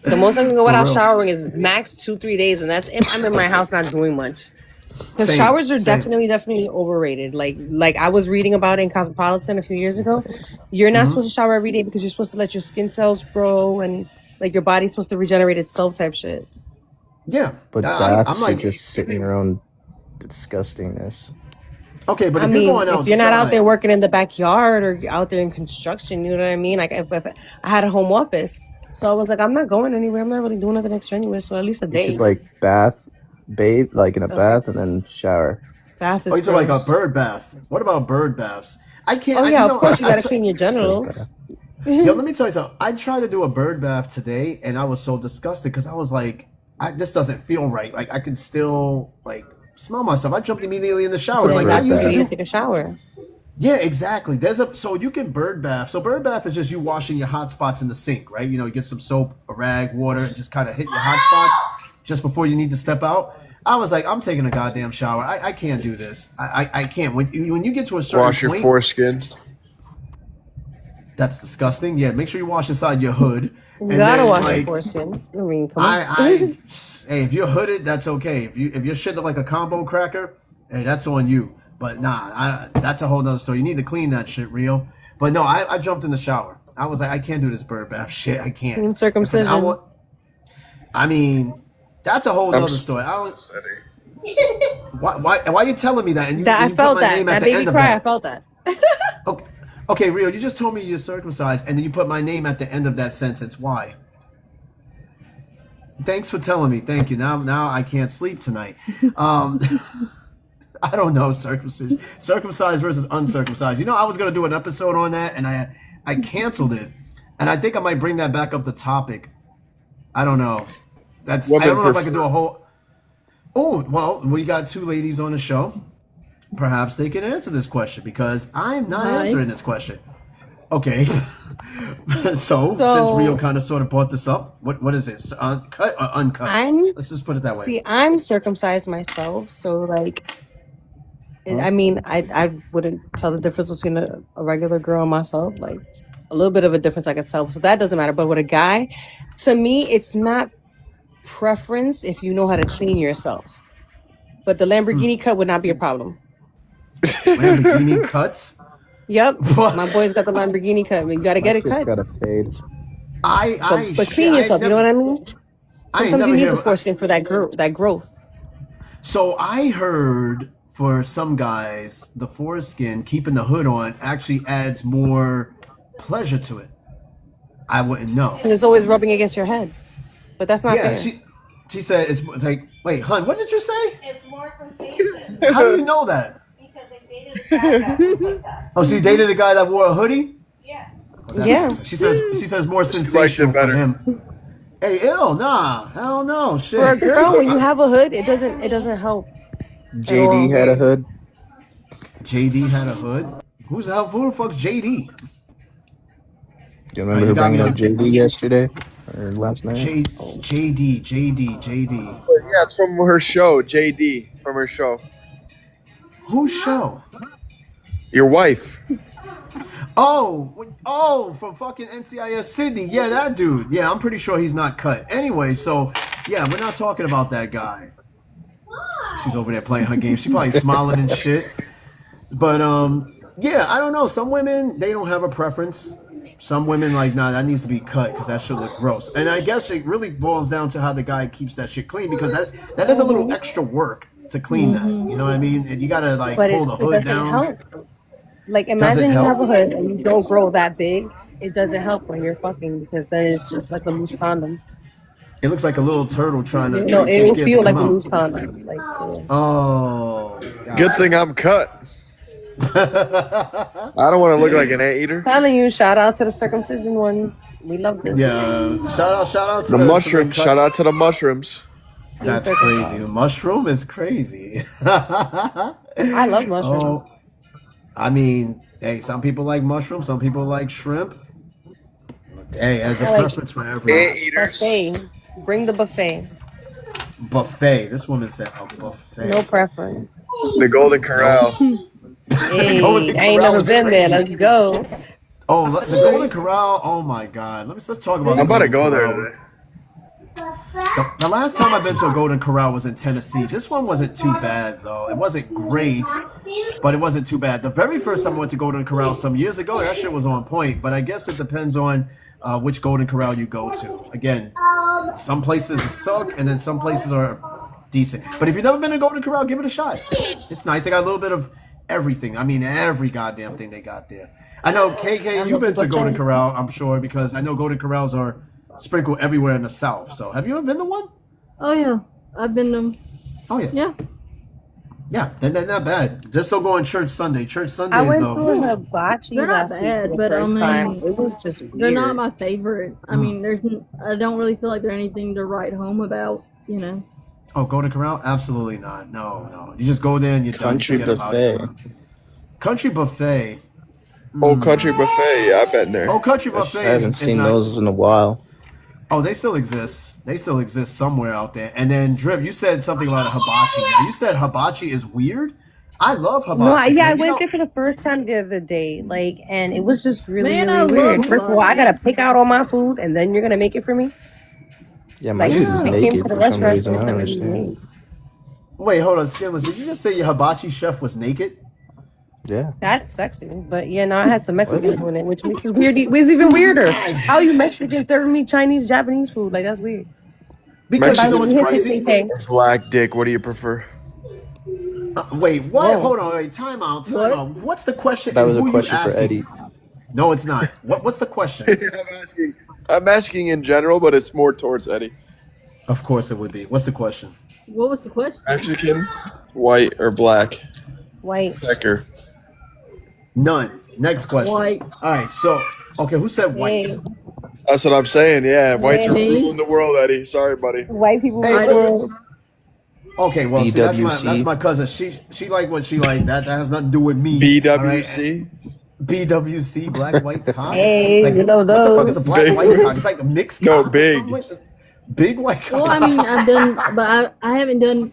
Speaker 2: The most I can go
Speaker 1: For
Speaker 2: without
Speaker 1: real.
Speaker 2: showering is max 2-3 days, and that's if I'm in my house not doing much. Because
Speaker 1: Same,
Speaker 2: showers are
Speaker 1: same.
Speaker 2: definitely overrated. Like I was reading about it in Cosmopolitan a few years ago. You're not supposed to shower every day because you're supposed to let your skin cells grow and like your body's supposed to regenerate itself type shit.
Speaker 1: Yeah,
Speaker 7: But
Speaker 1: I'm
Speaker 7: baths
Speaker 1: like,
Speaker 7: are just sitting around disgustingness.
Speaker 1: okay, but
Speaker 2: I
Speaker 1: if
Speaker 2: mean,
Speaker 1: you're going outside,
Speaker 2: if you're not out there working in the backyard or out there in construction, you know what I mean? Like if I had a home office, so I was like, I'm not going anywhere. I'm not really doing nothing extraneous. So at least a
Speaker 7: You
Speaker 2: day.
Speaker 7: should like bathe like in a bath and then shower.
Speaker 2: Bath is
Speaker 1: oh, you like a
Speaker 2: gross.
Speaker 1: bird bath. What about bird baths? I can't.
Speaker 2: Oh
Speaker 1: I,
Speaker 2: yeah,
Speaker 1: you know,
Speaker 2: of course you
Speaker 1: I- I
Speaker 2: gotta
Speaker 1: t-
Speaker 2: clean your genitals.
Speaker 1: Yo, let me tell you something. I tried to do a bird bath today, and I was so disgusted because I was like, this doesn't feel right. Like I can still like smell myself. I jumped immediately in the shower.
Speaker 7: It's a
Speaker 1: Like
Speaker 7: bird
Speaker 1: I used
Speaker 2: You
Speaker 1: to
Speaker 2: need
Speaker 1: do.
Speaker 2: to take a shower.
Speaker 1: Yeah, exactly. So you can bird bath. So bird bath is just you washing your hot spots in the sink, right? You know, you get some soap, a rag, water, and just kind of hit your hot spots just before you need to step out. I was like, I'm taking a goddamn shower. I can't do this. I can't. When you get to a certain
Speaker 6: Wash your
Speaker 1: point,
Speaker 6: foreskin.
Speaker 1: that's disgusting. Yeah, make sure you wash inside your hood.
Speaker 2: You
Speaker 1: And
Speaker 2: gotta
Speaker 1: then,
Speaker 2: wash your
Speaker 1: like,
Speaker 2: foreskin. I mean, come on.
Speaker 1: hey, if you're hooded, that's okay. If your shit look like a combo cracker, hey, that's on you. But nah, that's a whole nother story. You need to clean that shit, Rio. But no, I jumped in the shower. I was like, I can't do this bird bath shit. I can't.
Speaker 2: Clean circumcision.
Speaker 1: I mean, that's a whole
Speaker 6: I'm
Speaker 1: nother story. Why you telling me that? And
Speaker 2: I
Speaker 1: you put
Speaker 2: felt
Speaker 1: my
Speaker 2: that.
Speaker 1: name at
Speaker 2: That
Speaker 1: the
Speaker 2: baby
Speaker 1: end of
Speaker 2: cry, I
Speaker 1: that.
Speaker 2: felt that.
Speaker 1: Okay, Rio, you just told me you're circumcised, and then you put my name at the end of that sentence. Why? Thanks for telling me. Thank you. Now I can't sleep tonight. I don't know, circumcised versus uncircumcised. You know, I was gonna do an episode on that, and I canceled it, and I think I might bring that back up the topic. I don't know. I don't know if I could do a whole. Oh well, we got two ladies on the show. Perhaps they can answer this question because I'm not answering this question. Okay. So since Rio kind of sort of brought this up, what is this? Cut or uncut? Let's just put it that way.
Speaker 2: See, I'm circumcised myself, so like, I mean, I wouldn't tell the difference between a regular girl and myself. Like, a little bit of a difference I could tell, so that doesn't matter. But with a guy, to me, it's not preference if you know how to clean yourself. But the Lamborghini cut would not be a problem.
Speaker 1: Lamborghini cuts.
Speaker 2: Yep, my boy's got the Lamborghini cut. You gotta get it cut.
Speaker 7: Got a fade.
Speaker 2: But clean yourself. You know what I mean? Sometimes you need the foreskin for that growth.
Speaker 1: So I heard for some guys, the foreskin, keeping the hood on, actually adds more pleasure to it. I wouldn't know.
Speaker 2: And it's always rubbing against your head. But that's not fair.
Speaker 1: She said it's like, wait, hun, what did you say?
Speaker 4: It's more sensation
Speaker 1: How do you know that?
Speaker 4: because I dated a guy that was like that.
Speaker 1: Oh, she dated a guy that wore a hoodie?
Speaker 4: Yeah.
Speaker 2: Yeah.
Speaker 1: She says more sensational for him. Hey, hell no, shit.
Speaker 2: For a girl, when you have a hood, it doesn't help.
Speaker 7: JD had a hood.
Speaker 1: JD had a hood? Who the fuck's JD?
Speaker 7: Do you remember her bringing up JD yesterday or last night?
Speaker 1: JD.
Speaker 6: Yeah, it's from her show, JD, from her show.
Speaker 1: Whose show?
Speaker 6: Your wife.
Speaker 1: Oh, from fucking NCIS Sydney. Yeah, that dude. Yeah, I'm pretty sure he's not cut. Anyway, so yeah, we're not talking about that guy. She's over there playing her game. She's probably smiling and shit. But yeah, I don't know. Some women, they don't have a preference. Some women like, nah, that needs to be cut because that should look gross. And I guess it really boils down to how the guy keeps that shit clean because that is a little extra work to clean that. You know what I mean? And you gotta like pull the hood down.
Speaker 2: Help. Like imagine you have a hood and you don't grow that big. It doesn't help when you're fucking because then it's just like a loose condom.
Speaker 1: It looks like a little turtle trying to.
Speaker 2: No, it will feel like a loose condom. Like,
Speaker 1: oh. God.
Speaker 6: Good thing I'm cut. I don't want to look like an anteater.
Speaker 2: Telling you, shout out to the circumcision ones. We love this.
Speaker 1: Yeah, shout out to
Speaker 6: The mushrooms. Shout out to the mushrooms.
Speaker 1: That's crazy. The mushroom is crazy.
Speaker 2: I love mushrooms.
Speaker 1: Oh, I mean, hey, some people like mushrooms, some people like shrimp. Hey, there's a preference for everyone.
Speaker 2: Buffet. Bring the buffet.
Speaker 1: Buffet. This woman said a buffet.
Speaker 2: No preference.
Speaker 6: The Golden Corral.
Speaker 2: Hey, I ain't never been there. Let's go.
Speaker 1: Oh, the Golden Corral. Oh my God. Let's talk about.
Speaker 6: I'm about to go there today.
Speaker 1: The last time I've been to a Golden Corral was in Tennessee. This one wasn't too bad though. It wasn't great, but it wasn't too bad. The very first time I went to Golden Corral some years ago, that shit was on point. But I guess it depends on which Golden Corral you go to. Again, some places suck, and then some places are decent. But if you've never been to Golden Corral, give it a shot. It's nice. They got a little bit of everything. I mean, every goddamn thing they got there. I know, KK, you've been to Golden Corral, I'm sure, because I know Golden Corrals are sprinkled everywhere in the South. So, have you ever been to one?
Speaker 5: Oh yeah, I've been to.
Speaker 1: Oh yeah.
Speaker 5: Yeah.
Speaker 1: Yeah, they're not bad. Just don't go on church Sunday. Church Sundays
Speaker 2: I went
Speaker 1: though.
Speaker 2: to a hibachi
Speaker 5: They're not
Speaker 2: last week
Speaker 5: bad,
Speaker 2: for the
Speaker 5: but I
Speaker 2: first
Speaker 5: mean,
Speaker 2: time. It was just weird.
Speaker 5: They're not my favorite. I mean, I don't really feel like they're anything to write home about. You know.
Speaker 1: Oh, Golden Corral? Absolutely not. No. You just go there and you're done.
Speaker 7: Country
Speaker 1: Forget about it. Country Buffet.
Speaker 6: Old Country Buffet. Yeah, I've been there.
Speaker 1: Oh, Country
Speaker 7: I
Speaker 1: Buffet
Speaker 7: haven't
Speaker 1: is
Speaker 7: seen
Speaker 1: not,
Speaker 7: those in a while.
Speaker 1: Oh, they still exist. They still exist somewhere out there. And then Drip, you said something about a hibachi. Now, you said hibachi is weird. I love hibachi.
Speaker 2: No, yeah, I
Speaker 1: man. You
Speaker 2: went
Speaker 1: know-
Speaker 2: there for the first time the other day, like, and it was just really,
Speaker 5: Man, I
Speaker 2: really
Speaker 5: love
Speaker 2: weird. First of all, I
Speaker 5: hibachi.
Speaker 2: gotta pick out all my food, and then you're gonna make it for me.
Speaker 7: Yeah, my
Speaker 2: Like,
Speaker 7: dude was
Speaker 2: they came
Speaker 7: naked
Speaker 2: to the
Speaker 7: for some
Speaker 2: restaurant,
Speaker 7: reason. I
Speaker 2: so
Speaker 7: don't
Speaker 2: it's not really
Speaker 7: understand.
Speaker 2: me.
Speaker 1: Wait, hold on, Skinless. Did you just say your hibachi chef was naked?
Speaker 7: Yeah.
Speaker 2: That's sexy, but yeah, no, I had some Mexican doing it, which makes it weird. It's even weirder. How you Mexican serving me Chinese, Japanese food? Like, that's weird.
Speaker 1: Because you know what's
Speaker 6: Mexican
Speaker 1: crazy?
Speaker 2: Okay.
Speaker 6: Black dick. What do you prefer?
Speaker 1: Wait, what?
Speaker 2: Whoa.
Speaker 1: Hold on, wait, time out, time
Speaker 5: What?
Speaker 1: out. What's the question?
Speaker 7: That
Speaker 1: and
Speaker 7: was a
Speaker 1: who you
Speaker 7: question for
Speaker 1: asking?
Speaker 7: Eddie.
Speaker 1: No, it's not. What's the question?
Speaker 6: I'm asking in general, but it's more towards Eddie.
Speaker 1: Of course it would be. What's the question?
Speaker 5: What was the question?
Speaker 6: Mexican, white, or black?
Speaker 2: White.
Speaker 6: Pecker.
Speaker 1: None. Next question.
Speaker 5: White.
Speaker 1: All right, so, okay, who said white?
Speaker 2: Hey,
Speaker 6: That's what I'm saying. Yeah, whites are
Speaker 5: Hey.
Speaker 6: ruling the world, Eddie. Sorry, buddy.
Speaker 2: white people.
Speaker 1: Hey,
Speaker 2: are
Speaker 1: listen.
Speaker 2: good.
Speaker 1: Okay, well, see, that's
Speaker 7: BWC.
Speaker 1: my cousin. She like what she like. That has nothing to do with me. all right?
Speaker 6: BWC.
Speaker 1: BWC, black white cock.
Speaker 2: Hey,
Speaker 1: like,
Speaker 2: you know
Speaker 1: what the fuck
Speaker 2: those.
Speaker 1: is a black
Speaker 6: Big.
Speaker 1: white cock? It's like a mixed
Speaker 6: No,
Speaker 1: cock or
Speaker 6: big.
Speaker 1: something like that. Big white cock.
Speaker 5: Well, I mean, I've done, but I haven't done.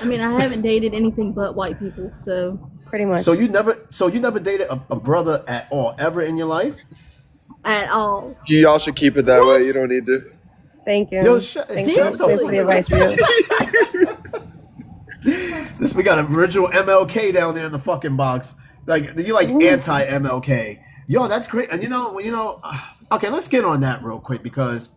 Speaker 5: I mean, I haven't dated anything but white people. So
Speaker 2: Pretty much.
Speaker 1: So you never dated a brother at all ever in your life?
Speaker 5: at all.
Speaker 6: You all should keep it that
Speaker 1: What?
Speaker 6: way. You don't need to.
Speaker 2: Thank you.
Speaker 1: Yo,
Speaker 2: Thank
Speaker 1: shut
Speaker 2: you
Speaker 1: the
Speaker 2: for the advice, Bill.
Speaker 1: This we got an original MLK down there in the fucking box. Like you like anti MLK. Yo, that's great. And you know, okay, let's get on that real quick because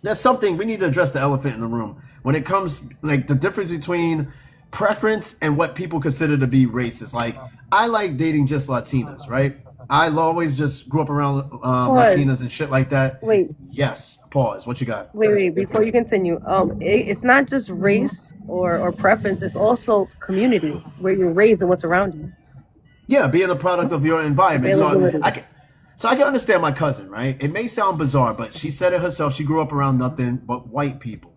Speaker 1: that's something we need to address the elephant in the room when it comes like the difference between preference and what people consider to be racist. Like I like dating just Latinas, right? I always just grew up around Latinas and shit like that.
Speaker 2: Wait,
Speaker 1: Yes. Pause. What you got?
Speaker 2: wait. Before you continue, it's not just race or preference. It's also community, where you're raised and what's around you.
Speaker 1: Yeah, being a product of your environment. So
Speaker 2: Availability.
Speaker 1: I can understand my cousin, right? It may sound bizarre, but she said it herself. She grew up around nothing but white people.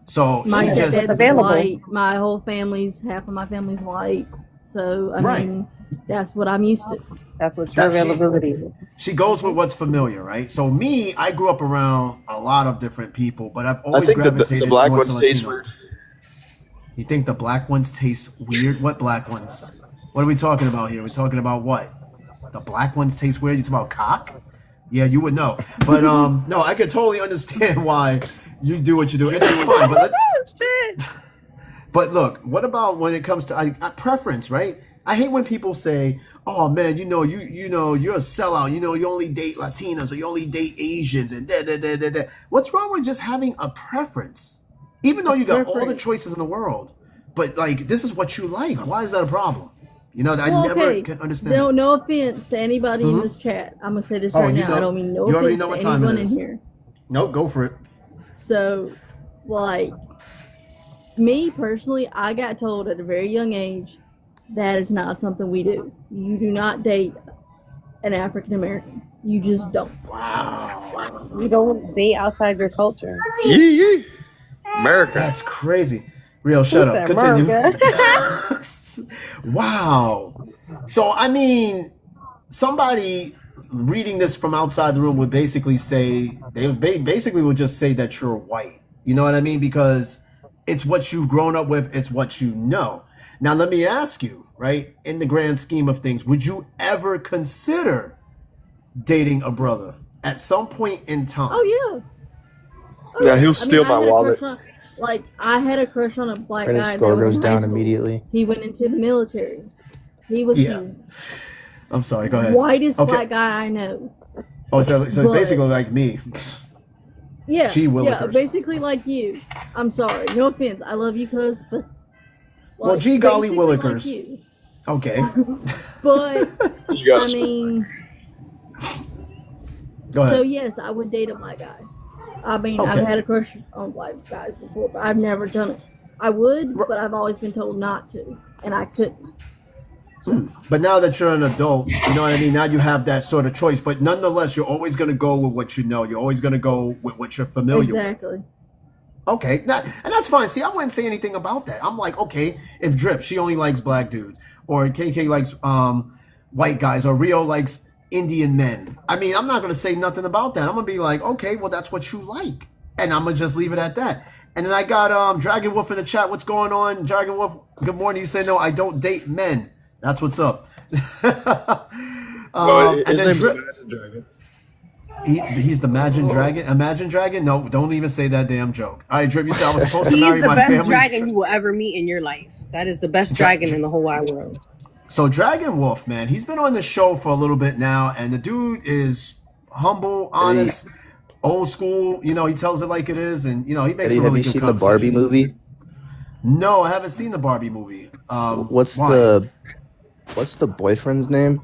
Speaker 1: So
Speaker 5: My
Speaker 1: she just
Speaker 5: dad's
Speaker 2: available.
Speaker 5: white. My whole family's half of my family's white. So I
Speaker 1: Right.
Speaker 5: mean, that's what I'm used to.
Speaker 2: That's what your
Speaker 1: That's it.
Speaker 2: availability is.
Speaker 1: she goes with what's familiar, right? So me, I grew up around a lot of different people, but I've
Speaker 6: I
Speaker 1: always
Speaker 6: think the
Speaker 1: gravitated
Speaker 6: black
Speaker 1: more
Speaker 6: ones
Speaker 1: to
Speaker 6: taste
Speaker 1: Latinos.
Speaker 6: weird.
Speaker 1: You think the black ones taste weird? What black ones? What are we talking about here? We're talking about what? The black ones taste weird? You talking about cock? Yeah, you would know. But no, I can totally understand why you do what you do. And that's fine. But
Speaker 2: Shit.
Speaker 1: But look, what about when it comes to preference, right? I hate when people say, "Oh man, you know you're a sellout. You know you only date Latinos or you only date Asians and da da da da da." What's wrong with just having a preference? Even though you got all the
Speaker 5: Preference.
Speaker 1: choices in the world, but like this is what you like. Why is that a problem? You know, I
Speaker 5: Well,
Speaker 1: never
Speaker 5: okay.
Speaker 1: can understand.
Speaker 5: No,
Speaker 1: that.
Speaker 5: no offense to anybody in
Speaker 1: Mhm.
Speaker 5: this chat. I'm gonna say this
Speaker 1: Oh,
Speaker 5: right
Speaker 1: you
Speaker 5: now.
Speaker 1: know-
Speaker 5: I don't mean no
Speaker 1: you already
Speaker 5: offense
Speaker 1: know what
Speaker 5: to
Speaker 1: time it
Speaker 5: anyone
Speaker 1: is.
Speaker 5: in here.
Speaker 1: No, go for it.
Speaker 5: So, like, me personally, I got told at a very young age that is not something we do. You do not date an African American. You just don't.
Speaker 1: Wow,
Speaker 2: You don't date outside your culture.
Speaker 6: Yee yee. America.
Speaker 1: that's crazy. Real, shut
Speaker 2: Who
Speaker 1: up.
Speaker 2: said
Speaker 1: Continue.
Speaker 2: America?
Speaker 1: Wow. So I mean, somebody reading this from outside the room would basically say basically would just say that you're white. You know what I mean? Because it's what you've grown up with. It's what you know. Now let me ask you, right? In the grand scheme of things, would you ever consider dating a brother at some point in time?
Speaker 5: Oh yeah. Oh,
Speaker 6: Yeah, he'll steal my
Speaker 5: I had a
Speaker 6: wallet.
Speaker 5: crush on- like I had a crush on a black
Speaker 7: Credit
Speaker 5: guy.
Speaker 7: score
Speaker 5: that was
Speaker 7: goes
Speaker 5: in high
Speaker 7: down
Speaker 5: school.
Speaker 7: immediately.
Speaker 5: He went into the military. He was
Speaker 1: Yeah.
Speaker 5: the
Speaker 1: I'm sorry. Go ahead.
Speaker 5: whitest
Speaker 1: Okay.
Speaker 5: black guy I know.
Speaker 1: Oh, so
Speaker 5: But-
Speaker 1: basically like me.
Speaker 5: Yeah,
Speaker 1: Gee
Speaker 5: yeah,
Speaker 1: willikers.
Speaker 5: basically like you. I'm sorry, no offense. I love you, cuz, but
Speaker 1: Well, gee golly
Speaker 5: basically like
Speaker 1: willikers.
Speaker 5: you.
Speaker 1: Okay.
Speaker 5: But
Speaker 6: You
Speaker 5: I
Speaker 6: guys.
Speaker 5: mean,
Speaker 1: Go ahead.
Speaker 5: so yes, I would date a black guy. I mean,
Speaker 1: Okay.
Speaker 5: I've had a crush on black guys before, but I've never done it. I would,
Speaker 1: R-
Speaker 5: but I've always been told not to, and I couldn't.
Speaker 1: But now that you're an adult, you know what I mean? Now you have that sort of choice. But nonetheless, you're always going to go with what you know. You're always going to go with what you're familiar with.
Speaker 5: Exactly.
Speaker 1: Okay, and that's fine. See, I wouldn't say anything about that. I'm like, okay, if Drip, she only likes black dudes, or KK likes white guys, or Rio likes Indian men. I mean, I'm not gonna say nothing about that. I'm gonna be like, okay, well, that's what you like, and I'm gonna just leave it at that. And then I got Dragon Wolf in the chat. What's going on, Dragon Wolf? Good morning. You say no, I don't date men. That's what's up. And then Drip. He's the Imagine Dragon. Imagine Dragon? No, don't even say that damn joke. All right, Drip, you said I was supposed to
Speaker 2: He's
Speaker 1: marry
Speaker 2: the
Speaker 1: my
Speaker 2: best
Speaker 1: family.
Speaker 2: dragon you will ever meet in your life. That is the best dragon in the whole wide world.
Speaker 1: So Dragon Wolf, man, he's been on the show for a little bit now, and the dude is humble, honest, old school. You know, he tells it like it is, and you know, he makes.
Speaker 7: Eddie,
Speaker 1: a really
Speaker 7: have you
Speaker 1: good
Speaker 7: seen the Barbie
Speaker 1: conversation.
Speaker 7: movie?
Speaker 1: No, I haven't seen the Barbie movie.
Speaker 7: What's
Speaker 1: why?
Speaker 7: the boyfriend's name?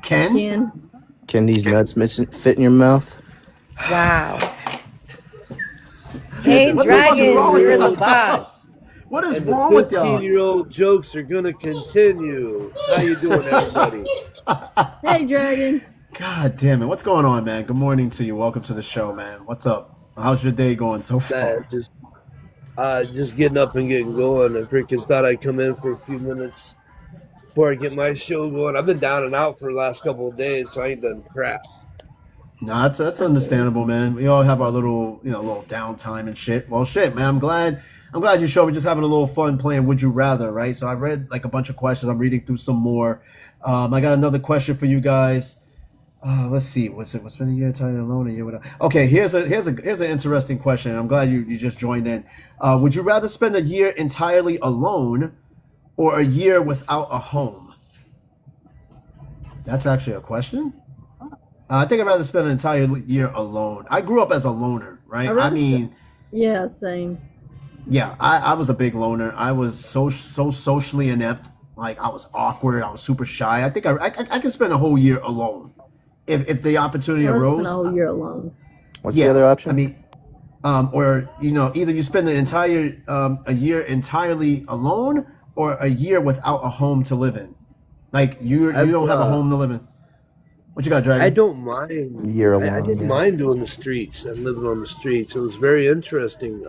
Speaker 1: Ken?
Speaker 5: Ken.
Speaker 7: Can these nuts fit in your mouth?
Speaker 2: Wow. Hey,
Speaker 1: What the fuck is
Speaker 2: dragon,
Speaker 1: wrong with
Speaker 2: you're in
Speaker 1: y'all?
Speaker 2: the box.
Speaker 1: What is
Speaker 8: And the
Speaker 1: wrong with y'all?
Speaker 8: 15-year-old jokes are gonna continue. How you doing, everybody?
Speaker 5: Hey, Dragon.
Speaker 1: God damn it! What's going on, man? Good morning to you. Welcome to the show, man. What's up? How's your day going so far?
Speaker 8: Just getting up and getting going. I freaking thought I'd come in for a few minutes before I get my show going. I've been down and out for the last couple of days, so I ain't done crap.
Speaker 1: Nah, that's understandable, man. We all have our little downtime and shit. Well, shit, man. I'm glad you showed. We're just having a little fun playing Would You Rather, right? So I read like a bunch of questions. I'm reading through some more. I got another question for you guys. Let's see. What's been a year entirely alone, a year without? Okay, here's an interesting question. I'm glad you just joined in. Would you rather spend a year entirely alone or a year without a home? That's actually a question. I think I'd rather spend an entire year alone. I grew up as a loner, right? I mean,
Speaker 5: Yeah, same.
Speaker 1: yeah, I was a big loner. I was so socially inept. Like I was awkward. I was super shy. I think I could spend a whole year alone if the opportunity
Speaker 5: I
Speaker 1: arose.
Speaker 5: spent a whole year alone.
Speaker 7: What's the other option?
Speaker 1: I mean, or either you spend the entire a year entirely alone or a year without a home to live in. Like you don't have a home to live in. What you got, Dragon?
Speaker 8: I don't mind.
Speaker 7: Year alone,
Speaker 8: I didn't
Speaker 7: yeah.
Speaker 8: mind doing the streets and living on the streets. It was very interesting.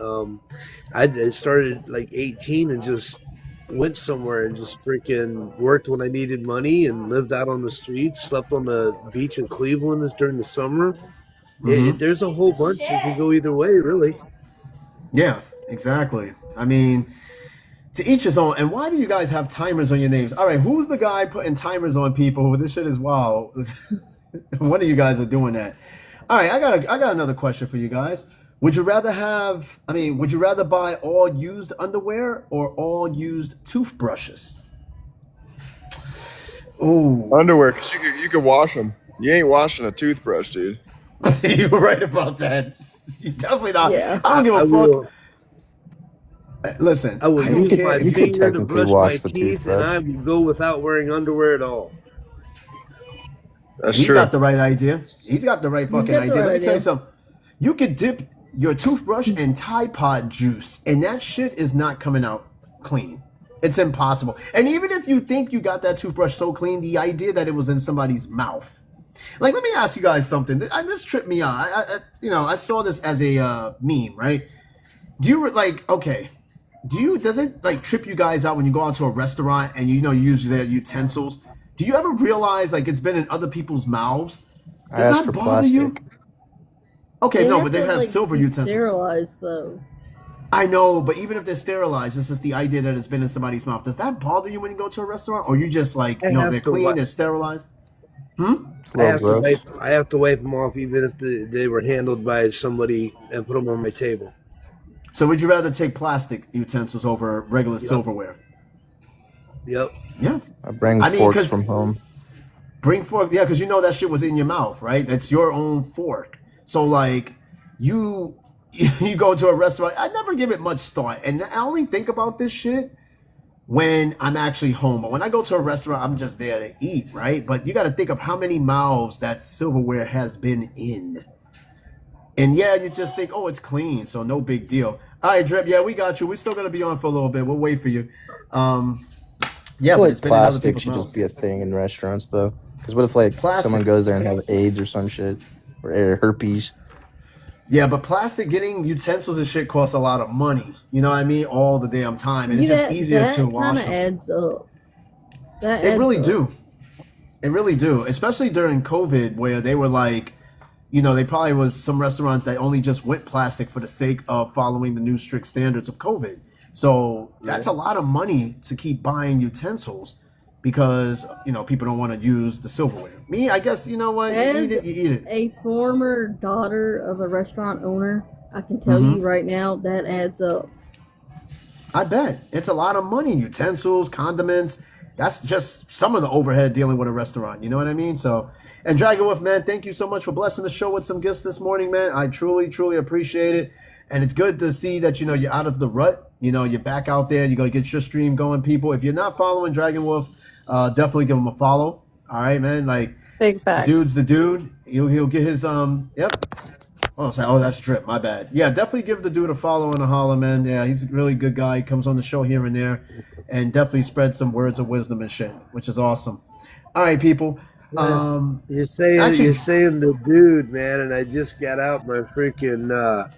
Speaker 8: I started like 18 and just went somewhere and just freaking worked when I needed money and lived out on the streets. Slept on the beach in Cleveland during the summer. There's a whole bunch. You can go either way, really.
Speaker 1: Yeah, exactly. I mean, to each his own. And why do you guys have timers on your names? All right, who's the guy putting timers on people? This shit is wild. One of you guys are doing that. All right, I got another question for you guys. Would you rather buy all used underwear or all used toothbrushes? Ooh.
Speaker 6: Underwear, because you can wash them. You ain't washing a toothbrush, dude.
Speaker 1: You're right about that. You definitely not.
Speaker 5: Yeah.
Speaker 1: I don't give a fuck. Listen,
Speaker 8: I will
Speaker 7: You
Speaker 8: use
Speaker 7: could-
Speaker 8: my
Speaker 7: you could
Speaker 8: finger to
Speaker 7: technically
Speaker 8: brush
Speaker 7: wash
Speaker 8: my
Speaker 7: the
Speaker 8: teeth,
Speaker 7: toothbrush.
Speaker 8: and I will go without wearing underwear at all.
Speaker 6: That's
Speaker 1: he's
Speaker 6: true.
Speaker 1: got the right idea. He's got the right fucking
Speaker 5: got the
Speaker 1: idea.
Speaker 5: right
Speaker 1: Let me tell you
Speaker 5: idea.
Speaker 1: something. You could dip your toothbrush in Tide Pod juice, and that shit is not coming out clean. It's impossible. And even if you think you got that toothbrush so clean, the idea that it was in somebody's mouth. Like, let me ask you guys something. This tripped me out. I saw this as a meme, right? Does it like trip you guys out when you go out to a restaurant and you use their utensils? Do you ever realize like it's been in other people's mouths?
Speaker 7: I
Speaker 1: Does
Speaker 7: asked
Speaker 1: that
Speaker 7: for
Speaker 1: bother you?
Speaker 7: plastic.
Speaker 1: Okay, no, but they
Speaker 5: to,
Speaker 1: have
Speaker 5: like,
Speaker 1: silver
Speaker 5: be
Speaker 1: utensils.
Speaker 5: Sterilized though.
Speaker 1: I know, but even if they're sterilized, this is the idea that it's been in somebody's mouth. Does that bother you when you go to a restaurant, or you just like
Speaker 8: I have
Speaker 1: they're
Speaker 8: to
Speaker 1: clean,
Speaker 8: wipe.
Speaker 1: they're sterilized?
Speaker 7: It's a little gross.
Speaker 8: I have to wipe them off, even if they were handled by somebody, and put them on my table.
Speaker 1: So would you rather take plastic utensils over regular silverware?
Speaker 8: Yep.
Speaker 1: Yeah.
Speaker 7: I bring
Speaker 1: I mean,
Speaker 7: forks
Speaker 1: 'cause-
Speaker 7: from home.
Speaker 1: Bring fork, yeah, because that shit was in your mouth, right? That's your own fork. So like, you go to a restaurant. I never give it much thought, and I only think about this shit when I'm actually home. But when I go to a restaurant, I'm just there to eat, right? But you got to think of how many mouths that silverware has been in. And yeah, you just think, oh, it's clean, so no big deal. All right, Drip, yeah, we got you. We're still gonna be on for a little bit. We'll wait for you. Yeah,
Speaker 7: I
Speaker 1: but
Speaker 7: feel like
Speaker 1: it's been in other
Speaker 7: plastic
Speaker 1: people's
Speaker 7: should
Speaker 1: mouths.
Speaker 7: just be a thing in restaurants, though. Because what if like
Speaker 1: Plastic.
Speaker 7: someone goes there and have AIDS or some shit or herpes?
Speaker 1: Yeah, but plastic getting utensils and shit costs a lot of money. You know what I mean? All the damn time, and it's just easier to wash
Speaker 5: That kind
Speaker 1: them.
Speaker 5: of adds up. That
Speaker 1: It
Speaker 5: adds
Speaker 1: really
Speaker 5: up.
Speaker 1: do. It really do. Especially during COVID, where they were like, they probably was some restaurants that only just went plastic for the sake of following the new strict standards of COVID. So that's a lot of money to keep buying utensils because people don't want to use the silverware. Me, I guess you know what, you
Speaker 5: As
Speaker 1: eat it, you eat it.
Speaker 5: a former daughter of a restaurant owner, I can tell you right now that adds up.
Speaker 1: I bet it's a lot of money. Utensils, condiments. That's just some of the overhead dealing with a restaurant. You know what I mean? So, and Dragon Wolf, man, thank you so much for blessing the show with some gifts this morning, man. I truly, truly appreciate it. And it's good to see that, you're out of the rut. You're back out there. You're going to get your stream going, people. If you're not following Dragon Wolf, definitely give him a follow. All right, man. Like,
Speaker 2: Big facts.
Speaker 1: dude's the dude. He'll get his, yep. Oh, that's Drip. My bad. Yeah, definitely give the dude a follow and a holler, man. Yeah, he's a really good guy. He comes on the show here and there, and definitely spreads some words of wisdom and shit, which is awesome. All right, people.
Speaker 8: You're saying the dude, man, and I just got out my freaking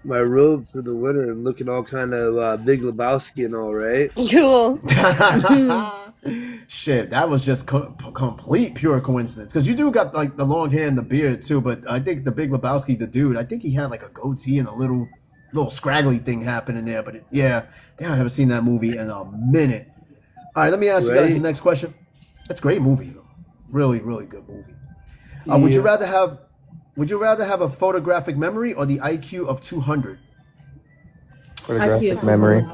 Speaker 8: my robe for the winter and looking all kind of Big Lebowski and all, right?
Speaker 2: Cool.
Speaker 1: Shit, that was just complete pure coincidence. Because you do got like the long hair and the beard too, but I think the Big Lebowski, the dude, I think he had like a goatee and a little scraggly thing happening there. But damn, I haven't seen that movie in a minute. All right, let me ask you guys the next question. That's a great movie, though. Really, really good movie. Would you rather have a photographic memory or the IQ of 200?
Speaker 7: Photographic memory.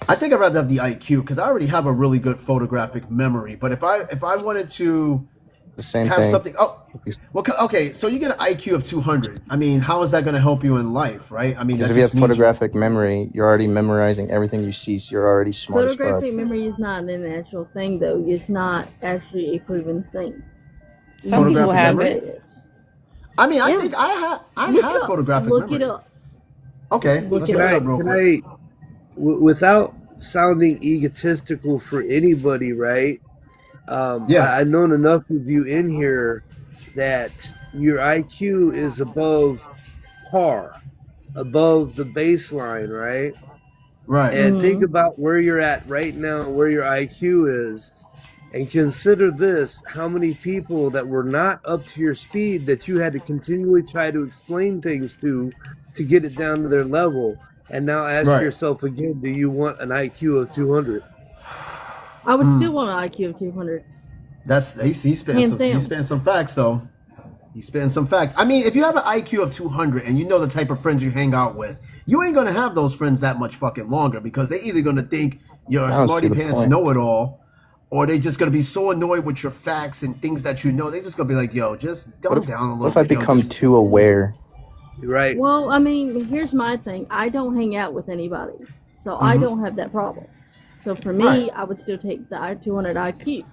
Speaker 1: I think I'd rather have the IQ because I already have a really good photographic memory. But if I wanted to
Speaker 7: The same
Speaker 1: have
Speaker 7: thing.
Speaker 1: something, okay, so you get an IQ of 200. I mean, how is that going to help you in life, right? I mean,
Speaker 7: Because
Speaker 1: that
Speaker 7: if you have
Speaker 1: just means
Speaker 7: photographic memory, you're already memorizing everything you see, so you're already smart as fuck.
Speaker 5: Photographic memory is not an actual thing, though. It's not actually a proven thing.
Speaker 2: Some people
Speaker 1: Photographic
Speaker 2: have
Speaker 1: memory?
Speaker 2: it.
Speaker 1: I mean, I
Speaker 5: Yeah.
Speaker 1: think I
Speaker 5: Look
Speaker 1: have
Speaker 5: it up.
Speaker 1: photographic
Speaker 5: Look
Speaker 1: memory.
Speaker 5: it up.
Speaker 1: Okay,
Speaker 5: Look
Speaker 1: let's
Speaker 5: it
Speaker 1: look
Speaker 5: up.
Speaker 1: it up real quick.
Speaker 8: Without sounding egotistical for anybody, right? I've known enough of you in here that your IQ is above par, above the baseline, right?
Speaker 1: Right.
Speaker 8: And think about where you're at right now, where your IQ is, and consider this: how many people that were not up to your speed that you had to continually try to explain things to get it down to their level. And now ask yourself again, do you want an IQ of 200?
Speaker 5: I would still want an IQ of 200.
Speaker 1: That's he's spitting some facts though. He's spitting some facts. I mean, if you have an IQ of 200 and you know the type of friends you hang out with, you ain't gonna have those friends that much fucking longer because they either gonna think you're a smarty pants know it all, or they just gonna be so annoyed with your facts and things that you know. They just gonna be like, yo, just dumb down a little
Speaker 7: What if I
Speaker 1: bit.
Speaker 7: become too aware?
Speaker 8: Right.
Speaker 5: Well, I mean, here's my thing. I don't hang out with anybody, so I don't have that problem. So for me, I would still take the 200 IQ.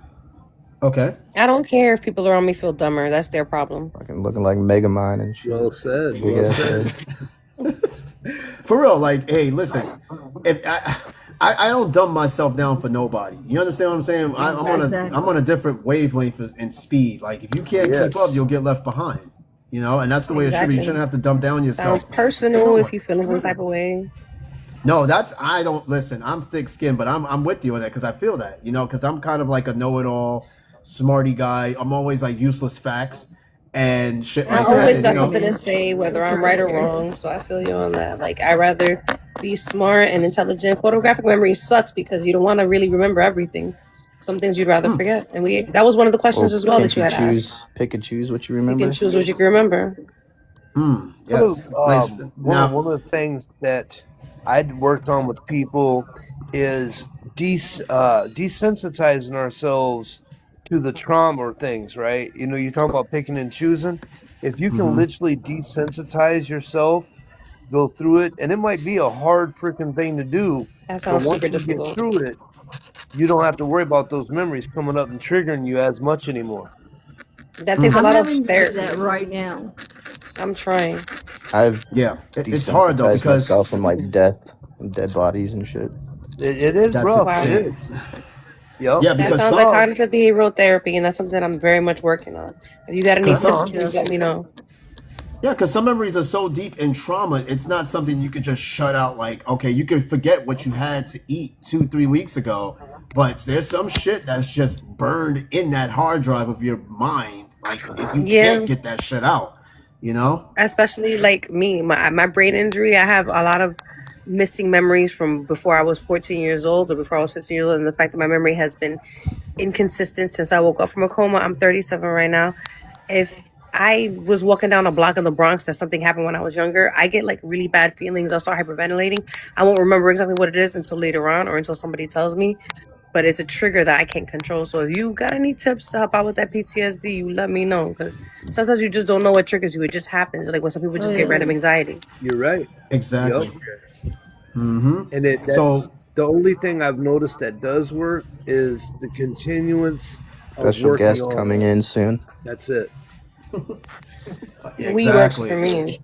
Speaker 1: Okay.
Speaker 2: I don't care if people around me feel dumber. That's their problem.
Speaker 7: Fucking looking like Megamind and shit.
Speaker 8: Well said.
Speaker 7: Big
Speaker 8: Well
Speaker 7: ass
Speaker 8: said.
Speaker 7: head.
Speaker 1: For real, like, hey, listen, if I don't dumb myself down for nobody. You understand what I'm saying? I'm on a different wavelength and speed. Like, if you can't keep up, you'll get left behind. You know, and that's the way it should be. You shouldn't have to dumb down yourself.
Speaker 2: Sounds personal if you feel in some type of way.
Speaker 1: No, I don't listen. I'm thick skinned, but I'm with you on that because I feel that, you know, because I'm kind of like a know-it-all, smarty guy. I'm always like useless facts and shit like
Speaker 2: I
Speaker 1: that.
Speaker 2: always
Speaker 1: and,
Speaker 2: got
Speaker 1: you know,
Speaker 2: something to say, whether I'm right or wrong. So I feel you on that. Like, I rather be smart and intelligent. Photographic memory sucks because you don't want to really remember everything. Some things you'd rather forget, and that was one of the questions as well that you had asked.
Speaker 7: Pick and choose what you remember.
Speaker 2: You can choose what you can remember.
Speaker 1: Yes.
Speaker 8: One of the things that I'd worked on with people is desensitizing ourselves to the trauma or things, right? You know, you talk about picking and choosing. If you can literally desensitize yourself, go through it, and it might be a hard freaking thing to do.
Speaker 2: That sounds
Speaker 8: but once
Speaker 2: super
Speaker 8: you get
Speaker 2: difficult.
Speaker 8: through it, you don't have to worry about those memories coming up and triggering you as much anymore.
Speaker 2: That takes a
Speaker 5: I'm
Speaker 2: lot of
Speaker 5: having
Speaker 2: therapy.
Speaker 5: that right now.
Speaker 2: I'm trying.
Speaker 7: I've
Speaker 1: it's hard though
Speaker 7: desensitized
Speaker 1: because
Speaker 7: myself from like death and dead bodies and shit.
Speaker 8: It is
Speaker 1: That's
Speaker 8: rough.
Speaker 1: insane.
Speaker 8: It is. Yep.
Speaker 1: Yeah,
Speaker 2: That
Speaker 1: because
Speaker 2: sounds like cognitive behavioral therapy, and that's something I'm very much working on. If you got any
Speaker 1: Cause some-
Speaker 2: suggestions, let me know.
Speaker 1: Yeah, because some memories are so deep in trauma, it's not something you could just shut out. Like, okay, you can forget what you had to eat 2, 3 weeks ago, but there's some shit that's just burned in that hard drive of your mind. Like, you
Speaker 2: Yeah,
Speaker 1: can't get that shit out, you know?
Speaker 2: especially like me, my brain injury. I have a lot of missing memories from before I was 14 years old or before I was 15 years old, and the fact that my memory has been inconsistent since I woke up from a coma. I'm 37 right now. If I was walking down a block in the Bronx that something happened when I was younger, I get like really bad feelings. I'll start hyperventilating. I won't remember exactly what it is until later on or until somebody tells me. But it's a trigger that I can't control. So if you got any tips to help out with that PTSD, you let me know. Because sometimes you just don't know what triggers you. It just happens. Like when some people
Speaker 5: Oh
Speaker 2: just get
Speaker 5: yeah.
Speaker 2: random anxiety.
Speaker 8: You're right.
Speaker 1: Exactly.
Speaker 8: Yup.
Speaker 1: Mm-hmm.
Speaker 8: And that's
Speaker 1: So,
Speaker 8: the only thing I've noticed that does work is the continuance of
Speaker 7: Special
Speaker 8: working
Speaker 7: guest
Speaker 8: on
Speaker 7: coming
Speaker 8: it.
Speaker 7: in soon.
Speaker 8: That's it.
Speaker 1: yeah,
Speaker 2: We works for
Speaker 1: exactly.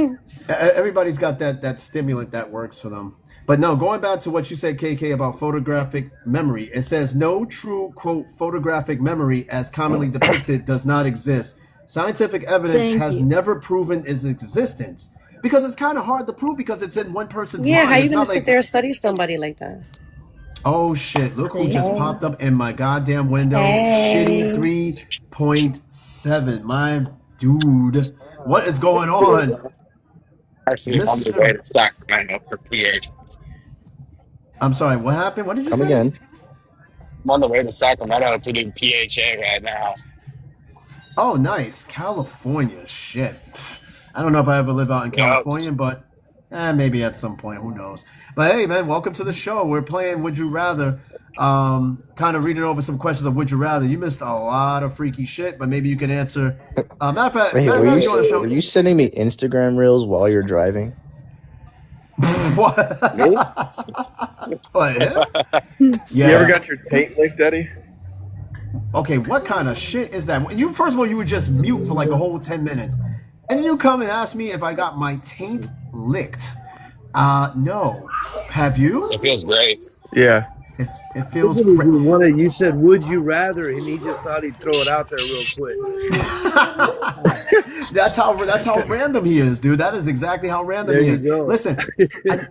Speaker 2: me.
Speaker 1: Everybody's got that stimulant that works for them. But no, going back to what you said, KK, about photographic memory, it says no true, quote, photographic memory as commonly depicted does not exist. Scientific evidence
Speaker 5: Thank
Speaker 1: has
Speaker 5: you.
Speaker 1: never proven its existence because it's kind of hard to prove because it's in one person's
Speaker 2: Yeah, how
Speaker 1: mind.
Speaker 2: you
Speaker 1: It's
Speaker 2: gonna
Speaker 1: not
Speaker 2: sit
Speaker 1: like,
Speaker 2: there and study somebody like that?
Speaker 1: oh shit, look who just
Speaker 2: Hey,
Speaker 1: popped up in my goddamn window. Shitty
Speaker 2: hey.
Speaker 1: 3.7. My dude, what is going on?
Speaker 9: Actually on the way
Speaker 1: Mr.
Speaker 9: to Sacramento for PH.
Speaker 1: I'm sorry, what happened? What did you
Speaker 7: Come
Speaker 1: say?
Speaker 7: again.
Speaker 9: I'm on the way to Sacramento to do PHA right now.
Speaker 1: Oh, nice. California. Shit. I don't know if I ever live out in
Speaker 9: Yup.
Speaker 1: California, but maybe at some point. Who knows? But hey, man, welcome to the show. We're playing Would You Rather. Kind of reading over some questions of Would You Rather. You missed a lot of freaky shit, but maybe you can answer. Matter of fact,
Speaker 7: Wait,
Speaker 1: you want to
Speaker 7: were you sending me Instagram reels while you're driving?
Speaker 1: what?
Speaker 9: Me?
Speaker 1: What? Yeah?
Speaker 6: You ever
Speaker 1: Yeah.
Speaker 6: got your taint licked, Eddie?
Speaker 1: Okay, what kind of shit is that? You first of all, you were just mute for like a whole 10 minutes. And then you come and ask me if I got my taint licked. No. Have you?
Speaker 9: It feels great.
Speaker 6: Yeah.
Speaker 1: It feels
Speaker 8: Look at
Speaker 1: great.
Speaker 8: you, one of you said, "Would you rather?" and he just thought he'd throw it out there real quick.
Speaker 1: That's how random he is, dude. That is exactly how random
Speaker 8: There
Speaker 1: he
Speaker 8: you
Speaker 1: is.
Speaker 8: go.
Speaker 1: Listen,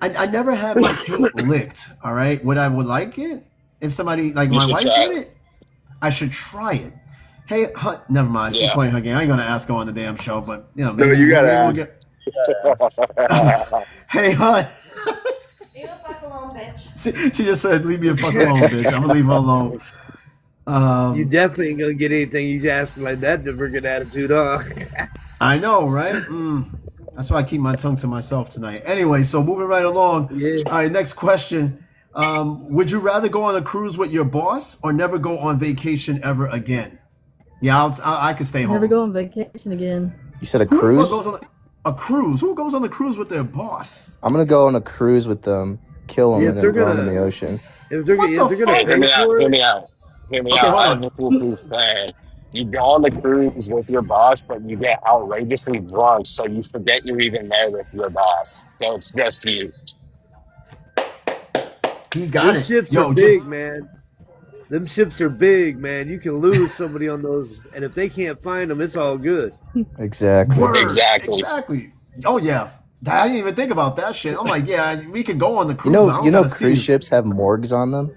Speaker 1: I never had my taint licked. All right, would I would like it if somebody like
Speaker 9: You
Speaker 1: my
Speaker 9: should
Speaker 1: wife
Speaker 9: try
Speaker 1: did
Speaker 9: it.
Speaker 1: it? I should try it. Hey, never mind. She's
Speaker 9: Yeah.
Speaker 1: playing her game. I ain't gonna ask her on the damn show, but you know,
Speaker 6: No,
Speaker 1: maybe,
Speaker 6: you gotta
Speaker 1: maybe we'll
Speaker 6: ask.
Speaker 1: get. Hey, hun.
Speaker 4: Leave the fuck alone, bitch.
Speaker 1: She just said, "Leave me the fuck alone, bitch. I'm gonna leave her alone."
Speaker 8: You definitely ain't gonna get anything. You just asking like that to freaking attitude, huh?
Speaker 1: I know, right? That's why I keep my tongue to myself tonight. Anyway, so moving right along.
Speaker 8: Yeah.
Speaker 1: All right, next question. Would you rather go on a cruise with your boss or never go on vacation ever again? Yeah, I could stay home.
Speaker 5: Never go on vacation again.
Speaker 7: You said a
Speaker 1: Who the fuck
Speaker 7: cruise?
Speaker 1: goes on a cruise? Who goes on the cruise with their boss?
Speaker 7: I'm gonna go on a cruise with them, kill them,
Speaker 8: Yeah,
Speaker 7: and
Speaker 8: if
Speaker 7: then
Speaker 8: they're
Speaker 7: throw them in
Speaker 8: gonna-
Speaker 7: the ocean.
Speaker 8: If they're,
Speaker 1: What
Speaker 8: if
Speaker 1: the
Speaker 8: they're gonna
Speaker 1: fuck?
Speaker 9: Hear me
Speaker 8: pay
Speaker 9: out.
Speaker 8: for
Speaker 9: Hear
Speaker 8: it,
Speaker 9: me out. Hear me
Speaker 1: Okay,
Speaker 9: out.
Speaker 1: hold
Speaker 9: I
Speaker 1: on.
Speaker 9: have a foolproof plan. You go on the cruise with your boss, but you get outrageously drunk, so you forget you're even there with your boss. So it's just you.
Speaker 1: He's got
Speaker 8: them
Speaker 1: it.
Speaker 8: ships
Speaker 1: Yo,
Speaker 8: are big, man. Them ships are big, man. You can lose somebody on those, and if they can't find them, it's all good.
Speaker 7: Exactly.
Speaker 1: Word.
Speaker 9: Exactly.
Speaker 1: Exactly. Oh yeah. I didn't even think about that shit. I'm like, yeah, we could go on the
Speaker 7: You
Speaker 1: cruise. but I
Speaker 7: know,
Speaker 1: don't
Speaker 7: you know,
Speaker 1: gotta see
Speaker 7: cruise
Speaker 1: you.
Speaker 7: ships have morgues on them.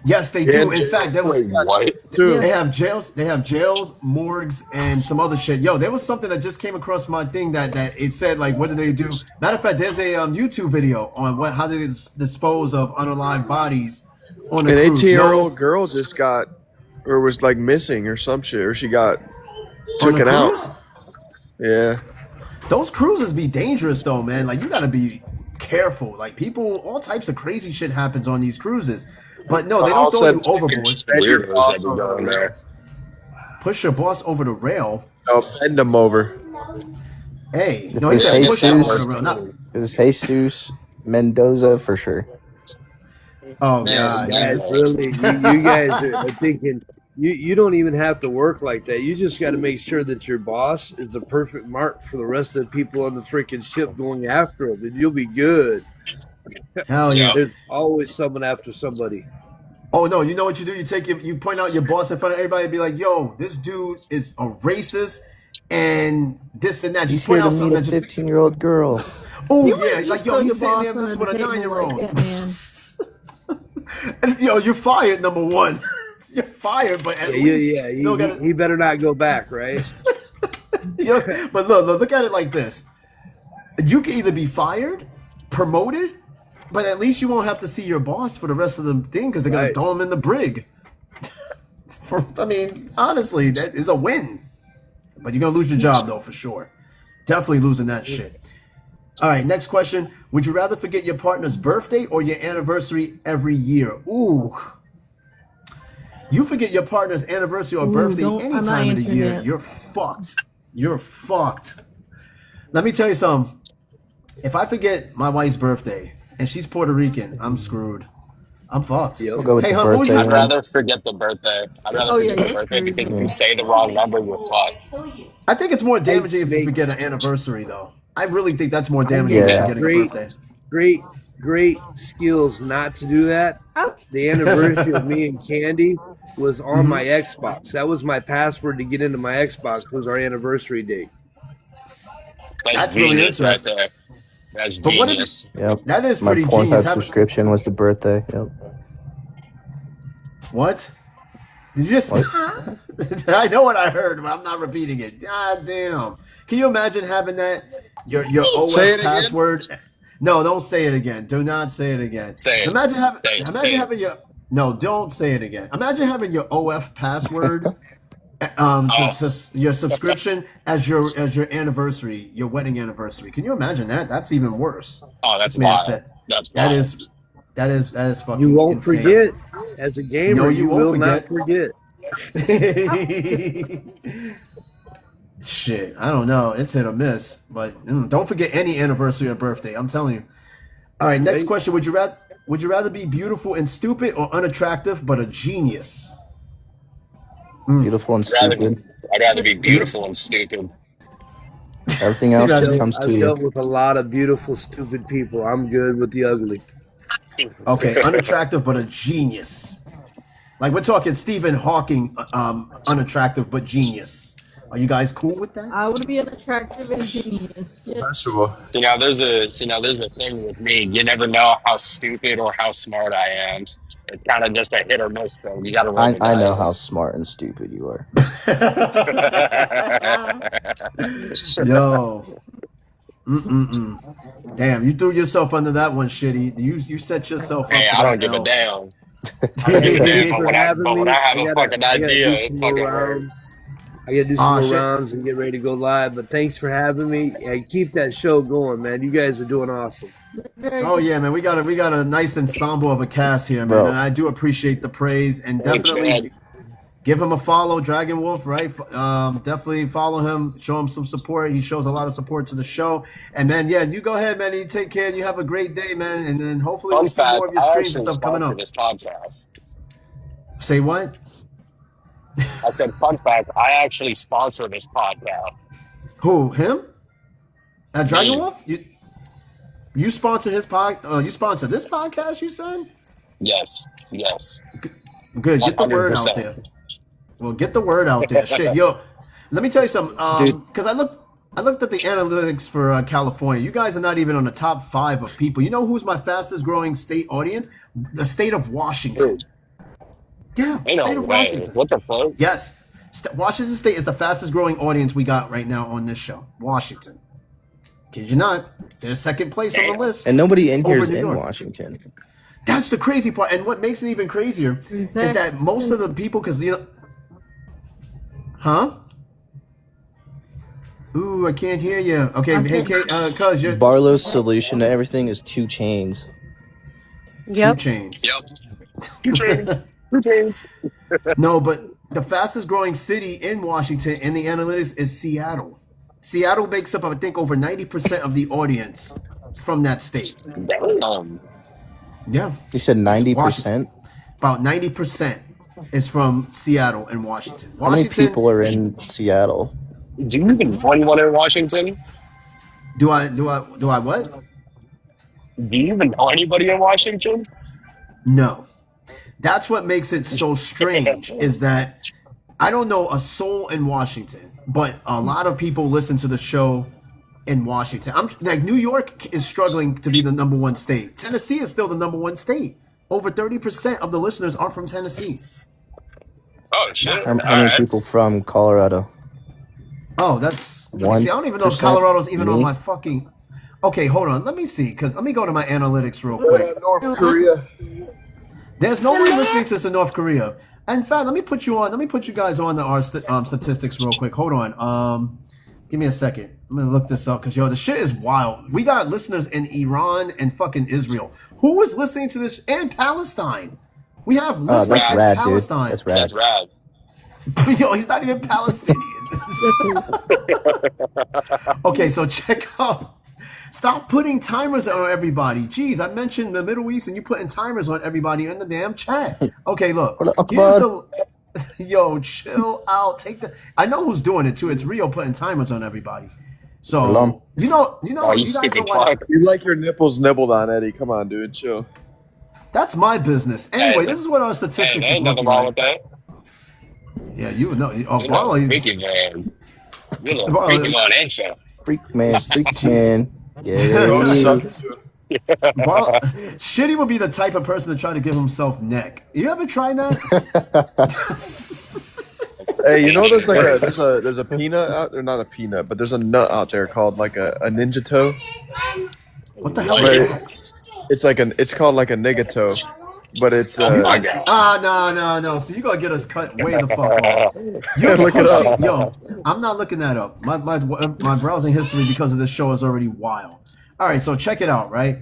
Speaker 1: Yes, they
Speaker 6: Yeah,
Speaker 1: do. In fact, there was.
Speaker 9: Wait, what?
Speaker 8: True.
Speaker 1: They have jails. They have jails, morgues, and some other shit. Yo, there was something that just came across my thing that it said like, what do they do? Matter of fact, there's a YouTube video on how they dispose of unalive bodies on a
Speaker 6: An
Speaker 1: cruise.
Speaker 6: 18-year-old girl just got, or was like missing or some shit, or she got
Speaker 1: on the
Speaker 6: taken out.
Speaker 1: cruise?
Speaker 6: Yeah.
Speaker 1: Those cruises be dangerous though, man. Like you gotta be careful. Like people, all types of crazy shit happens on these cruises. But no, they don't throw you overboard.
Speaker 9: Weirdos that be going there.
Speaker 1: Push your boss over the rail.
Speaker 6: No, bend them over.
Speaker 1: Hey,
Speaker 7: If
Speaker 1: no, he
Speaker 7: it's
Speaker 1: said push him over
Speaker 7: Jesus,
Speaker 1: the rail. Not,
Speaker 7: it was Jesus Mendoza for sure.
Speaker 1: oh
Speaker 9: Yes,
Speaker 1: god.
Speaker 9: yes.
Speaker 8: Guys, really, you guys are thinking you don't even have to work like that. You just got to make sure that your boss is the perfect mark for the rest of the people on the freaking ship going after him, and you'll be good.
Speaker 1: Hell yeah.
Speaker 8: There's always someone after somebody.
Speaker 1: Oh no, you know what you do? You point out your boss in front of everybody and be like, yo, this dude is a racist and this and that.
Speaker 7: He's
Speaker 1: Just point
Speaker 7: here to
Speaker 1: out something
Speaker 7: meet
Speaker 1: that
Speaker 7: a
Speaker 1: just
Speaker 7: 15-year-old girl.
Speaker 1: oh
Speaker 5: You
Speaker 1: yeah,
Speaker 5: wouldn't
Speaker 1: like
Speaker 5: just
Speaker 1: yo,
Speaker 5: throw
Speaker 1: he's
Speaker 5: your
Speaker 1: sitting there
Speaker 5: boss
Speaker 1: messing
Speaker 5: under
Speaker 1: with a
Speaker 5: the table
Speaker 1: 9-year-old.
Speaker 5: like that, man.
Speaker 1: And, yo, you're fired. Number one, you're fired. But at least you don't gotta.
Speaker 8: He better not go back, right?
Speaker 1: Yo, but look at it like this: you can either be fired, promoted, but at least you won't have to see your boss for the rest of the thing because they're gonna
Speaker 8: Right.
Speaker 1: throw him in the brig. I mean, honestly, that is a win. But you're gonna lose your job though, for sure. Definitely losing that shit. All right, next question. Would you rather forget your partner's birthday or your anniversary every year? Ooh. You forget your partner's anniversary or birthday
Speaker 5: I'm
Speaker 1: any
Speaker 5: not
Speaker 1: time of the
Speaker 5: answering
Speaker 1: year,
Speaker 5: that.
Speaker 1: you're fucked. You're fucked. Let me tell you something. If I forget my wife's birthday and she's Puerto Rican, I'm screwed. I'm fucked.
Speaker 8: Yep.
Speaker 7: We'll go with
Speaker 1: Hey,
Speaker 7: the
Speaker 1: hon, what was
Speaker 7: birthday
Speaker 1: your
Speaker 9: I'd
Speaker 7: one.
Speaker 9: rather forget the birthday. I'd rather
Speaker 5: Oh, yeah,
Speaker 9: forget the
Speaker 5: you're
Speaker 9: birthday
Speaker 5: screwed.
Speaker 9: because if
Speaker 7: Yeah.
Speaker 9: you say the wrong number, you're fucked.
Speaker 4: Kill you.
Speaker 1: I think it's more damaging if you
Speaker 8: Make-
Speaker 1: forget an anniversary, though. I really think that's more damaging
Speaker 7: Yeah.
Speaker 1: than forgetting a
Speaker 8: Great.
Speaker 1: birthday.
Speaker 8: Great skills not to do that.
Speaker 5: Ouch.
Speaker 8: The anniversary of me and Candy was on my Xbox. That was my password to get into my Xbox. Was our anniversary date.
Speaker 1: That's really
Speaker 9: genius right
Speaker 1: interesting.
Speaker 9: there. That's
Speaker 1: But what if-
Speaker 9: genius.
Speaker 7: Yep.
Speaker 1: That is
Speaker 7: My
Speaker 1: pretty
Speaker 7: Pornhub
Speaker 1: genius.
Speaker 7: subscription was the birthday. Yep.
Speaker 1: What? Did you just?
Speaker 7: What?
Speaker 1: I know what I heard, but I'm not repeating it. God damn! Can you imagine having that? Your
Speaker 6: Say it
Speaker 1: OF
Speaker 6: again.
Speaker 1: password? No, don't say it again. Do not say it again.
Speaker 9: Say it.
Speaker 1: Imagine having.
Speaker 9: Say it.
Speaker 1: Imagine
Speaker 9: Say it.
Speaker 1: having your. No, don't say it again. Imagine having your OF password. Your subscription as your anniversary, your wedding anniversary. Can you imagine that? That's even worse.
Speaker 9: Oh, that's
Speaker 1: This man
Speaker 9: wild.
Speaker 1: said
Speaker 9: That's
Speaker 1: that
Speaker 9: wild.
Speaker 1: is fucking.
Speaker 8: You won't
Speaker 1: insane.
Speaker 8: forget. As a gamer,
Speaker 1: No,
Speaker 8: you
Speaker 1: you won't
Speaker 8: will not forget.
Speaker 1: Shit, I don't know. It's hit or miss, but don't forget any anniversary or birthday. I'm telling you. All right, next
Speaker 8: Right.
Speaker 1: question. Would you rather be beautiful and stupid or unattractive but a genius?
Speaker 7: Beautiful and stupid.
Speaker 9: I'd rather be beautiful and stupid.
Speaker 7: Everything else just
Speaker 1: I've
Speaker 7: comes to
Speaker 8: I've
Speaker 7: you.
Speaker 8: dealt with a lot of beautiful, stupid people. I'm good with the ugly.
Speaker 1: Okay, unattractive but a genius. Like we're talking Stephen Hawking, unattractive but genius. Are you guys cool with that?
Speaker 5: I would be unattractive and genius. Yeah.
Speaker 6: Vegetable.
Speaker 9: There's a thing with me. You never know how stupid or how smart I am. It's kind of just a hit or miss thing. You got to roll
Speaker 7: I
Speaker 9: the
Speaker 7: know
Speaker 9: dice.
Speaker 7: how smart and stupid you are.
Speaker 1: Yo. Damn, you threw yourself under that one, Shitty. You set yourself up.
Speaker 9: Hey,
Speaker 1: for
Speaker 9: I don't
Speaker 1: that
Speaker 9: give a
Speaker 1: L.
Speaker 9: damn.
Speaker 8: Thanks
Speaker 9: But
Speaker 8: for
Speaker 9: when I
Speaker 8: having me.
Speaker 9: have a fucking
Speaker 8: gotta
Speaker 9: idea,
Speaker 8: do
Speaker 9: it
Speaker 8: some more
Speaker 9: fucking
Speaker 8: rounds.
Speaker 9: works.
Speaker 8: I gotta do some
Speaker 1: Aw,
Speaker 8: more
Speaker 1: shit.
Speaker 8: rounds and get ready to go live. But thanks for having me. Yeah, keep that show going, man. You guys are doing awesome.
Speaker 1: Oh yeah, man. We got a nice ensemble of a cast here, man.
Speaker 7: Bro.
Speaker 1: And I do appreciate the praise and
Speaker 9: Thanks,
Speaker 1: definitely
Speaker 9: man.
Speaker 1: give him a follow, Dragon Wolf, right? Definitely follow him, show him some support. He shows a lot of support to the show. And man, yeah, you go ahead, man. You take care. You have a great day, man. And then hopefully
Speaker 9: Fun
Speaker 1: we see
Speaker 9: fact,
Speaker 1: more of your
Speaker 9: I
Speaker 1: streams and
Speaker 9: actually
Speaker 1: stuff coming
Speaker 9: sponsor
Speaker 1: up.
Speaker 9: this podcast.
Speaker 1: Say what?
Speaker 9: I said, fun fact, I actually sponsor this podcast.
Speaker 1: Who? Him? Dragon
Speaker 9: Me.
Speaker 1: Wolf? You sponsor his you sponsor this podcast, you said?
Speaker 9: Yes.
Speaker 1: Good. Get the word out
Speaker 9: 100%.
Speaker 1: there. Well, get the word out there. Shit, yo. Let me tell you something.
Speaker 7: Dude.
Speaker 1: Because I looked at the analytics for California. You guys are not even on the top 5 of people. You know who's my fastest growing state audience? The state of Washington. Yeah,
Speaker 9: Ain't
Speaker 1: state
Speaker 9: no
Speaker 1: of
Speaker 9: way.
Speaker 1: Washington.
Speaker 9: What the fuck?
Speaker 1: Yes. Washington State is the fastest growing audience we got right now on this show. Washington. Kid you not. They're second place on the list.
Speaker 7: And nobody in here
Speaker 1: Over
Speaker 7: is
Speaker 1: New
Speaker 7: in
Speaker 1: York.
Speaker 7: Washington.
Speaker 1: That's the crazy part. And what makes it even crazier is
Speaker 5: Exactly.
Speaker 1: that most of the people, because, you know. Huh? Ooh, I can't hear you. Okay,
Speaker 5: I'm
Speaker 1: hey,
Speaker 5: saying-
Speaker 1: cuz you're
Speaker 7: Barlow's solution to everything is 2 chains.
Speaker 1: two chains.
Speaker 9: Yep.
Speaker 1: No, but the fastest growing city in Washington in the analytics is Seattle. Seattle makes up, I think, over 90% of the audience from that state.
Speaker 9: Damn.
Speaker 1: Yeah,
Speaker 7: You said 90%?
Speaker 1: about 90% is from Seattle and Washington.
Speaker 7: How many
Speaker 1: Washington,
Speaker 7: people are in Seattle?
Speaker 9: Do you even know anyone in Washington?
Speaker 1: do I what?
Speaker 9: Do you even know anybody in Washington?
Speaker 1: No. That's what makes it so strange is that I don't know a soul in Washington, but a lot of people listen to the show in Washington. I'm like New York is struggling to be the number one state. Tennessee is still the number one state. Over 30% of the listeners are from Tennessee.
Speaker 9: Oh shit!
Speaker 7: How many people from Colorado?
Speaker 1: Oh, that's. Let me see. I don't even know if
Speaker 7: 1%?
Speaker 1: Colorado's even on
Speaker 7: Me?
Speaker 1: my fucking. Okay, hold on. Let me see, because let me go to my analytics real quick.
Speaker 6: North Korea.
Speaker 1: There's nobody listening to this in North Korea. In fact, let me put you on. Let me put you guys on our statistics real quick. Hold on. Give me a second. I'm gonna look this up because the shit is wild. We got listeners in Iran and fucking Israel. Who is listening to this? And Palestine. We have listeners
Speaker 7: That's
Speaker 1: in
Speaker 7: rad, dude.
Speaker 1: Palestine.
Speaker 7: That's rad.
Speaker 9: That's rad.
Speaker 1: Yo, he's not even Palestinian. Okay, so check out. Stop putting timers on everybody. Jeez, I mentioned the Middle East and you putting timers on everybody in the damn chat. Okay, look. Here's the. Yo, chill out. I know who's doing it too. It's Rio putting timers on everybody. So
Speaker 7: Shalom.
Speaker 1: you know,
Speaker 9: Oh,
Speaker 1: you
Speaker 9: you
Speaker 1: guys know
Speaker 9: skipping
Speaker 1: why.
Speaker 9: fuck.
Speaker 6: You like your nipples nibbled on, Eddie? Come on, dude, chill.
Speaker 1: That's my business. Anyway,
Speaker 9: Hey,
Speaker 1: this is what our
Speaker 9: Hey,
Speaker 1: statistics
Speaker 9: ain't
Speaker 1: is
Speaker 9: nothing
Speaker 1: looking
Speaker 9: wrong
Speaker 1: like.
Speaker 9: with that.
Speaker 1: Yeah, you know. Oh,
Speaker 9: You know,
Speaker 1: Barlow,
Speaker 9: freaky man. You know,
Speaker 1: Barlow-
Speaker 9: freaky man ain't so.
Speaker 7: Freak man, freak man. Yeah,
Speaker 6: Those
Speaker 7: yeah.
Speaker 6: suck too.
Speaker 1: Barlow, Shitty would be the type of person to try to give himself neck. You ever tried that?
Speaker 6: Hey, you know there's like there's a peanut out there, not a peanut, but there's a nut out there called like a ninja toe.
Speaker 1: What the hell
Speaker 9: What
Speaker 1: is
Speaker 9: is
Speaker 1: that?
Speaker 6: It's called like a nigga toe, but it's
Speaker 9: Oh my God.
Speaker 1: No. So you gonna get us cut way the fuck off. You're
Speaker 6: Look it up.
Speaker 1: pushing, yo. I'm not looking that up. My browsing history because of this show is already wild. All right, so check it out, right?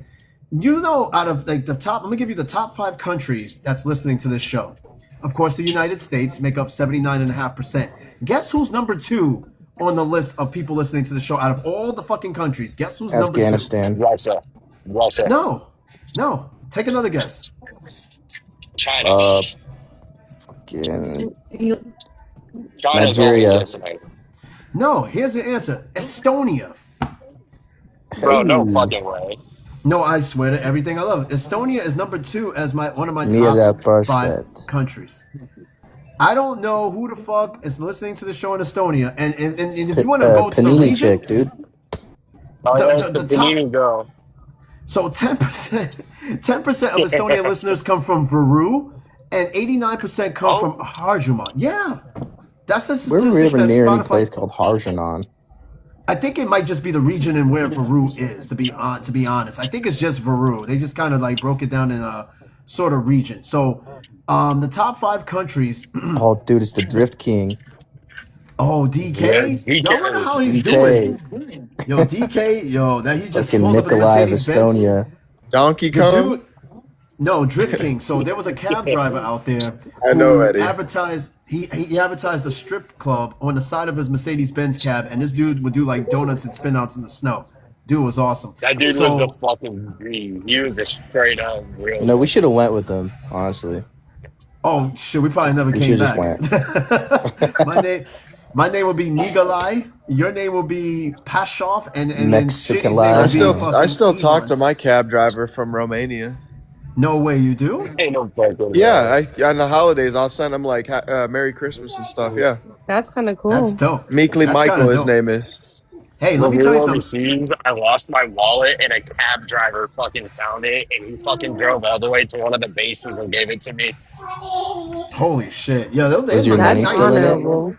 Speaker 1: You know, out of like the top, let me give you the top 5 countries that's listening to this show. Of course, the United States make up 79.5%. Guess who's number 2 on the list of people listening to the show out of all the fucking countries? Guess who's number 2?
Speaker 7: Afghanistan.
Speaker 9: Russia. Russia.
Speaker 1: No. Take another guess.
Speaker 9: China.
Speaker 7: Fucking
Speaker 9: China's
Speaker 7: Nigeria.
Speaker 9: always listening.
Speaker 1: No, here's the answer. Estonia.
Speaker 9: Bro, no
Speaker 7: Hey.
Speaker 9: fucking way.
Speaker 1: No, I swear to everything I love. Estonia is number 2 as one of my
Speaker 7: Mia
Speaker 1: top
Speaker 7: that
Speaker 1: 5
Speaker 7: Barset.
Speaker 1: countries. I don't know who the fuck is listening to the show in Estonia, and if you want to go to the
Speaker 7: Panini
Speaker 1: region,
Speaker 7: chick, dude.
Speaker 9: Oh,
Speaker 1: The-
Speaker 9: that's
Speaker 1: the-
Speaker 9: the,
Speaker 1: the top-
Speaker 9: Panini girl.
Speaker 1: so 10% of Estonian listeners come from Varu, and 89% come from Harjuman. Yeah, that's the
Speaker 7: Where were we
Speaker 1: statistics
Speaker 7: ever
Speaker 1: that
Speaker 7: near any
Speaker 1: Spotify.
Speaker 7: place called Harjanon?
Speaker 1: I think it might just be the region and where Varu is. To be honest, I think it's just Varu. They just kind of like broke it down in a sort of region. So, the top 5 countries.
Speaker 7: Oh, dude, it's the Drift King.
Speaker 1: Oh, DK.
Speaker 9: Yeah, DK.
Speaker 1: Y'all wonder how he's
Speaker 7: DK.
Speaker 1: doing. Yo, DK. Yo, that he just
Speaker 7: Fucking
Speaker 1: pulled up in a
Speaker 7: Nikolai of
Speaker 1: Mercedes Benz.
Speaker 7: Estonia.
Speaker 6: Donkey
Speaker 1: The
Speaker 6: Kong.
Speaker 1: dude. No, Drift King. So there was a cab driver out there.
Speaker 6: I know,
Speaker 1: who
Speaker 6: Eddie.
Speaker 1: Advertised. He advertised a strip club on the side of his Mercedes Benz cab, and this dude would do like donuts and spin outs in the snow. Dude was awesome.
Speaker 9: That dude
Speaker 1: So-
Speaker 9: was the fucking dream. He was a straight up real.
Speaker 7: No, we should have went with them, honestly.
Speaker 1: Oh shit, we probably never
Speaker 7: We
Speaker 1: came
Speaker 7: should've
Speaker 1: back. My name would be Nikolai. Your name will be Pashov, and then
Speaker 7: Mexican
Speaker 1: Shitty's
Speaker 7: lie.
Speaker 1: name
Speaker 6: I
Speaker 1: would
Speaker 6: still
Speaker 1: be
Speaker 6: I
Speaker 1: fucking
Speaker 6: still talk
Speaker 1: Ivan.
Speaker 6: to my cab driver from Romania.
Speaker 1: No way, you do?
Speaker 9: Ain't no fucking
Speaker 6: Yeah, on the holidays I'll send him like Merry Christmas and stuff. Yeah,
Speaker 2: That's kind of cool.
Speaker 1: That's dope.
Speaker 6: Meekly
Speaker 1: That's
Speaker 6: Michael,
Speaker 1: kinda
Speaker 6: his
Speaker 1: dope.
Speaker 6: name is.
Speaker 1: Hey, let
Speaker 9: When
Speaker 1: me
Speaker 9: we
Speaker 1: tell
Speaker 9: were
Speaker 1: you something.
Speaker 9: overseas, I lost my wallet and a cab driver fucking found it and he fucking drove all the way to one of the bases and gave it to me.
Speaker 1: Holy shit. Yeah, they
Speaker 7: Is your
Speaker 1: might be
Speaker 7: money
Speaker 2: That's
Speaker 7: still in it?
Speaker 2: honorable.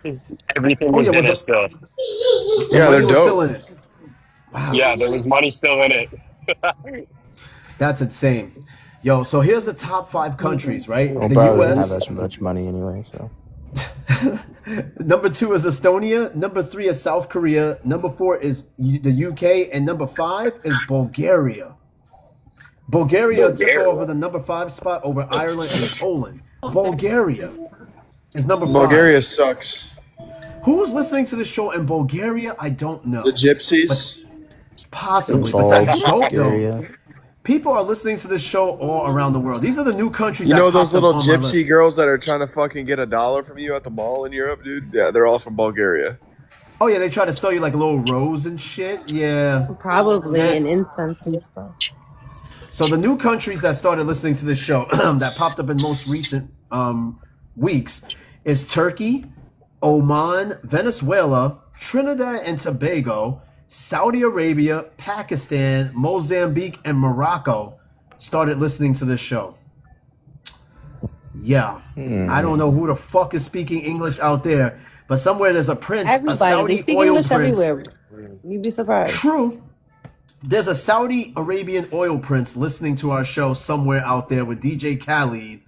Speaker 9: Everything
Speaker 1: Oh,
Speaker 9: was
Speaker 1: yeah,
Speaker 9: in
Speaker 1: was
Speaker 9: it
Speaker 1: it-
Speaker 9: still.
Speaker 1: The
Speaker 6: Yeah,
Speaker 1: money
Speaker 6: they're
Speaker 1: was
Speaker 6: dope.
Speaker 1: still in it. Wow.
Speaker 9: Yeah, there was money still in it.
Speaker 1: That's insane. Yo, so here's the top 5 countries, right?
Speaker 7: Well,
Speaker 1: The
Speaker 7: probably doesn't have
Speaker 1: US.
Speaker 7: as much money anyway, so.
Speaker 1: Number 2 is Estonia. Number 3 is South Korea. Number 4 is the UK. And number 5 is Bulgaria. Bulgaria took
Speaker 9: Bulgaria.
Speaker 1: over the number 5 spot over Ireland and Poland. Bulgaria is number 5.
Speaker 6: Bulgaria sucks.
Speaker 1: Who's listening to the show in Bulgaria? I don't know.
Speaker 6: The Gypsies.
Speaker 1: Possibly,
Speaker 7: It's
Speaker 1: but
Speaker 7: all
Speaker 1: that's dope though.
Speaker 7: Bulgaria.
Speaker 1: People are listening to this show all around the world. These are the new countries.
Speaker 6: You
Speaker 1: that
Speaker 6: know those
Speaker 1: popped up
Speaker 6: little
Speaker 1: on my
Speaker 6: gypsy
Speaker 1: list.
Speaker 6: girls that are trying to fucking get $1 from you at the mall in Europe, dude? Yeah, they're all from Bulgaria.
Speaker 1: Oh yeah, they try to sell you like a little rose and shit. Yeah.
Speaker 2: Probably and incense and stuff.
Speaker 1: So the new countries that started listening to this show that popped up in most recent weeks is Turkey, Oman, Venezuela, Trinidad and Tobago, Saudi Arabia, Pakistan, Mozambique, and Morocco started listening to this show. Yeah. I don't know who the fuck is speaking English out there, but somewhere there's a prince, a
Speaker 2: Everybody. They
Speaker 1: Saudi
Speaker 2: speak
Speaker 1: oil
Speaker 2: English
Speaker 1: prince.
Speaker 2: everywhere. You'd be surprised.
Speaker 1: True. There's a Saudi Arabian oil prince listening to our show somewhere out there with DJ Khaled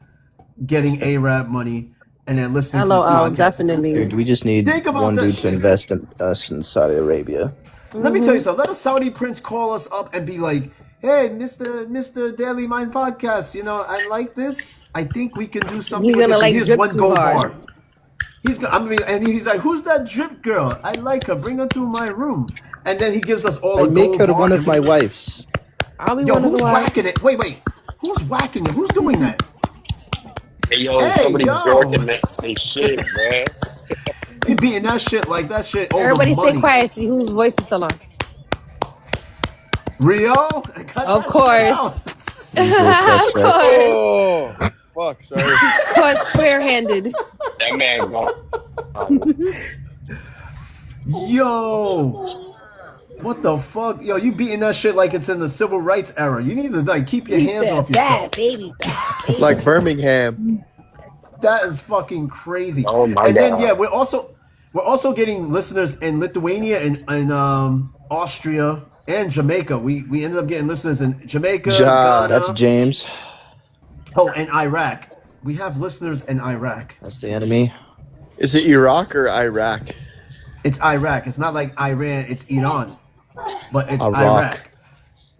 Speaker 1: getting Arab money, and they're listening
Speaker 2: Hello,
Speaker 1: to this podcast.
Speaker 2: definitely.
Speaker 7: Dude, we just need
Speaker 1: Think about
Speaker 7: one
Speaker 1: that
Speaker 7: dude
Speaker 1: shit.
Speaker 7: to invest in us in Saudi Arabia.
Speaker 1: Let me tell you something. Let a Saudi prince call us up and be like, "Hey, Mr. Daily Mind Podcast, you know, I like this. I think we can do something
Speaker 2: He's
Speaker 1: with
Speaker 2: gonna,
Speaker 1: this."
Speaker 2: like,
Speaker 1: Here's
Speaker 2: drip
Speaker 1: one
Speaker 2: too
Speaker 1: gold
Speaker 2: hard.
Speaker 1: bar. And he's like, "Who's that drip girl? I like her. Bring her to my room." And then he gives us all
Speaker 7: I
Speaker 1: a
Speaker 7: make
Speaker 1: gold
Speaker 7: her
Speaker 1: bar.
Speaker 7: one of
Speaker 1: and
Speaker 7: my
Speaker 1: we-
Speaker 7: wives.
Speaker 2: I'll be
Speaker 1: Yo,
Speaker 2: one of
Speaker 1: who's
Speaker 2: the wives.
Speaker 1: whacking it? Wait. Who's whacking it? Who's doing that?
Speaker 9: Hey, yo,
Speaker 1: Hey,
Speaker 9: somebody
Speaker 1: yo.
Speaker 9: jordan they shit, man.
Speaker 1: He beating that shit like that shit over
Speaker 2: Everybody
Speaker 1: money.
Speaker 2: stay quiet. See whose voice is still on.
Speaker 1: Rio? Cut
Speaker 2: Of
Speaker 1: that
Speaker 2: course.
Speaker 1: shit out.
Speaker 2: Of course.
Speaker 6: Oh, fuck, sorry.
Speaker 2: Caught square-handed.
Speaker 9: That man gone.
Speaker 1: Yo. What the fuck? Yo, you beating that shit like it's in the civil rights era. You need to like keep your hands off yourself.
Speaker 2: baby.
Speaker 6: Like Birmingham.
Speaker 1: That is fucking crazy.
Speaker 9: Oh my
Speaker 1: and then
Speaker 9: God.
Speaker 1: yeah, we're also getting listeners in Lithuania and Austria and Jamaica. We ended up getting listeners in Jamaica,
Speaker 6: Ja,
Speaker 1: Ghana,
Speaker 7: That's James.
Speaker 1: and Iraq. We have listeners in Iraq.
Speaker 7: That's the enemy.
Speaker 6: Is it Iraq or Iraq?
Speaker 1: It's Iraq. It's not like Iran. It's Iran, but it's
Speaker 7: Iraq.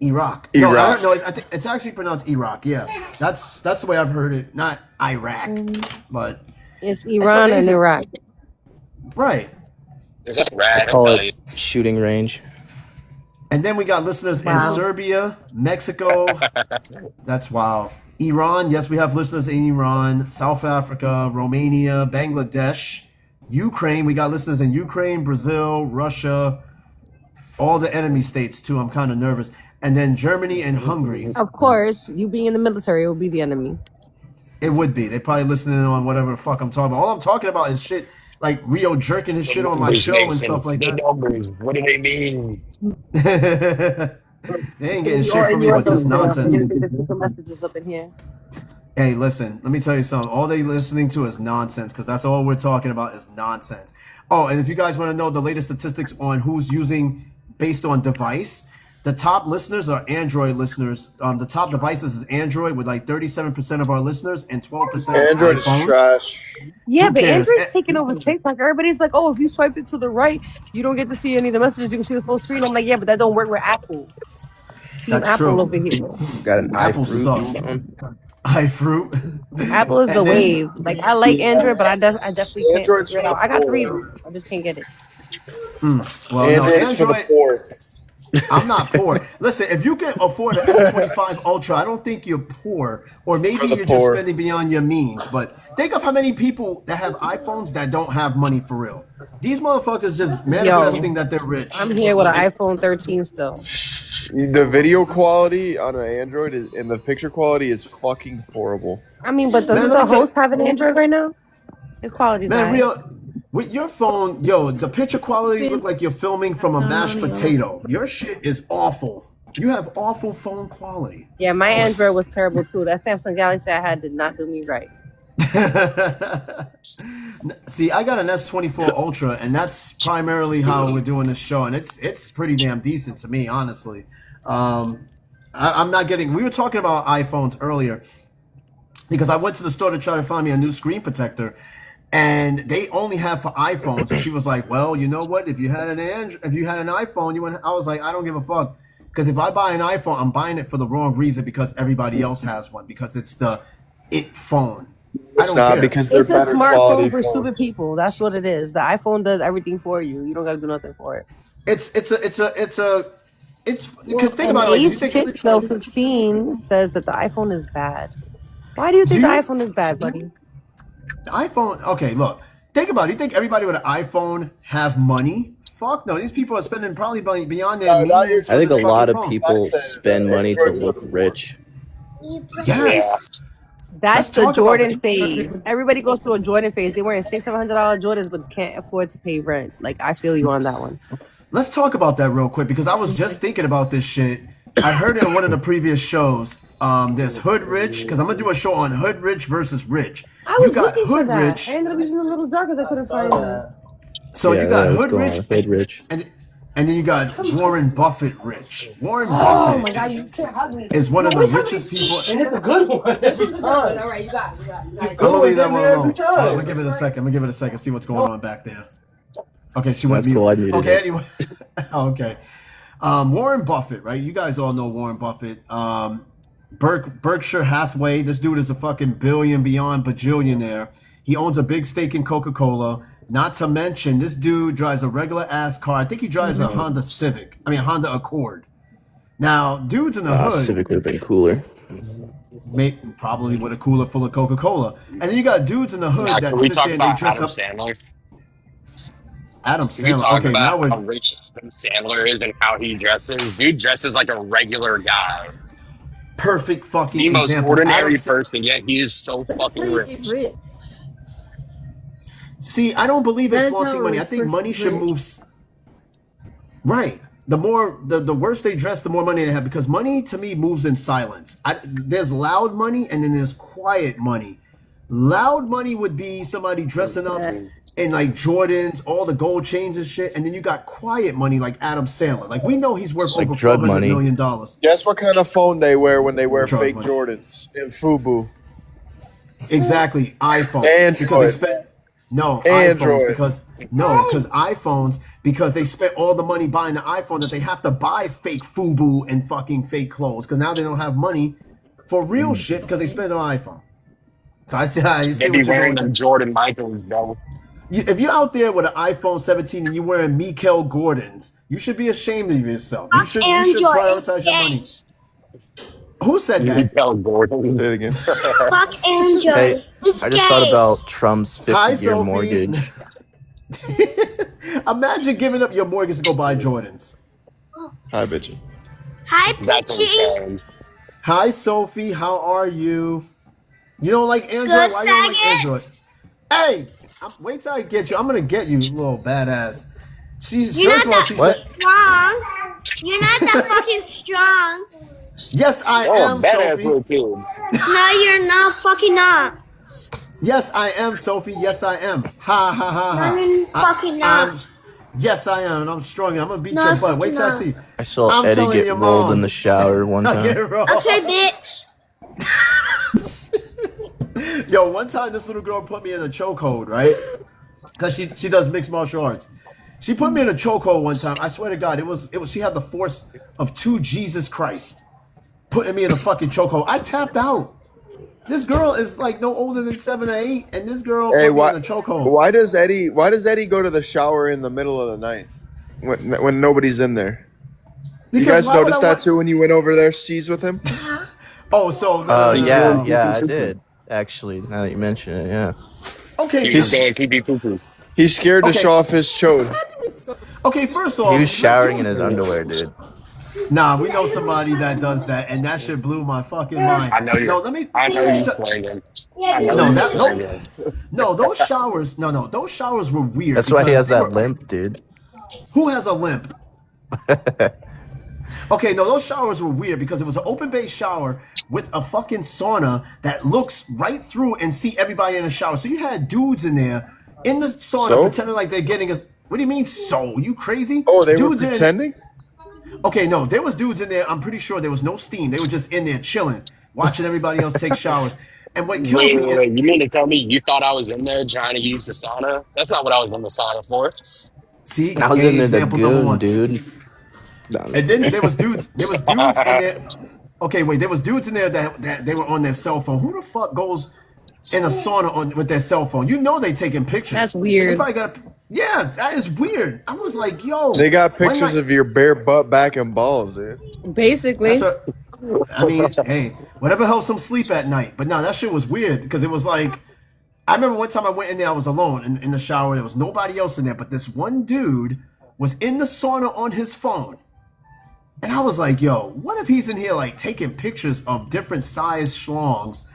Speaker 1: Iraq. No,
Speaker 6: Iraq.
Speaker 1: I think it's actually pronounced Iraq. Yeah, that's the way I've heard it. Not Iraq, but
Speaker 2: It's Iran and
Speaker 1: amazing.
Speaker 2: Iraq.
Speaker 1: right.
Speaker 9: It's just rad.
Speaker 7: Call
Speaker 9: I'll tell you.
Speaker 7: it shooting range.
Speaker 1: And then we got listeners
Speaker 2: Wow.
Speaker 1: in Serbia, Mexico. That's wow. Iran. Yes, we have listeners in Iran, South Africa, Romania, Bangladesh, Ukraine. We got listeners in Ukraine, Brazil, Russia, all the enemy states too. I'm kind of nervous. And then Germany and Hungary.
Speaker 2: Of course, you being in the military will be the enemy.
Speaker 1: It would be. They probably listening on whatever the fuck I'm talking about. All I'm talking about is shit like Rio jerking his shit on my show and stuff like
Speaker 9: Big
Speaker 1: that.
Speaker 9: numbers. What do they mean?
Speaker 1: They ain't getting shit from me, but just nonsense.
Speaker 2: Messages up in here.
Speaker 1: Hey, listen, let me tell you something. All they listening to is nonsense because that's all we're talking about is nonsense. Oh, and if you guys want to know the latest statistics on who's using based on device, the top listeners are Android listeners. The top devices is Android with like 37% of our listeners and 12% is
Speaker 6: Android is
Speaker 1: iPhone.
Speaker 6: trash.
Speaker 2: Yeah,
Speaker 1: Who
Speaker 2: but
Speaker 1: cares?
Speaker 2: Android's taking over TikTok. Everybody's like, oh, if you swipe it to the right, you don't get to see any of the messages. You can see the full screen. I'm like, yeah, but that don't work with Apple. Team
Speaker 1: That's
Speaker 2: Apple
Speaker 1: true.
Speaker 2: over here.
Speaker 7: Got an
Speaker 1: Apple
Speaker 7: iFruit.
Speaker 1: sucks. iFruit.
Speaker 2: Apple is the
Speaker 1: And then-
Speaker 2: wave. Like, I like Android, but I definitely can't
Speaker 6: Android's
Speaker 2: figure it out.
Speaker 6: for
Speaker 2: I got
Speaker 6: the
Speaker 2: 3
Speaker 6: poor.
Speaker 2: of them. I just can't get it.
Speaker 1: Well, no,
Speaker 6: Android's for the
Speaker 1: Android.
Speaker 6: poor.
Speaker 1: I'm not poor. Listen, if you can afford an S25 Ultra, I don't think you're poor, or maybe
Speaker 6: For the
Speaker 1: you're
Speaker 6: poor.
Speaker 1: just spending beyond your means. But think of how many people that have iPhones that don't have money for real. These motherfuckers just manifesting that they're rich.
Speaker 2: I'm here with an iPhone 13 still.
Speaker 6: The video quality on an Android and the picture quality is fucking horrible.
Speaker 2: I mean, but
Speaker 1: Man,
Speaker 2: doesn't
Speaker 1: let me
Speaker 2: the
Speaker 1: tell-
Speaker 2: host have an Android right now? His quality's
Speaker 1: Man,
Speaker 2: high.
Speaker 1: real with your phone, yo, the picture quality look like you're filming from a mashed potato. Your shit is awful. You have awful phone quality.
Speaker 2: Yeah, my Android was terrible too. That Samsung Galaxy I had did not do me right.
Speaker 1: See, I got an S24 Ultra, and that's primarily how we're doing this show, and it's pretty damn decent to me, honestly. I'm not getting. We were talking about iPhones earlier because I went to the store to try to find me a new screen protector, and they only have for iPhones. And she was like, "Well, you know what? If you had an iPhone, you went." I was like, "I don't give a fuck." Because if I buy an iPhone, I'm buying it for the wrong reason because everybody else has one because it's the it phone.
Speaker 6: It's
Speaker 1: I don't
Speaker 6: not
Speaker 1: care.
Speaker 6: because they're
Speaker 2: It's a
Speaker 6: better quality.
Speaker 2: smartphone for
Speaker 6: phone.
Speaker 2: stupid people. That's what it is. The iPhone does everything for you. You don't gotta do nothing for it.
Speaker 1: It's because think about it. Like,
Speaker 2: Ace
Speaker 1: you think,
Speaker 2: Pixel 15 says that the iPhone is bad. Why do you think
Speaker 1: Do
Speaker 2: the
Speaker 1: you-
Speaker 2: iPhone is bad, buddy?
Speaker 1: the iPhone. Okay, look. Think about it. You think everybody with an iPhone have money? Fuck no. These people are spending probably beyond their
Speaker 6: No, not
Speaker 1: means.
Speaker 6: your
Speaker 7: I think a
Speaker 1: for this
Speaker 7: lot of
Speaker 1: fucking phone.
Speaker 7: people
Speaker 6: That's it.
Speaker 7: spend money to
Speaker 6: Android's
Speaker 7: look
Speaker 6: the-
Speaker 7: rich.
Speaker 1: Yes.
Speaker 2: That's
Speaker 1: Let's
Speaker 2: the
Speaker 1: talk about
Speaker 2: Jordan
Speaker 1: that.
Speaker 2: phase. Everybody goes through a Jordan phase. They wearing $600-$700 Jordans, but can't afford to pay rent. Like, I feel you on that one.
Speaker 1: Let's talk about that real quick because I was just thinking about this shit. I heard it in one of the previous shows. There's Hood Rich because I'm gonna do a show on Hood Rich versus Rich.
Speaker 2: I was
Speaker 1: You got
Speaker 2: looking for
Speaker 1: Hood
Speaker 2: that.
Speaker 1: Rich.
Speaker 2: I ended up using a little dark because I couldn't find it.
Speaker 1: So
Speaker 7: Yeah,
Speaker 1: you got
Speaker 7: that was
Speaker 1: Hood
Speaker 7: going
Speaker 1: Rich,
Speaker 7: on. Hood Rich.
Speaker 1: and then you got Warren Buffett Rich. Warren
Speaker 2: Oh
Speaker 1: Buffett
Speaker 2: my God, you can't hug me.
Speaker 1: is one of the richest people.
Speaker 10: Hit the good one every time.
Speaker 2: All right, you got it.
Speaker 1: I'm gonna leave that one alone.
Speaker 10: Every time.
Speaker 1: I'm gonna give it a second. I'm gonna give it a second. See what's going on back there. Okay, she went
Speaker 7: That's cool, I
Speaker 1: mute.
Speaker 7: muted
Speaker 1: Okay,
Speaker 7: it.
Speaker 1: anyway. Okay. Warren Buffett, right? You guys all know Warren Buffett. Berkshire Hathaway. This dude is a fucking billion beyond bajillionaire. He owns a big stake in Coca-Cola. Not to mention, this dude drives a regular ass car. I think he drives a Honda Civic. I mean, a Honda Accord. Now, dudes in the hood
Speaker 7: Civic would have been cooler.
Speaker 1: probably with a cooler full of Coca-Cola. And then you got dudes in the hood
Speaker 9: Now,
Speaker 1: that
Speaker 9: can we
Speaker 1: sit
Speaker 9: talk
Speaker 1: there and they
Speaker 9: about
Speaker 1: dress
Speaker 9: Adam
Speaker 1: up.
Speaker 9: Sandler?
Speaker 1: Adam
Speaker 9: Can we
Speaker 1: Sandler.
Speaker 9: talk
Speaker 1: Okay, now
Speaker 9: about how
Speaker 1: we're
Speaker 9: rich Adam Sandler is and how he dresses? Dude dresses like a regular guy.
Speaker 1: perfect fucking
Speaker 9: The most
Speaker 1: example.
Speaker 9: ordinary
Speaker 1: Sa-
Speaker 9: person, yet he is so fucking
Speaker 5: He's
Speaker 9: rich.
Speaker 5: rich.
Speaker 1: See, I don't believe
Speaker 5: That
Speaker 1: in
Speaker 5: is
Speaker 1: flaunting
Speaker 5: how
Speaker 1: money. I
Speaker 5: rich
Speaker 1: think money should
Speaker 5: rich.
Speaker 1: move. Right. The more, the worse they dress, the more money they have. Because money, to me, moves in silence. There's loud money and then there's quiet money. Loud money would be somebody dressing up in like Jordans, all the gold chains and shit. And then you got quiet money like Adam Sandler. Like, we know he's worth
Speaker 7: Like
Speaker 1: over
Speaker 7: drug
Speaker 1: $400
Speaker 7: money.
Speaker 1: million.
Speaker 6: Guess what kind of phone they wear when they wear
Speaker 1: Drug
Speaker 6: fake
Speaker 1: money.
Speaker 6: Jordans in FUBU?
Speaker 1: Exactly. iPhones.
Speaker 6: Android.
Speaker 1: Because they spent no
Speaker 6: Android.
Speaker 1: because iPhones because they spent all the money buying the iPhone that they have to buy fake FUBU and fucking fake clothes because now they don't have money for real shit because they spent it on iPhone. So I see
Speaker 9: They
Speaker 1: what
Speaker 9: be
Speaker 1: you're
Speaker 9: wearing
Speaker 1: doing.
Speaker 9: them Jordan Michaels, bro.
Speaker 1: If you're out there with an iPhone 17 and you're wearing Mikel Gordons, you should be ashamed of yourself. You should prioritize your money. Who said that?
Speaker 9: Mikel Gordon.
Speaker 6: Say it again.
Speaker 4: Fuck Android.
Speaker 7: Hey, I just thought about Trump's 50-year
Speaker 1: Hi, Sophie.
Speaker 7: mortgage.
Speaker 1: Imagine giving up your mortgage to go buy Jordans.
Speaker 6: Hi, bitch.
Speaker 4: Hi,
Speaker 9: That's
Speaker 4: Peachy.
Speaker 9: insane.
Speaker 1: Hi, Sophie. How are you? You don't like Android?
Speaker 4: Good,
Speaker 1: Why you don't like
Speaker 4: faggot.
Speaker 1: Android? Hey, wait till I get you. I'm gonna get you, little badass.
Speaker 4: You're
Speaker 1: First of all,
Speaker 4: not
Speaker 1: she
Speaker 7: What?
Speaker 1: said,
Speaker 4: strong. You're not that fucking strong.
Speaker 1: "Yes, I
Speaker 9: Oh,
Speaker 1: am,
Speaker 9: badass
Speaker 1: Sophie.
Speaker 9: little kid.
Speaker 4: No, you're not fucking not.
Speaker 1: Yes, I am, Sophie. Yes, I am. Ha ha ha ha.
Speaker 4: No, you're fucking not.
Speaker 1: Yes, I am, and I'm strong. I'm gonna beat
Speaker 4: No,
Speaker 1: your butt. Wait till I
Speaker 4: no.
Speaker 1: see.
Speaker 7: I saw
Speaker 1: I'm
Speaker 7: Eddie
Speaker 1: telling
Speaker 7: get
Speaker 1: your
Speaker 7: rolled
Speaker 1: mom.
Speaker 7: in the shower one
Speaker 1: I get
Speaker 7: time.
Speaker 1: it wrong.
Speaker 4: Okay, bitch.
Speaker 1: Yo, one time this little girl put me in a chokehold, right? Because she does mixed martial arts. She put me in a chokehold one time. I swear to God, it was she had the force of 2 Jesus Christ putting me in a fucking chokehold. I tapped out. This girl is like no older than 7 or 8, and this girl
Speaker 6: Hey,
Speaker 1: put me
Speaker 6: why?
Speaker 1: in a chokehold.
Speaker 6: Why does Eddie go to the shower in the middle of the night when nobody's in there? You
Speaker 1: Because
Speaker 6: guys
Speaker 1: why would
Speaker 6: noticed
Speaker 1: I
Speaker 6: that
Speaker 1: want-
Speaker 6: too when you went over there, seas with him?
Speaker 1: Oh, so
Speaker 7: Yeah, I did. Actually, now that you mention it, yeah.
Speaker 1: Okay,
Speaker 9: He was saying pee pee poo poo.
Speaker 6: He's scared to
Speaker 1: Okay.
Speaker 6: show off his chode.
Speaker 1: okay. First off,
Speaker 7: He was showering in his underwear, dude.
Speaker 1: Nah, we know somebody that does that, and that shit blew my fucking mind.
Speaker 9: I know you.
Speaker 1: No, let me.
Speaker 9: I know you playing him. I know
Speaker 1: No,
Speaker 9: you
Speaker 1: that-
Speaker 9: playing him.
Speaker 1: No, those showers. No, those showers were weird.
Speaker 7: That's why he
Speaker 1: because
Speaker 7: has
Speaker 1: they
Speaker 7: that
Speaker 1: were-
Speaker 7: limp, dude.
Speaker 1: Who has a limp? Okay, no, those showers were weird because it was an open-based shower with a fucking sauna that looks right through and see everybody in the shower. So you had dudes in there in the sauna
Speaker 6: So?
Speaker 1: pretending like they're getting us. What do you mean? So you crazy?
Speaker 6: Oh, they were
Speaker 1: Dudes in-
Speaker 6: pretending?
Speaker 1: Okay, no, there was dudes in there. I'm pretty sure there was no steam. They were just in there chilling, watching everybody else take showers. And what kills
Speaker 9: Wait,
Speaker 1: me,
Speaker 9: wait,
Speaker 1: is,
Speaker 9: wait. You mean to tell me you thought I was in there trying to use the sauna? That's not what I was in the sauna for.
Speaker 1: see,
Speaker 7: I was
Speaker 1: gay
Speaker 7: in there to
Speaker 1: example number
Speaker 7: goon,
Speaker 1: one.
Speaker 7: dude. No, I'm
Speaker 1: And then there was dudes in there. Okay, wait, there was dudes in there that they were on their cell phone. Who the fuck goes in a sauna with their cell phone? You know they taking pictures.
Speaker 2: That's weird.
Speaker 1: They probably got yeah, that is weird. I was like, yo.
Speaker 6: They got
Speaker 1: why
Speaker 6: pictures
Speaker 1: not-
Speaker 6: of your bare butt, back, and balls, dude.
Speaker 2: Basically.
Speaker 1: That's I mean, hey, whatever helps them sleep at night. But no, that shit was weird because it was like, I remember one time I went in there, I was alone in the shower. There was nobody else in there, but this one dude was in the sauna on his phone. And I was like, yo, what if he's in here like taking pictures of different size schlongs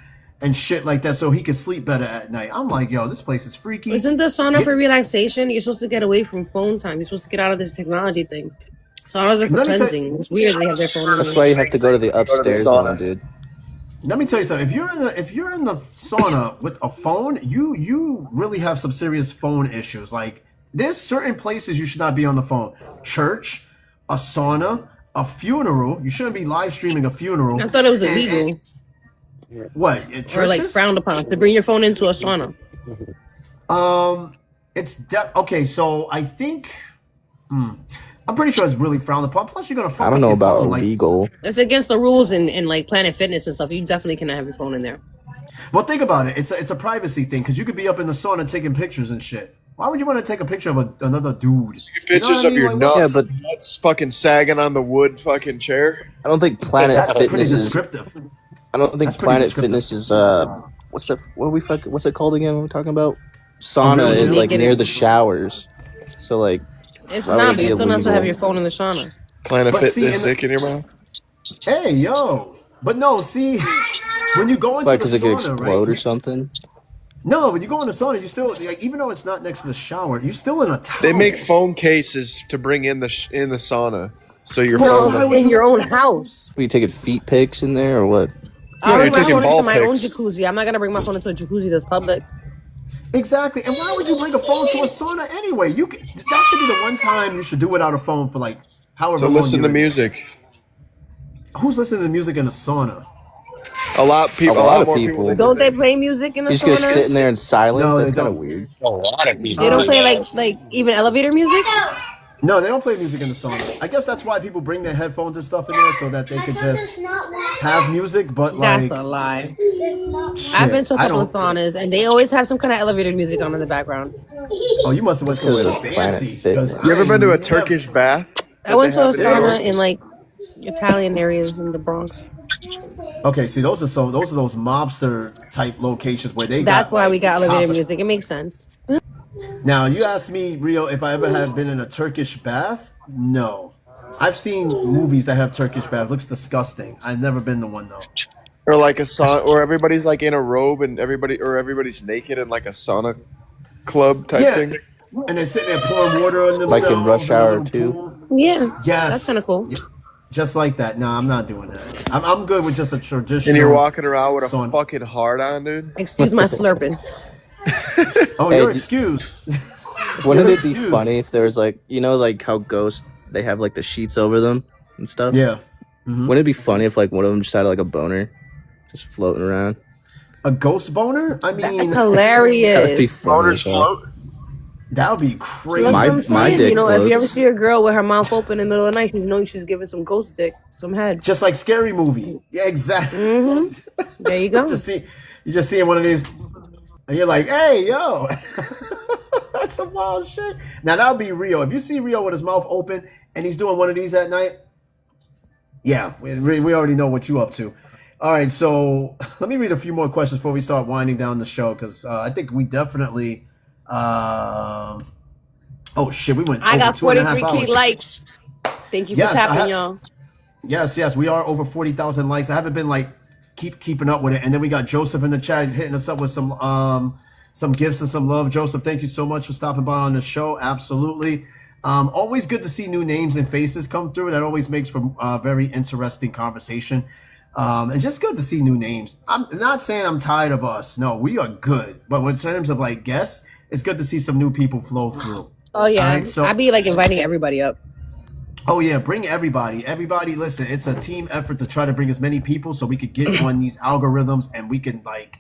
Speaker 1: and shit like that, so he could sleep better at night. I'm like, yo, this place is freaky.
Speaker 2: Isn't the sauna for relaxation? You're supposed to get away from phone time. You're supposed to get out of this technology thing. Saunas are for
Speaker 1: Let me tell-
Speaker 2: cleansing. It's weird they have their phone.
Speaker 7: That's why you have to go to the upstairs one, dude.
Speaker 1: Let me tell you something. If you're in the sauna with a phone, you really have some serious phone issues. Like, there's certain places you should not be on the phone. Church, a sauna, a funeral. You shouldn't be live streaming a funeral.
Speaker 2: I thought it was illegal
Speaker 1: What? In churches?
Speaker 2: or like frowned upon to bring your phone into a sauna.
Speaker 1: Okay. So I think. I'm pretty sure it's really frowned upon. Plus, you're gonna. Fuck
Speaker 7: I don't
Speaker 1: up
Speaker 7: know
Speaker 1: your
Speaker 7: about
Speaker 1: phone, like-
Speaker 7: illegal.
Speaker 2: It's against the rules in like Planet Fitness and stuff. You definitely cannot have your phone in there.
Speaker 1: Well, think about it. It's a privacy thing because you could be up in the sauna taking pictures and shit. Why would you want to take a picture of another dude?
Speaker 6: Pictures
Speaker 1: what I
Speaker 6: of
Speaker 1: mean?
Speaker 6: your
Speaker 1: Like,
Speaker 6: nuts,
Speaker 7: Yeah, but
Speaker 6: nuts fucking sagging on the wood fucking chair.
Speaker 7: I don't think Planet
Speaker 1: That's pretty
Speaker 7: Fitness is.
Speaker 1: descriptive.
Speaker 7: I don't think
Speaker 1: That's pretty
Speaker 7: Planet
Speaker 1: descriptive.
Speaker 7: Fitness is. What's it called again? What we're talking about? Sauna
Speaker 1: really?
Speaker 7: is like
Speaker 2: Naked.
Speaker 7: near the showers, so like.
Speaker 2: It's
Speaker 7: why would
Speaker 2: not,
Speaker 7: it
Speaker 2: but
Speaker 7: be
Speaker 2: you still have to
Speaker 7: illegal?
Speaker 2: have your phone in the sauna.
Speaker 6: Planet
Speaker 1: But see,
Speaker 6: Fitness
Speaker 1: in the-
Speaker 6: dick in your mouth.
Speaker 1: Hey, yo. But no, see, when you go into
Speaker 7: Why?
Speaker 1: the
Speaker 7: Because it could
Speaker 1: sauna,
Speaker 7: explode
Speaker 1: right?
Speaker 7: or something.
Speaker 1: No, when you go in the sauna, you still like, even though it's not next to the shower, you're still in a towel.
Speaker 6: They make phone cases to bring in in the sauna, so your
Speaker 2: Well,
Speaker 6: phone.
Speaker 2: in your own house.
Speaker 7: Were you taking feet pics in there or what?
Speaker 2: I'll
Speaker 6: you're
Speaker 2: bring my
Speaker 6: taking
Speaker 2: phone into
Speaker 6: ball
Speaker 2: my own
Speaker 6: pics.
Speaker 2: jacuzzi. I'm not gonna bring my phone into a jacuzzi that's public.
Speaker 1: Exactly. And why would you bring a phone to a sauna anyway? That should be the one time you should do without a phone for like however
Speaker 6: To
Speaker 1: long.
Speaker 6: listen
Speaker 1: you're
Speaker 6: to
Speaker 1: in.
Speaker 6: music.
Speaker 1: Who's listening to music in a sauna?
Speaker 6: A lot of people.
Speaker 7: A lot of
Speaker 6: more
Speaker 7: people.
Speaker 6: than
Speaker 2: Don't they
Speaker 6: that.
Speaker 2: play music in the
Speaker 7: You just gonna
Speaker 2: sauna?
Speaker 7: sit in there in silence?
Speaker 1: No,
Speaker 7: That's
Speaker 1: they
Speaker 7: kind of
Speaker 1: don't.
Speaker 7: weird.
Speaker 9: A lot of people.
Speaker 2: They don't play like even elevator music.
Speaker 1: No, they don't play music in the sauna. I guess that's why people bring their headphones and stuff in there so that they could just have music. But
Speaker 2: That's
Speaker 1: like,
Speaker 2: a lie.
Speaker 1: shit,
Speaker 2: I've been to a
Speaker 1: I
Speaker 2: couple of
Speaker 1: don't.
Speaker 2: saunas and they always have some kind of elevator music on in the background.
Speaker 1: Oh, you must have went somewhere
Speaker 7: Because it's Planet
Speaker 1: fancy.
Speaker 7: Fitness.
Speaker 1: 'cause
Speaker 6: You ever
Speaker 1: I
Speaker 6: been to a
Speaker 1: ain't never-
Speaker 6: Turkish bath?
Speaker 2: I went to a
Speaker 6: That they have in
Speaker 2: sauna
Speaker 6: there?
Speaker 2: in like Italian areas in the Bronx.
Speaker 1: Okay, see, those are those mobster type locations where they
Speaker 2: That's
Speaker 1: got.
Speaker 2: why
Speaker 1: like,
Speaker 2: we got elevator
Speaker 1: top-
Speaker 2: music. It makes sense.
Speaker 1: Now, you asked me, Rio, if I ever have been in a Turkish bath. No, I've seen movies that have Turkish bath. Looks disgusting. I've never been to one though.
Speaker 6: Or like a sauna, or everybody's like in a robe and everybody's naked in like a sauna club type
Speaker 1: Yeah,
Speaker 6: thing.
Speaker 1: and they're sitting there pouring water on themselves.
Speaker 7: Like in Rush
Speaker 1: in a
Speaker 7: Hour
Speaker 1: little
Speaker 7: 2?
Speaker 1: pool.
Speaker 2: Yeah.
Speaker 1: Yes,
Speaker 2: That's kind of cool.
Speaker 1: just like that. No, I'm not doing that. I'm good with just a traditional.
Speaker 6: And you're walking around with a
Speaker 1: sauna.
Speaker 6: fucking hard on, dude.
Speaker 2: Excuse my slurping.
Speaker 1: Oh,
Speaker 7: Hey,
Speaker 1: you're
Speaker 7: do-
Speaker 1: excused.
Speaker 7: Wouldn't
Speaker 1: You're
Speaker 7: it be
Speaker 1: excused.
Speaker 7: funny if there was like, you know, like how ghosts, they have like the sheets over them and stuff?
Speaker 1: Yeah.
Speaker 7: Wouldn't it be funny if like one of them just had like a boner just floating around?
Speaker 1: A ghost boner? I
Speaker 2: That's
Speaker 1: mean,
Speaker 7: That would be
Speaker 2: hilarious.
Speaker 7: funny. as hell.
Speaker 1: that would be crazy.
Speaker 2: That's
Speaker 7: My-
Speaker 2: what I'm
Speaker 7: my
Speaker 2: saying.
Speaker 7: dick
Speaker 2: You know, if you ever
Speaker 7: floats.
Speaker 2: see a girl with her mouth open in the middle of the night, you know she's giving some ghost dick, some head.
Speaker 1: Just like Scary Movie. Yeah, exactly.
Speaker 2: There you go.
Speaker 1: You just seeing one of these, and you're like, hey, yo. That's some wild shit. Now, that would be Rio. If you see Rio with his mouth open and he's doing one of these at night, yeah, we already know what you up to. All right, so let me read a few more questions before we start winding down the show, because I think we definitely... oh, shit, we went
Speaker 2: I
Speaker 1: over
Speaker 2: got
Speaker 1: 2.5
Speaker 2: 43K
Speaker 1: hours.
Speaker 2: likes. Thank you for
Speaker 1: Yes, I
Speaker 2: tapping,
Speaker 1: have-
Speaker 2: y'all.
Speaker 1: Yes, we are over 40,000 likes. I haven't been like keeping up with it. And then we got Joseph in the chat hitting us up with some gifts and some love. Joseph, thank you so much for stopping by on the show. Absolutely. Always good to see new names and faces come through. That always makes for a very interesting conversation. And just good to see new names. I'm not saying I'm tired of us. No, we are good. But in terms of like guests, it's good to see some new people flow through.
Speaker 2: Oh, yeah.
Speaker 1: All right, so-
Speaker 2: I be like inviting everybody up.
Speaker 1: Oh yeah, bring everybody. Everybody, listen, it's a team effort to try to bring as many people so we could get on these algorithms and we can like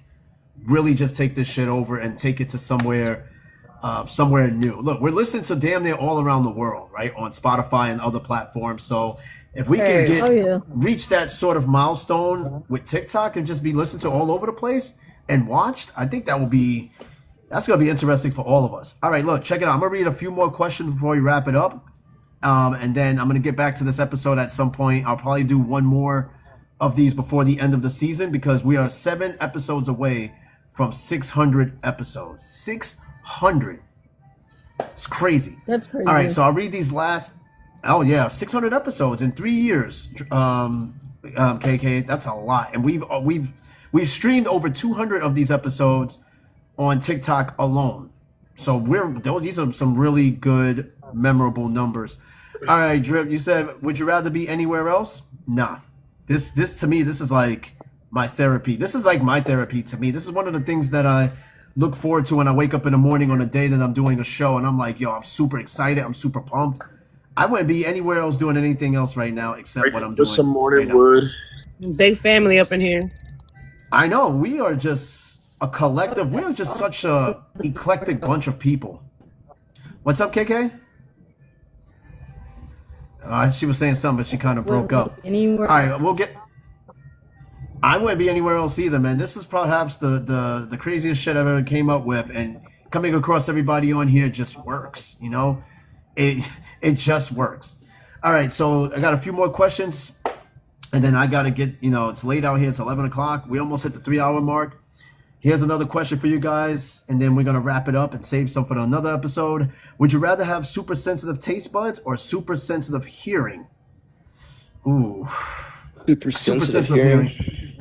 Speaker 1: really just take this shit over and take it to somewhere new. Look, we're listening to damn near all around the world, right? On Spotify and other platforms. So if we can
Speaker 2: Hey.
Speaker 1: reach that sort of milestone with TikTok and just be listened to all over the place and watched, I think that's gonna be interesting for all of us. All right, look, check it out. I'm gonna read a few more questions before we wrap it up. And then I'm going to get back to this episode at some point. I'll probably do one more of these before the end of the season because we are 7 episodes away from 600 episodes. 600. It's crazy.
Speaker 5: That's crazy.
Speaker 1: All right, so I'll read these last. Oh yeah, 600 episodes in 3 years. KK, that's a lot, and we've we've streamed over 200 of these episodes on TikTok alone. So these are some really good, memorable numbers. All right, Drip, you said, would you rather be anywhere else? Nah. This to me, this is like my therapy. This is like my therapy to me. This is one of the things that I look forward to when I wake up in the morning on a day that I'm doing a show, and I'm like, yo, I'm super excited. I'm super pumped. I wouldn't be anywhere else doing anything else right now except what I'm doing.
Speaker 6: With some morning
Speaker 1: right
Speaker 6: wood.
Speaker 2: Big family up in here.
Speaker 1: I know. We are just a collective. We are just such a eclectic bunch of people. What's up, KK? She was saying something, but she kind of broke up.
Speaker 5: Anywhere.
Speaker 1: All right, we'll get. I wouldn't be anywhere else either, man. This is perhaps the craziest shit I've ever came up with, and coming across everybody on here just works. You know, it just works. All right, so I got a few more questions, and then I gotta get. You know, it's late out here. It's 11 o'clock. We almost hit the 3-hour mark. Here's another question for you guys, and then we're gonna wrap it up and save some for another episode. Would you rather have super sensitive taste buds or super sensitive hearing? Ooh,
Speaker 7: Super sensitive hearing.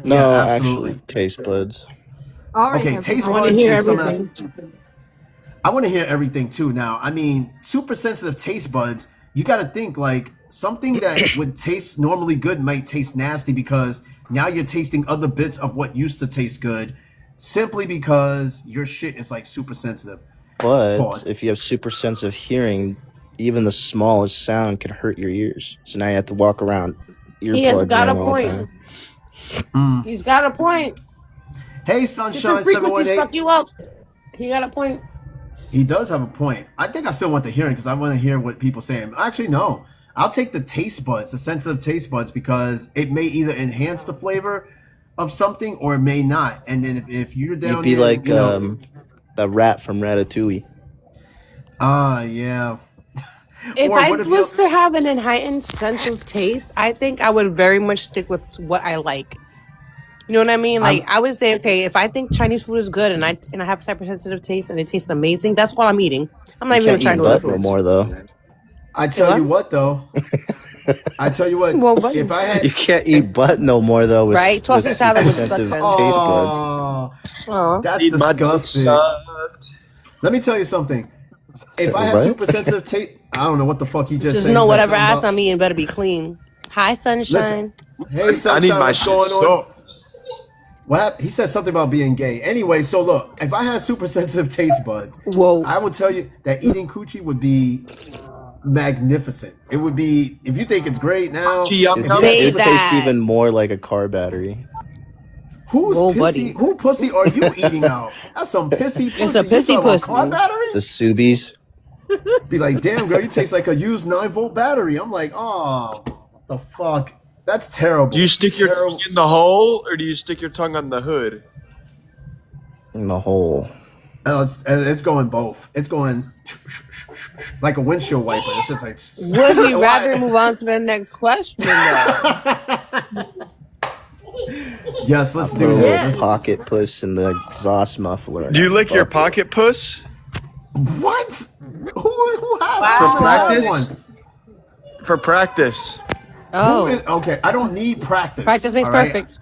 Speaker 7: No,
Speaker 1: Yeah, absolutely.
Speaker 7: actually, taste buds.
Speaker 1: Okay, taste
Speaker 2: I want to
Speaker 1: buds
Speaker 2: hear
Speaker 1: and some
Speaker 2: everything.
Speaker 1: I want to hear everything too. Now, I mean, super sensitive taste buds, you got to think like something that would taste normally good might taste nasty because now you're tasting other bits of what used to taste good simply because your shit is like super sensitive.
Speaker 7: But
Speaker 1: Pause.
Speaker 7: if you have super sensitive hearing, even the smallest sound can hurt your ears. So now you have to walk around
Speaker 2: He has
Speaker 7: earplugs
Speaker 2: got
Speaker 7: in
Speaker 2: a
Speaker 7: all the
Speaker 2: point.
Speaker 7: time.
Speaker 2: He's got a point.
Speaker 1: Hey,
Speaker 2: Different
Speaker 1: Sunshine
Speaker 2: frequencies
Speaker 1: 718.
Speaker 2: fuck you up. He got a point.
Speaker 1: He does have a point. I think I still want the hearing because I want to hear what people say. Actually, no. I'll take the taste buds, the sensitive taste buds, because it may either enhance the flavor of something or it may not. And then if you're down
Speaker 7: You'd be
Speaker 1: here,
Speaker 7: like
Speaker 1: you know,
Speaker 7: the rat from Ratatouille.
Speaker 1: yeah.
Speaker 2: If
Speaker 1: Or
Speaker 2: I
Speaker 1: what if
Speaker 2: was
Speaker 1: you-
Speaker 2: to have an heightened sense of taste, I think I would very much stick with what I like. You know what I mean? Like I would say, okay, if I think Chinese food is good and I have hypersensitive taste and it tastes amazing, that's what I'm eating. I'm not
Speaker 7: You
Speaker 2: even
Speaker 7: can't
Speaker 2: gonna try
Speaker 7: eat
Speaker 2: to
Speaker 7: butt no more though.
Speaker 1: I tell you what, though. I tell you what.
Speaker 2: Well, buddy.
Speaker 1: If I had
Speaker 7: You can't eat butt no more though. With,
Speaker 2: Right? Tossing
Speaker 7: with
Speaker 2: salad with
Speaker 7: sensitive
Speaker 2: suckers.
Speaker 7: taste buds.
Speaker 1: Oh, that's
Speaker 6: Eat my dick
Speaker 1: disgusting.
Speaker 6: sucked.
Speaker 1: Let me tell you something. If I had
Speaker 7: What?
Speaker 1: super sensitive taste, I don't know what the fuck he just
Speaker 2: Just
Speaker 1: said. He
Speaker 2: know
Speaker 1: said
Speaker 2: whatever
Speaker 1: something
Speaker 2: ass
Speaker 1: about-
Speaker 2: I'm eating better be clean. Hi, sunshine.
Speaker 1: Hey, Sunshine,
Speaker 6: I need my
Speaker 1: what's
Speaker 6: shit
Speaker 1: going on?
Speaker 6: soft.
Speaker 1: What happened? He said something about being gay. Anyway, so look, if I had super sensitive taste buds,
Speaker 2: Whoa.
Speaker 1: I would tell you that eating coochie would be magnificent. It would be, if you think it's great now.
Speaker 6: Coochie yum
Speaker 1: if
Speaker 6: yum.
Speaker 1: you
Speaker 2: Say
Speaker 1: had
Speaker 7: It
Speaker 1: super-
Speaker 2: that.
Speaker 7: tastes even more like a car battery.
Speaker 1: Who's
Speaker 2: Whoa,
Speaker 1: pissy?
Speaker 2: buddy.
Speaker 1: Who pussy are you eating out? That's some pissy pussy.
Speaker 2: It's a
Speaker 1: You
Speaker 2: pissy
Speaker 1: talking about
Speaker 2: pussy.
Speaker 1: car
Speaker 7: The
Speaker 1: batteries?
Speaker 7: Subies.
Speaker 1: Be like, damn, girl, you taste like a used 9-volt battery. I'm like, oh, the fuck? That's terrible.
Speaker 6: Do you stick your tongue in the hole or do you stick your tongue on the hood?
Speaker 7: In the hole.
Speaker 1: Oh, it's going both. It's going like a windshield wiper. It's just like.
Speaker 2: Would we
Speaker 1: Why?
Speaker 2: rather move on to the next question? though?
Speaker 1: Yes, let's
Speaker 7: Put
Speaker 1: do
Speaker 7: a
Speaker 1: that.
Speaker 7: little
Speaker 1: Let's-
Speaker 7: pocket puss in the exhaust muffler.
Speaker 6: Do you lick your
Speaker 7: Bucket.
Speaker 6: pocket puss?
Speaker 1: What? Who has
Speaker 2: Wow.
Speaker 1: who has
Speaker 6: Practice?
Speaker 1: one?
Speaker 6: For practice.
Speaker 2: Oh,
Speaker 1: Okay, I don't need practice.
Speaker 2: practice makes
Speaker 1: all right?
Speaker 2: perfect.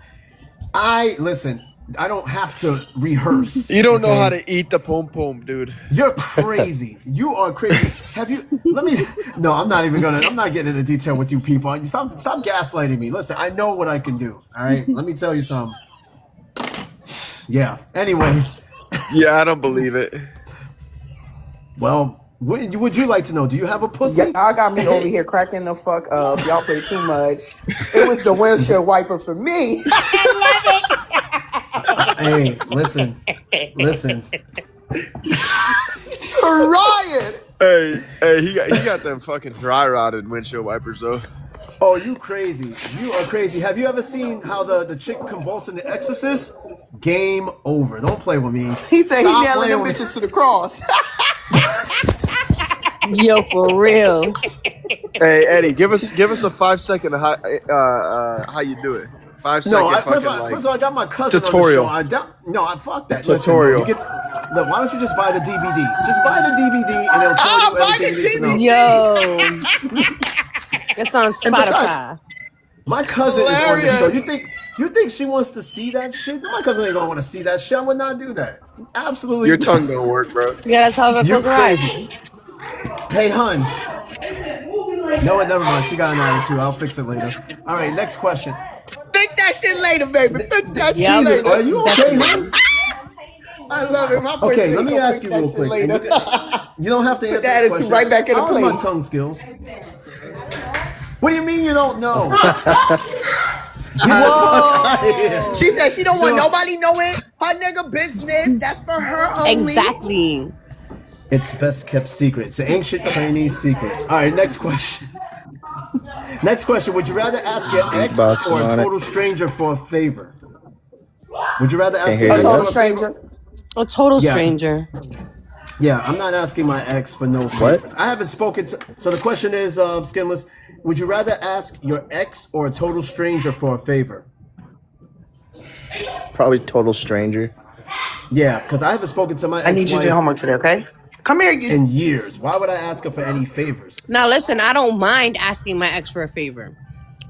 Speaker 1: Listen. I don't have to rehearse.
Speaker 6: You don't know
Speaker 1: okay?
Speaker 6: how to eat the pom pom, dude.
Speaker 1: You're crazy. You are crazy. Have you? Let me. No, I'm not even gonna. I'm not getting into detail with you people. Stop gaslighting me. Listen, I know what I can do. All right. Let me tell you something. Yeah. Anyway,
Speaker 6: Yeah, I don't believe it.
Speaker 1: well, would you like to know? Do you have a pussy?
Speaker 11: Y'all got me over here cracking the fuck up. Y'all play too much. It was the windshield wiper for me.
Speaker 1: Hey, listen.
Speaker 11: Ryan!
Speaker 6: Hey, he got them fucking dry rotted windshield wipers though.
Speaker 1: Oh, you crazy. You are crazy. Have you ever seen how the chick convulsed in The Exorcist? Game over. Don't play with me.
Speaker 11: He said he
Speaker 1: Stop
Speaker 11: nailing them
Speaker 1: playing with
Speaker 11: bitches to the cross.
Speaker 2: Yo, for real.
Speaker 6: Hey Eddie, give us a 5-second how you do it. 5 second
Speaker 1: No, first
Speaker 6: fucking
Speaker 1: of all, I got my cousin
Speaker 6: tutorial.
Speaker 1: on the show. I fuck that.
Speaker 6: Tutorial.
Speaker 1: Listen, look, why don't you just buy the DVD? Just buy the DVD and it'll tell you
Speaker 11: buy
Speaker 1: everything
Speaker 11: the
Speaker 1: you need to know.
Speaker 2: Yo. It's on
Speaker 1: And besides,
Speaker 2: Spotify.
Speaker 1: my cousin is on the
Speaker 11: Hilarious.
Speaker 1: show. You think she wants to see that shit? My cousin ain't gonna want to see that shit. I would not do that. Absolutely.
Speaker 6: Your tongue don't work, bro.
Speaker 2: You gotta tell her to
Speaker 1: You're
Speaker 2: close her eyes.
Speaker 1: crazy. Hey, hun. No, never mind. She got an attitude. I'll fix it later. All right, next question.
Speaker 11: Fix that shit later, baby. Fix that shit
Speaker 2: Yeah,
Speaker 11: later.
Speaker 1: Are you okay, hun?
Speaker 11: I love it. My
Speaker 1: Okay,
Speaker 11: boyfriend
Speaker 1: let me
Speaker 11: gonna
Speaker 1: ask
Speaker 11: fix
Speaker 1: you
Speaker 11: that
Speaker 1: real
Speaker 11: shit
Speaker 1: quick.
Speaker 11: later.
Speaker 1: You don't have to answer
Speaker 11: Put the
Speaker 1: this
Speaker 11: attitude
Speaker 1: question.
Speaker 11: right back in the
Speaker 1: How's my
Speaker 11: place.
Speaker 1: tongue skills? What do you mean you don't know?
Speaker 2: Whoa.
Speaker 11: She said she don't want nobody knowing her nigga business. That's for her only.
Speaker 2: Exactly.
Speaker 1: It's best kept secret. It's an ancient Chinese secret. All right, next question. Next question. Would you rather ask your ex
Speaker 7: Beatboxing
Speaker 1: or a
Speaker 7: on it.
Speaker 1: total stranger for a favor? Would you rather ask
Speaker 7: Can't
Speaker 1: your
Speaker 7: hear
Speaker 11: A
Speaker 1: ex
Speaker 7: you.
Speaker 11: total
Speaker 1: for a
Speaker 11: stranger.
Speaker 2: A total
Speaker 1: Yeah.
Speaker 2: stranger.
Speaker 1: Yeah, I'm not asking my ex for no favors. I haven't spoken to. So the question is, Skinless, would you rather ask your ex or a total stranger for a favor?
Speaker 7: Probably total stranger.
Speaker 1: Yeah, because I haven't spoken to my ex
Speaker 11: I need you to do your homework today, okay? Come here, you.
Speaker 1: in years. Why would I ask her for any favors?
Speaker 2: Now listen, I don't mind asking my ex for a favor.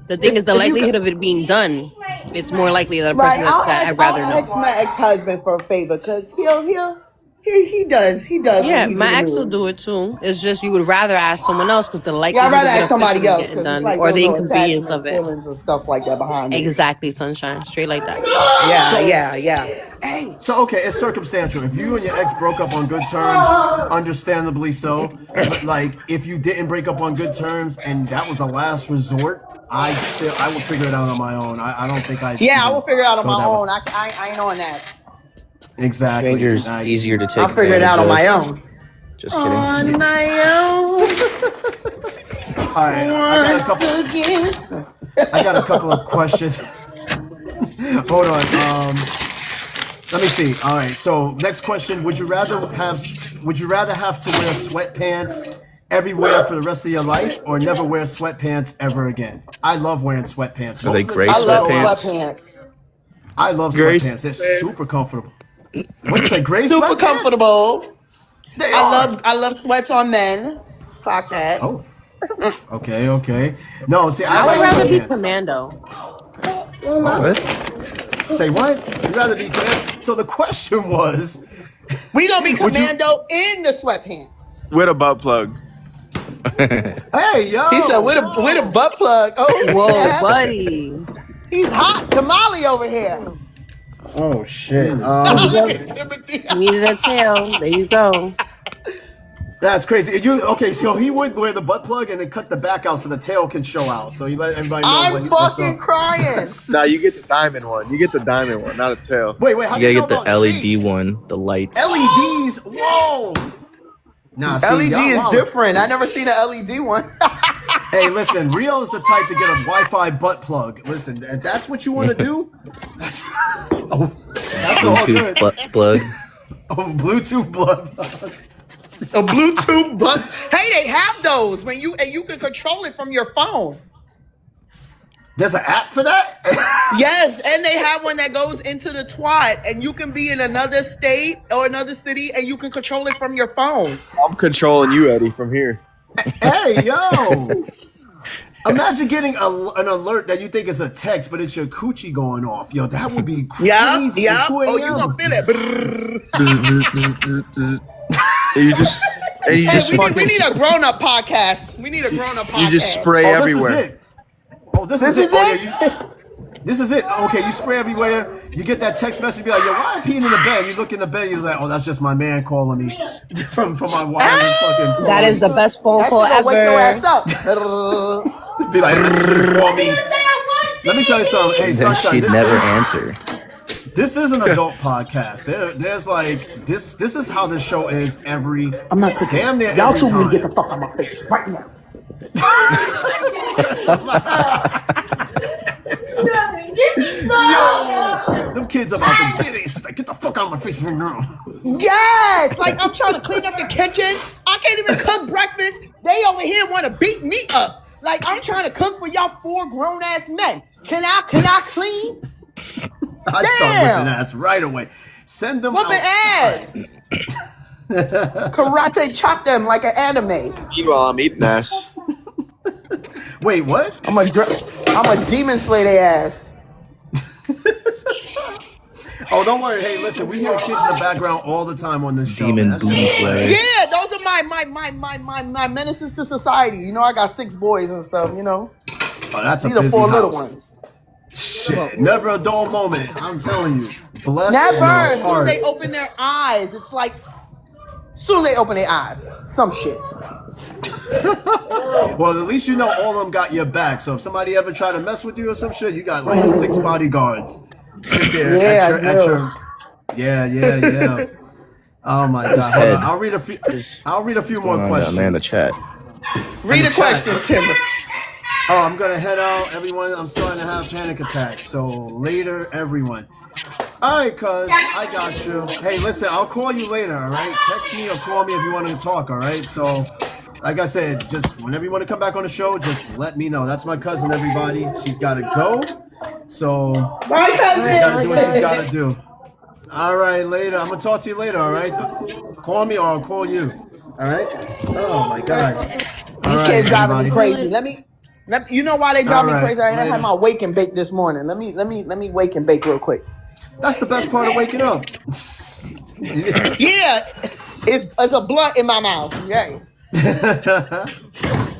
Speaker 2: The thing is, the
Speaker 1: if you
Speaker 2: likelihood of it being done, it's more likely that a
Speaker 11: Right,
Speaker 2: person that I'd rather
Speaker 11: I'll
Speaker 2: know.
Speaker 11: ask my ex-husband for a favor because he does
Speaker 2: Yeah,
Speaker 11: when he's
Speaker 2: my
Speaker 11: in the
Speaker 2: ex will
Speaker 11: mood.
Speaker 2: do it too. It's just you would rather ask someone else because the
Speaker 11: Yeah,
Speaker 2: likelihood
Speaker 11: I'd rather
Speaker 2: of it
Speaker 11: ask somebody
Speaker 2: officially
Speaker 11: else
Speaker 2: getting
Speaker 11: because it's
Speaker 2: done
Speaker 11: like
Speaker 2: or the
Speaker 11: no
Speaker 2: inconvenience
Speaker 11: attachment,
Speaker 2: of it.
Speaker 11: feelings and stuff like that behind it.
Speaker 2: Exactly, sunshine, straight like that.
Speaker 11: Yeah. Hey,
Speaker 1: So okay, it's circumstantial. If you and your ex broke up on good terms, understandably so. But like, if you didn't break up on good terms and that was the last resort, I would figure it out on my own. I don't think I.
Speaker 11: yeah, I will figure it out on my own.
Speaker 1: Way.
Speaker 11: I ain't on that.
Speaker 1: Exactly.
Speaker 7: Stranger's
Speaker 1: Nice.
Speaker 7: easier to take.
Speaker 11: I'll figure it out on my
Speaker 7: advantage
Speaker 11: own.
Speaker 7: of. Just kidding.
Speaker 11: On my own.
Speaker 1: All right, I got a couple of questions. Hold on. Let me see. All right. So next question: Would you rather have to wear sweatpants everywhere for the rest of your life, or never wear sweatpants ever again? I love wearing sweatpants.
Speaker 7: Are they
Speaker 1: Most of the
Speaker 7: gray
Speaker 1: time-
Speaker 11: I love
Speaker 7: Sweatpants?
Speaker 11: sweatpants.
Speaker 1: I love
Speaker 6: Gray
Speaker 1: sweatpants. They're super comfortable. What is that? Gray
Speaker 11: Super
Speaker 1: sweatpants?
Speaker 11: comfortable.
Speaker 1: They
Speaker 11: I
Speaker 1: are.
Speaker 11: love sweats on men. Fuck that.
Speaker 1: Oh. Okay. No, see, I
Speaker 2: I would
Speaker 1: like
Speaker 2: rather be
Speaker 1: sweatpants.
Speaker 2: commando.
Speaker 7: What?
Speaker 1: Say what? You'd rather be commando? So the question was,
Speaker 11: We gonna be
Speaker 1: Would you-
Speaker 11: commando in the sweatpants.
Speaker 6: With a butt plug.
Speaker 1: hey, yo.
Speaker 11: He said with a butt plug. Oh,
Speaker 2: Whoa,
Speaker 11: snap.
Speaker 2: buddy.
Speaker 11: He's hot tamale over here.
Speaker 1: Oh, shit.
Speaker 11: Timothy.
Speaker 2: You needed a tail. There you go.
Speaker 1: That's crazy. Okay, so he would wear the butt plug and then cut the back out so the tail can show out. So you let everybody know
Speaker 11: I'm
Speaker 1: what's
Speaker 11: fucking
Speaker 1: up.
Speaker 11: crying.
Speaker 6: Nah, you get the diamond one. You get the diamond one, not a tail.
Speaker 1: Wait, how
Speaker 7: You
Speaker 1: do you
Speaker 7: gotta
Speaker 1: know
Speaker 7: get the
Speaker 1: about
Speaker 7: LED
Speaker 1: shapes?
Speaker 7: one, the lights.
Speaker 1: LEDs? Whoa. Nah, see,
Speaker 11: LED
Speaker 1: y'all
Speaker 11: is
Speaker 1: wild.
Speaker 11: different. I never seen an LED one.
Speaker 1: Hey, listen, Rio's the type to get a Wi-Fi butt plug. Listen, if that's what you want to do, that's all
Speaker 7: Bluetooth
Speaker 1: good.
Speaker 7: butt plug.
Speaker 1: Oh, Bluetooth blood plug.
Speaker 11: A Bluetooth butt. Hey, they have those and you can control it from your phone.
Speaker 1: There's an app for that?
Speaker 11: Yes, and they have one that goes into the twat, and you can be in another state or another city, and you can control it from your phone.
Speaker 6: I'm controlling you, Eddie, from here.
Speaker 1: Hey, yo. Imagine getting an alert that you think is a text, but it's your coochie going off. Yo, that would be crazy.
Speaker 11: Yeah.
Speaker 1: at 2
Speaker 11: Oh, you
Speaker 1: a.m.
Speaker 11: gonna feel it.
Speaker 6: And you just
Speaker 11: Hey,
Speaker 6: fucking,
Speaker 11: we need a grown-up podcast. We need a grown-up podcast.
Speaker 6: you just spray
Speaker 1: Oh, this
Speaker 6: everywhere.
Speaker 1: is it. Oh, this is it. This is it. Okay, you spray everywhere. You get that text message, be like, yo, why am I peeing in the bed? You look in the bed, you're like, oh, that's just my man calling me from my wireless fucking phone.
Speaker 2: That is the best phone
Speaker 11: That
Speaker 2: call
Speaker 11: shit gonna wake your
Speaker 2: ever.
Speaker 11: ass up.
Speaker 1: Be like, call me. Let me tell you something. Hey,
Speaker 7: Then
Speaker 1: Sunshine,
Speaker 7: she'd never answer.
Speaker 1: This is an adult podcast. There's like this is how this show is every.
Speaker 11: I'm not
Speaker 1: damn near
Speaker 11: Y'all
Speaker 1: every
Speaker 11: two need to
Speaker 1: time.
Speaker 11: get the fuck out my face right now.
Speaker 1: Yo, them kids about to get it. It's like, get the fuck out of my face right now.
Speaker 11: Yes, like I'm trying to clean up the kitchen. I can't even cook breakfast. They over here want to beat me up. Like I'm trying to cook for y'all 4 grown ass men. Can I clean?
Speaker 1: I'd start whipping ass right away. Send them
Speaker 11: Whooping
Speaker 1: outside.
Speaker 11: ass. Karate chop them like an anime.
Speaker 6: Meanwhile, I'm eating ass.
Speaker 1: Wait, what?
Speaker 11: I'm a demon slay their ass.
Speaker 1: Oh, don't worry. Hey, listen, we hear kids in the background all the time on this show.
Speaker 7: Demon
Speaker 1: man.
Speaker 7: booty slayer.
Speaker 11: Yeah, those are my menaces to society. You know, I got 6 boys and stuff. You know,
Speaker 1: Oh, that's a
Speaker 11: these are
Speaker 1: busy
Speaker 11: 4
Speaker 1: house.
Speaker 11: little ones.
Speaker 1: Shit, never a dull moment. I'm telling you. Bless
Speaker 11: Never.
Speaker 1: your
Speaker 11: As soon as
Speaker 1: heart.
Speaker 11: they open their eyes, it's like, soon they open their eyes, some shit.
Speaker 1: Well, at least you know all of them got your back. So if somebody ever try to mess with you or some shit, you got like 6 bodyguards. Sit there
Speaker 11: Yeah,
Speaker 1: at your yeah. Oh my god. Hold
Speaker 7: head.
Speaker 1: on. I'll read a few more
Speaker 7: Going on
Speaker 1: questions.
Speaker 7: down there in the chat.
Speaker 11: Read
Speaker 1: the
Speaker 11: a question, Timber.
Speaker 1: Oh, I'm gonna head out, everyone. I'm starting to have panic attacks. So later, everyone. All right, cuz I got you. Hey, listen, I'll call you later. All right, text me or call me if you want to talk. All right. So, like I said, just whenever you want to come back on the show, just let me know. That's my cousin, everybody. She's got to go. So
Speaker 11: My
Speaker 1: she's got to do what she's
Speaker 11: cousin.
Speaker 1: got to do. All right, later. I'm gonna talk to you later. All right. Call me or I'll call you. All right. Oh my God.
Speaker 11: These kids driving me crazy. Let me. You know why they drive me
Speaker 1: All right,
Speaker 11: crazy? I
Speaker 1: later.
Speaker 11: had my wake and bake this morning. Let me wake and bake real quick.
Speaker 1: That's the best part of waking up.
Speaker 11: Yeah, it's a blunt in my mouth. Yay.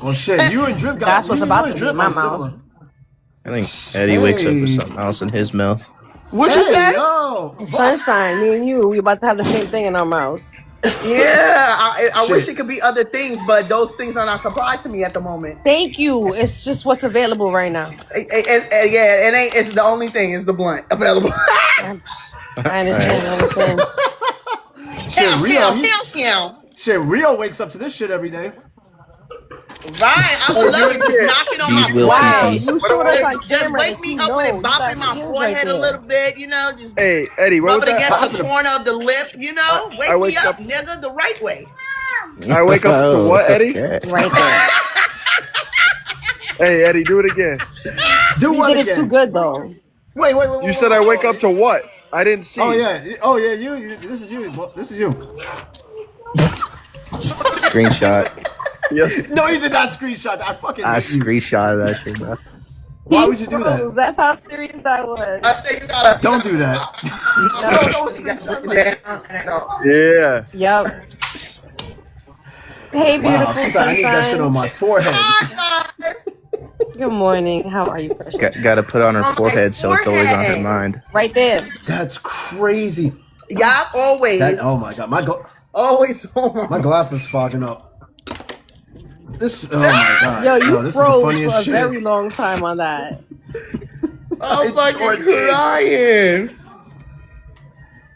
Speaker 1: Well, shit, you and Drip got
Speaker 2: That's what's
Speaker 1: you
Speaker 2: about
Speaker 1: and
Speaker 2: to be
Speaker 1: Drip
Speaker 2: in my
Speaker 1: are
Speaker 2: mouth.
Speaker 1: similar.
Speaker 7: I think Eddie wakes up with
Speaker 1: Hey.
Speaker 7: something else in his mouth.
Speaker 11: What you
Speaker 1: Hey,
Speaker 11: say?
Speaker 1: yo.
Speaker 2: Sunshine, me and you, we about to have the same thing in our mouths.
Speaker 11: Yeah, I wish
Speaker 1: Shit.
Speaker 11: it could be other things, but those things are not supplied to me at the moment.
Speaker 2: Thank you. It's just what's available right now.
Speaker 11: Yeah, it ain't. It's the only thing. Is the blunt available?
Speaker 2: I understand.
Speaker 1: Shit, Rio.
Speaker 11: Meow.
Speaker 1: Shit, Rio wakes up to this shit every day.
Speaker 11: Right, I would love it. Just knock it on my
Speaker 7: Jeez, Will
Speaker 2: Wow,
Speaker 11: forehead.
Speaker 7: Pee-pee.
Speaker 2: you showed us on
Speaker 11: Just
Speaker 2: camera
Speaker 11: wake
Speaker 2: that
Speaker 11: me
Speaker 2: you
Speaker 11: up with
Speaker 2: know
Speaker 11: it
Speaker 2: you
Speaker 11: bopping
Speaker 2: got
Speaker 11: my
Speaker 2: skills
Speaker 11: forehead
Speaker 2: right
Speaker 11: a
Speaker 2: there.
Speaker 11: little bit, you know, just
Speaker 10: Hey, Eddie, what was
Speaker 11: rub it
Speaker 10: that?
Speaker 11: against the corner of the lip, you know.
Speaker 10: I
Speaker 11: Wake me
Speaker 10: wake
Speaker 11: up,
Speaker 10: up-
Speaker 11: nigga, the right way.
Speaker 10: I wake up to
Speaker 7: Oh,
Speaker 10: what, Eddie?
Speaker 7: okay.
Speaker 2: Right there.
Speaker 10: Hey, Eddie, do it again.
Speaker 1: Do
Speaker 2: You
Speaker 1: what
Speaker 2: did it
Speaker 1: again?
Speaker 2: too good though.
Speaker 1: Wait.
Speaker 10: You said I wake up to what? I didn't see.
Speaker 1: Oh yeah. You. This is you. This is you.
Speaker 7: Screenshot.
Speaker 10: Yes.
Speaker 1: No, you did not screenshot that. I fucking
Speaker 7: I
Speaker 1: hate you.
Speaker 7: screenshotted that shit, bro.
Speaker 1: Why would you do that?
Speaker 2: That's how serious I was.
Speaker 11: I think you gotta.
Speaker 1: Don't do that.
Speaker 11: Don't screenshot me.
Speaker 10: Yeah.
Speaker 2: Yep. Hey,
Speaker 1: Wow,
Speaker 2: beautiful
Speaker 1: she's like, I need that shit on
Speaker 2: sunshine.
Speaker 1: my forehead.
Speaker 2: Good morning. How are you, precious?
Speaker 7: Got to put it on her
Speaker 11: On my
Speaker 7: forehead so it's always on her
Speaker 11: forehead.
Speaker 7: mind.
Speaker 2: Right there.
Speaker 1: That's crazy.
Speaker 11: Yeah, always,
Speaker 1: Oh my God,
Speaker 11: always.
Speaker 1: my glass is fogging up. This. Oh my God.
Speaker 2: Yo, you
Speaker 1: this is the
Speaker 2: froze for
Speaker 1: funniest
Speaker 2: a
Speaker 1: shit.
Speaker 2: very long time on that.
Speaker 11: I'm
Speaker 1: It
Speaker 11: fucking
Speaker 1: sure did.
Speaker 11: crying.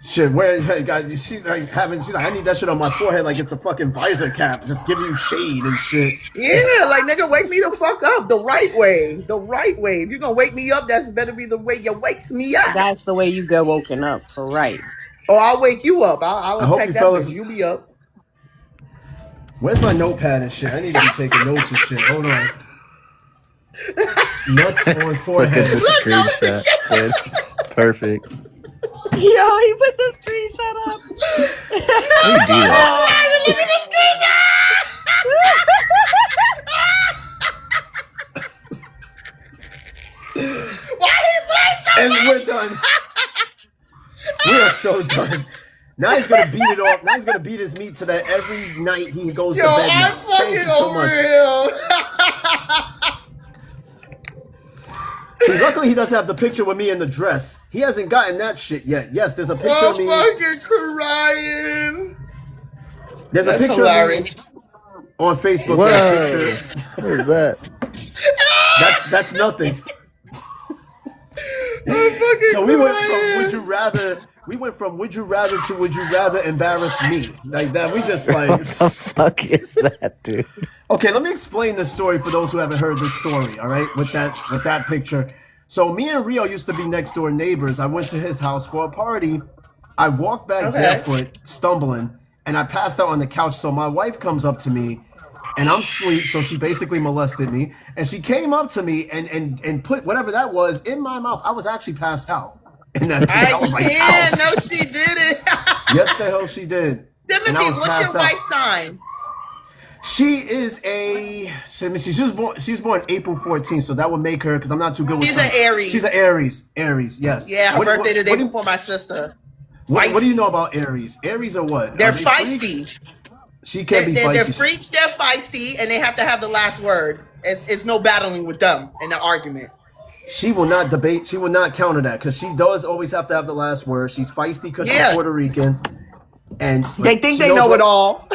Speaker 1: Shit, where hey, God, you see, like having, she's like, I need that shit on my forehead like it's a fucking visor cap, just giving you shade and shit.
Speaker 11: Yeah, like nigga, wake me the fuck up the right way. The right way. If you're gonna wake me up, that's better be the way you wakes me up.
Speaker 2: That's the way you get woken up for right.
Speaker 11: Or I'll wake you up. I'll
Speaker 1: I hope
Speaker 11: take
Speaker 1: you
Speaker 11: that
Speaker 1: fellas-
Speaker 11: bitch. You be up.
Speaker 1: Where's my notepad and shit? I need to be taking notes and shit. Hold on. Nuts on
Speaker 7: Look
Speaker 1: forehead.
Speaker 7: at the screenshot, dude. Perfect.
Speaker 2: Yo, he put the screenshot up.
Speaker 7: How do you do that?
Speaker 1: And we're done. We are so done. Now he's gonna beat it off. Now he's gonna beat his meat so that every night he goes
Speaker 11: Yo,
Speaker 1: to bed.
Speaker 11: I'm
Speaker 1: now. Thank you
Speaker 11: fucking
Speaker 1: so much.
Speaker 11: unreal.
Speaker 1: See, luckily he doesn't have the picture with me in the dress. He hasn't gotten that shit yet. Yes, there's a picture
Speaker 11: I'm
Speaker 1: of me.
Speaker 11: fucking crying.
Speaker 1: There's a
Speaker 11: That's
Speaker 1: picture
Speaker 11: hilarious.
Speaker 1: of me on Facebook.
Speaker 7: Whoa.
Speaker 1: That picture.
Speaker 7: What is that?
Speaker 1: That's nothing.
Speaker 11: I'm fucking
Speaker 1: So we went from
Speaker 11: crying.
Speaker 1: would you rather. We went from would you rather to would you rather embarrass me like that. We just like.
Speaker 7: What the fuck is that, dude?
Speaker 1: Okay, let me explain this story for those who haven't heard this story. All right, with that picture. So me and Rio used to be next door neighbors. I went to his house for a party. I walked back barefoot, stumbling, and I passed out on the couch. So my wife comes up to me, and I'm asleep. So she basically molested me, and she came up to me and put whatever that was in my mouth. I was actually passed out. And that I was like,
Speaker 11: yeah,
Speaker 1: ow.
Speaker 11: no, she did it.
Speaker 1: Yes, the hell she did. And I
Speaker 11: Timothy,
Speaker 1: was
Speaker 11: what's your
Speaker 1: passed out.
Speaker 11: wife's sign?
Speaker 1: She is a. Let me see. She was born April 14th, so that would make her. Because I'm not too good with.
Speaker 11: She's an Aries.
Speaker 1: She's an Aries. Aries, yes.
Speaker 11: Yeah, her birthday the day before my sister.
Speaker 1: What do you know about Aries? Aries are what?
Speaker 11: They're
Speaker 1: Are they
Speaker 11: feisty.
Speaker 1: freaks? She can be feisty.
Speaker 11: They're freaks. They're feisty, and they have to have the last word. It's no battling with them in the argument.
Speaker 1: She will not debate. She will not counter that because she does always have to have the last word. She's feisty because she's Puerto Rican, and
Speaker 11: they think they know it all.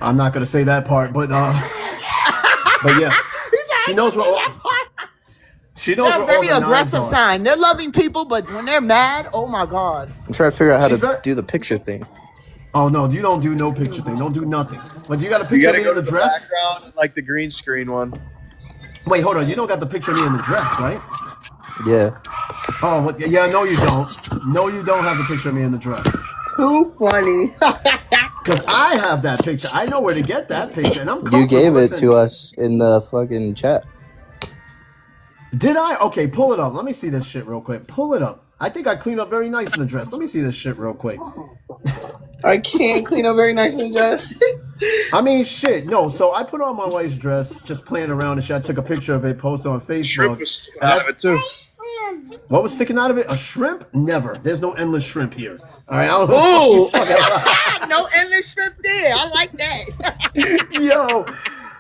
Speaker 1: I'm not gonna say that part, but yeah, she knows what. She knows
Speaker 11: They're
Speaker 1: what
Speaker 11: very
Speaker 1: all the nines
Speaker 11: aggressive
Speaker 1: are.
Speaker 11: sign. They're loving people, but when they're mad, oh my god.
Speaker 7: I'm trying to figure out how
Speaker 1: She's
Speaker 7: to do the picture thing.
Speaker 1: Oh no, you don't do no picture thing. Don't do nothing. But you got a picture of me in the dress.
Speaker 10: Background, like the green screen one.
Speaker 1: Wait, hold on. You don't got the picture of me in the dress, right?
Speaker 7: Yeah.
Speaker 1: Oh, what? Yeah, no, you don't. No, you don't have the picture of me in the dress.
Speaker 11: Too funny.
Speaker 1: Because I have that picture. I know where to get that picture, and I'm.
Speaker 7: You gave it to us in the fucking chat.
Speaker 1: Did I? Okay, pull it up. Let me see this shit real quick. Pull it up. I think I cleaned up very nice in the dress. Let me see this shit real quick.
Speaker 11: I can't clean up very nice in the dress.
Speaker 1: I mean, shit. No, so I put on my wife's dress, just playing around and shit. I took a picture of it, posted on Facebook.
Speaker 10: Shrimp was sticking out of it too.
Speaker 1: What was sticking out of it? A shrimp? Never. There's no endless shrimp here. All right. I don't know what you're talking about.
Speaker 11: No endless shrimp there. I like that.
Speaker 1: Yo.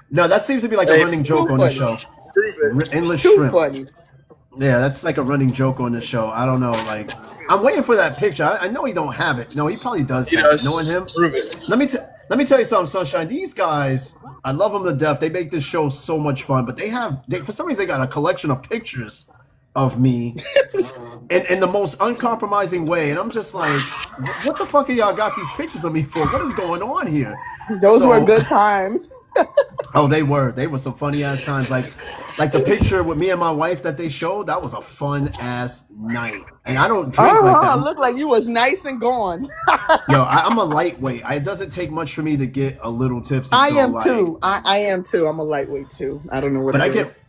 Speaker 1: No, that seems to be like a running joke on the show. Endless shrimp.
Speaker 11: Funny.
Speaker 1: Yeah, that's like a running joke on the show. I don't know. Like, I'm waiting for that picture. I know he don't have it. No, he probably does have it. Knowing him.
Speaker 10: Prove it.
Speaker 1: Let me tell you something, Sunshine. These guys, I love them to death. They make this show so much fun. But they for some reason, they got a collection of pictures of me in the most uncompromising way. And I'm just like, what the fuck are y'all got these pictures of me for? What is going on here?
Speaker 11: Those were good times.
Speaker 1: Oh, they were some funny ass times. Like the picture with me and my wife that they showed, that was a fun ass night. And I don't drink like that.
Speaker 11: Looked like you was nice and gone.
Speaker 1: Yo, I'm a lightweight. It doesn't take much for me to get a little tipsy.
Speaker 11: I
Speaker 1: so
Speaker 11: am
Speaker 1: like,
Speaker 11: too. I am too. I'm a lightweight too. I don't know what it is.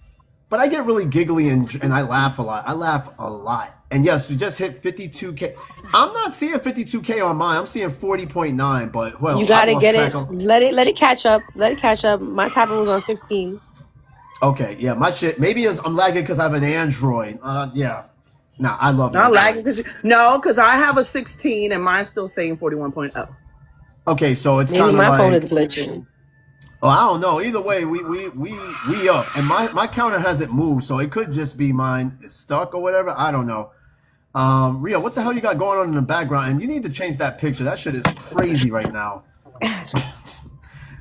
Speaker 1: But I get really giggly and I laugh a lot. I laugh a lot. And yes, we just hit 52K. I'm not seeing 52K on mine. I'm seeing 40.9. But well,
Speaker 2: you gotta get it. Let it catch up. Let it catch up. My tablet was on 16.
Speaker 1: Okay, yeah, my shit. Maybe I'm lagging because I have an Android. Yeah. Nah, I love it.
Speaker 11: Not lagging because I have a 16 and mine's still saying 41.0.
Speaker 1: Okay, so it's
Speaker 2: maybe
Speaker 1: kind of
Speaker 2: my
Speaker 1: like
Speaker 2: phone is glitching.
Speaker 1: Oh, I don't know. Either way, we up, and my counter hasn't moved, so it could just be mine is stuck or whatever. I don't know. Rio, what the hell you got going on in the background? And you need to change that picture. That shit is crazy right now.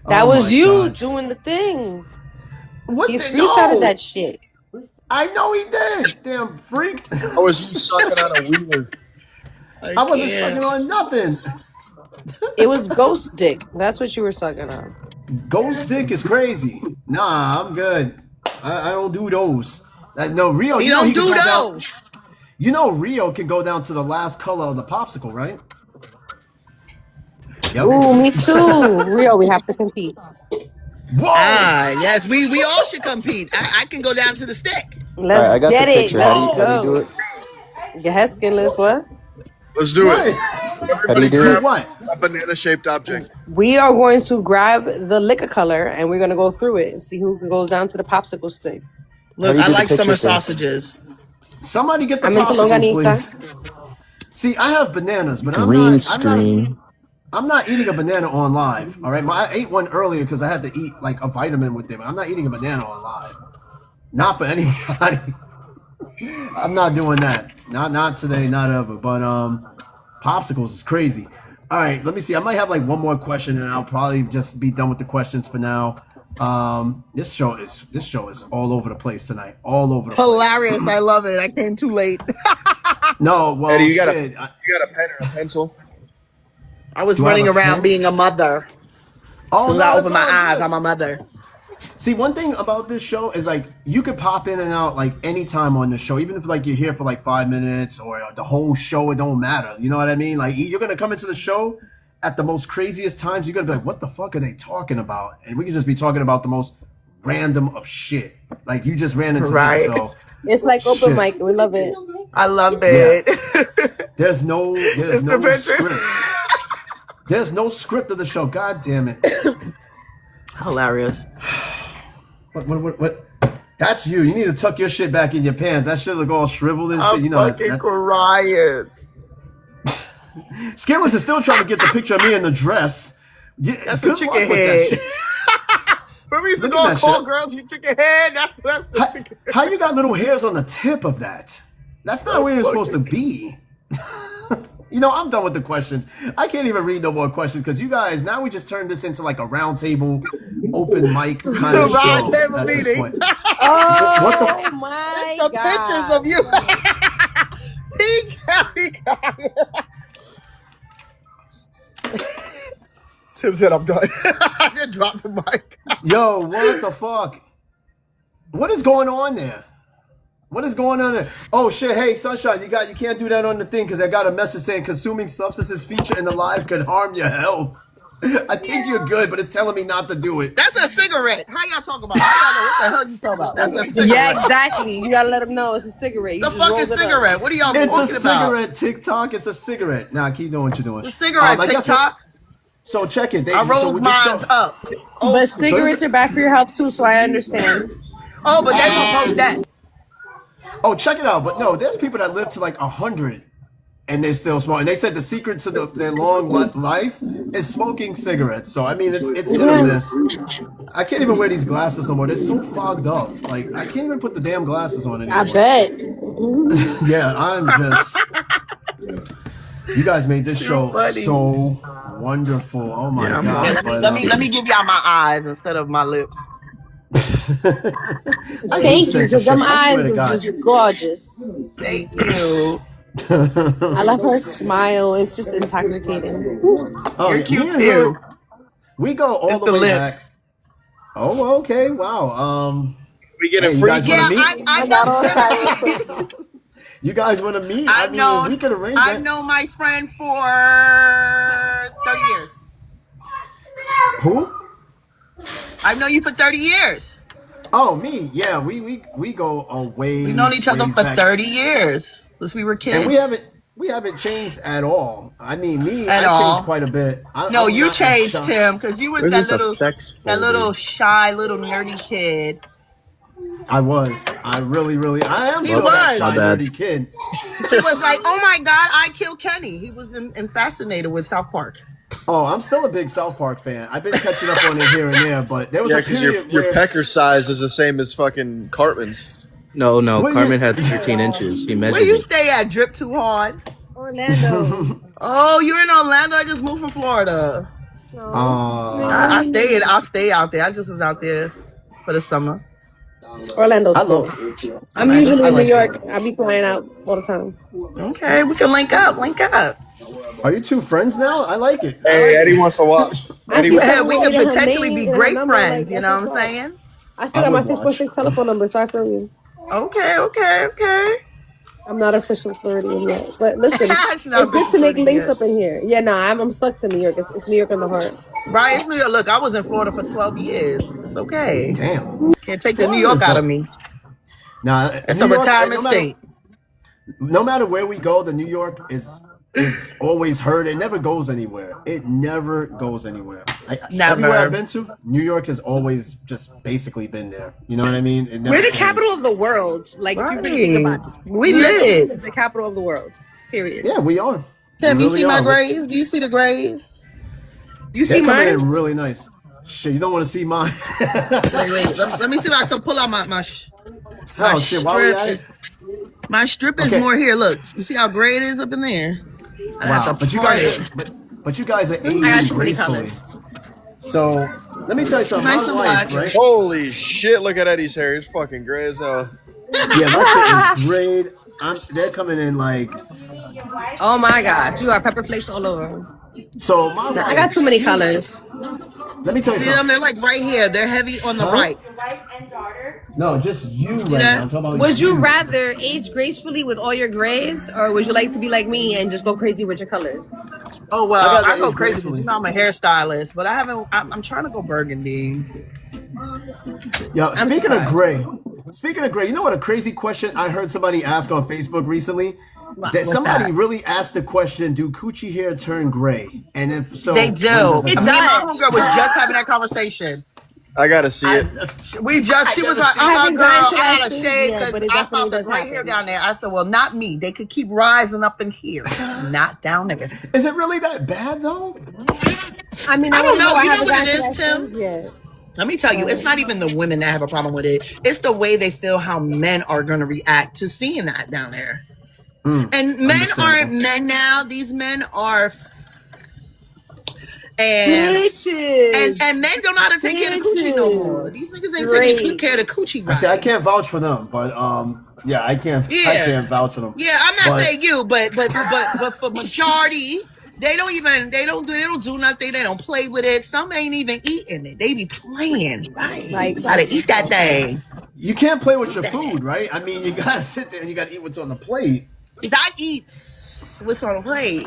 Speaker 2: That was you doing the thing.
Speaker 1: What?
Speaker 2: He screenshotted that shit.
Speaker 1: I know he did. Damn freak.
Speaker 10: I was sucking on a wiener.
Speaker 1: I wasn't sucking on nothing.
Speaker 2: It was ghost dick. That's what you were sucking on.
Speaker 1: Ghost dick is crazy. Nah, I'm good. I don't do those. No, Rio.
Speaker 11: You don't do those.
Speaker 1: You know Rio can go down to the last color of the popsicle, right? Yep.
Speaker 2: Ooh, me too. Rio, we have to compete.
Speaker 1: Whoa!
Speaker 11: Yes, we all should compete. I can go down to the stick.
Speaker 2: Let's
Speaker 7: I got
Speaker 2: get
Speaker 7: the
Speaker 2: it.
Speaker 7: picture. How do you do it?
Speaker 2: Go ahead, Skinless. What?
Speaker 10: Let's do it.
Speaker 7: How do you do it?
Speaker 1: What?
Speaker 10: A banana-shaped object.
Speaker 2: We are going to grab the liquor color and we're going to go through it and see who goes down to the popsicle stick.
Speaker 11: Look, I like summer sausages.
Speaker 1: Somebody get the
Speaker 2: I'm in
Speaker 1: popsicles,
Speaker 2: Longanisa.
Speaker 1: please. See, I have bananas, but
Speaker 7: Green screen.
Speaker 1: I'm not eating a banana on live. All right, I ate one earlier because I had to eat like a vitamin with it. I'm not eating a banana on live. Not for anybody. I'm not doing that. Not today, not ever. But popsicles is crazy. All right, let me see. I might have like one more question, and I'll probably just be done with the questions for now. This show is all over the place tonight. All over the place.
Speaker 11: Hilarious. I love it. I came too late.
Speaker 10: No, well, Eddie, you got a pen or a pencil?
Speaker 11: I was running around being a mother.
Speaker 1: Oh,
Speaker 11: so I opened my eyes. I'm a mother.
Speaker 1: See, one thing about this show is like you could pop in and out like anytime on the show, even if like you're here for like 5 minutes or the whole show, it don't matter. You know what I mean? Like you're gonna come into the show at the most craziest times. You're gonna be like, what the fuck are they talking about? And we can just be talking about the most random of shit. Like you just ran into this, so
Speaker 2: it's like open mic. We love it.
Speaker 11: I love it.
Speaker 1: Yeah. There's no script. There's no script of the show. God damn it.
Speaker 11: Hilarious.
Speaker 1: What? That's you. You need to tuck your shit back in your pants. That shit look all shriveled and shit.
Speaker 11: I'm
Speaker 1: You know
Speaker 11: fucking
Speaker 1: that.
Speaker 11: crying.
Speaker 1: Skinless is still trying to get the picture of me in the dress. Yeah,
Speaker 11: That's
Speaker 1: good
Speaker 11: a chicken
Speaker 1: luck with
Speaker 11: head.
Speaker 1: that shit.
Speaker 11: When we used to
Speaker 1: Look
Speaker 11: go
Speaker 1: at
Speaker 11: and
Speaker 1: that
Speaker 11: call
Speaker 1: shit.
Speaker 11: girls, you chicken head. That's the chicken head.
Speaker 1: How you got little hairs on the tip of that? That's not where you're supposed to be. You know, I'm done with the questions. I can't even read no more questions because you guys, now we just turned this into like a round table, open mic kind of show.
Speaker 11: Round table
Speaker 1: at this
Speaker 11: meeting.
Speaker 1: point.
Speaker 2: Oh
Speaker 1: What the
Speaker 2: my
Speaker 11: That's the
Speaker 2: god!
Speaker 11: pictures of you. he got me. Tim said, I'm done. I just dropped the mic.
Speaker 1: Yo, what the fuck? What is going on there? What is going on there? Oh shit! Hey, Sunshine, you can't do that on the thing because I got a message saying consuming substances featured in the live could harm your health. I think you're good, but it's telling me not to do it.
Speaker 11: That's a cigarette. How y'all talking about? How y'all know what the hell you talking about? That's a cigarette.
Speaker 2: Yeah, exactly. You gotta let them know it's a cigarette. You
Speaker 11: The
Speaker 2: just
Speaker 11: fucking
Speaker 2: rolled it up.
Speaker 11: cigarette. What are y'all
Speaker 1: It's a
Speaker 11: talking about?
Speaker 1: cigarette, TikTok. It's a cigarette. Nah, keep doing what you're doing.
Speaker 11: The cigarette,
Speaker 1: I guess
Speaker 11: TikTok.
Speaker 1: So check it.
Speaker 11: I rolled mine up.
Speaker 2: But cigarettes are bad for your health too, so I understand.
Speaker 11: Oh, but they gonna post that.
Speaker 1: Oh, check it out. But no, there's people that live to like 100 and they're still smoking. And they said the secret to their long life is smoking cigarettes. So I mean, it's hit or miss. I can't even wear these glasses no more. They're so fogged up. Like I can't even put the damn glasses on anymore.
Speaker 2: I bet.
Speaker 1: Yeah, I'm just. You guys made this show
Speaker 11: funny.
Speaker 1: so wonderful. Oh my god!
Speaker 11: Let me give y'all my eyes instead of my lips.
Speaker 2: Thank you, because them eyes are just gorgeous.
Speaker 11: Thank you.
Speaker 2: I love her smile. It's just intoxicating.
Speaker 1: Oh,
Speaker 11: You're cute
Speaker 1: me and
Speaker 11: too.
Speaker 1: her, we go all
Speaker 11: It's
Speaker 1: the way
Speaker 11: lips.
Speaker 1: back. Oh, okay. Wow.
Speaker 6: We get
Speaker 1: hey,
Speaker 6: a
Speaker 1: you
Speaker 6: free.
Speaker 1: guys
Speaker 11: Yeah,
Speaker 1: want to meet? You guys want to meet? I mean, we could arrange that.
Speaker 11: I've known my friend for 30 years.
Speaker 1: Who?
Speaker 11: I've known you for 30 years.
Speaker 1: Oh, me. Yeah, we go away.
Speaker 11: We've known each other for 30 years since we were kids.
Speaker 1: And we haven't changed at all. I mean, I
Speaker 11: At all.
Speaker 1: changed quite a bit.
Speaker 11: No,
Speaker 1: I'm
Speaker 11: you
Speaker 1: not
Speaker 11: changed,
Speaker 1: shocked.
Speaker 11: Tim, because you was
Speaker 7: Where's
Speaker 11: that
Speaker 7: this effects
Speaker 11: little
Speaker 7: folder?
Speaker 11: shy, little nerdy kid.
Speaker 1: I was. I am
Speaker 11: He
Speaker 1: still
Speaker 11: was.
Speaker 1: that shy,
Speaker 7: My bad.
Speaker 1: nerdy kid.
Speaker 11: He was like, "Oh my God, I killed Kenny." He was fascinated with South Park.
Speaker 1: Oh, I'm still a big South Park fan. I've been catching up on it here and there, but there was
Speaker 6: Yeah,
Speaker 1: a
Speaker 6: because
Speaker 1: period
Speaker 6: your
Speaker 1: where
Speaker 6: pecker size is the same as fucking Cartman's.
Speaker 7: No,
Speaker 1: What
Speaker 7: Carmen
Speaker 1: you-
Speaker 7: had 13 inches. He
Speaker 11: Where
Speaker 7: measured
Speaker 11: you
Speaker 7: me.
Speaker 11: stay at? Drip Too Hard.
Speaker 2: Orlando.
Speaker 11: Oh, you're in Orlando. I just moved from Florida. I stay out there. I just was out there for the summer.
Speaker 2: Orlando's
Speaker 1: I
Speaker 2: cool.
Speaker 1: love.
Speaker 2: I'm
Speaker 1: I
Speaker 2: usually in
Speaker 1: like
Speaker 2: New York. I be flying out all the time.
Speaker 11: Okay, we can link up.
Speaker 1: Are you two friends now? I like it.
Speaker 6: Hey, Eddie wants to watch.
Speaker 2: I
Speaker 11: We could
Speaker 2: her
Speaker 11: potentially
Speaker 2: name
Speaker 11: be
Speaker 2: and her
Speaker 11: great
Speaker 2: number,
Speaker 11: friends.
Speaker 2: like,
Speaker 11: You know what I'm
Speaker 2: that's what's up.
Speaker 11: saying?
Speaker 2: I still got
Speaker 1: I
Speaker 2: my
Speaker 1: would
Speaker 2: 646 telephone number, so I feel you.
Speaker 11: Okay.
Speaker 2: I'm not official Floridian yet. But listen,
Speaker 11: She's not
Speaker 2: it's good
Speaker 11: official
Speaker 2: to make
Speaker 11: Floridian
Speaker 2: links
Speaker 11: yet.
Speaker 2: up in here. Yeah, I'm stuck to New York. It's New York in the heart.
Speaker 11: Right, it's New York. Look, I was in Florida for 12 years. It's okay.
Speaker 1: Damn.
Speaker 11: Can't take the New York out of me.
Speaker 1: Nah,
Speaker 11: It's
Speaker 1: New
Speaker 11: a
Speaker 1: York,
Speaker 11: retirement state.
Speaker 1: No matter where we go, the New York is always heard. It never goes anywhere. It never goes anywhere.
Speaker 11: Never.
Speaker 1: Everywhere I've been to, New York has always just basically been there. You know what I mean? It never
Speaker 2: We're the
Speaker 1: changed.
Speaker 2: capital of the world. Like, if you really think about it.
Speaker 11: We
Speaker 2: New York
Speaker 11: lit.
Speaker 2: is the capital of the world. Period.
Speaker 1: Yeah, we are.
Speaker 11: Tim,
Speaker 1: We
Speaker 11: you
Speaker 1: really
Speaker 11: see my
Speaker 1: are.
Speaker 11: grades? Do you see the grades?
Speaker 2: You
Speaker 1: They're
Speaker 2: see
Speaker 1: coming
Speaker 2: mine?
Speaker 1: in really nice. Shit, you don't want to see mine.
Speaker 11: Wait. Let me see if I can pull out my
Speaker 1: Oh shit, why we at it?
Speaker 11: My strip is
Speaker 1: Okay.
Speaker 11: more here. Look, you see how gray it is up in there? I have
Speaker 1: Wow,
Speaker 11: to
Speaker 1: but you
Speaker 11: part
Speaker 1: guys,
Speaker 11: it.
Speaker 1: but you guys are aging
Speaker 2: got too many
Speaker 1: gracefully. So let me tell you something.
Speaker 11: Nice
Speaker 1: My
Speaker 11: and
Speaker 1: wife,
Speaker 11: black.
Speaker 1: right?
Speaker 6: Holy shit! Look at Eddie's hair. He's fucking gray as hell.
Speaker 1: Yeah, my shit is grade. They're coming in like.
Speaker 2: Oh my God. You are pepper flakes all over.
Speaker 1: So my
Speaker 2: I
Speaker 1: wife,
Speaker 2: got too many colors.
Speaker 1: let me tell you
Speaker 11: See them?
Speaker 1: something.
Speaker 11: They're like right here. They're heavy on the
Speaker 1: Huh?
Speaker 11: right.
Speaker 4: Your wife and daughter.
Speaker 1: No, just you right
Speaker 11: that?
Speaker 1: now. I'm talking about
Speaker 2: Would you rather age gracefully with all your grays, or would you like to be like me and just go crazy with your colors?
Speaker 11: Oh well,
Speaker 1: I
Speaker 11: I go
Speaker 1: age
Speaker 11: crazy
Speaker 1: gracefully.
Speaker 11: because you know I'm a hairstylist, but I haven't. I'm trying to go burgundy.
Speaker 1: Yo, speaking of gray, you know what a crazy question I heard somebody ask on Facebook recently? That somebody really asked the question, do coochie hair turn gray? And if so,
Speaker 11: They
Speaker 1: when
Speaker 11: do.
Speaker 1: does
Speaker 11: Me
Speaker 1: it
Speaker 11: and
Speaker 1: turn-
Speaker 11: my homegirl was just having that conversation.
Speaker 6: I gotta see it.
Speaker 11: We just, she was like,
Speaker 2: I haven't
Speaker 11: girl,
Speaker 2: gotten to
Speaker 11: I
Speaker 2: that
Speaker 11: had a
Speaker 2: stage
Speaker 11: shade
Speaker 2: yet,
Speaker 11: because
Speaker 2: but it
Speaker 11: I
Speaker 2: definitely
Speaker 11: felt the
Speaker 2: does
Speaker 11: great hair
Speaker 2: happen.
Speaker 11: down there. I said, well, not me. They could keep rising up in here, not down there.
Speaker 1: Is it really that bad though?
Speaker 2: I mean,
Speaker 11: I don't know.
Speaker 2: I
Speaker 11: You know
Speaker 2: haven't
Speaker 11: what it
Speaker 2: gotten
Speaker 11: is,
Speaker 2: to that
Speaker 11: Tim?
Speaker 2: stage yet.
Speaker 11: Let me tell you, it's not even the women that have a problem with it. It's the way they feel how men are going to react to seeing that down there. And men aren't men now. These men are... And men don't know how to take care of the coochie no more. These niggas ain't taking care of the coochie right.
Speaker 1: I say I can't vouch for them, but yeah, I can't vouch for them.
Speaker 11: Yeah, I'm not saying you, but for majority, they don't do nothing. They don't play with it. Some ain't even eating it. They be playing. Right. Like, you gotta eat that thing.
Speaker 1: You can't play with your food, right? I mean, you gotta sit there and you gotta eat what's on the plate.
Speaker 11: I eat what's on the plate.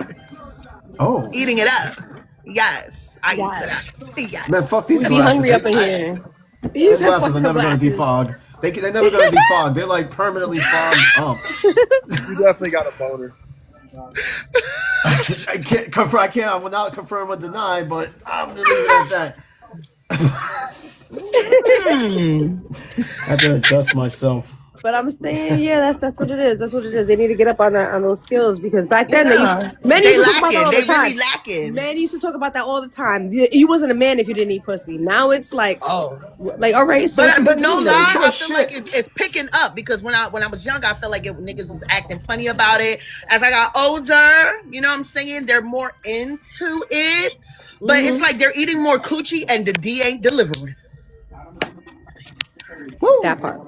Speaker 1: Oh.
Speaker 11: Eating it up. Yes. I eat it up.
Speaker 1: Man, fuck these
Speaker 2: be
Speaker 1: glasses.
Speaker 2: hungry up in here.
Speaker 1: These glasses are never gonna defog. They're never gonna defog. They're like permanently fogged up.
Speaker 6: You definitely got a boner.
Speaker 1: I can't confirm. I will not confirm or deny, but I'm gonna leave it at that. I have to adjust myself.
Speaker 2: But I'm saying, yeah, that's what it is. That's what it is. They need to get up on those skills because back then men used to talk about that all the time.
Speaker 11: Really lacking.
Speaker 2: Men used to talk about that all the time. You wasn't a man if you didn't eat pussy. Now it's like, all right. So
Speaker 11: but no lie, I feel like it's picking up because when I was young, I felt like niggas was acting funny about it. As I got older, you know what I'm saying? They're more into it. But it's like they're eating more coochie and the D ain't delivering.
Speaker 2: Woo. That part.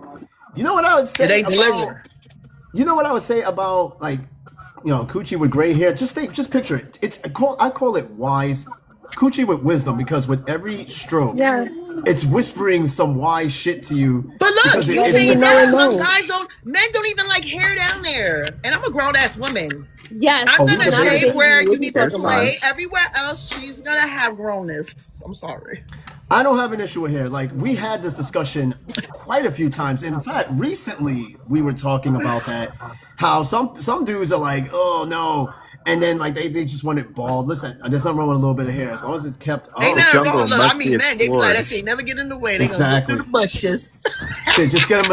Speaker 1: You know what I would say?
Speaker 11: It ain't delivering.
Speaker 1: You know what I would say about coochie with gray hair? Just picture it. I call it wise coochie with wisdom because with every stroke, it's whispering some wise shit to you.
Speaker 11: But look, you see now some guys men don't even like hair down there, and I'm a grown ass woman.
Speaker 2: Yes,
Speaker 11: I'm gonna shave where you need to play. Everywhere else, she's gonna have grownness. I'm sorry.
Speaker 1: I don't have an issue with hair. Like, we had this discussion quite a few times. In fact, recently we were talking about that. How some dudes are like, oh no, and then like they just want it bald. Listen, there's nothing wrong with a little bit of hair as long as it's kept.
Speaker 11: Ain't nothing wrong. Look, I mean, man, they be like that shit never get in the way. They gonna go through the bushes.
Speaker 1: Shit, just get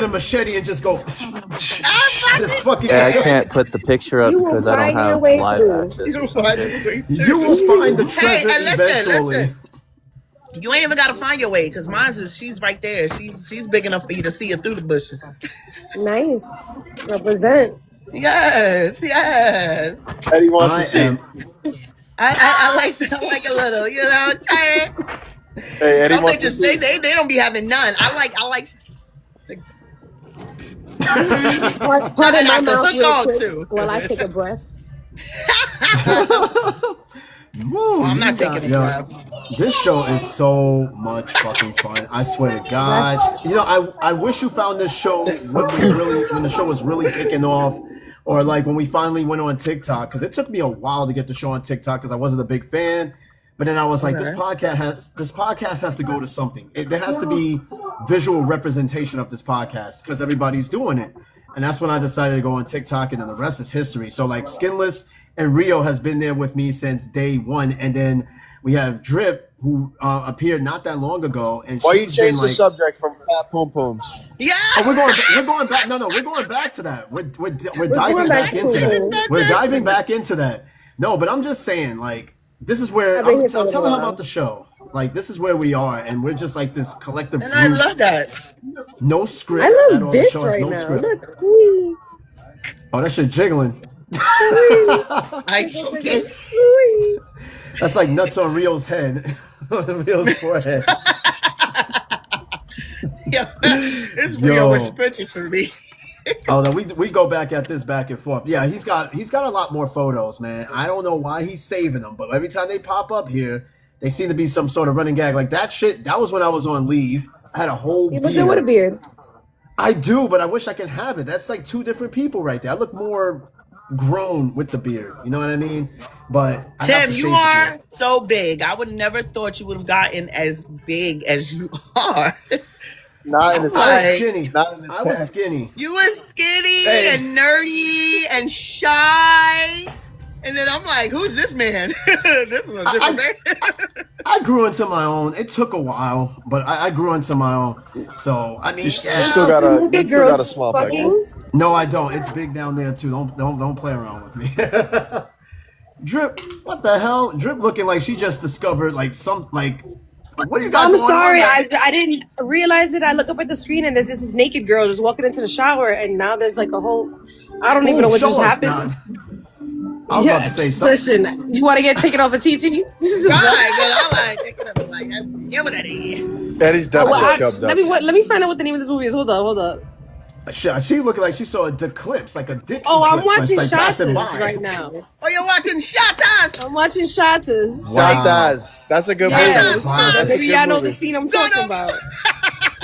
Speaker 1: a machete and just go. Just fucking.
Speaker 7: Yeah, I can't put the picture up because I don't have live access.
Speaker 1: You will find the treasure eventually.
Speaker 11: Listen. You ain't even gotta find your way because she's right there. She's big enough for you to see her through the bushes.
Speaker 2: Nice. Represent.
Speaker 11: Yes.
Speaker 6: Eddie wants to see.
Speaker 11: I like a little, you know what I'm saying?
Speaker 6: Hey, Eddie
Speaker 11: some
Speaker 6: wants to see.
Speaker 11: They don't be having none. I like
Speaker 2: Pardon my mouth real quick while I take a breath.
Speaker 1: Woo,
Speaker 11: I'm not taking a breath.
Speaker 1: This show is so much fucking fun. I swear to God. I wish you found this show when the show was really kicking off, or like when we finally went on TikTok. Because it took me a while to get the show on TikTok because I wasn't a big fan. But then I was like, this podcast has to go to something. There has to be visual representation of this podcast because everybody's doing it. And that's when I decided to go on TikTok, and then the rest is history. So like Skinless and Rio has been there with me since day one, and then we have Drip who appeared not that long ago. And
Speaker 6: why you change the subject from fat pom poms?
Speaker 11: Yeah,
Speaker 1: we're going back. No, we're going back to that. We're diving back into that. We're diving back into that. No, but I'm just saying, like, this is where I'm telling her about the show. Like, this is where we are, and we're just like this collective group.
Speaker 11: And I love that.
Speaker 1: No script.
Speaker 2: I love this right now.
Speaker 1: Script.
Speaker 2: Look, wee.
Speaker 1: Oh, that shit jiggling. That's like nuts on Rio's head. Rio's forehead.
Speaker 11: It's Rio with pictures for me.
Speaker 1: Oh, no, we go back at this back and forth. Yeah, he's got a lot more photos, man. I don't know why he's saving them, but every time they pop up here, they seem to be some sort of running gag. Like that shit, that was when I was on leave. I had a whole beard.
Speaker 2: But with a beard.
Speaker 1: I do, but I wish I could have it. That's like two different people right there. I look more grown with the beard. You know what I mean? But
Speaker 11: Tim, you are so big. I would never thought you would have gotten as big as you are.
Speaker 6: Not in the
Speaker 1: I was skinny. I was skinny.
Speaker 11: You were skinny and nerdy and shy. And then I'm like, who's this man? This is a different man.
Speaker 1: I grew into my own. It took a while, but I grew into my own. So I mean,
Speaker 6: You still got a small pecker.
Speaker 1: No, I don't. It's big down there too. Don't play around with me. Drip, what the hell? Drip looking like she just discovered like some like. What do you got?
Speaker 2: I'm
Speaker 1: going
Speaker 2: sorry,
Speaker 1: on there?
Speaker 2: I didn't realize it. I look up at the screen and there's this naked girl just walking into the shower, and now there's like a whole. I don't even know what
Speaker 1: show
Speaker 2: just
Speaker 1: us
Speaker 2: happened.
Speaker 1: now. I was about to say something.
Speaker 2: Listen, you want to get taken off a TT? This is
Speaker 11: God, I like taking up like that's
Speaker 6: Eddie's definitely chubbed up.
Speaker 2: let me find out what the name of this movie is. Hold up.
Speaker 1: She looking like she saw a declips, like a dick.
Speaker 2: Oh, I'm
Speaker 1: eclipse,
Speaker 2: watching
Speaker 1: like passing
Speaker 2: Shatas
Speaker 1: by.
Speaker 2: right now.
Speaker 11: Oh, you're watching Shatas.
Speaker 2: I'm watching Shatas.
Speaker 1: Wow.
Speaker 6: That's a good
Speaker 2: Yes.
Speaker 6: movie.
Speaker 2: Maybe y'all know the scene I'm talking about.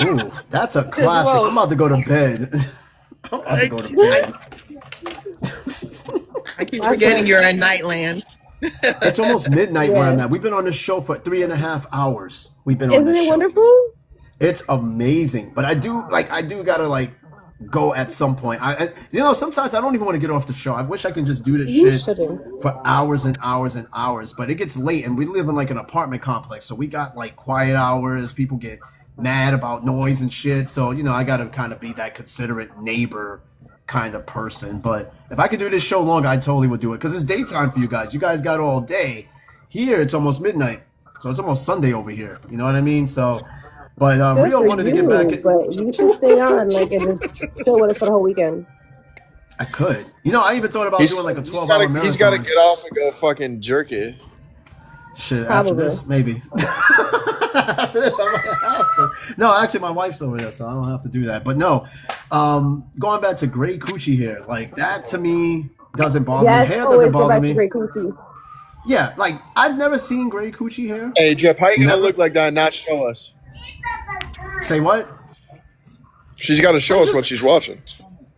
Speaker 1: Ooh, that's a classic. I'm about to go to bed. I'm about to go to bed.
Speaker 11: I keep forgetting you're in Nightland.
Speaker 1: It's almost midnight where I'm at. We've been on this show for 3.5 hours. We've been on
Speaker 2: Isn't
Speaker 1: this
Speaker 2: it
Speaker 1: show.
Speaker 2: wonderful?
Speaker 1: It's amazing, but I do gotta go at some point. I sometimes I don't even want to get off the show. I wish I can just do this shit for hours and hours and hours. But it gets late, and we live in like an apartment complex, so we got like quiet hours. People get mad about noise and shit. So I gotta kind of be that considerate neighbor kind of person. But if I could do this show longer, I totally would do it because it's daytime for you guys. You guys got all day. Here it's almost midnight, so it's almost Sunday over here. You know what I mean? So. But Rio wanted to get back.
Speaker 2: But you should stay on and just chill with us for the whole weekend.
Speaker 1: I could. I even thought about doing like a 12-hour marathon.
Speaker 6: He's got to get off and go fucking jerk it.
Speaker 1: Shit, after this, maybe. After this, I'm gonna have to. No, actually, my wife's over there, so I don't have to do that. But no, going back to gray coochie hair, like that to me doesn't bother me. Hair doesn't bother me.
Speaker 2: Gray coochie.
Speaker 1: Yeah, like I've never seen gray coochie hair.
Speaker 6: Hey, Jeff, how you gonna look like that and not show us?
Speaker 1: Say what?
Speaker 6: She's got to show us what she's watching.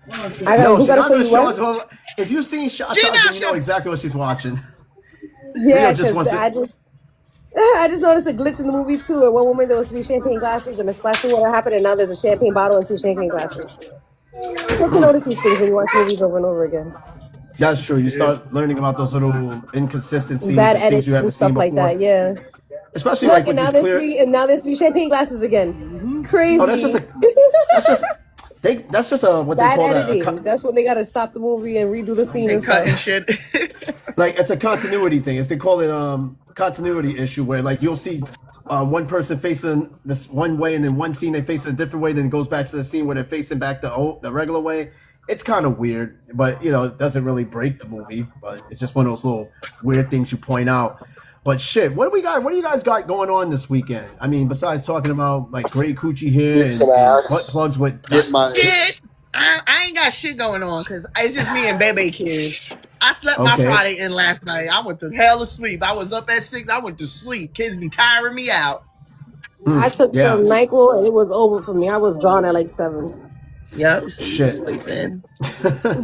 Speaker 1: No, she's not gonna show us. Well, if you've seen shots, then you know exactly what she's watching.
Speaker 2: Yeah, because I just noticed a glitch in the movie too. At one moment there was 3 champagne glasses and a splash of water happened, and now there's a champagne bottle and 2 champagne glasses. So you notice these things when you watch movies over and over again.
Speaker 1: That's true. You start learning about those little inconsistencies,
Speaker 2: Bad
Speaker 1: and things
Speaker 2: edits
Speaker 1: you haven't
Speaker 2: and stuff
Speaker 1: seen
Speaker 2: like
Speaker 1: before.
Speaker 2: that. Yeah.
Speaker 1: Especially
Speaker 2: Look,
Speaker 1: like with
Speaker 2: and now
Speaker 1: these
Speaker 2: there's
Speaker 1: clear.
Speaker 2: now there's 3 champagne glasses again. Crazy.
Speaker 1: Oh, that's just what they
Speaker 2: bad
Speaker 1: call
Speaker 2: editing. That's when they gotta stop the movie and redo the scene and
Speaker 11: cutting
Speaker 2: stuff.
Speaker 11: shit.
Speaker 1: Like it's a continuity thing. They call it continuity issue, where like you'll see one person facing this one way, and then one scene they face it a different way. Then it goes back to the scene where they're facing back the regular way. It's kind of weird, but it doesn't really break the movie. But it's just one of those little weird things you point out. But shit, what do we got? What do you guys got going on this weekend? I mean, besides talking about like gray coochie hair and butt plugs with
Speaker 11: I ain't got shit going on because it's just me and Bebe kids. I slept my Friday in last night. I went to hell of sleep. I was up at 6. I went to sleep. Kids be tiring me out.
Speaker 2: I took some NyQuil and it was over for me. I was gone at like 7.
Speaker 11: Yeah,
Speaker 1: shit.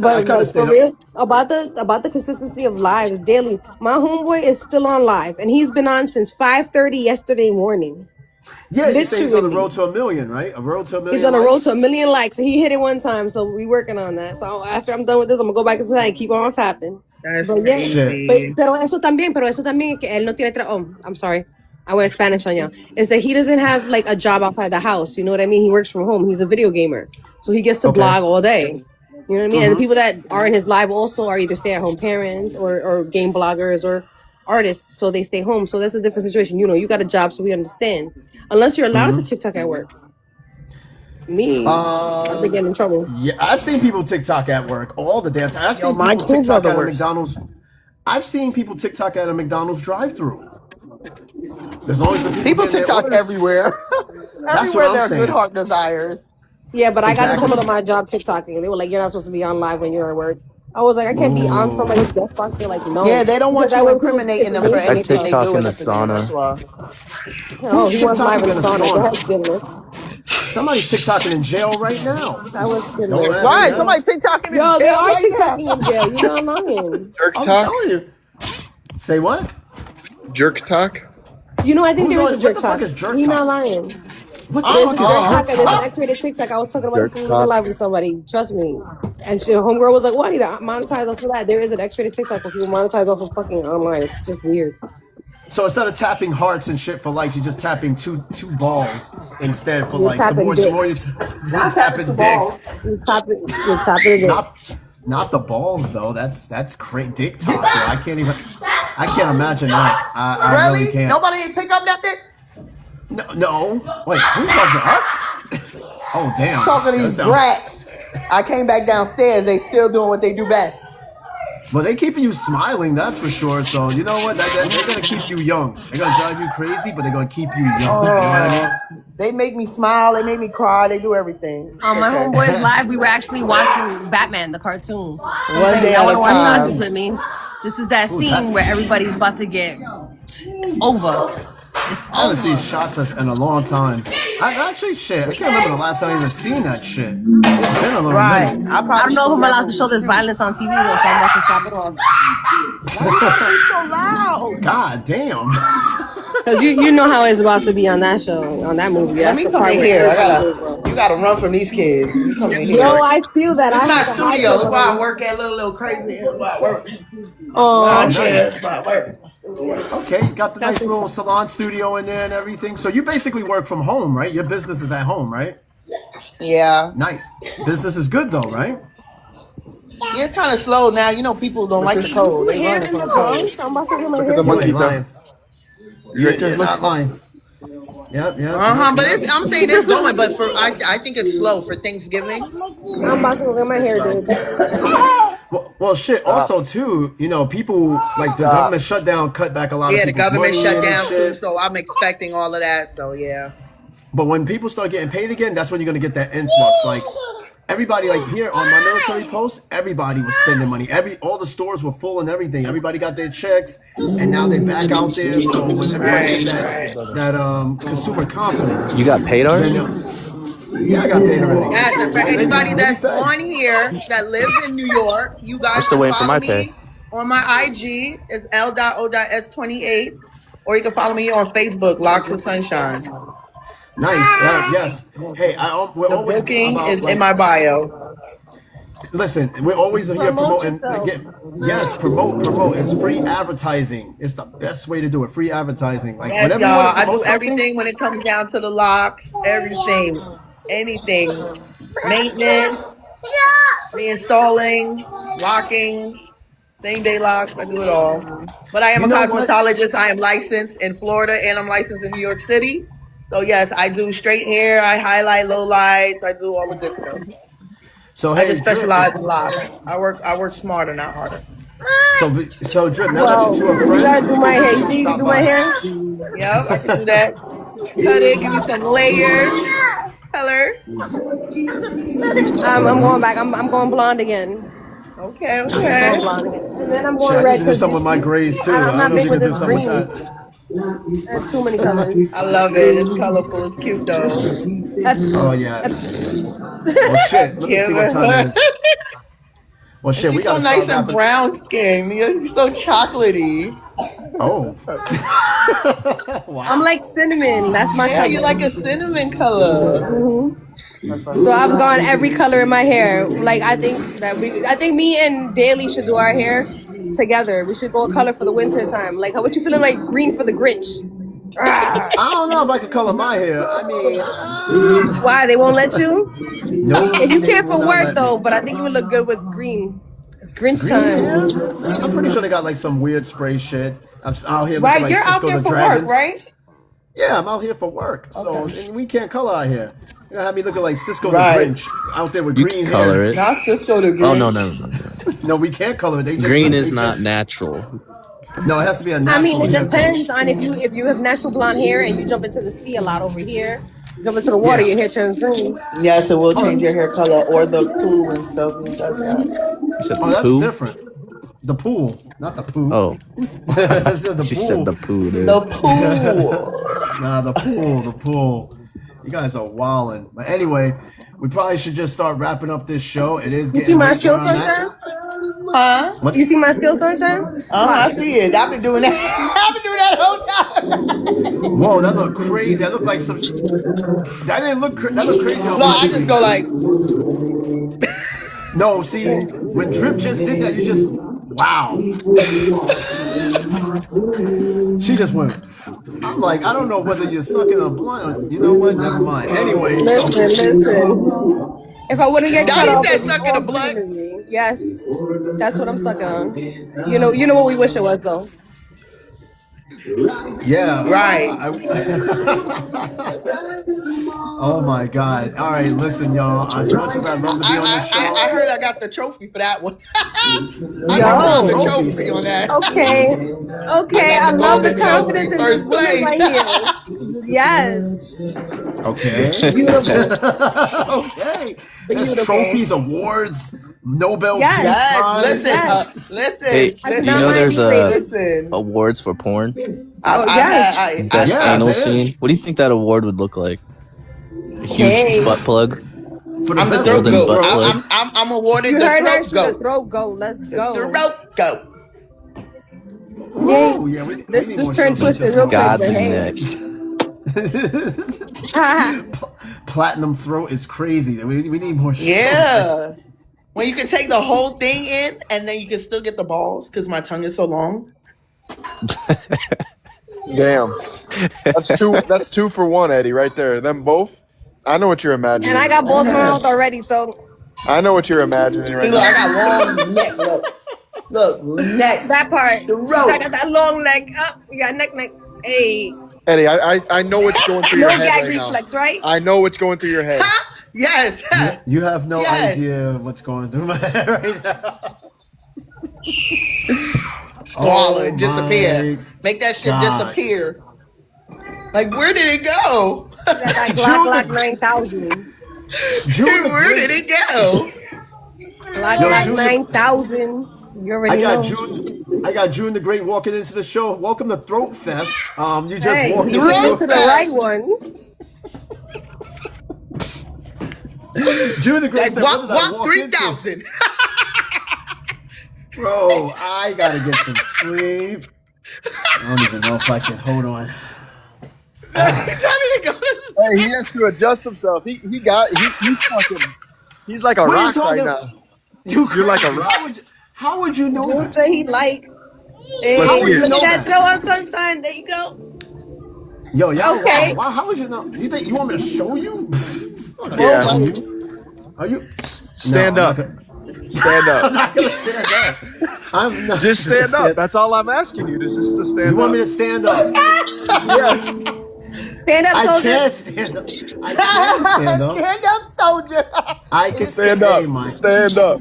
Speaker 2: But like, for real, about the consistency of lives daily, my homeboy is still on live, and he's been on since 5:30 yesterday morning.
Speaker 1: Yeah, you say he's on the road to 1 million, right? A road to 1 million.
Speaker 2: He's on a road to 1 million likes, and he hit it one time, so we working on that. So after I'm done with this, I'm gonna go back inside and keep on tapping.
Speaker 11: That's
Speaker 2: crazy. Pero eso también que él no tiene I'm sorry. I went Spanish on y'all. Is that he doesn't have like a job outside the house. You know what I mean? He works from home. He's a video gamer. So he gets to blog all day. You know what I mean? And the people that are in his live also are either stay-at-home parents or game bloggers or artists. So they stay home. So that's a different situation. You got a job, so we understand. Unless you're allowed to TikTok at work. I've been getting in trouble.
Speaker 1: Yeah, I've seen people TikTok at work all the damn time. I've seen people TikTok at a McDonald's. I've seen people TikTok at a McDonald's drive-thru. There's always the
Speaker 11: people TikTok everywhere. Everywhere there are good heart desires.
Speaker 2: Yeah, but I got in trouble at my job TikToking. They were like, "You're not supposed to be on live when you're at work." I was like, "I can't be on somebody's guest box." They're like, "No."
Speaker 11: Yeah, they don't want you incriminating them for anything they do
Speaker 7: in the sauna.
Speaker 2: Oh, he was live in the sauna. Go ahead, Skinner.
Speaker 1: Somebody TikToking in jail right now.
Speaker 2: That was Skinner.
Speaker 11: Why? Somebody TikToking in jail.
Speaker 2: Yo, they are TikToking in jail. You're not lying.
Speaker 1: I'm telling you. Say what?
Speaker 6: Jerk talk.
Speaker 2: I think there is a jerk
Speaker 1: what the
Speaker 2: talk.
Speaker 1: fuck is jerk
Speaker 2: He's
Speaker 1: talk?
Speaker 2: not lying.
Speaker 1: What the
Speaker 2: There's
Speaker 1: fuck
Speaker 2: an
Speaker 1: is that?
Speaker 2: X-rated TikTok. I was talking about this in live with somebody. Trust me. And she, homegirl was like, "Well, I need to monetize off of that." There is an X-rated TikTok where people monetize off of fucking online. It's just weird.
Speaker 1: So instead of tapping hearts and shit for likes, you're just tapping two balls instead for
Speaker 2: You're
Speaker 1: likes. The
Speaker 2: tapping
Speaker 1: more
Speaker 2: dicks.
Speaker 1: you're tapping dicks.
Speaker 2: You're tapping it.
Speaker 1: Not the balls though. That's great dick talk. Bro. I can't imagine that. I really can't.
Speaker 11: Nobody ain't pick up nothing?
Speaker 1: No. Wait, who talking to us? Oh damn.
Speaker 11: Talking to
Speaker 1: That
Speaker 11: these
Speaker 1: sounds-
Speaker 11: brats. I came back downstairs. They still doing what they do best.
Speaker 1: Well, they keeping you smiling, that's for sure. So you know what? They're gonna keep you young. They're gonna drive you crazy, but they're gonna keep you young. You know what I mean?
Speaker 11: They make me smile. They make me cry. They do everything.
Speaker 2: On my homeboys live, we were actually watching Batman, the cartoon.
Speaker 11: One day
Speaker 2: I
Speaker 11: at
Speaker 2: want
Speaker 11: a
Speaker 2: to watch
Speaker 11: time.
Speaker 2: Shonda's with me. This is that scene where everybody's about to get. It's over. It's
Speaker 1: I haven't seen
Speaker 2: over.
Speaker 1: shots in a long time. I can't remember the last time I even seen that shit. It's been a little
Speaker 2: Right.
Speaker 1: minute.
Speaker 2: I don't know if I'm allowed to show this violence on TV though, so I'm about to chop it off.
Speaker 11: It's so loud.
Speaker 1: God damn.
Speaker 2: Cause you know how it's about to be on that show, on that movie.
Speaker 11: Let
Speaker 2: That's
Speaker 11: me
Speaker 2: the
Speaker 11: come
Speaker 2: part
Speaker 11: in
Speaker 2: where
Speaker 11: here. You gotta run from these kids. You come in here.
Speaker 2: Yo, I feel that.
Speaker 11: It's
Speaker 2: I
Speaker 11: my
Speaker 2: have to hide
Speaker 11: studio. That's
Speaker 2: from
Speaker 11: why I
Speaker 2: them.
Speaker 11: work at little crazy. That's why I work.
Speaker 2: Oh,
Speaker 11: My
Speaker 1: nice.
Speaker 11: chair. That's why I work.
Speaker 1: Okay, you got the nice little salon studio in there and everything. So you basically work from home, right? Your business is at home, right?
Speaker 11: Yeah.
Speaker 1: Nice. Business is good though, right?
Speaker 11: Yeah, it's kind of slow now. You know, people don't like the cold. They run from the cold.
Speaker 2: I'm about to do my
Speaker 6: Look at the
Speaker 2: hair.
Speaker 6: monkey
Speaker 1: ain't
Speaker 6: there.
Speaker 1: lying. You're not lying. Yep.
Speaker 11: But I'm saying it's going, but I think it's slow for Thanksgiving.
Speaker 2: I'm about to go get my hair did.
Speaker 1: Well, shit. Also, too, you know, people like the government shutdown cut back a lot of
Speaker 11: Yeah, the
Speaker 1: people's
Speaker 11: government
Speaker 1: money
Speaker 11: shut
Speaker 1: and
Speaker 11: down
Speaker 1: shit.
Speaker 11: too, so I'm expecting all of that. So yeah.
Speaker 1: But when people start getting paid again, that's when you're gonna get that influx. Like everybody, like here on my military post, everybody was spending money. All the stores were full and everything. Everybody got their checks, and now they're back out there. So when everybody gets that consumer confidence,
Speaker 7: You got paid already?
Speaker 1: yeah, I got paid already.
Speaker 11: Yeah, so for
Speaker 1: They
Speaker 11: anybody
Speaker 1: be
Speaker 11: that's
Speaker 1: fed.
Speaker 11: on here that lives in New York, you guys
Speaker 7: I'm still
Speaker 11: can
Speaker 7: waiting for
Speaker 11: follow
Speaker 7: my
Speaker 11: me
Speaker 7: pay.
Speaker 11: on my IG. It's L.O.S28, or you can follow me on Facebook, Locks of Sunshine.
Speaker 1: Nice. Yes. Hey, we're
Speaker 11: The
Speaker 1: always
Speaker 11: booking
Speaker 1: about,
Speaker 11: is
Speaker 1: like,
Speaker 11: in my bio.
Speaker 1: Listen, we're always here promoting.
Speaker 2: yourself.
Speaker 1: Promote. It's free advertising. It's the best way to do it. Free advertising. Like
Speaker 11: Yes,
Speaker 1: whenever you
Speaker 11: y'all.
Speaker 1: want to
Speaker 11: I
Speaker 1: promote
Speaker 11: do
Speaker 1: something,
Speaker 11: everything when it comes down to the locks. Everything, anything, maintenance, reinstalling, locking, same day locks. I do it all. But I am
Speaker 1: You
Speaker 11: a
Speaker 1: know what?
Speaker 11: cosmetologist. I am licensed in Florida and I'm licensed in New York City. So yes, I do straight hair. I highlight, low lights. I do all the good stuff.
Speaker 1: So
Speaker 11: I
Speaker 1: hey,
Speaker 11: just specialize in locks. I work smarter, not harder.
Speaker 1: So Drip. Now
Speaker 2: Well,
Speaker 1: that you two are
Speaker 2: you
Speaker 1: friends,
Speaker 2: gotta do my hair. You think you
Speaker 1: stop
Speaker 2: can do my
Speaker 1: by.
Speaker 2: hair?
Speaker 11: Yep, I can do that. Cut it, give you some layers, color.
Speaker 2: I'm going back. I'm going blonde again.
Speaker 11: Okay,
Speaker 2: I'm
Speaker 11: okay.
Speaker 2: going blonde again. And then I'm
Speaker 1: Shit,
Speaker 2: going
Speaker 1: I
Speaker 2: red.
Speaker 1: need to do something with my grays too.
Speaker 2: I'm
Speaker 1: I
Speaker 2: not
Speaker 1: don't know if
Speaker 2: big
Speaker 1: you
Speaker 2: with
Speaker 1: can do
Speaker 2: this
Speaker 1: something
Speaker 2: green.
Speaker 1: with that.
Speaker 2: There's too many colors.
Speaker 11: I love it. It's colorful. It's cute though.
Speaker 1: Oh yeah. Well shit. Let me see what time it is. Well shit, we
Speaker 11: She's so
Speaker 1: gotta
Speaker 11: nice
Speaker 1: start
Speaker 11: and
Speaker 1: wrapping.
Speaker 11: brown skin. You're so chocolatey.
Speaker 1: Oh.
Speaker 2: I'm like cinnamon. That's my
Speaker 11: Yeah,
Speaker 2: color.
Speaker 11: you like a cinnamon color.
Speaker 2: So I've gone every color in my hair. Like I think me and Daly should do our hair together. We should go a color for the winter time. Like what you feeling like green for the Grinch?
Speaker 1: I don't know if I could color my hair. I mean,
Speaker 2: Why they won't let you?
Speaker 1: no.
Speaker 2: If you care for
Speaker 1: Not
Speaker 2: work
Speaker 1: let
Speaker 2: though,
Speaker 1: me.
Speaker 2: but I think you would look good with green. It's Grinch time.
Speaker 1: I'm pretty sure they got like some weird spray shit. I'm out here looking
Speaker 11: Right,
Speaker 1: like
Speaker 11: you're out
Speaker 1: Cisco
Speaker 11: there
Speaker 1: the
Speaker 11: for
Speaker 1: Dragon.
Speaker 11: work, right?
Speaker 1: Yeah, I'm out here for work. So and we can't color out here. You're gonna have me looking like Cisco
Speaker 11: Right.
Speaker 1: the Grinch out there with
Speaker 7: You
Speaker 1: green
Speaker 7: can color
Speaker 1: hair.
Speaker 7: it.
Speaker 11: Not Cisco the Grinch.
Speaker 7: Oh no.
Speaker 1: No, we can't color it. They just,
Speaker 7: Green
Speaker 1: they
Speaker 7: is not
Speaker 1: just-
Speaker 7: natural.
Speaker 1: No, it has to be a
Speaker 2: I
Speaker 1: natural
Speaker 2: mean, it
Speaker 1: hair.
Speaker 2: depends on if you have natural blonde hair and you jump into the sea a lot over here. Jump into the water,
Speaker 1: Yeah.
Speaker 2: your hair turns green.
Speaker 11: Yes, it will change your hair color or the pool and stuff. It does that.
Speaker 7: You said
Speaker 1: Oh,
Speaker 7: the
Speaker 1: that's
Speaker 7: poo?
Speaker 1: different. The pool, not the poo.
Speaker 7: Oh,
Speaker 1: I said the
Speaker 7: she
Speaker 1: pool.
Speaker 7: said the poo, dude.
Speaker 11: The pool.
Speaker 1: Nah, the pool. You guys are wildin'. But anyway, we probably should just start wrapping up this show. It is
Speaker 2: You
Speaker 1: getting
Speaker 2: my
Speaker 1: late
Speaker 2: skill
Speaker 1: where I'm at.
Speaker 2: sunshine?
Speaker 11: Huh?
Speaker 1: What?
Speaker 2: You see my skills, Sunshine?
Speaker 11: I see it. I've been doing that. I've been doing that the whole time.
Speaker 1: Whoa, that looked crazy. That looked like some. That didn't look. That looked crazy.
Speaker 11: No, I just go like.
Speaker 1: No, see, when Drip just did that, you just. Wow. She just went. I'm like, I don't know whether you're sucking a blunt. You know what? Never mind. Anyway.
Speaker 2: Listen. If I wouldn't get cut off,
Speaker 11: He said sucking a blunt.
Speaker 2: Yes, that's what I'm sucking on. You know what we wish it was though.
Speaker 1: Yeah.
Speaker 11: Right.
Speaker 1: Oh my God. All right, listen, y'all. As much as I love to be on the show.
Speaker 11: I heard I got the trophy for that one. I
Speaker 2: Yo.
Speaker 11: got the trophy on that.
Speaker 2: Okay. I love the confidence in this
Speaker 11: first
Speaker 2: woman
Speaker 11: place.
Speaker 2: right here. Yes.
Speaker 1: Okay.
Speaker 2: Beautiful.
Speaker 1: Okay. That's
Speaker 2: Beautiful.
Speaker 1: trophies, awards, Nobel
Speaker 2: Yes.
Speaker 1: Peace
Speaker 11: Yes,
Speaker 1: Prize.
Speaker 11: listen, listen.
Speaker 7: Hey, do you know there's
Speaker 11: Listen.
Speaker 7: awards for porn?
Speaker 11: I
Speaker 7: Best anal
Speaker 1: there is.
Speaker 7: scene. What do you think that award would look like? A huge
Speaker 2: Hey.
Speaker 7: butt plug.
Speaker 1: For the
Speaker 11: I'm the
Speaker 1: best
Speaker 11: throat
Speaker 7: Golden
Speaker 11: goat.
Speaker 7: butt plug.
Speaker 11: I'm awarded
Speaker 2: You
Speaker 11: the
Speaker 2: heard her?
Speaker 11: throat
Speaker 2: She's a
Speaker 11: goat.
Speaker 2: throat goat. Let's go.
Speaker 11: The throat goat.
Speaker 1: Ooh, yeah, we
Speaker 2: This
Speaker 1: need more
Speaker 2: turned
Speaker 1: shows like
Speaker 2: twisted
Speaker 1: this
Speaker 2: real
Speaker 1: one.
Speaker 2: quick.
Speaker 7: Godly
Speaker 2: Hey.
Speaker 7: neck.
Speaker 1: Platinum throat is crazy. We need more shows.
Speaker 11: Yeah. When you can take the whole thing in and then you can still get the balls because my tongue is so long.
Speaker 6: Damn. That's two for one, Eddie, right there. Them both. I know what you're imagining.
Speaker 2: And I got balls in my mouth already, so
Speaker 6: I know what you're imagining right
Speaker 11: See, look, I
Speaker 6: now.
Speaker 11: got long neck. Look, neck.
Speaker 2: that part.
Speaker 11: The
Speaker 2: I
Speaker 11: rope.
Speaker 2: got that long leg up. You got neck. Hey.
Speaker 6: Eddie, I know what's going through
Speaker 2: No
Speaker 6: your head
Speaker 2: gag
Speaker 6: right now.
Speaker 2: reflex, right?
Speaker 6: I know what's going through your head.
Speaker 11: Yes.
Speaker 1: You have no
Speaker 11: Yes.
Speaker 1: idea what's going through my head right now.
Speaker 11: Swallow
Speaker 1: Oh
Speaker 11: disappear.
Speaker 1: my
Speaker 11: Make that shit
Speaker 1: God.
Speaker 11: disappear. Like, where did it go?
Speaker 2: That
Speaker 1: June
Speaker 2: Glock
Speaker 1: the-
Speaker 2: 9000.
Speaker 1: June the
Speaker 11: Where did
Speaker 1: Great.
Speaker 11: it go?
Speaker 2: Glock
Speaker 1: Yo,
Speaker 2: 9000. You already
Speaker 1: I got
Speaker 2: know.
Speaker 1: June the Great walking into the show. Welcome to Throat Fest. You just
Speaker 2: Hey,
Speaker 1: walked
Speaker 2: you
Speaker 1: into
Speaker 2: went to the right one.
Speaker 1: June the Great
Speaker 11: Like,
Speaker 1: said, what did I
Speaker 11: walk
Speaker 1: walk
Speaker 11: 3,000.
Speaker 1: Bro, I gotta get some sleep. I don't even know if I can hold on.
Speaker 11: He's trying to go to sleep.
Speaker 6: Hey, he has to adjust himself. He's fucking. He's like a
Speaker 1: What are you
Speaker 6: rock right
Speaker 1: talking
Speaker 6: now.
Speaker 1: You're
Speaker 6: like a rock.
Speaker 1: How would you know
Speaker 2: June
Speaker 1: that?
Speaker 2: said he like. Hey,
Speaker 6: Let's see it.
Speaker 2: look at that throw on Sunshine. There you go.
Speaker 1: Yo, y'all.
Speaker 2: Okay.
Speaker 1: Wow, how would you know? You think you want me to show you?
Speaker 6: Yeah.
Speaker 1: Show you? Are you?
Speaker 6: Stand
Speaker 1: No,
Speaker 6: up.
Speaker 1: I'm not
Speaker 6: Stand
Speaker 1: I'm
Speaker 6: up.
Speaker 1: not gonna stand up. I'm not.
Speaker 6: Just
Speaker 1: gonna
Speaker 6: stand up. That's all I'm asking you. Just to stand
Speaker 1: You want
Speaker 6: up.
Speaker 1: me to stand up?
Speaker 6: Yes.
Speaker 2: Stand up,
Speaker 1: I
Speaker 2: soldier.
Speaker 1: can't stand up. I can't stand up.
Speaker 11: Stand up, soldier.
Speaker 1: I can
Speaker 6: Stand
Speaker 1: Hey,
Speaker 6: up.
Speaker 1: Mike.
Speaker 6: Stand up.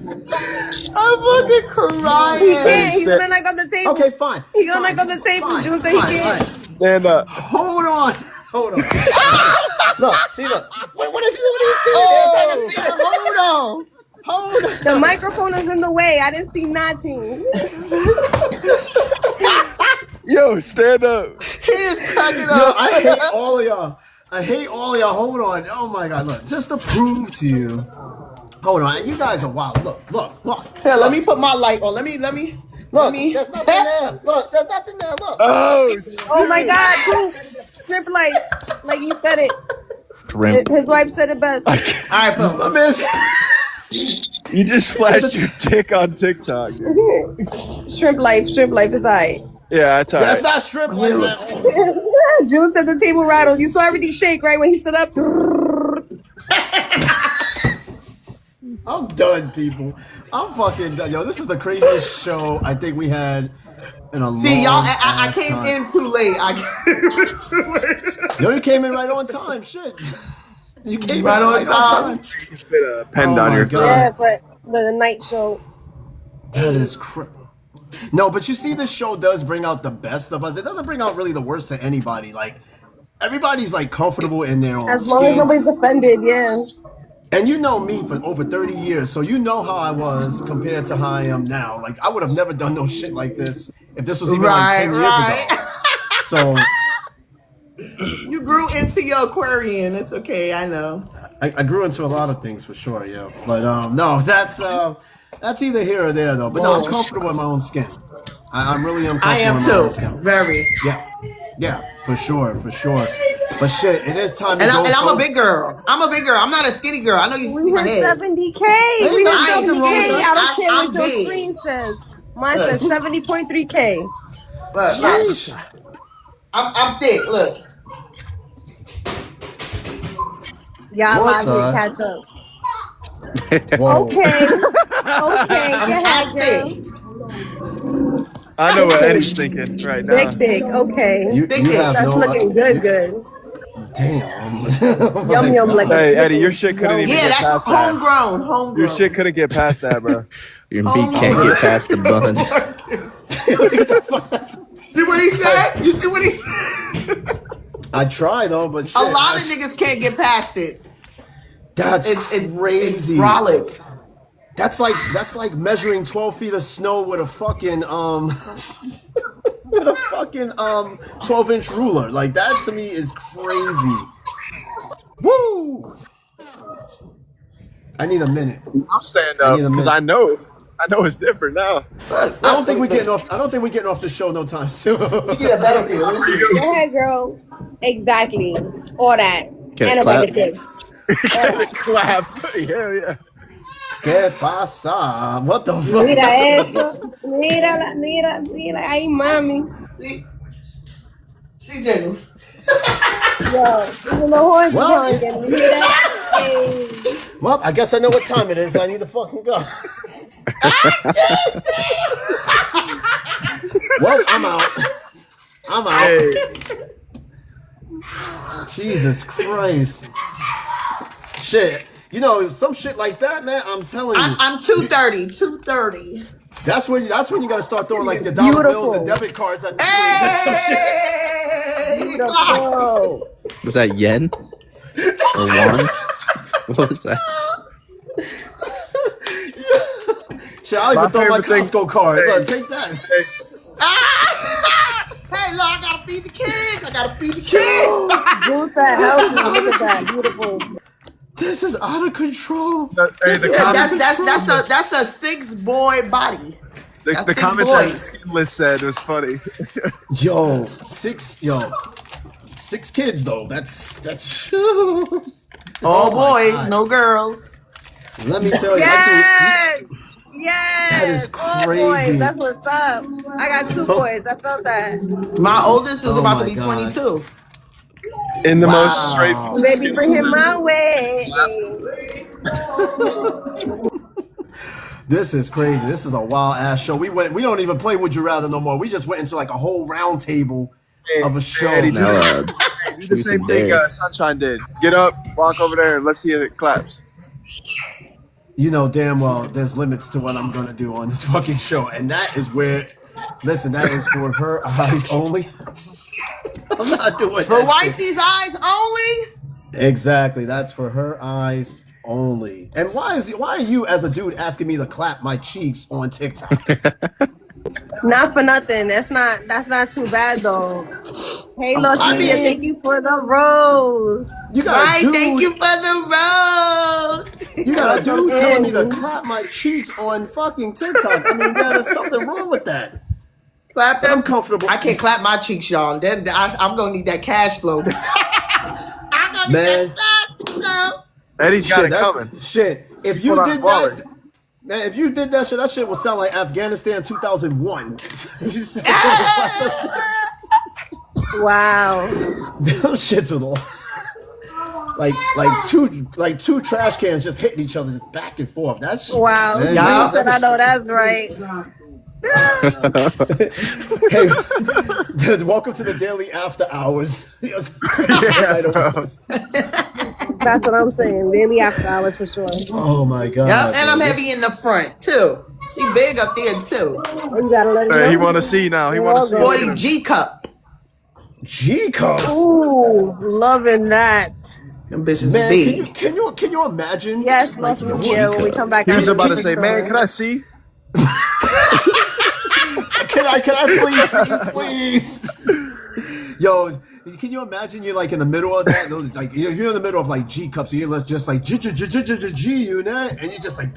Speaker 11: I'm fucking
Speaker 2: He
Speaker 11: crying.
Speaker 2: can't. He's gonna knock on the table.
Speaker 1: Okay, fine.
Speaker 2: He's gonna knock on the table.
Speaker 1: Fine,
Speaker 2: June said he
Speaker 1: fine,
Speaker 2: can't.
Speaker 1: fine.
Speaker 6: Stand up.
Speaker 1: Hold on. Hold on. Look, see, look. What is he saying?
Speaker 11: Hold on. Hold on.
Speaker 2: The microphone is in the way. I didn't see nothing.
Speaker 6: Yo, stand up.
Speaker 11: He is cracking
Speaker 1: Yo,
Speaker 11: up.
Speaker 1: I hate all of y'all. Hold on. Oh my God, look. Just to prove to you. Hold on. You guys are wild. Look.
Speaker 11: Here, let me put my light on. Let me.
Speaker 1: Look, there's nothing there. Look, there's nothing there. Look.
Speaker 6: Oh,
Speaker 2: Oh my God, Duke. Strip light. Like you said it.
Speaker 7: Shrimp.
Speaker 2: His wife said it best.
Speaker 11: All right, boom.
Speaker 1: My man.
Speaker 6: you just flashed your dick on TikTok. Dude.
Speaker 2: Shrimp life is alright.
Speaker 6: Yeah, that's all
Speaker 1: That's
Speaker 6: right.
Speaker 1: not shrimp like that.
Speaker 2: June said the table rattled. You saw everything shake, right? When he stood up.
Speaker 1: I'm done, people. I'm fucking done. Yo, this is the craziest show I think we had in a long
Speaker 11: See, y'all, I
Speaker 1: ass
Speaker 11: came
Speaker 1: time.
Speaker 11: in too late.
Speaker 1: Yo, you came in right on time. Shit. You came
Speaker 11: Right
Speaker 1: in
Speaker 11: on
Speaker 1: right
Speaker 11: time.
Speaker 6: Spit a pen
Speaker 1: Oh
Speaker 6: down
Speaker 1: my
Speaker 6: your
Speaker 1: God.
Speaker 6: throat.
Speaker 2: Yeah, but the night show.
Speaker 1: That is crazy. No, but you see, this show does bring out the best of us. It doesn't bring out really the worst of anybody. Like, everybody's like comfortable in their own
Speaker 2: As long as
Speaker 1: skin.
Speaker 2: nobody's offended, yeah.
Speaker 1: And you know me for over 30 years, so you know how I was compared to how I am now. Like, I would have never done no shit like this if this was even like 10 years ago. So
Speaker 11: You grew into your Aquarian. It's okay. I know.
Speaker 1: I grew into a lot of things for sure, yeah. But no, that's That's either here or there, though. But no, I'm comfortable in my own skin. I'm really uncomfortable
Speaker 11: I am
Speaker 1: in my own
Speaker 11: too.
Speaker 1: skin.
Speaker 11: Very.
Speaker 1: Yeah, for sure. But shit, it is time to go.
Speaker 11: And I'm a
Speaker 1: folks.
Speaker 11: big girl. I'm not a skinny girl. I know you see
Speaker 2: We
Speaker 11: my
Speaker 2: were
Speaker 11: head.
Speaker 2: 70K.
Speaker 1: Ain't
Speaker 2: We were
Speaker 1: nothing wrong with
Speaker 2: 70K.
Speaker 1: that.
Speaker 2: I don't care
Speaker 11: I'm
Speaker 2: what your
Speaker 11: big.
Speaker 2: screen says. Mine says 70.3K.
Speaker 11: Look,
Speaker 1: Sheesh.
Speaker 11: I'm thick. Look.
Speaker 2: Y'all
Speaker 1: What
Speaker 2: allowed me to
Speaker 1: the-
Speaker 2: catch up.
Speaker 1: Whoa.
Speaker 2: Okay. Okay. Go ahead,
Speaker 11: I'm
Speaker 2: girl.
Speaker 11: thick.
Speaker 6: I know what Eddie's thinking right now.
Speaker 2: Big dick. Okay.
Speaker 1: You have
Speaker 2: That's
Speaker 1: no.
Speaker 2: looking good.
Speaker 1: Damn. Oh my
Speaker 2: Yum yum like
Speaker 1: God.
Speaker 6: Hey,
Speaker 2: a
Speaker 6: Eddie, your shit couldn't even
Speaker 11: Yeah,
Speaker 6: get
Speaker 11: that's
Speaker 6: past that.
Speaker 11: homegrown.
Speaker 6: Your shit couldn't get past that, bro.
Speaker 7: Your beak can't get past the buns.
Speaker 11: See what he said? You see what he said?
Speaker 1: I try though, but shit,
Speaker 11: A lot of niggas can't get past it.
Speaker 1: That's
Speaker 11: It's
Speaker 1: crazy.
Speaker 11: brolic.
Speaker 1: That's like measuring 12 feet of snow with a fucking with a fucking 12-inch ruler. Like that to me is crazy. Woo! I need a minute.
Speaker 6: I'll stand up because I know it's different now.
Speaker 1: I don't think we're getting off the show no time soon.
Speaker 11: Yeah, better be.
Speaker 2: Go ahead, girl. Exactly. All that.
Speaker 7: Can
Speaker 2: And
Speaker 7: it
Speaker 2: a bag
Speaker 7: clap?
Speaker 2: of tips.
Speaker 6: Clap. Yeah.
Speaker 1: ¿Qué pasa? What the fuck?
Speaker 2: Mira esto. Mira. Ay, mami.
Speaker 11: She jiggles.
Speaker 2: Yo, even the horse
Speaker 1: Well,
Speaker 2: is hungry. You hear that? Hey.
Speaker 1: Well, I guess I know what time it is. I need to fucking go. Well, I'm out.
Speaker 6: Hey.
Speaker 1: Jesus Christ. Shit. You know, some shit like that, man, I'm telling you.
Speaker 11: I'm 230.
Speaker 1: That's when you gotta start throwing like the dollar bills and debit cards at the
Speaker 11: Hey!
Speaker 2: Beautiful.
Speaker 7: Was that yen? Or won? What was that?
Speaker 1: Shit, I'll even throw my
Speaker 6: favorite thing-
Speaker 1: Costco card.
Speaker 6: Hey.
Speaker 1: Look, take that.
Speaker 11: Hey, look, I gotta feed the kids.
Speaker 2: Beautiful. Healthy. Look at that. Beautiful.
Speaker 1: This is out of control.
Speaker 6: Hey, the
Speaker 11: That's a 6-boy body.
Speaker 6: the comment that Skinless said was funny.
Speaker 1: Yo, six kids though. That's
Speaker 11: All boys,
Speaker 1: God.
Speaker 11: no girls.
Speaker 1: Let me tell you.
Speaker 2: Yes.
Speaker 1: That is
Speaker 2: Oh,
Speaker 1: crazy.
Speaker 2: boys. That's what's up. I got 2 boys. I felt that.
Speaker 11: My oldest is
Speaker 1: Oh
Speaker 11: about
Speaker 1: my
Speaker 11: to be
Speaker 1: God.
Speaker 11: 22.
Speaker 6: In the
Speaker 1: Wow.
Speaker 6: most straight.
Speaker 2: Baby, bring him my way.
Speaker 1: This is crazy. This is a wild ass show. We don't even play Would You Rather no more. We just went into like a whole round table of a show.
Speaker 6: Eddie,
Speaker 7: Now,
Speaker 6: do the
Speaker 7: truth
Speaker 6: same
Speaker 7: and
Speaker 6: thing
Speaker 7: dare.
Speaker 6: Sunshine did. Get up, walk over there, and let's see if it claps.
Speaker 1: You know damn well there's limits to what I'm gonna do on this fucking show, and that is where. Listen, that is for her eyes only. I'm not doing
Speaker 11: For
Speaker 1: that.
Speaker 11: wifey's eyes only.
Speaker 1: Exactly, that's for her eyes only. And why are you as a dude asking me to clap my cheeks on TikTok?
Speaker 2: Not for nothing. That's not too bad though. Hey, Los
Speaker 1: I
Speaker 2: Media,
Speaker 1: mean-
Speaker 2: thank you for the rose.
Speaker 1: You got
Speaker 11: Right,
Speaker 1: a dude,
Speaker 11: thank you for the rose.
Speaker 1: You got a dude telling me to clap my cheeks on fucking TikTok. I mean, there's something wrong with that.
Speaker 11: Clap
Speaker 1: I'm
Speaker 11: them.
Speaker 1: comfortable.
Speaker 11: I can't clap my cheeks, y'all. Then I'm gonna need that cash flow. I'm gonna
Speaker 1: Man.
Speaker 11: need that cash flow.
Speaker 6: Eddie's got it
Speaker 1: that-
Speaker 6: coming.
Speaker 1: Shit, if you
Speaker 6: Hold on,
Speaker 1: did
Speaker 6: Waller.
Speaker 1: that, man, if you did that shit would sound like Afghanistan 2001. You said-
Speaker 2: Wow.
Speaker 1: Those shits were like two trash cans just hitting each other just back and forth. That's
Speaker 2: Wow.
Speaker 1: man,
Speaker 2: You said I know that's right.
Speaker 1: Hey, welcome to the daily after hours.
Speaker 6: Yeah, bro.
Speaker 2: That's what I'm saying. Daily after hours for sure.
Speaker 1: Oh my god.
Speaker 11: Yeah, and I'm
Speaker 1: dude.
Speaker 11: heavy in the front too. She big up there too.
Speaker 2: Oh, you gotta let it
Speaker 6: Hey, he
Speaker 2: know.
Speaker 6: want to see now. He want to see.
Speaker 11: 40 G cup.
Speaker 1: G cups.
Speaker 2: Ooh, loving that.
Speaker 11: Them bitches
Speaker 1: Man,
Speaker 11: big.
Speaker 1: can you imagine?
Speaker 2: Yes, Los
Speaker 1: Like,
Speaker 2: Media. When we come back,
Speaker 6: He was
Speaker 2: out
Speaker 6: about
Speaker 2: of
Speaker 6: to say,
Speaker 2: the
Speaker 6: man,
Speaker 2: store.
Speaker 6: can I see?
Speaker 1: Can I please see, please? Yo, Can you imagine you're like in the middle of that? Like you're in the middle of like G cups, so you're just like G unit, and you just like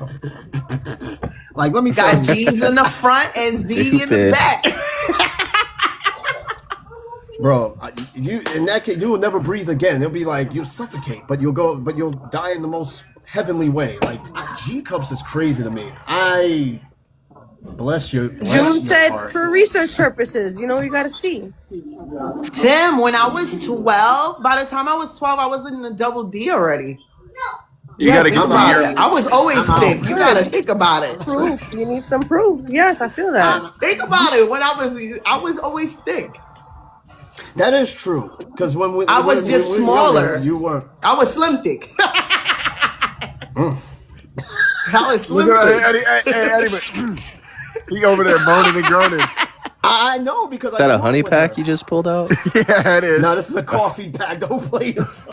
Speaker 1: let me tell
Speaker 11: Got
Speaker 1: you,
Speaker 11: G's in the front and Z in the back.
Speaker 1: bro. You in that case, you will never breathe again. It'll be like you'll suffocate, but you'll die in the most heavenly way. Like G cups is crazy to me. I bless you.
Speaker 2: June said for research purposes. You know, you got to see.
Speaker 11: Tim, when I was 12, by the time I was 12, I was in the double D already.
Speaker 6: You gotta get
Speaker 11: about it. I was always thick. You gotta think about it.
Speaker 2: Proof. You need some proof. Yes, I feel that.
Speaker 11: Think about it. When I was always thick.
Speaker 1: That is true. Because when
Speaker 11: I was just smaller.
Speaker 1: You were.
Speaker 11: I was slim thick. I was slim
Speaker 6: Look
Speaker 11: thick.
Speaker 6: at Eddie. He over there moaning and groaning.
Speaker 1: I know because
Speaker 7: Is that a honey pack you just pulled out?
Speaker 6: Yeah, it is.
Speaker 1: No, this is a coffee pack. Don't play this.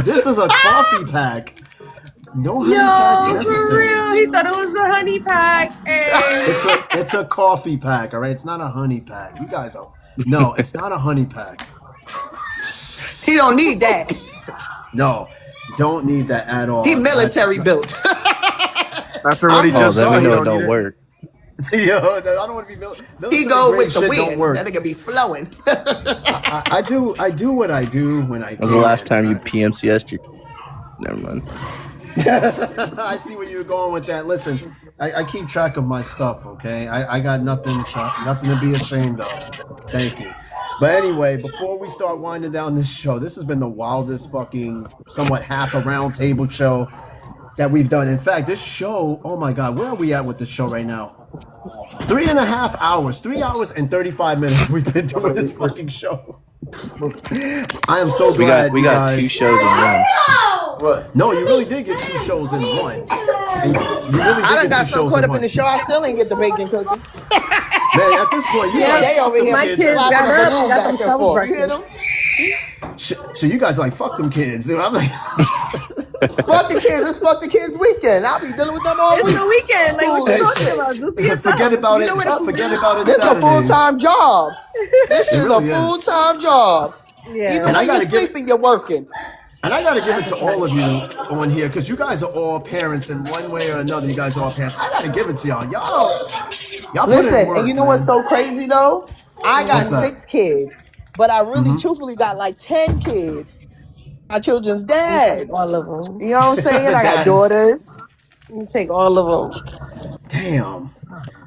Speaker 1: This is a coffee pack. No honey packs
Speaker 2: Yo,
Speaker 1: necessary.
Speaker 2: for real. He thought it was the honey pack.
Speaker 1: It's a coffee pack. All right, it's not a honey pack. You guys are no, it's not a honey pack.
Speaker 11: He don't need that.
Speaker 1: No, don't need that at all.
Speaker 11: He military built.
Speaker 6: After what he just
Speaker 7: then
Speaker 6: saw,
Speaker 7: we
Speaker 6: you
Speaker 7: know it
Speaker 6: don't
Speaker 7: don't work.
Speaker 1: Yo, I don't want to be military.
Speaker 11: He go with the
Speaker 1: Don't
Speaker 11: wind.
Speaker 1: work.
Speaker 11: That nigga be flowing.
Speaker 1: I do what I do when I.
Speaker 7: When was the last time you PMCS'd your... Never mind.
Speaker 1: I see where you're going with that. Listen, I keep track of my stuff, okay? I got nothing to be ashamed of. Thank you. But anyway, before we start winding down this show, this has been the wildest fucking, somewhat half a round table show that we've done. In fact, this show, oh my God, where are we at with this show right now? 3.5 hours, 3 hours and 35 minutes we've been doing this fucking show. I am so glad
Speaker 7: we got 2 shows in one.
Speaker 1: What? No, you really did get 2 shows in one. And you really did
Speaker 11: I done
Speaker 1: get
Speaker 11: got
Speaker 1: 2
Speaker 11: so
Speaker 1: shows
Speaker 11: caught
Speaker 1: in
Speaker 11: up in the show, I still ain't get the bacon cooking.
Speaker 1: Man, at this point, you
Speaker 2: Yeah,
Speaker 1: guys,
Speaker 11: They over here
Speaker 2: my kids got
Speaker 11: slapping
Speaker 2: up,
Speaker 11: the balloon
Speaker 2: got
Speaker 11: back and
Speaker 2: themselves
Speaker 11: forth. You hear
Speaker 2: breakfast.
Speaker 11: them?
Speaker 1: so you guys are like, fuck them kids. Dude, I'm like,
Speaker 11: Fuck the kids. It's fuck the kids weekend. I'll be dealing with them all
Speaker 2: It's
Speaker 11: week.
Speaker 2: the weekend. Like, what you
Speaker 11: School and
Speaker 2: talking
Speaker 11: shit.
Speaker 2: about? Goofy as
Speaker 1: forget
Speaker 2: hell.
Speaker 1: about
Speaker 2: You
Speaker 1: it.
Speaker 2: know what
Speaker 1: Forget about it.
Speaker 11: This is a
Speaker 1: Saturdays.
Speaker 11: full-time job. This is
Speaker 1: really
Speaker 11: a
Speaker 1: is.
Speaker 11: full-time job.
Speaker 2: Yeah.
Speaker 11: Even
Speaker 1: And I
Speaker 11: when
Speaker 1: gotta
Speaker 11: you're
Speaker 1: give-
Speaker 11: sleeping, you're working.
Speaker 1: And I got to give it to all of you on here because you guys are all parents in one way or another. You guys are all parents. I got to give it to y'all. Y'all put in
Speaker 11: Listen,
Speaker 1: work,
Speaker 11: and you know
Speaker 1: man.
Speaker 11: what's so crazy though? I got
Speaker 1: What's that?
Speaker 11: 6 kids, but I really truthfully got like 10 kids. My children's dads.
Speaker 2: All of them.
Speaker 11: You know what I'm saying? I got
Speaker 1: Dads.
Speaker 11: daughters.
Speaker 2: You take all of them.
Speaker 1: Damn.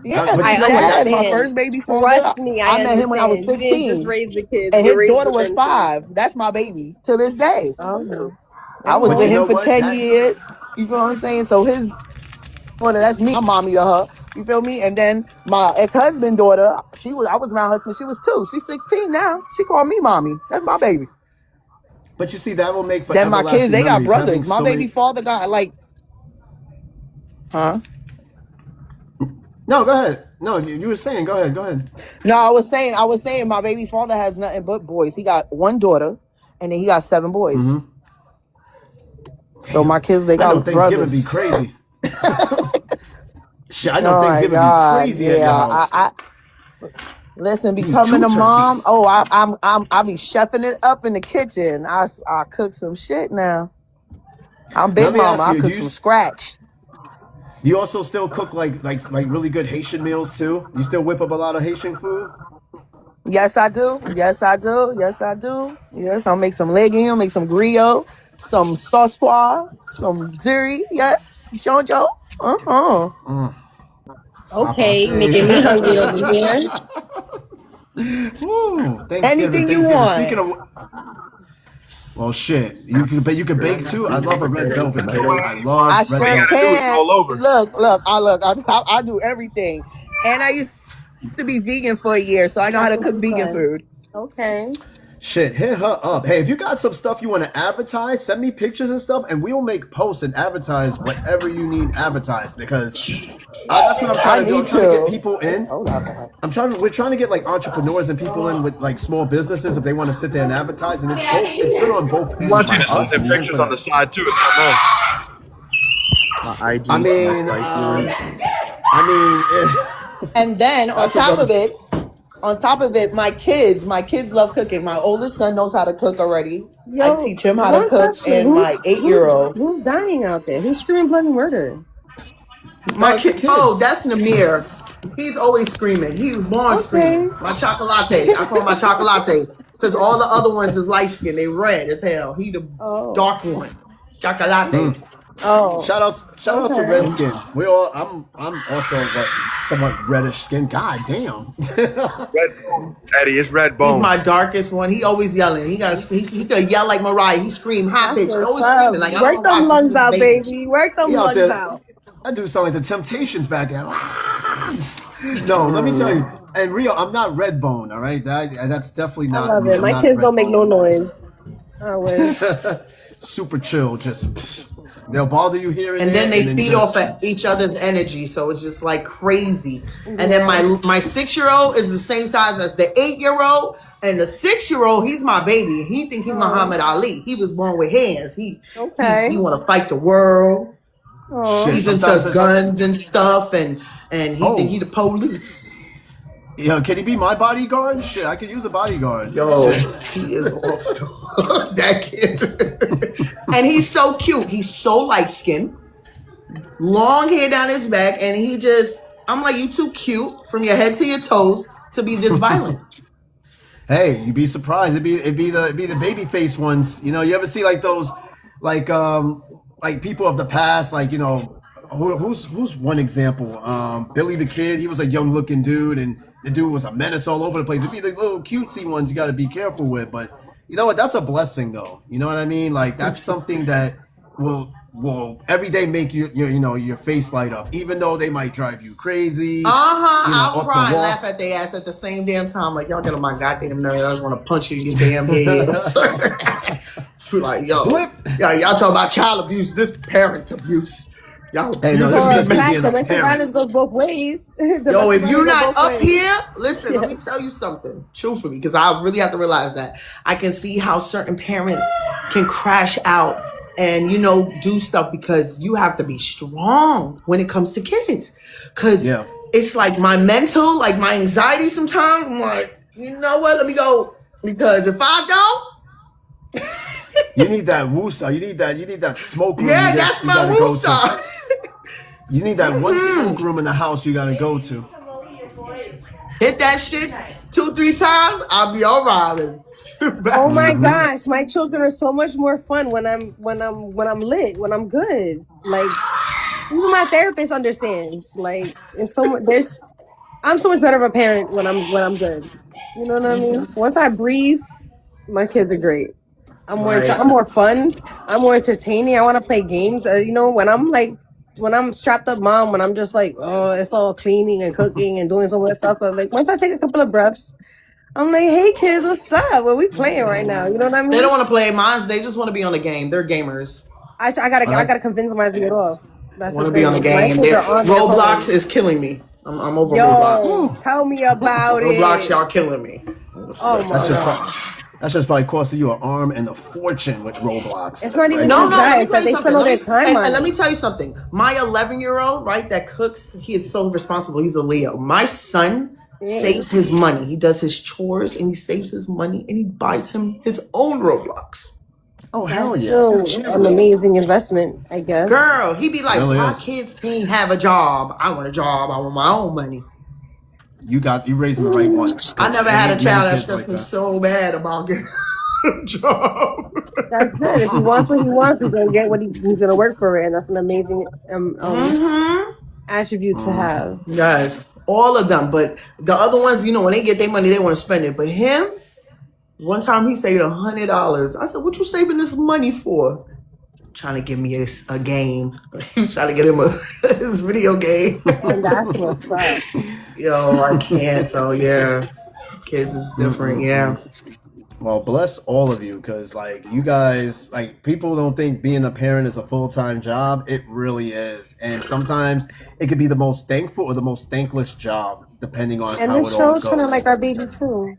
Speaker 11: Yeah,
Speaker 1: but
Speaker 11: my
Speaker 1: you know what?
Speaker 11: dad, my
Speaker 2: understand.
Speaker 11: first baby father.
Speaker 2: Trust me, I
Speaker 11: met him when I was
Speaker 2: understand. You didn't
Speaker 11: 15.
Speaker 2: just raise the kids.
Speaker 11: And
Speaker 2: You
Speaker 11: his
Speaker 2: raised
Speaker 11: daughter was
Speaker 2: them
Speaker 11: 5. That's my baby to this day.
Speaker 2: too. Oh, no.
Speaker 11: I was
Speaker 1: But
Speaker 11: with
Speaker 1: you know
Speaker 11: him for
Speaker 1: what?
Speaker 11: 10
Speaker 1: That-
Speaker 11: years. You feel what I'm saying? So his daughter, that's me. I'm mommy to her. You feel me? And then my ex-husband daughter, I was around her since she was 2. She's 16 now. She called me mommy. That's my baby.
Speaker 1: But you see, that will make for
Speaker 11: Then my kids, they got
Speaker 1: memories,
Speaker 11: brothers.
Speaker 1: having
Speaker 11: My
Speaker 1: so
Speaker 11: baby
Speaker 1: many-
Speaker 11: father got like, huh?
Speaker 1: No, go ahead. No, you were saying, go ahead.
Speaker 11: No, I was saying my baby father has nothing but boys. He got 1 daughter, and then he got 7 boys.
Speaker 1: Mhm.
Speaker 11: So my kids, they
Speaker 1: I know
Speaker 11: got
Speaker 1: Thanksgiving
Speaker 11: brothers.
Speaker 1: be crazy. Shit, I know
Speaker 11: Oh my
Speaker 1: Thanksgiving
Speaker 11: God,
Speaker 1: be crazy at your house.
Speaker 11: Listen,
Speaker 1: Need
Speaker 11: becoming
Speaker 1: 2
Speaker 11: a mom.
Speaker 1: turkeys.
Speaker 11: Oh, I be chefing it up in the kitchen. I cook some shit now. I'm
Speaker 1: Let
Speaker 11: big
Speaker 1: me
Speaker 11: mama.
Speaker 1: ask
Speaker 11: I
Speaker 1: you,
Speaker 11: cook
Speaker 1: do you-
Speaker 11: some scratch.
Speaker 1: You also still cook like really good Haitian meals too? You still whip up a lot of Haitian food?
Speaker 11: Yes, I do. Yes, I do. Yes, I do. Yes, I'll make some legume, make some griot, some sauce pois, some diri. Yes, Jojo.
Speaker 2: Okay, making me hungry over here.
Speaker 1: Woo, Thanksgiving,
Speaker 11: Anything you want.
Speaker 1: Speaking of, well, shit, you can bake too. I love a red velvet cake. I love
Speaker 11: I
Speaker 1: red
Speaker 11: sure
Speaker 1: velvet.
Speaker 11: can.
Speaker 6: all over.
Speaker 11: Look. I do everything, and I used to be vegan for a year, so I know how to cook vegan food.
Speaker 2: Okay.
Speaker 1: Shit, hit her up. Hey, if you got some stuff you want to advertise, send me pictures and stuff, and we'll make posts and advertise whatever you need advertised. Because that's what I'm trying to do. I'm trying to get people in. We're trying to get like entrepreneurs and people in with like small businesses if they want to sit there and advertise, and it's good on both ends.
Speaker 6: I want you to
Speaker 1: for us
Speaker 6: send
Speaker 1: and
Speaker 6: them pictures
Speaker 1: for
Speaker 6: on the side too. It's not
Speaker 7: IG,
Speaker 1: I mean,
Speaker 7: my
Speaker 1: I mean,
Speaker 11: And then on
Speaker 1: That's
Speaker 11: top of
Speaker 1: another-
Speaker 11: it, on top of it, my kids love cooking. My oldest son knows how to cook already. I teach him how to
Speaker 2: one
Speaker 11: cook,
Speaker 2: question.
Speaker 11: and my 8-year-old.
Speaker 2: Who's dying out there? Who's screaming bloody murder?
Speaker 11: My kid. Oh, that's Namir. He's always screaming. He was born screaming. My chocolate. I call him my chocolate because all the other ones is light skinned. They red as hell. He the dark one. Chocolate.
Speaker 2: Oh,
Speaker 1: shout out to Redskin. I'm also like somewhat reddish skin. God damn.
Speaker 6: Redbone, Eddie, it's Redbone.
Speaker 11: He's my darkest one. He always yelling. He could yell like Mariah. He scream high pitch. Always screaming like
Speaker 2: work them lungs out, baby. Work them lungs out.
Speaker 1: That dude sound like the Temptations back there. No, let me tell you. And Rio, I'm not Redbone. All right, that's definitely not.
Speaker 2: I love it. My kids don't make no noise. I wish.
Speaker 1: Super chill. Just they'll bother you here
Speaker 11: and then they feed off of each other's energy, so it's just like crazy. And then my 6-year-old is the same size as the 8-year-old, and the 6-year-old, he's my baby. He think he's Muhammad Ali. He was born with hands. He want to fight the world. He's into guns and stuff, and he think he the police.
Speaker 1: Yo, can he be my bodyguard? Shit, I could use a bodyguard.
Speaker 11: Yo, he is awful. That kid. And he's so cute. He's so light skinned, long hair down his back, and I'm like, you too cute from your head to your toes to be this violent.
Speaker 1: Hey, you'd be surprised. It'd be the baby face ones. You know, you ever see like those like people of the past, like, you know, who's one example? Billy the Kid. He was a young looking dude, and the dude was a menace all over the place. It'd be the little cutesy ones you got to be careful with. But you know what? That's a blessing, though. You know what I mean? Like, that's something that will every day make your face light up, even though they might drive you crazy.
Speaker 11: I'll cry and laugh at their ass at the same damn time. Like, y'all get on my goddamn nerves. I just want to punch you in your damn head. Like, y'all talk about child abuse. This parent abuse. Y'all,
Speaker 2: hey, no, this is domestic violence goes both ways.
Speaker 11: Yo, if you're not up here, listen, let me tell you something, truthfully, because I really have to realize that I can see how certain parents can crash out and, you know, do stuff because you have to be strong when it comes to kids. Because it's like my mental, like my anxiety sometimes, I'm like, you know what, let me go. Because if I don't,
Speaker 1: you need that woosah. You need that smoke room.
Speaker 11: Yeah, that's my woosah.
Speaker 1: You need that one smoke room in the house you gotta go to.
Speaker 11: Hit that shit 2-3 times, I'll be all right.
Speaker 2: Oh my gosh, my children are so much more fun when I'm lit, when I'm good. Like, even my therapist understands. Like, it's so much. I'm so much better of a parent when I'm good. You know what I mean? Once I breathe, my kids are great. I'm more fun. I'm more entertaining. I want to play games. You know, when I'm strapped up mom, when I'm just like, oh, it's all cleaning and cooking and doing so much stuff. But like, once I take a couple of breaths, I'm like, hey kids, what's up? What we playing right now? You know what I mean?
Speaker 11: They don't want to play mine. They just want to be on the game. They're gamers.
Speaker 2: I gotta convince them to get off.
Speaker 11: That's want to be on the game. Roblox is killing me. I'm over Roblox.
Speaker 2: Tell me about it.
Speaker 11: Roblox, y'all killing me.
Speaker 1: That's just probably costing you an arm and a fortune with Roblox.
Speaker 2: It's not even just that. They spend all their time on it.
Speaker 11: And let me tell you something. My 11-year-old, right, that cooks, he is so responsible. He's a Leo. My son saves his money. He does his chores and he saves his money and he buys him his own Roblox.
Speaker 1: Oh, hell yeah.
Speaker 2: Still an amazing investment, I guess.
Speaker 11: Girl, he be like, my kids can't have a job. I want a job. I want my own money.
Speaker 1: You raising the right one.
Speaker 11: I never had a child that stressed me so bad about getting a job.
Speaker 2: That's good. If he wants what he wants, he's gonna get what he's gonna work for it, and that's an amazing attribute to have.
Speaker 11: Yes, all of them. But the other ones, you know, when they get their money, they want to spend it. But him, one time he saved $100. I said, "What you saving this money for?" Trying to give me a game. He was trying to get him his video game.
Speaker 2: And that's what's up.
Speaker 11: Yo, I can't. So yeah, kids is different. Yeah.
Speaker 1: Well, bless all of you, because like you guys, like people don't think being a parent is a full-time job. It really is, and sometimes it could be the most thankful or the most thankless job, depending on how it all goes.
Speaker 2: And this show is kind of like our baby too.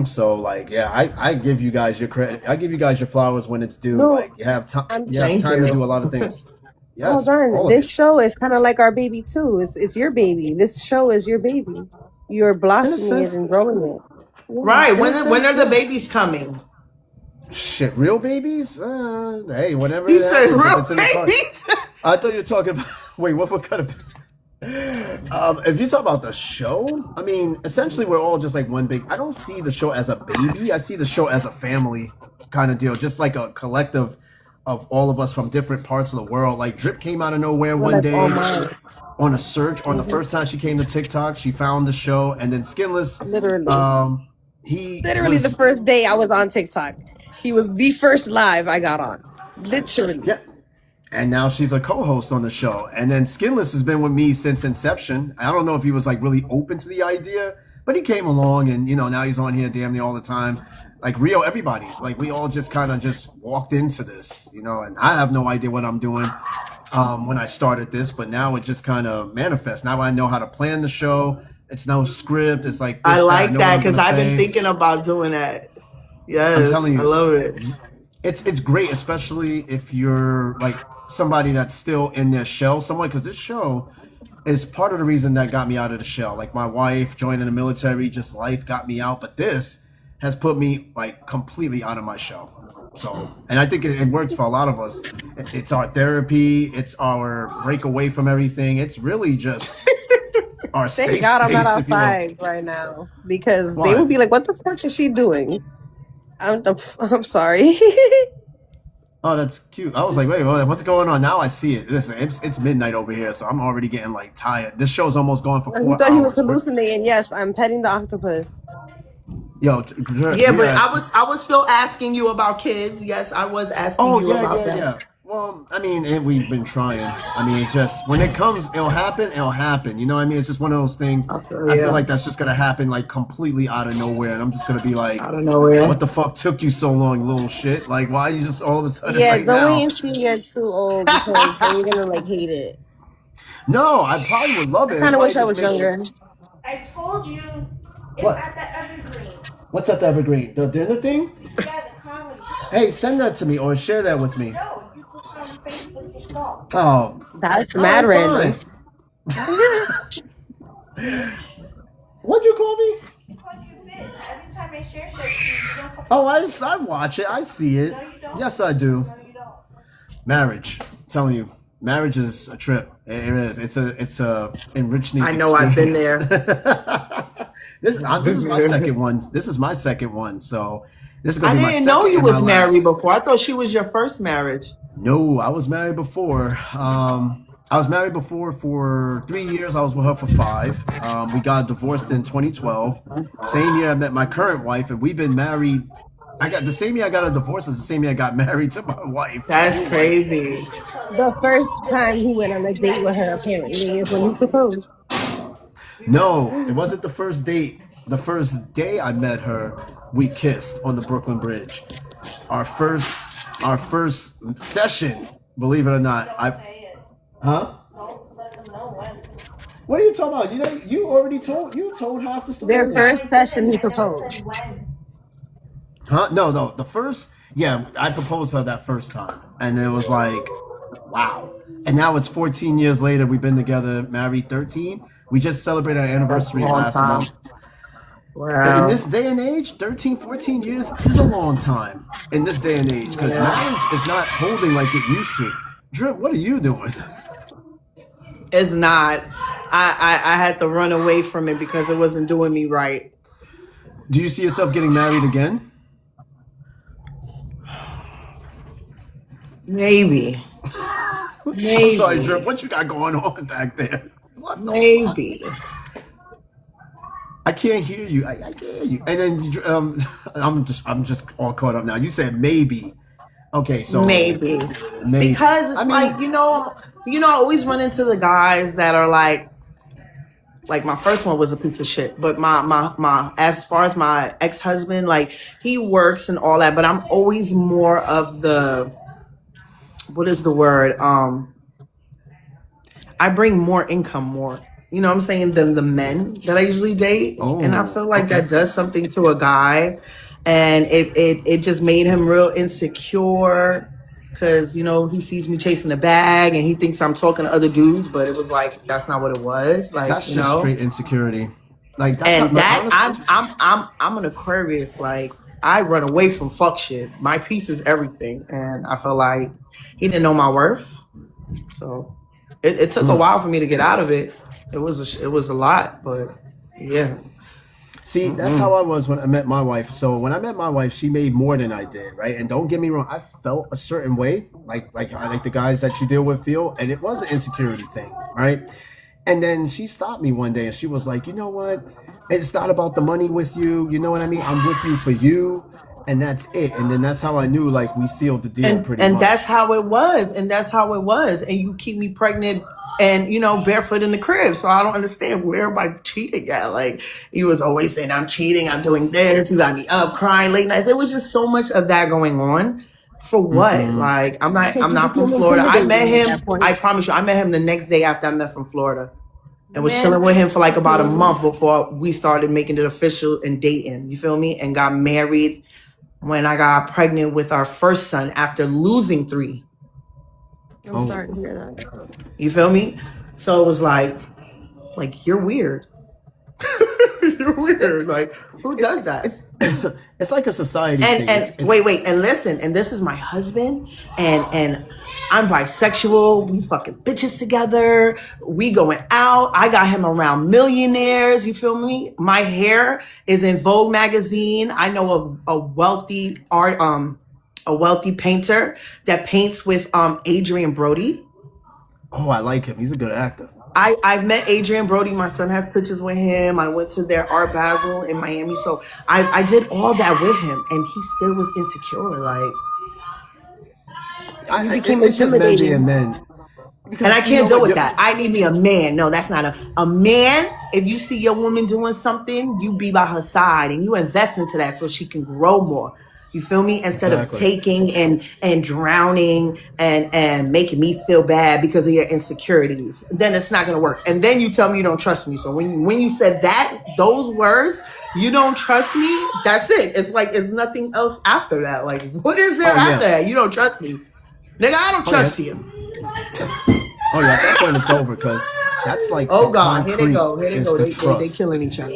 Speaker 1: So like, yeah, I give you guys your credit. I give you guys your flowers when it's due. Like you have time. You have time to do a lot of things. Yes.
Speaker 2: Well done. This show is kind of like our baby too. It's your baby. This show is your baby. You're blossoming
Speaker 1: sense.
Speaker 2: it and growing it.
Speaker 11: Right. When
Speaker 1: In a
Speaker 11: when
Speaker 1: sense,
Speaker 11: are the
Speaker 1: yeah.
Speaker 11: babies coming?
Speaker 1: Shit, real babies? Hey, whatever.
Speaker 11: He
Speaker 1: it
Speaker 11: said
Speaker 1: happens, if
Speaker 11: real
Speaker 1: it's in the car.
Speaker 11: babies.
Speaker 1: I thought you were talking about. Wait, what kind of? If you talk about the show, I mean, essentially, we're all just like one big. I don't see the show as a baby. I see the show as a family kind of deal, just like a collective of all of us from different parts of the world. Like Drip came out of nowhere one
Speaker 2: Like all
Speaker 1: day
Speaker 2: mine.
Speaker 1: on a search. On the first time she came to TikTok, she found the show, and then Skinless.
Speaker 2: Literally.
Speaker 1: He
Speaker 2: Literally
Speaker 1: was,
Speaker 2: the first day I was on TikTok. He was the first live I got on. Literally.
Speaker 1: yeah. And now she's a co-host on the show. And then Skinless has been with me since inception. I don't know if he was like really open to the idea, but he came along and, you know, now he's on here damn near all the time. Like Rio, everybody, like we all just kind of just walked into this, you know, and I have no idea what I'm doing when I started this, but now it just kind of manifests. Now I know how to plan the show. It's no script. It's like,
Speaker 11: I like
Speaker 1: know
Speaker 11: that
Speaker 1: what I'm
Speaker 11: because
Speaker 1: gonna
Speaker 11: I've been
Speaker 1: say.
Speaker 11: thinking about doing that. Yes,
Speaker 1: I'm telling you.
Speaker 11: I love it.
Speaker 1: It's great, especially if you're like somebody that's still in their shell somewhat, because this show is part of the reason that got me out of the shell. Like my wife joining the military, just life got me out, but this has put me like completely out of my shell. So, and I think it works for a lot of us. It's our therapy. It's our break away from everything. It's really just our
Speaker 2: Thank
Speaker 1: safe
Speaker 2: God I'm
Speaker 1: space,
Speaker 2: not
Speaker 1: if you will.
Speaker 2: outside right now because
Speaker 1: Why?
Speaker 2: they would be like, "What the fuck is she doing?" I'm sorry.
Speaker 1: Oh, that's cute. I was like, wait, what's going on? Now I see it. Listen, it's midnight over here, so I'm already getting like tired. This show's almost going for 4
Speaker 2: You
Speaker 1: hours.
Speaker 2: thought he was hallucinating. Yes, I'm petting the octopus.
Speaker 1: Yo,
Speaker 11: Yeah, but I was still asking you about kids. Yes, I was asking
Speaker 1: Oh
Speaker 11: you about that.
Speaker 1: yeah. Well, I mean, we've been trying. I mean, it just when it comes, it'll happen. It'll happen. You know what I mean? It's just one of those things. I feel like that's just gonna happen like completely out of nowhere, and I'm just gonna be like,
Speaker 11: Out of nowhere.
Speaker 1: what the fuck took you so long, you little shit? Like, why you just all of a sudden
Speaker 2: Yeah,
Speaker 1: right
Speaker 2: don't
Speaker 1: now?
Speaker 2: wait until you get too old because then you're gonna like hate it.
Speaker 1: No, I probably would love it.
Speaker 2: I kind of
Speaker 1: It
Speaker 2: wish I
Speaker 1: probably
Speaker 2: was
Speaker 1: just make-
Speaker 2: younger.
Speaker 4: I told you it's
Speaker 1: What?
Speaker 4: at the Evergreen.
Speaker 1: What's at the Evergreen? The dinner thing?
Speaker 4: Yeah, the comedy show.
Speaker 1: Hey, send that to me or share that with me.
Speaker 4: No, you put it on Facebook yourself.
Speaker 1: Oh,
Speaker 2: That's
Speaker 1: all
Speaker 2: mad
Speaker 1: right,
Speaker 2: random.
Speaker 1: fine. What'd you call me?
Speaker 4: Because you bid. Every time I share shit, you don't put.
Speaker 1: Oh, I watch it. I see it.
Speaker 4: No, you don't.
Speaker 1: Yes, I do.
Speaker 4: No, you don't.
Speaker 1: Marriage. I'm telling you, marriage is a trip. It is. It's a enriching.
Speaker 11: I know, I've been there.
Speaker 1: This is my second one. This is my second one. So this is gonna
Speaker 11: I
Speaker 1: be my
Speaker 11: didn't
Speaker 1: second
Speaker 11: know you
Speaker 1: and
Speaker 11: was
Speaker 1: my
Speaker 11: married
Speaker 1: last.
Speaker 11: before. I thought she was your first marriage.
Speaker 1: No, I was married before. I was married before for 3 years. I was with her for 5. We got divorced in 2012. Same year I met my current wife, and we've been married. I got the same year I got a divorce is the same year I got married to my wife.
Speaker 11: That's crazy.
Speaker 2: The first time he went on a date with her apparently is when he proposed.
Speaker 1: No, it wasn't the first date. The first day I met her, we kissed on the Brooklyn Bridge. Our first session, believe it or not.
Speaker 4: Say it.
Speaker 1: Huh?
Speaker 4: Don't let them know when.
Speaker 1: What are you talking about? You already told half the story.
Speaker 2: Their first session, he
Speaker 4: I never
Speaker 2: proposed.
Speaker 4: said when.
Speaker 1: Huh? No. The first, yeah, I proposed to her that first time, and it was like, wow. And now it's 14 years later. We've been together, married 13. We just celebrated our anniversary
Speaker 11: Long
Speaker 1: last
Speaker 11: time.
Speaker 1: month.
Speaker 11: Wow.
Speaker 1: In this day and age, 13, 14 years is a long time in this day and age because marriage is not holding like it used to. Drip, what are you doing?
Speaker 11: It's not. I had to run away from it because it wasn't doing me right.
Speaker 1: Do you see yourself getting married again?
Speaker 11: Maybe.
Speaker 1: I'm
Speaker 11: Maybe.
Speaker 1: sorry, Drip. What you got going on back there? What the
Speaker 11: Maybe.
Speaker 1: I can't hear you. I can't hear you. And then I'm just all caught up now. You said maybe. Okay, so
Speaker 11: Maybe. Because it's like, you know, I always run into the guys that are like my first one was a piece of shit, but my as far as my ex-husband, like he works and all that, but I'm always more of the, what is the word? I bring more income, you know what I'm saying, than the men that I usually date. And I feel like that does something to a guy. And it just made him real insecure because, you know, he sees me chasing a bag and he thinks I'm talking to other dudes, but it was like, that's not what it was. Like,
Speaker 1: that's
Speaker 11: you
Speaker 1: just
Speaker 11: know,
Speaker 1: straight insecurity. Like that's
Speaker 11: And
Speaker 1: how,
Speaker 11: that I'm an Aquarius. Like I run away from fuck shit. My peace is everything, and I feel like he didn't know my worth. So it took a while for me to get out of it. It was a lot, but yeah.
Speaker 1: See, that's how I was when I met my wife. So when I met my wife, she made more than I did, right? And don't get me wrong, I felt a certain way, like the guys that you deal with feel, and it was an insecurity thing, right? And then she stopped me one day and she was like, you know what? It's not about the money with you. You know what I mean? I'm with you for you. And that's it. And then that's how I knew, like, we sealed the deal pretty much.
Speaker 11: And that's how it was. And that's how it was. And you keep me pregnant and, you know, barefoot in the crib. So I don't understand where am I cheating at? Like, he was always saying, I'm cheating. I'm doing this. You got me up crying late nights. It was just so much of that going on. For what? Like, I'm not from Florida. I met him. I promise you, I met him the next day after I met from Florida. And was chilling with him for like about a month before we started making it official and dating. You feel me? And got married when I got pregnant with our first son after losing 3.
Speaker 2: I'm sorry to hear that.
Speaker 11: You feel me? So it was like you're weird. You're weird. Like, who does that?
Speaker 1: It's like a society thing.
Speaker 11: And wait, and listen, and this is my husband, and I'm bisexual. We fucking bitches together. We going out. I got him around millionaires. You feel me? My hair is in Vogue magazine. I know a wealthy a wealthy painter that paints with Adrian Brody.
Speaker 1: Oh, I like him. He's a good actor.
Speaker 11: I've met Adrian Brody. My son has pictures with him. I went to their Art Basel in Miami. So I did all that with him, and he still was insecure. Like,
Speaker 1: it's just men being men. Because,
Speaker 11: and I can't deal with that. I need me a man. No, that's not a man. If you see your woman doing something, you be by her side and you invest into that so she can grow more. You feel me? Instead of taking and drowning and making me feel bad because of your insecurities, then it's not gonna work. And then you tell me you don't trust me. So when you said those words, you don't trust me. That's it. It's like it's nothing else after that. Like, what is there after that? You don't trust me, nigga. I don't trust you.
Speaker 1: Oh yeah, at that point it's over because that's like
Speaker 11: God, here they go. They killing each other.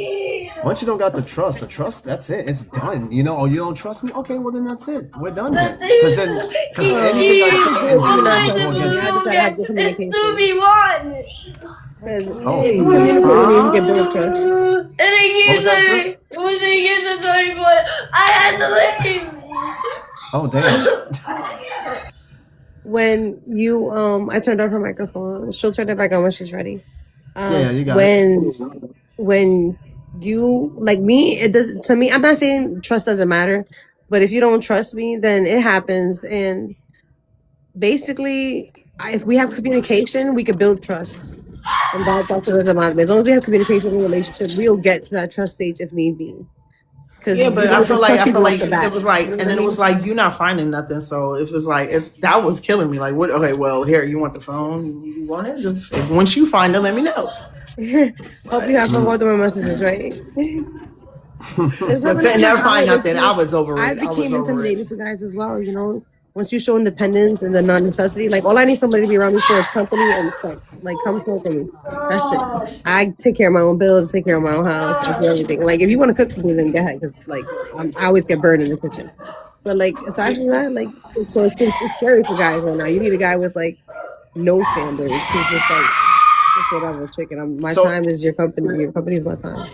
Speaker 1: Once you don't got the trust, that's it. It's done. You know, you don't trust me? Okay, well then that's it. We're done then. Because anything I say and do not go against you.
Speaker 4: It's 2v1.
Speaker 1: Oh.
Speaker 4: And then I had to leave.
Speaker 1: Oh damn.
Speaker 2: When you I turned off her microphone. She'll turn it back on when she's ready.
Speaker 1: Yeah, you got it.
Speaker 2: When you like me, it does to me. I'm not saying trust doesn't matter, but if you don't trust me, then it happens. And basically, if we have communication, we can build trust. And that's what it matters. As long as we have communication in a relationship, we'll get to that trust stage if need be.
Speaker 11: Yeah, but I feel like it was like, and then it was like you're not finding nothing. So it was like that was killing me. Like, what? Okay, well, here you want the phone? You want it? Just once you find it, let me know.
Speaker 2: Hope you have some more than my messages, right?
Speaker 11: Never find nothing. I was over it.
Speaker 2: I became intimidated for guys as well. You know, once you show independence and the non-necessity, like all I need somebody to be around me for is company and sex. Like, come smoke with me. That's it. I take care of my own bills, take care of my own house, I do everything. Like, if you want to cook for me, then go ahead, because like I always get burned in the kitchen. But like aside from that, like it's scary for guys right now. You need a guy with like no standards. Who's just like whatever, chicken. My time is your company. Your company is my time.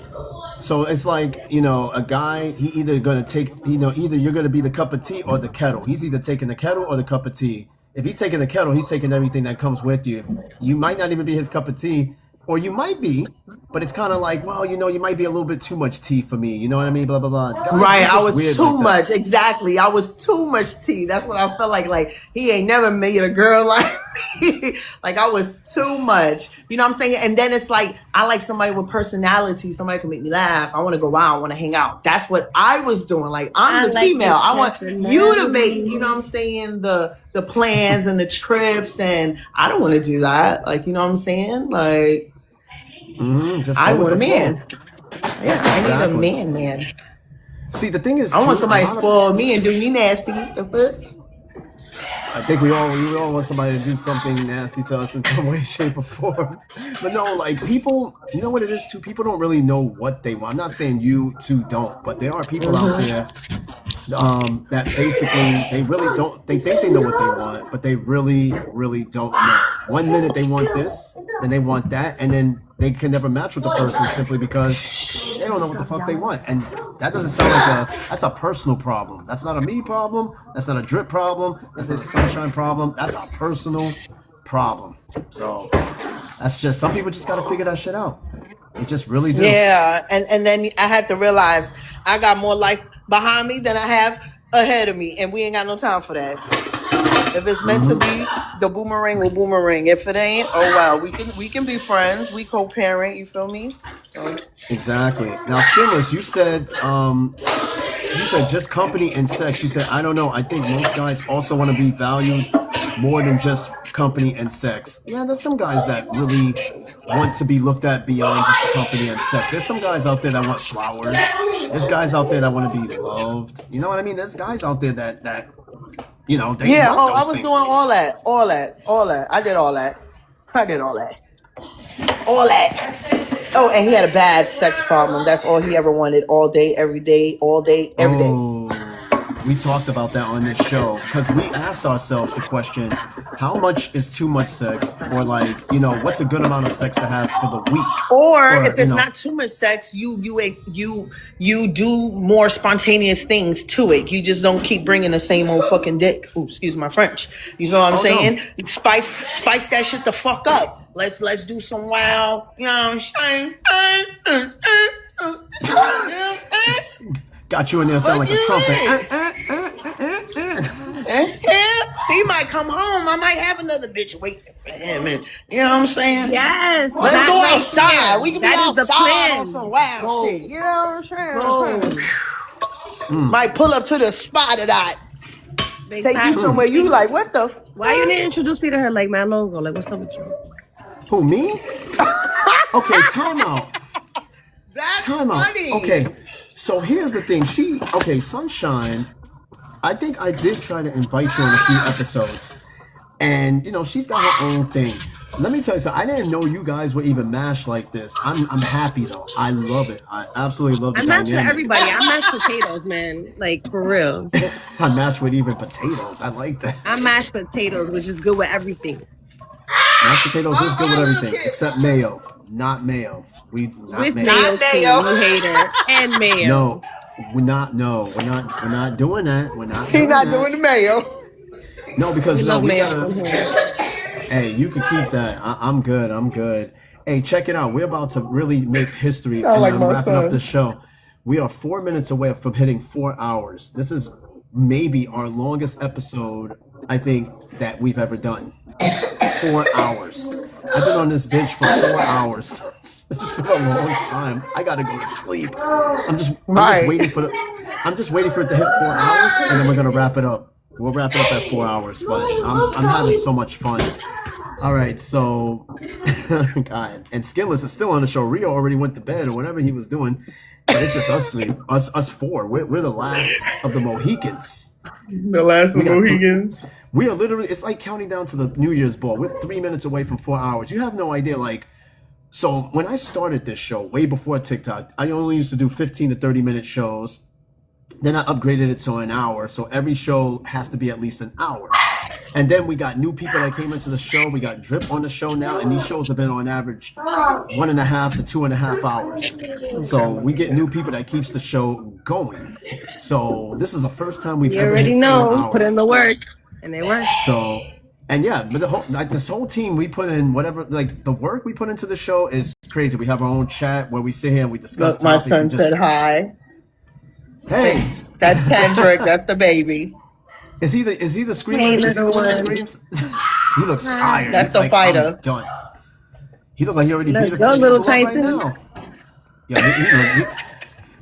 Speaker 1: So it's like, a guy, he either going to take, either you're going to be the cup of tea or the kettle. He's either taking the kettle or the cup of tea. If he's taking the kettle, he's taking everything that comes with you. You might not even be his cup of tea, or you might be, but it's kind of like, well, you might be a little bit too much tea for me. You know what I mean? Blah, blah, blah. Guys,
Speaker 11: right. I was too much. Exactly. I was too much tea. That's what I felt like. Like, he ain't never made a girl like me. Like, I was too much. You know what I'm saying? And then it's like, I like somebody with personality. Somebody can make me laugh. I want to go out. I want to hang out. That's what I was doing. Like, I'm the female. I want you to make, you know what I'm saying, the plans and the trips. And I don't want to do that. Like, you know what I'm saying? Like, I want a man. Yeah, I need a man.
Speaker 1: See, the thing is,
Speaker 11: I want somebody to spoil me and do me nasty. The fuck?
Speaker 1: I think we all want somebody to do something nasty to us in some way, shape, or form. But no, like people, you know what it is too? People don't really know what they want. I'm not saying you two don't, but there are people out there that basically they really don't. They think they know what they want, but they really don't know. One minute they want this, then they want that, and then they can never match with the person simply because they don't know what the fuck they want. And that doesn't sound like that's a personal problem. That's not a me problem. That's not a drip problem. That's not a sunshine problem. That's a personal problem. So that's just, some people just got to figure that shit out. They just really do.
Speaker 11: Yeah, and then I had to realize I got more life behind me than I have ahead of me, and we ain't got no time for that. If it's meant to be, the boomerang will boomerang. If it ain't, oh well, we can be friends. We co-parent. You feel me? So.
Speaker 1: Exactly. Now, Skinless, you said just company and sex. You said, I don't know. I think most guys also want to be valued more than just company and sex. Yeah, there's some guys that really want to be looked at beyond just the company and sex. There's some guys out there that want flowers. There's guys out there that want to be loved. You know what I mean? There's guys out there that you know, they
Speaker 11: yeah.
Speaker 1: want
Speaker 11: Oh,
Speaker 1: those
Speaker 11: I was
Speaker 1: things.
Speaker 11: doing all that. I did all that. All that. Oh, and he had a bad sex problem. That's all he ever wanted. All day, every day, all day, every day.
Speaker 1: We talked about that on this show because we asked ourselves the question, how much is too much sex? Or like, you know, what's a good amount of sex to have for the week?
Speaker 11: Or if it's not too much sex, you do more spontaneous things to it. You just don't keep bringing the same old fucking dick. Ooh, excuse my French. You know what I'm saying? No. Spice that shit the fuck up. Let's do some wild, you know what I'm saying?
Speaker 1: Got you in there sound like a trumpet.
Speaker 11: He might come home. I might have another bitch waiting for him. And, you know what I'm saying?
Speaker 2: Yes.
Speaker 11: Let's go outside. We can be
Speaker 2: That is the
Speaker 11: outside
Speaker 2: plan.
Speaker 11: on some wild shit. You know what I'm saying? Might pull up to the spot of that. Take you somewhere you like, what the?
Speaker 2: Why you didn't introduce me to her like Mad Logo? Like, what's up with you?
Speaker 1: Who, me? Okay, time out.
Speaker 11: That's
Speaker 1: time out.
Speaker 11: funny.
Speaker 1: Okay, so here's the thing. Sunshine, I think I did try to invite you on a few episodes. And, you know, she's got her own thing. Let me tell you something. I didn't know you guys were even mashed like this. I'm happy, though. I love it. I absolutely love the
Speaker 2: I'm mashed
Speaker 1: dynamic.
Speaker 2: with everybody. I'm mashed potatoes, man. Like, for real.
Speaker 1: I'm mashed with even potatoes. I like that.
Speaker 2: I'm mashed potatoes, which is good with everything.
Speaker 1: Mashed potatoes is good with everything except mayo. Not mayo.
Speaker 2: With mayo. Too, you hater. And mayo.
Speaker 1: No, we're not. No, we're not doing that. We're not.
Speaker 11: He not doing the mayo.
Speaker 1: No, because
Speaker 2: We
Speaker 1: no,
Speaker 2: love
Speaker 1: we
Speaker 2: mayo.
Speaker 1: gotta. Hey, you can keep that. I'm good. Hey, check it out. We're about to really make history.
Speaker 11: Sound
Speaker 1: And
Speaker 11: like
Speaker 1: I'm
Speaker 11: my
Speaker 1: wrapping
Speaker 11: son.
Speaker 1: up the show. We are 4 minutes away from hitting 4 hours. This is maybe our longest episode, I think, that we've ever done. 4 hours. I've been on this bitch for 4 hours. This has been a long time. I gotta go to sleep. I'm just waiting for it to hit 4 hours, and then we're gonna wrap it up. We'll wrap it up at 4 hours, but I'm having so much fun. All right, so God, and Skinless is still on the show. Rio already went to bed or whatever he was doing. But it's just us three, us four. We're the last of the Mohicans.
Speaker 11: The last of the Mohicans.
Speaker 1: We are literally, it's like counting down to the New Year's ball. We're 3 minutes away from 4 hours. You have no idea, like, so when I started this show, way before TikTok, I only used to do 15 to 30 minute shows. Then I upgraded it to an hour. So every show has to be at least an hour. And then we got new people that came into the show. We got Drip on the show now. And these shows have been on average 1.5 to 2.5 hours. So we get new people that keeps the show going. So this is the first time we've ever
Speaker 2: already
Speaker 1: hit 4
Speaker 2: know.
Speaker 1: hours.
Speaker 2: Put in the work. And it works.
Speaker 1: So, and yeah, but the whole, like this whole team, we put in whatever, like the work we put into the show is crazy. We have our own chat where we sit here and we discuss
Speaker 11: Look, my
Speaker 1: topics
Speaker 11: son
Speaker 1: and just,
Speaker 11: said hi.
Speaker 1: Hey,
Speaker 11: that's Kendrick. That's the baby.
Speaker 1: Is he the screamer?
Speaker 2: Hey,
Speaker 1: Is he the
Speaker 2: little
Speaker 1: one that
Speaker 2: one.
Speaker 1: screams? He looks tired.
Speaker 11: That's
Speaker 1: He's
Speaker 11: the
Speaker 1: like,
Speaker 11: fighter.
Speaker 1: I'm done. He looked like he already
Speaker 2: Let's
Speaker 1: beat a
Speaker 2: go,
Speaker 1: few
Speaker 2: little
Speaker 1: people up right
Speaker 2: Titan.
Speaker 1: now. Yeah,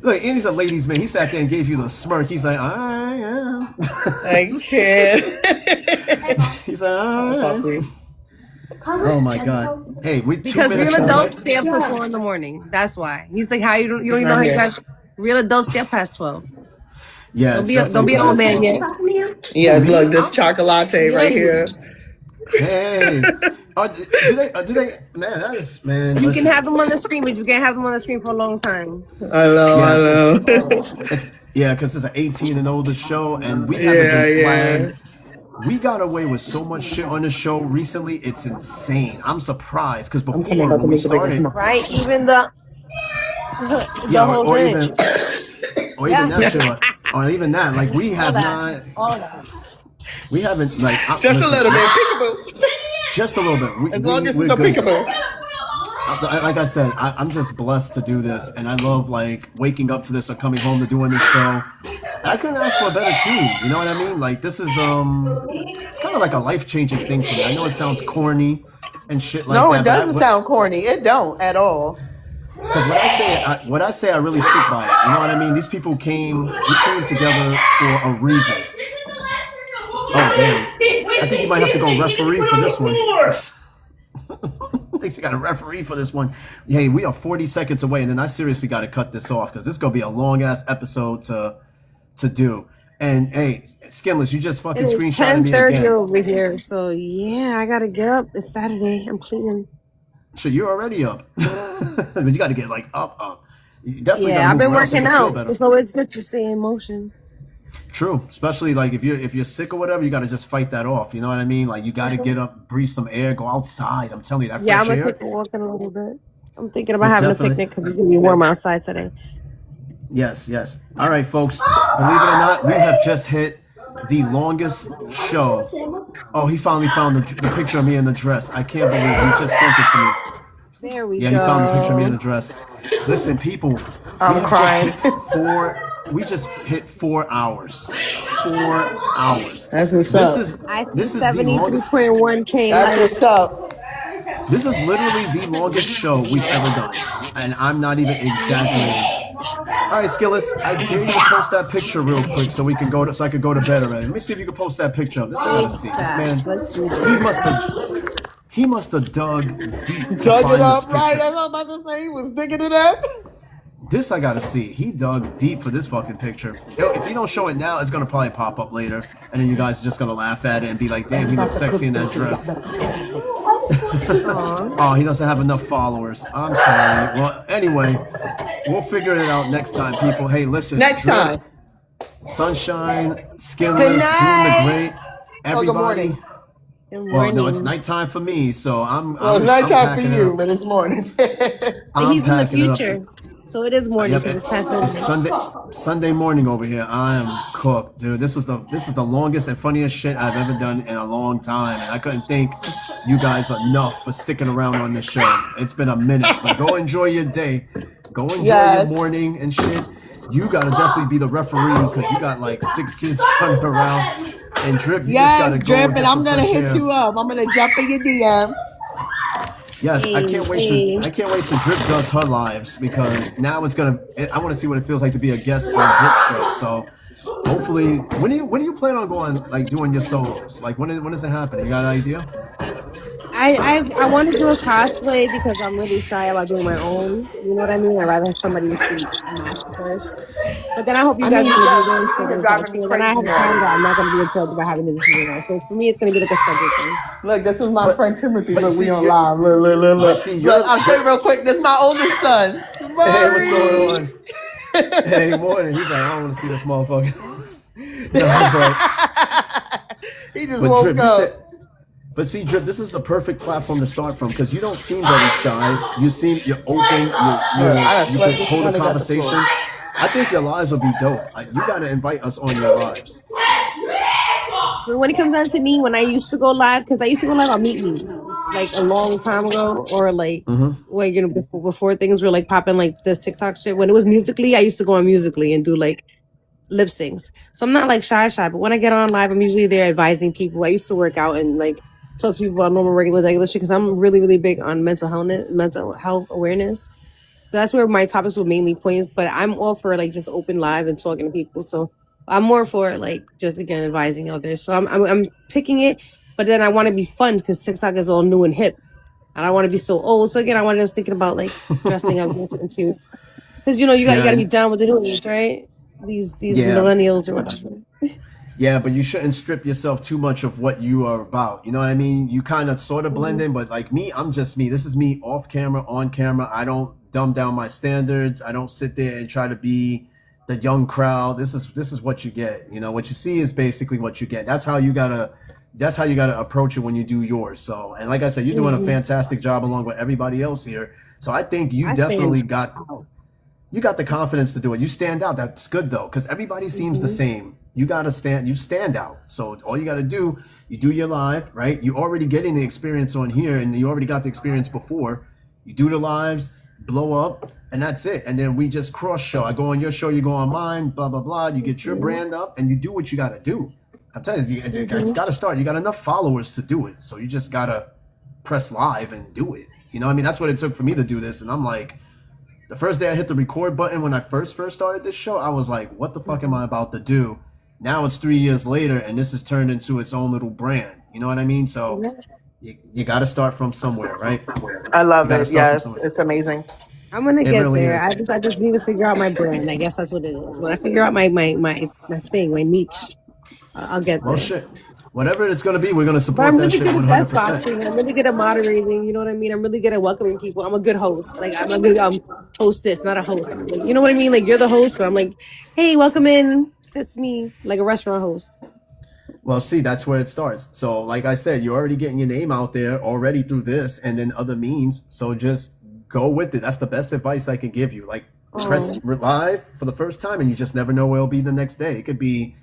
Speaker 1: look, and he's a ladies' man. He sat there and gave you the smirk. He's like, I am.
Speaker 11: Thanks, kid.
Speaker 1: He's like, all right. Oh my God! Hey, we 2
Speaker 2: Because
Speaker 1: minutes
Speaker 2: real
Speaker 1: away.
Speaker 2: adults stay up till 4 in the morning. That's why. He's like, how you don't even know how you guys real adults stay up past 12.
Speaker 1: Yeah,
Speaker 2: Don't
Speaker 1: it's
Speaker 2: be a, don't
Speaker 1: definitely
Speaker 2: be an old
Speaker 1: best.
Speaker 2: man yet.
Speaker 11: Yes, look, this chocolate right here.
Speaker 1: Hey, do they? Man, that is man.
Speaker 2: You
Speaker 1: listen.
Speaker 2: can have them on the screen, but you can't have them on the screen for a long time.
Speaker 11: I know.
Speaker 1: Because it's an 18 and older show, and we haven't been flagged. We got away with so much shit on the show recently. It's insane. I'm surprised because before when we started,
Speaker 2: right? Even the whole
Speaker 1: or
Speaker 2: thing.
Speaker 1: even that shit, or even that. Like we have not.
Speaker 2: All that.
Speaker 1: We haven't like
Speaker 11: Just a little bit, peekaboo.
Speaker 1: Just a little bit.
Speaker 11: As long as it's a peekaboo.
Speaker 1: Like I said, I'm just blessed to do this, and I love like waking up to this or coming home to doing this show. I couldn't ask for a better team. You know what I mean? Like this is it's kind of like a life-changing thing for me. I know it sounds corny and shit like that.
Speaker 11: No, it doesn't sound corny. It don't at all.
Speaker 1: Because what I say, I really stick by it. You know what I mean? These people we came together for a reason. Oh damn! I think you might have to go referee for this one. I think you got a referee for this one. Hey, we are 40 seconds away, and then I seriously got to cut this off because this is gonna be a long ass episode to do. And hey, Skinless, you just fucking screenshotted me again.
Speaker 2: 10:30 over here, so yeah, I gotta get up. It's Saturday. I'm cleaning.
Speaker 1: So you're already up, but you got to get like up. You definitely
Speaker 2: Yeah, I've been
Speaker 1: around so you
Speaker 2: working
Speaker 1: feel
Speaker 2: out.
Speaker 1: better.
Speaker 2: It's always good to stay in motion.
Speaker 1: True, especially like if you're sick or whatever, you got to just fight that off. You know what I mean? Like you got to get up, breathe some air, go outside. I'm telling you that
Speaker 2: Yeah,
Speaker 1: fresh
Speaker 2: I'm
Speaker 1: air.
Speaker 2: gonna take a walk in a little bit. I'm thinking about
Speaker 1: Yeah,
Speaker 2: having
Speaker 1: definitely.
Speaker 2: a picnic because it's gonna be warm outside today.
Speaker 1: Yes. All right, folks. Believe it or not, we have just hit the longest show. Oh, he finally found the picture of me in the dress. I can't believe he just sent it to me.
Speaker 2: There we
Speaker 1: Yeah,
Speaker 2: go.
Speaker 1: he found the picture of me in the dress. Listen, people,
Speaker 11: I'm crying.
Speaker 1: We just hit 4 hours. 4 hours.
Speaker 11: That's what's
Speaker 1: This
Speaker 11: up.
Speaker 1: is
Speaker 2: I
Speaker 1: this is the longest.
Speaker 2: 73.1K.
Speaker 11: That's what's up.
Speaker 1: This is literally the longest show we've ever done, and I'm not even exaggerating. All right, Skillis, I dare you to post that picture real quick so I could go to bed already. Let me see if you can post that picture up. This I gotta see. This man, he must have dug deep. to
Speaker 11: Dug
Speaker 1: find
Speaker 11: it up,
Speaker 1: this
Speaker 11: right?
Speaker 1: picture.
Speaker 11: That's what I'm about to say. He was digging it up.
Speaker 1: This I gotta see. He dug deep for this fucking picture. Yo, if you don't show it now, it's gonna probably pop up later, and then you guys are just gonna laugh at it and be like, "Damn, he looks sexy in that dress." Oh, he doesn't have enough followers. I'm sorry. Well, anyway, we'll figure it out next time, people. Hey, listen.
Speaker 11: Next time.
Speaker 1: Sunshine, Skinless,
Speaker 11: Good
Speaker 1: doing
Speaker 11: night.
Speaker 1: the great.
Speaker 11: Oh, good morning.
Speaker 1: Well, no, it's nighttime for me, so I'm.
Speaker 11: Well, it's
Speaker 1: I'm
Speaker 11: nighttime for
Speaker 1: packing
Speaker 11: you,
Speaker 1: up.
Speaker 11: but it's morning.
Speaker 1: I'm
Speaker 2: He's in the
Speaker 1: packing it up.
Speaker 2: future, so it is morning
Speaker 1: Yep,
Speaker 2: because it's
Speaker 1: it's
Speaker 2: past midnight.
Speaker 1: Sunday morning over here. I am cooked, dude. This is the longest and funniest shit I've ever done in a long time, and I couldn't thank you guys enough for sticking around on this show. It's been a minute, but go enjoy your day. Go enjoy
Speaker 11: Yes.
Speaker 1: your morning and shit. You gotta definitely be the referee because you got like 6 kids running around. And Drip, you just gotta
Speaker 11: Yes,
Speaker 1: go
Speaker 11: Drip,
Speaker 1: get
Speaker 11: and
Speaker 1: some
Speaker 11: I'm gonna
Speaker 1: fresh
Speaker 11: hit
Speaker 1: air.
Speaker 11: you up. I'm gonna jump in your DM.
Speaker 1: Yes, I can't wait
Speaker 2: Hey.
Speaker 1: to Drip does her lives because now I want to see what it feels like to be a guest on Drip show. So hopefully, when do you plan on going like doing your solos? Like when does it happen? You got an idea?
Speaker 2: I want to do a cosplay because I'm really shy about doing my own. You know what I mean? I'd rather have somebody to mask first. But then I hope you guys can do this. So there's that too. Then I have time that I'm not going to be in charge about having to decision now. So for me, it's going to be like a schedule thing.
Speaker 11: Look, this is my friend Timothy.
Speaker 1: but
Speaker 11: Look,
Speaker 1: see,
Speaker 11: we on
Speaker 1: you're-
Speaker 11: live. Look.
Speaker 1: But see,
Speaker 11: Look, I'll show you real quick. This is my oldest son.
Speaker 1: Hey, what's going on? Hey, morning. He's like, I don't want to see this motherfucker. No,
Speaker 11: He just
Speaker 1: but
Speaker 11: woke
Speaker 1: Drip,
Speaker 11: up.
Speaker 1: but see, Drip, this is the perfect platform to start from because you don't seem very shy. You're open.
Speaker 11: I
Speaker 1: You
Speaker 11: slept
Speaker 1: can
Speaker 11: this
Speaker 1: hold a
Speaker 11: morning at the
Speaker 1: conversation.
Speaker 11: store.
Speaker 1: I think your lives will be dope. Like, you gotta invite us on your lives.
Speaker 2: But when it comes down to me, when I used to go live, because I used to go live on Meet Me like a long time ago, or like when before things were like popping like this TikTok shit. When it was Musically, I used to go on Musically and do like lip syncs. So I'm not like shy, but when I get on live, I'm usually there advising people. I used to work out and like talk to people about normal, regular shit because I'm really, really big on mental health awareness. So that's where my topics will mainly point. But I'm all for like just open live and talking to people. So I'm more for like just again advising others. So I'm picking it, but then I want to be fun because TikTok is all new and hip, and I want to be so old. So again, I was thinking about like dressing up into because you know you got to be down with the new age, right? these
Speaker 1: Yeah.
Speaker 2: millennials or whatever.
Speaker 1: Yeah, but you shouldn't strip yourself too much of what you are about. You know what I mean? You kind of sort of blend in, but like me, I'm just me. This is me off camera, on camera. I don't dumb down my standards. I don't sit there and try to be the young crowd. This is what you get. You know, what you see is basically what you get. That's how you gotta approach it when you do yours. So, and like I said, you're doing a fantastic job along with everybody else here. So I think you definitely got the confidence to do it. You stand out. That's good though, because everybody seems the same. You stand out. So all you gotta do, you do your live, right? You already getting the experience on here, and you already got the experience before. You do the lives, blow up, and that's it. And then we just cross show. I go on your show, you go on mine, blah blah blah. You get your brand up, and you do what you gotta do. I'm telling you, it's gotta start. You got enough followers to do it, so you just gotta press live and do it. You know what I mean? That's what it took for me to do this, and I'm like, the first day I hit the record button when I first started this show, I was like, what the fuck am I about to do? Now it's 3 years later, and this has turned into its own little brand. You know what I mean? So you got to start from somewhere, right?
Speaker 11: I love it. Yes, it's amazing.
Speaker 2: I'm gonna get
Speaker 1: really
Speaker 2: there.
Speaker 1: is.
Speaker 2: I just need to figure out my brand. I guess that's what it is. When I figure out my thing, my niche, I'll get there.
Speaker 1: Well, shit. Whatever it's going to be, we're going to
Speaker 2: But
Speaker 1: support
Speaker 2: I'm
Speaker 1: that
Speaker 2: really
Speaker 1: shit
Speaker 2: good at best
Speaker 1: 100%.
Speaker 2: boxing. I'm really good at moderating. You know what I mean? I'm really good at welcoming people. I'm a good host. Like I'm a good hostess, not a host. Like, you know what I mean? Like you're the host, but I'm like, hey, welcome in. That's me, like a restaurant host.
Speaker 1: Well, see, that's where it starts. So, like I said, you're already getting your name out there already through this and then other means. So just go with it. That's the best advice I can give you. Like press live for the first time, and you just never know where it'll be the next day. It could be,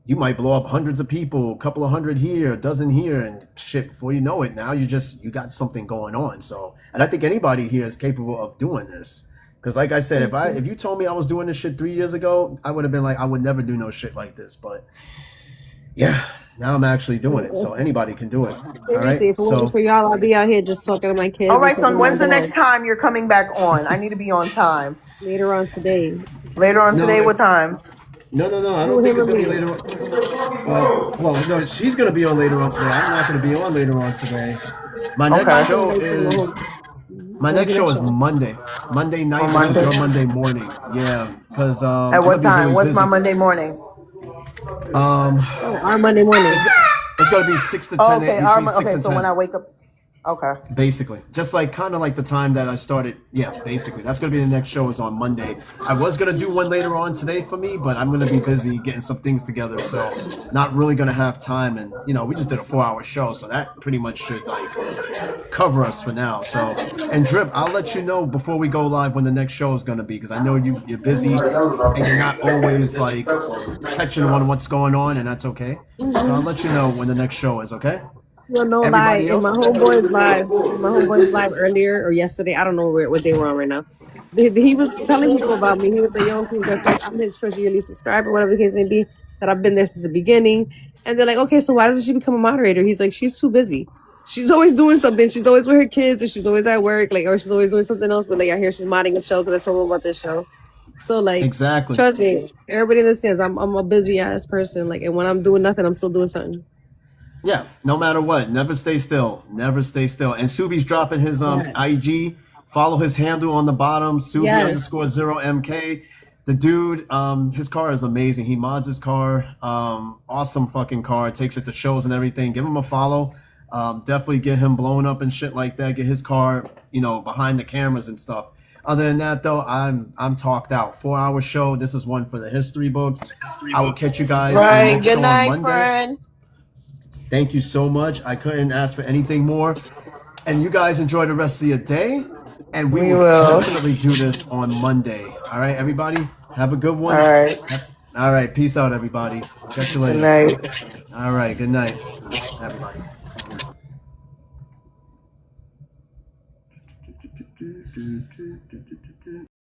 Speaker 1: you might blow up hundreds of people, a couple of hundred here, a dozen here, and shit, before you know it, now you got something going on. So, and I think anybody here is capable of doing this. Because like I said, if you told me I was doing this shit 3 years ago, I would have been like, I would never do no shit like this. But yeah, now I'm actually doing it. So anybody can do it. All right.
Speaker 2: Seriously, if it wasn't for y'all, I'll be out here just talking to my kids.
Speaker 11: All
Speaker 2: and
Speaker 11: right,
Speaker 2: talking
Speaker 11: son.
Speaker 2: to
Speaker 11: When's
Speaker 2: my
Speaker 11: the next
Speaker 2: dog.
Speaker 11: time you're coming back on? I need to be on time.
Speaker 2: Later on today.
Speaker 11: Later on today, what time?
Speaker 1: No. I don't think it's gonna be later on. Well, no, she's gonna be on later on today. I'm not gonna be on later on today. My next show is Monday. Monday night, which is your Monday morning. Yeah, because
Speaker 11: At what time? What's my Monday morning?
Speaker 2: Our Monday morning.
Speaker 1: It's gonna be 6 to 10.
Speaker 11: Oh, okay.
Speaker 1: Between 6
Speaker 11: Okay.
Speaker 1: and
Speaker 11: So
Speaker 1: 10.
Speaker 11: when I wake up, okay.
Speaker 1: Basically, just like kind of like the time that I started. Yeah, basically, that's gonna be the next show is on Monday. I was gonna do one later on today for me, but I'm gonna be busy getting some things together, so not really gonna have time. And we just did a 4-hour show, so that pretty much should like cover us for now. So, and Drip, I'll let you know before we go live when the next show is gonna be, because I know you're busy and you're not always like catching on what's going on, and that's okay. So I'll let you know when the next show is. Okay.
Speaker 2: Well, no lie. In my homeboy's live earlier or yesterday. I don't know what they were on right now. He was telling people about me. He was like, yo, I'm his first yearly subscriber, whatever the case may be, that I've been there since the beginning. And they're like, okay, so why doesn't she become a moderator? He's like, she's too busy. She's always doing something. She's always with her kids, or she's always at work, like, or she's always doing something else. But like, I hear she's modding a show because I told them about this show. So like,
Speaker 1: exactly.
Speaker 2: Trust me, everybody understands. I'm a busy ass person. Like, and when I'm doing nothing, I'm still doing something.
Speaker 1: Yeah, no matter what, never stay still. Never stay still. And Subi's dropping his IG. Follow his handle on the bottom, Subi_0MK. The dude, his car is amazing. He mods his car. Awesome fucking car. Takes it to shows and everything. Give him a follow. Definitely get him blown up and shit like that. Get his car, behind the cameras and stuff. Other than that, though, I'm talked out. 4-hour show. This is one for the history books. I will catch you guys.
Speaker 11: Right. Good night, friend.
Speaker 1: Thank you so much. I couldn't ask for anything more. And you guys enjoy the rest of your day. And we will definitely do this on Monday. All right, everybody? Have a good one.
Speaker 11: All right.
Speaker 1: All right. Peace out, everybody. Catch you later.
Speaker 11: Good night.
Speaker 1: All right. Good night, everybody.